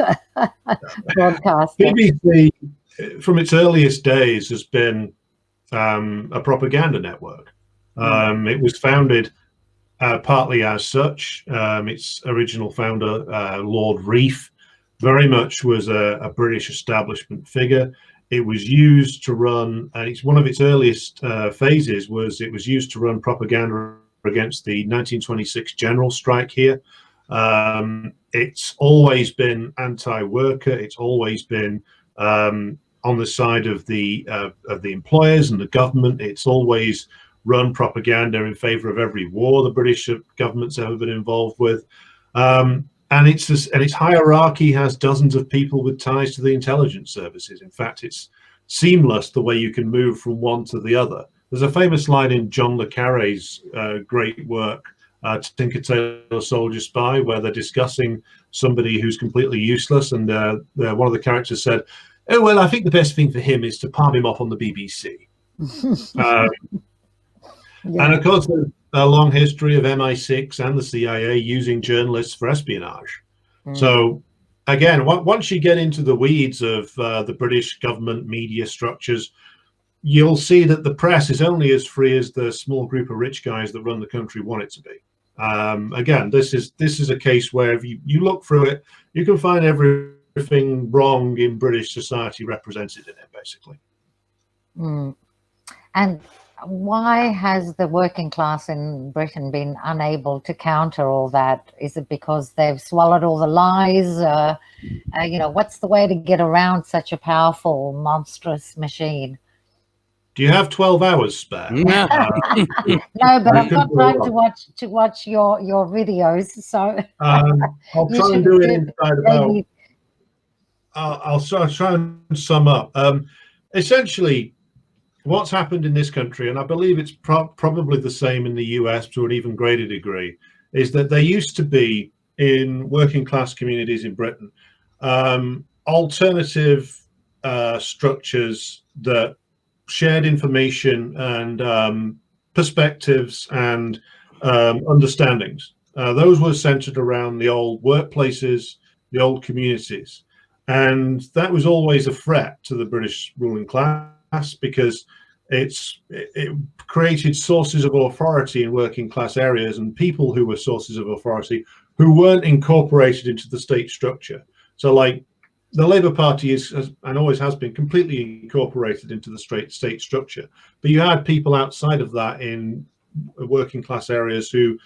C: broadcaster?
G: BBC, from its earliest days, has been a propaganda network. It was founded partly as such. Its original founder, Lord Reith, very much was a British establishment figure. It was used to run, and it's one of its earliest phases was it was used to run propaganda against the 1926 general strike here. It's always been anti-worker. It's always been on the side of the employers and the government. It's always run propaganda in favor of every war the British government's ever been involved with. And its hierarchy has dozens of people with ties to the intelligence services. In fact, it's seamless the way you can move from one to the other. There's a famous line in John le Carré's great work, Tinker Tailor Soldier Spy, where they're discussing somebody who's completely useless, and one of the characters said, "Oh well, I think the best thing for him is to palm him off on the BBC."
C: Yeah.
G: And of course, there's a long history of MI6 and the CIA using journalists for espionage. So again, once you get into the weeds of the British government media structures, you'll see that the press is only as free as the small group of rich guys that run the country want it to be. Again, this is a case where if you look through it, you can find everything wrong in British society represented in it, basically.
C: And why has the working class in Britain been unable to counter all that? Is it because they've swallowed all the lies? You know, what's the way to get around such a powerful, monstrous machine?
G: Do you have 12 hours spare?
C: No, but I've got time to watch your videos. So
G: I'll try and do it inside about. I'll try and sum up. Essentially, what's happened in this country, and I believe it's probably the same in the US to an even greater degree, is that there used to be in working class communities in Britain alternative structures that shared information and perspectives and understandings. Those were centered around the old workplaces, the old communities. And that was always a threat to the British ruling class, because it created sources of authority in working class areas and people who were sources of authority who weren't incorporated into the state structure. So like the Labour Party is and always has been completely incorporated into the state structure, but you had people outside of that in working class areas who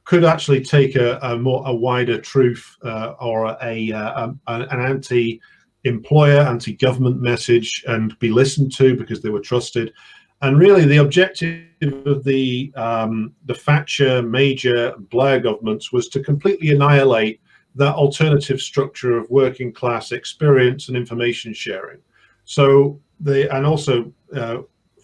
G: could actually take a wider truth or an anti-employer, anti-government message and be listened to because they were trusted. And really, the objective of the Thatcher, Major, Blair governments was to completely annihilate that alternative structure of working class experience and information sharing. So also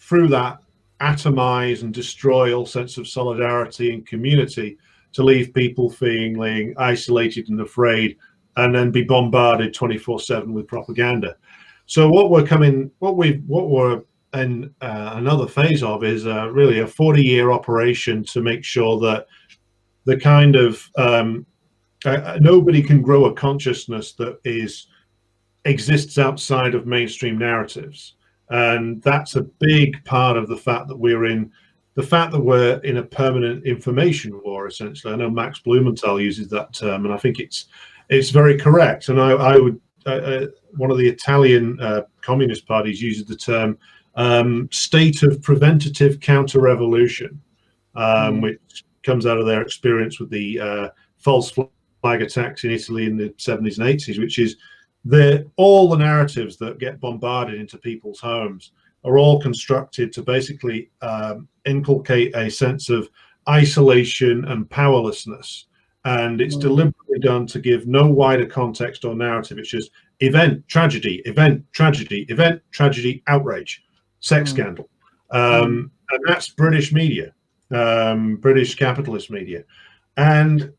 G: through that, atomize and destroy all sense of solidarity and community, to leave people feeling isolated and afraid, and then be bombarded 24/7 with propaganda. So what we're in another phase of is really a 40-year operation to make sure that the kind of nobody can grow a consciousness that exists outside of mainstream narratives, and that's a big part of the fact that we're in a permanent information war, essentially. I know Max Blumenthal uses that term, and I think it's very correct. And I would one of the Italian communist parties uses the term state of preventative counter-revolution, which comes out of their experience with the false flag attacks in Italy in the 70s and 80s, which is all the narratives that get bombarded into people's homes are all constructed to basically inculcate a sense of isolation and powerlessness. And it's deliberately done to give no wider context or narrative. It's just event, tragedy, event, tragedy, event, tragedy, outrage, sex scandal. And that's British media, British capitalist media. And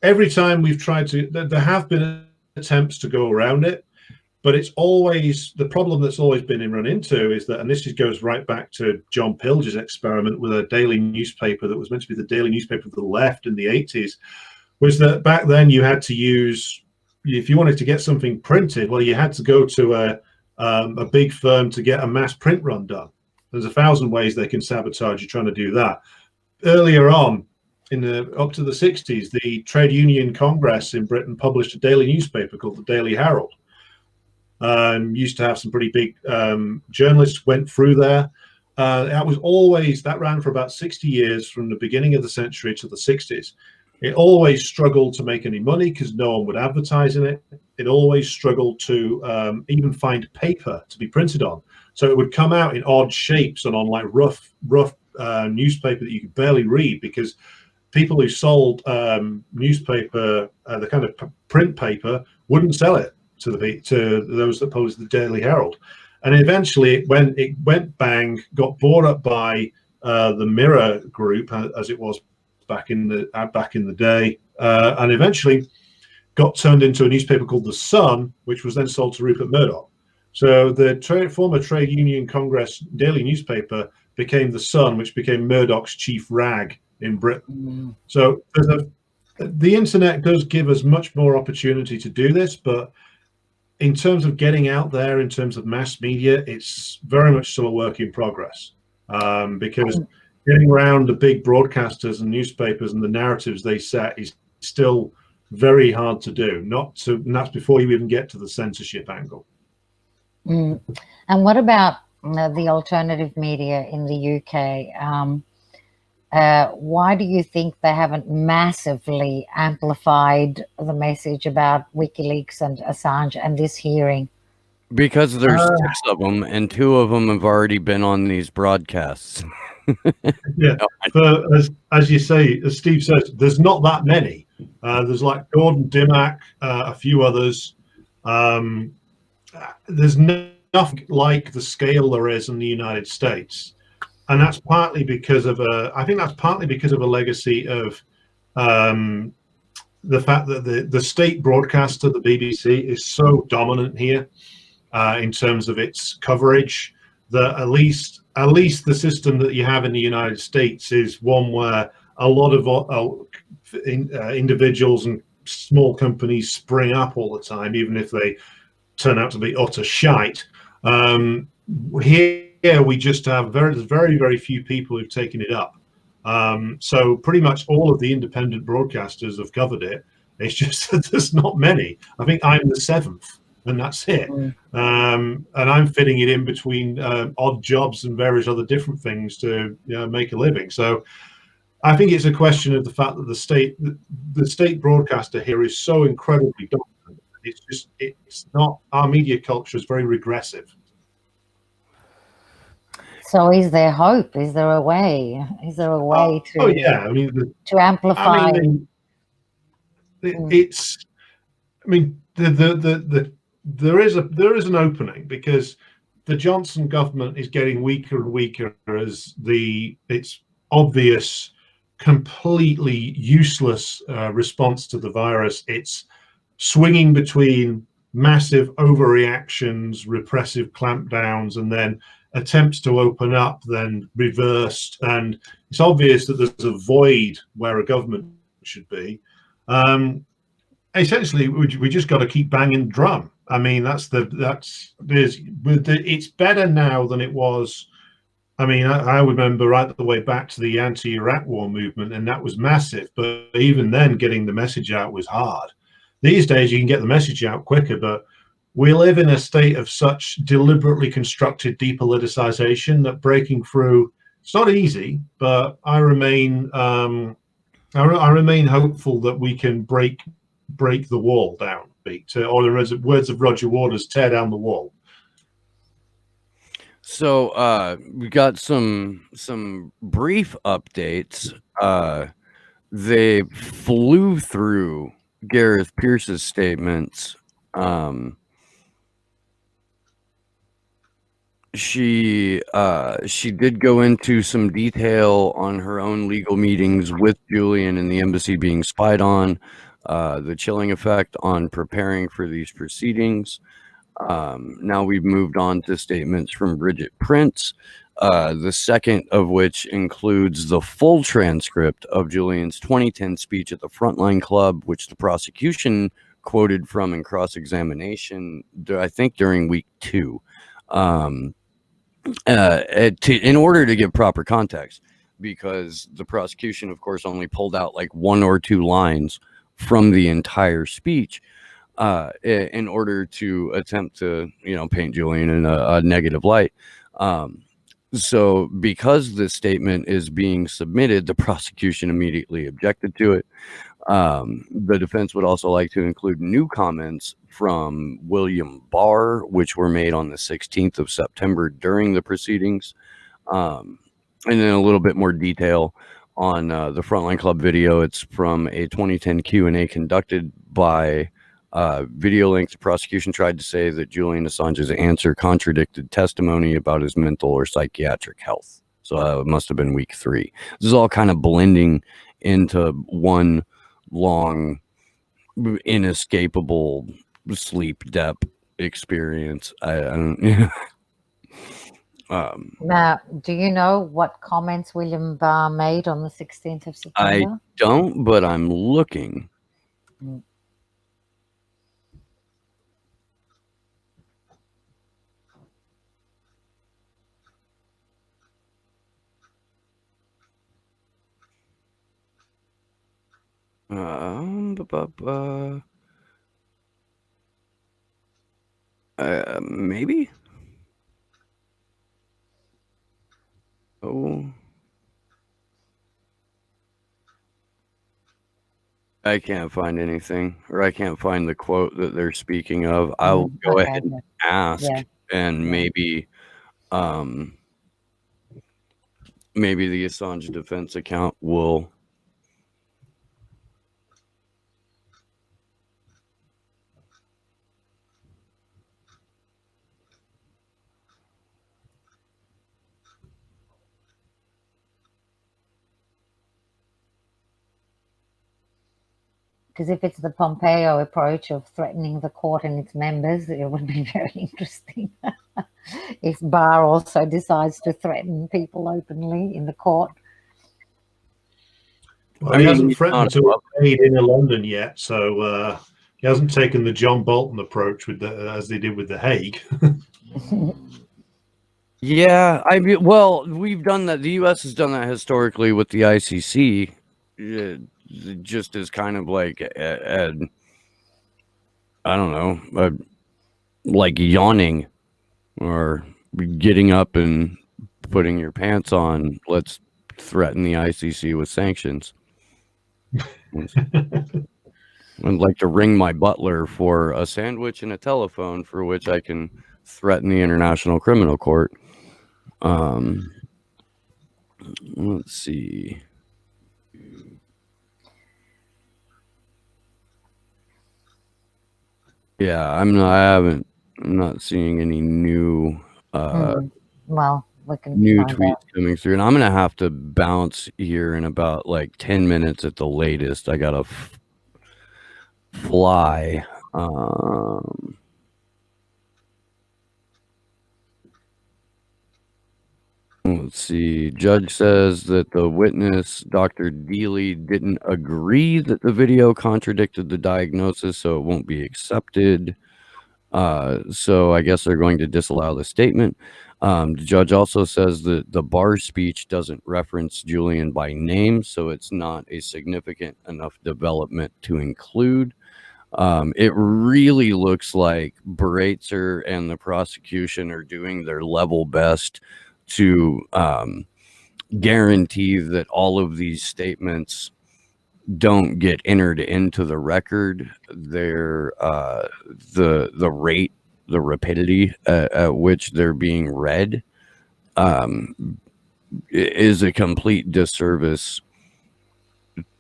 G: every time we've tried to, there have been attempts to go around it, but it's always, the problem that's always been run into is that, and this goes right back to John Pilger's experiment with a daily newspaper that was meant to be the daily newspaper of the left in the 80s, was that back then you had to use, if you wanted to get something printed, well, you had to go to a big firm to get a mass print run done. There's 1,000 ways they can sabotage you trying to do that. Earlier on, up to the 60s, the Trade Union Congress in Britain published a daily newspaper called the Daily Herald. Used to have some pretty big journalists went through there. That ran for about 60 years, from the beginning of the century to the 60s. It always struggled to make any money because no one would advertise in it. It always struggled to even find paper to be printed on. So it would come out in odd shapes and on like rough newspaper that you could barely read, because people who sold newspaper, the kind of print paper, wouldn't sell it to those that published the Daily Herald. And eventually it went bang, got bought up by the Mirror Group, as it was back in the day, and eventually got turned into a newspaper called The Sun, which was then sold to Rupert Murdoch. So the former Trade Union Congress daily newspaper became The Sun, which became Murdoch's chief rag in Britain. So the internet does give us much more opportunity to do this, but in terms of getting out there, in terms of mass media, it's very much still a work in progress, because getting around the big broadcasters and newspapers and the narratives they set is still very hard to do. And that's before you even get to the censorship angle.
C: And what about the alternative media in the UK? Why do you think they haven't massively amplified the message about WikiLeaks and Assange and this hearing?
B: Because there's 6 of them, and 2 of them have already been on these broadcasts.
G: Yeah, but as you say, as Steve says, there's not that many. There's like Gordon Dimmock, a few others. There's nothing like the scale there is in the United States, and that's partly because of I think that's partly because of a legacy of the fact that the state broadcaster, the BBC, is so dominant here in terms of its coverage, that at least the system that you have in the United States is one where a lot of individuals and small companies spring up all the time, even if they turn out to be utter shite. Here we just have very, very few people who've taken it up. So pretty much all of the independent broadcasters have covered it. It's just that there's not many. I think I'm the 7th, and that's it. And I'm fitting it in between odd jobs and various other different things to make a living. So I think it's a question of the fact that the state broadcaster here is so incredibly dominant. It's not, our media culture is very regressive. So
C: is there hope? Is there a way? Is there a way to?
G: Oh yeah, I mean,
C: to amplify.
G: There is an opening, because the Johnson government is getting weaker and weaker as its obvious, completely useless response to the virus. It's swinging between massive overreactions, repressive clampdowns, and then attempts to open up, then reversed. And it's obvious that there's a void where a government should be. Essentially, we just got to keep banging the drum. I mean, it's better now than it was. I mean, I remember right the way back to the anti-Iraq war movement, and that was massive. But even then, getting the message out was hard. These days, you can get the message out quicker, but we live in a state of such deliberately constructed depoliticization that breaking through, it's not easy, but I remain hopeful that we can break the wall down, or the words of Roger Waters, tear down the wall.
B: So we got some brief updates. They flew through Gareth Pierce's statements. She did go into some detail on her own legal meetings with Julian and the embassy being spied on, the chilling effect on preparing for these proceedings. Now we've moved on to statements from Bridget Prince, the second of which includes the full transcript of Julian's 2010 speech at the Frontline Club, which the prosecution quoted from in cross-examination, I think during week 2. In order to give proper context, because the prosecution, of course, only pulled out like 1 or 2 lines from the entire speech in order to attempt to, paint Julian in a negative light. So because this statement is being submitted, the prosecution immediately objected to it. The defense would also like to include new comments from William Barr, which were made on the 16th of September during the proceedings, and then a little bit more detail on the Frontline Club video. It's from a 2010 Q&A conducted by Video Links. The prosecution tried to say that Julian Assange's answer contradicted testimony about his mental or psychiatric health. So it must have been week 3. This is all kind of blending into one long, inescapable sleep depth experience. I don't.
C: Now, do you know what comments William Barr made on the 16th of September?
B: I don't, but I'm looking. Maybe. Oh, I can't find anything, or I can't find the quote that they're speaking of. I'll go ahead and ask, and maybe maybe the Assange defense account will.
C: Because if it's the Pompeo approach of threatening the court and its members, it would be very interesting. If Barr also decides to threaten people openly in the court.
G: Well, he hasn't threatened to invade in London yet, so he hasn't taken the John Bolton approach with as they did with The Hague.
B: Yeah, I mean, well, we've done that. The U.S. has done that historically with the ICC. Just as kind of like I don't know, like yawning or getting up and putting your pants on. Let's threaten the ICC with sanctions. I'd like to ring my butler for a sandwich and a telephone, for which I can threaten the International Criminal Court. Let's see. Yeah, I'm not seeing any new
C: well, we can
B: new tweets coming through, and I'm gonna have to bounce here in about like 10 minutes at the latest. I gotta fly. Let's see. Judge says that the witness, Dr. Deely, didn't agree that the video contradicted the diagnosis, so it won't be accepted. So I guess they're going to disallow the statement. The judge also says that the Barr speech doesn't reference Julian by name, so it's not a significant enough development to include. It really looks like Breitzer and the prosecution are doing their level best to guarantee that all of these statements don't get entered into the record. They're the rate, the rapidity at which they're being read is a complete disservice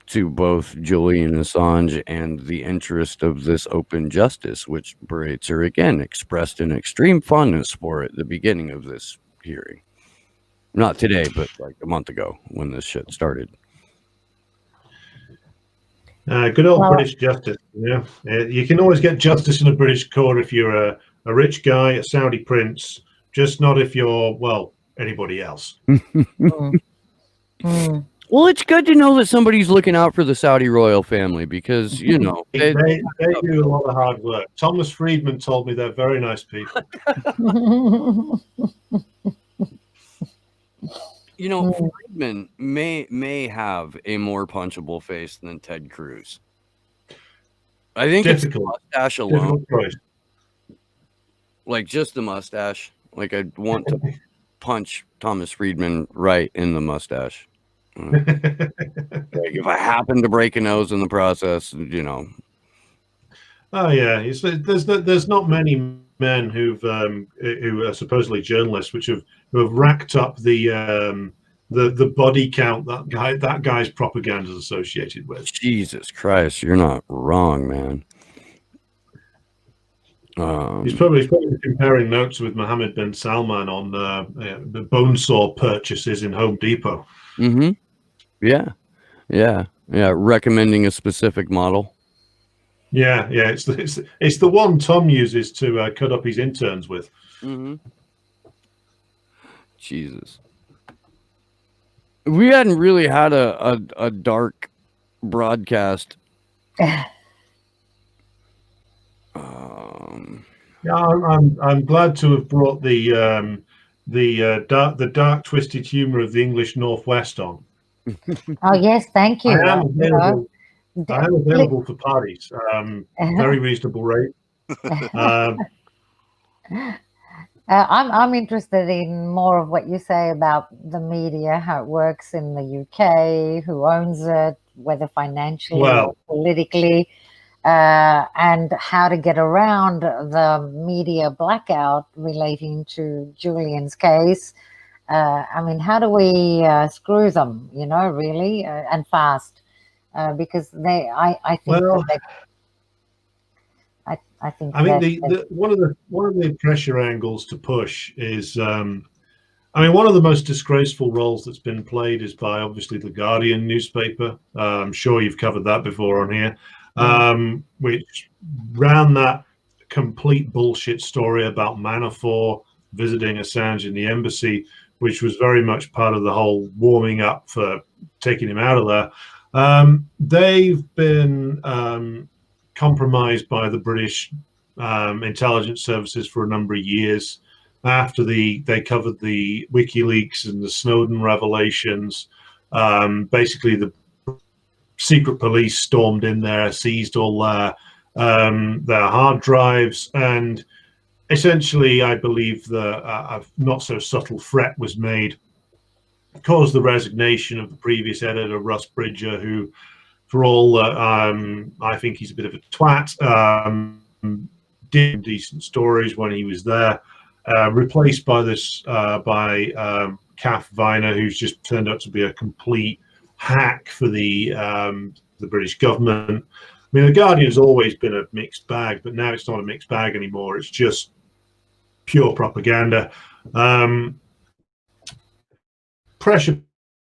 B: to both Julian Assange and the interest of this open justice, which Breitzer again expressed an extreme fondness for at the beginning of this hearing. Not today, but like a month ago when this shit started.
G: Good old British justice. Yeah, you can always get justice in a British court if you're a rich guy, a Saudi prince. Just not if you're, well, anybody else.
B: Well, it's good to know that somebody's looking out for the Saudi royal family, because, you know,
G: they do a lot of hard work. Thomas Friedman told me they're very nice people.
B: You know, Friedman may have a more punchable face than Ted Cruz. I think it's the mustache alone. Like just the mustache. Like I'd want to punch Thomas Friedman right in the mustache. Like if I happen to break a nose in the process,
G: Oh yeah, there's not many men who are supposedly journalists who have racked up the body count that guy's propaganda is associated with.
B: Jesus Christ, you're not wrong, man.
G: He's probably comparing notes with Mohammed bin Salman on the bone saw purchases in Home Depot.
B: Mm-hmm. Yeah. Recommending a specific model.
G: Yeah. It's the one Tom uses to cut up his interns with.
B: Mm-hmm. Jesus. We hadn't really had a dark broadcast.
G: Yeah, I'm glad to have brought the dark twisted humor of the English Northwest on.
C: Oh yes, thank you.
G: I am available for parties. Very reasonable rate.
C: I'm interested in more of what you say about the media, how it works in the UK, who owns it, whether financially or politically, and how to get around the media blackout relating to Julian's case. I mean, how do we screw them, really, and fast? Because I think I think.
G: I mean, one of the pressure angles to push is, one of the most disgraceful roles that's been played is by obviously the Guardian newspaper. I'm sure you've covered that before on here, which ran that complete bullshit story about Manafort visiting Assange in the embassy, which was very much part of the whole warming up for taking him out of there. They've been compromised by the British intelligence services for a number of years. After they covered the WikiLeaks and the Snowden revelations, basically the secret police stormed in there, seized all their hard drives, and essentially, I believe a not so subtle threat was made, caused the resignation of the previous editor, Russ Bridger, who, for all I think he's a bit of a twat, did decent stories when he was there, replaced by Kath Viner, who's just turned out to be a complete hack for the British government. I mean, the Guardian has always been a mixed bag, but now it's not a mixed bag anymore. It's just pure propaganda. Pressure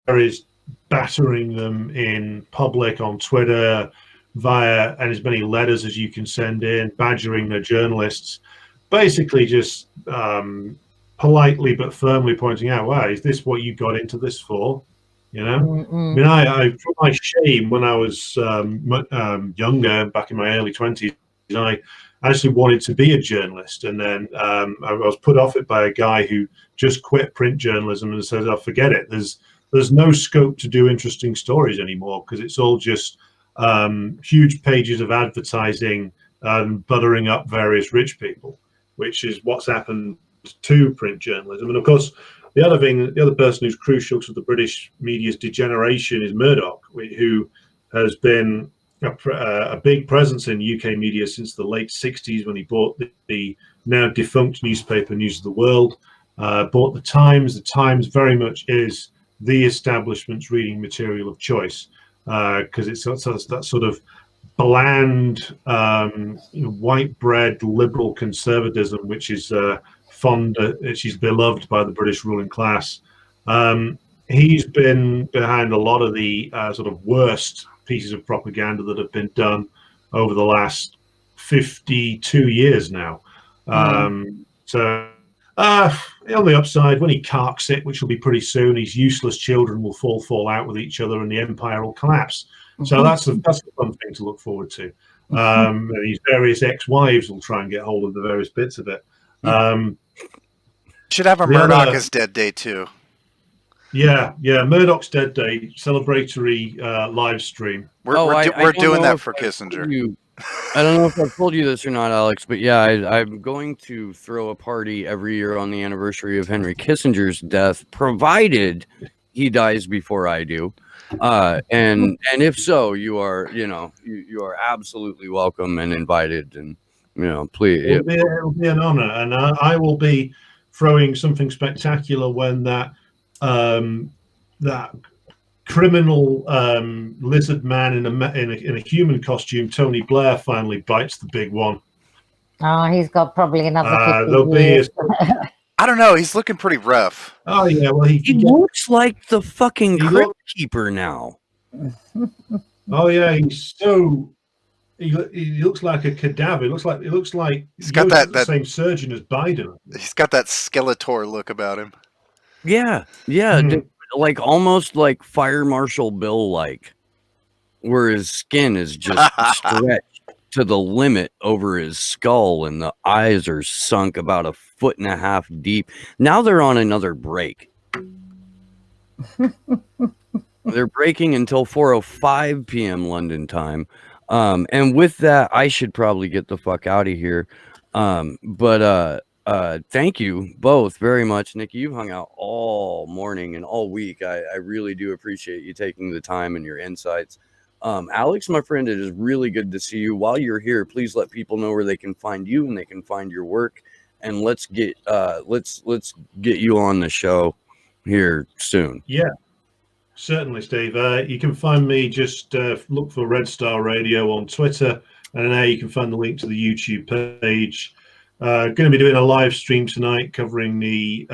G: is battering them in public on Twitter via and as many letters as you can send in, badgering their journalists, basically just politely but firmly pointing out, wow, is this what you got into this for? I mean, I for my shame, when I was younger, back in my early 20s, I actually wanted to be a journalist, and then I was put off it by a guy who just quit print journalism and says, "Oh, forget it. There's no scope to do interesting stories anymore because it's all just huge pages of advertising and buttering up various rich people," which is what's happened to print journalism. And of course, the other person who's crucial to the British media's degeneration is Murdoch, who has been a big presence in UK media since the late 60s, when he bought the now defunct newspaper News of the World, bought the Times. The Times very much is the establishment's reading material of choice, because it's that sort of bland, white bread liberal conservatism, which is she's beloved by the British ruling class. He's been behind a lot of the sort of worst pieces of propaganda that have been done over the last 52 years now. So on the upside, when he carks it, which will be pretty soon, his useless children will fall out with each other and the empire will collapse. So that's a fun thing to look forward to. And his various ex-wives will try and get hold of the various bits of it.
D: Should have a Murdoch is dead day too.
G: Yeah, Murdoch's dead day celebratory live stream.
D: We're doing that for Kissinger.
B: I don't know if I've told you this or not, Alex, but yeah, I'm going to throw a party every year on the anniversary of Henry Kissinger's death, provided he dies before I do. And if so, you are, you are absolutely welcome and invited, and please.
G: It'll be an honor, and I will be throwing something spectacular when that criminal lizard man in a human costume, Tony Blair, finally bites the big one.
C: Oh, he's got probably another 50
G: there'll
C: years.
D: I don't know. He's looking pretty rough.
G: Oh yeah, well
B: he looks like the fucking Crypt Keeper now.
G: Oh yeah, he's so. He looks like a cadaver. It looks like
D: he's got that
G: same surgeon as Biden.
D: He's got that Skeletor look about him.
B: Yeah, like almost like Fire Marshal Bill, where his skin is just stretched to the limit over his skull, and the eyes are sunk about 1.5 feet deep. Now they're on another break. They're breaking until 4:05 p.m. London time. And with that, I should probably get the fuck out of here. But thank you both very much. Nikki, you've hung out all morning and all week. I really do appreciate you taking the time and your insights. Alex, my friend, it is really good to see you. While you're here, please let people know where they can find you and they can find your work. And let's get you on the show here soon.
G: Yeah. Certainly, Steve. You can find me, just look for Red Star Radio on Twitter, and there you can find the link to the YouTube page. Going to be doing a live stream tonight covering the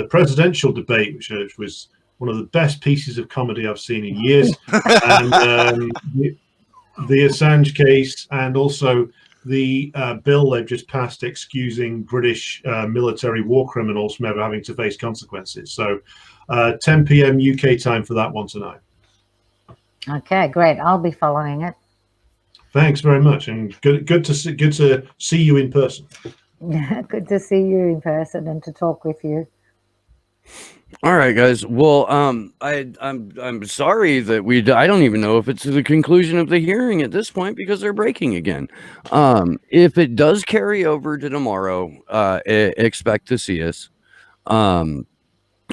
G: presidential debate, which was one of the best pieces of comedy I've seen in years, and the Assange case, and also the bill they've just passed excusing British military war criminals from ever having to face consequences. So 10 p.m. UK time for that one tonight.
C: Okay, great. I'll be following it.
G: Thanks very much, and good to see you in person.
C: Good to see you in person and to talk with you.
B: All right, guys. Well, I'm sorry that I don't even know if it's the conclusion of the hearing at this point because they're breaking again. If it does carry over to tomorrow, expect to see us.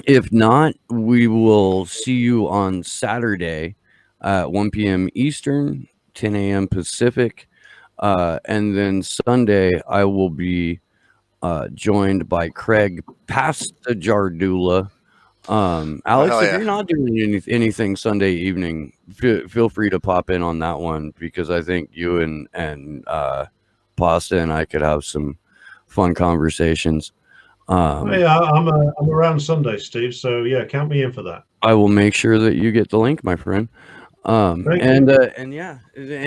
B: If not, we will see you on Saturday at 1 p.m. Eastern, 10 a.m. Pacific, and then Sunday I will be joined by Craig Pasta Jardula. Alex, if you're not doing anything Sunday evening, feel free to pop in on that one, because I think you and Pasta and I could have some fun conversations.
G: Yeah, I'm around Sunday, Steve. So yeah, count me in for that.
B: I will make sure that you get the link, my friend. And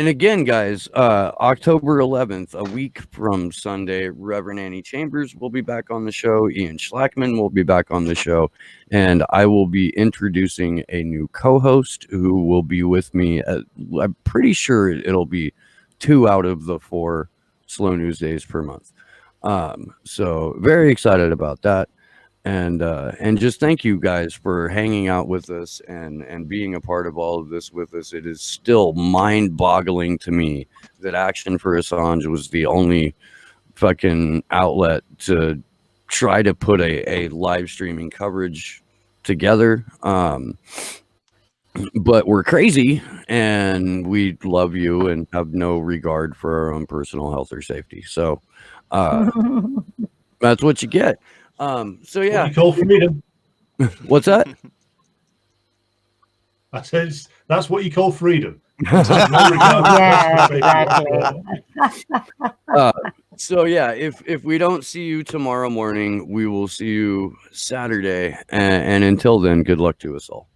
B: again, guys, October 11th, a week from Sunday, Reverend Annie Chambers will be back on the show. Ian Schlackman will be back on the show, and I will be introducing a new co-host who will be with me. I'm pretty sure it'll be 2 out of the 4 Slow News days per month. So very excited about that. And just thank you guys for hanging out with us and being a part of all of this with us. It is still mind-boggling to me that Action for Assange was the only fucking outlet to try to put a live streaming coverage together. But we're crazy, and we love you and have no regard for our own personal health or safety. So that's what you get. So yeah,
G: what you call freedom.
B: What's that?
G: I said that's what you call freedom.
C: Yeah, exactly.
B: So yeah, if we don't see you tomorrow morning, we will see you Saturday, and until then, good luck to us all.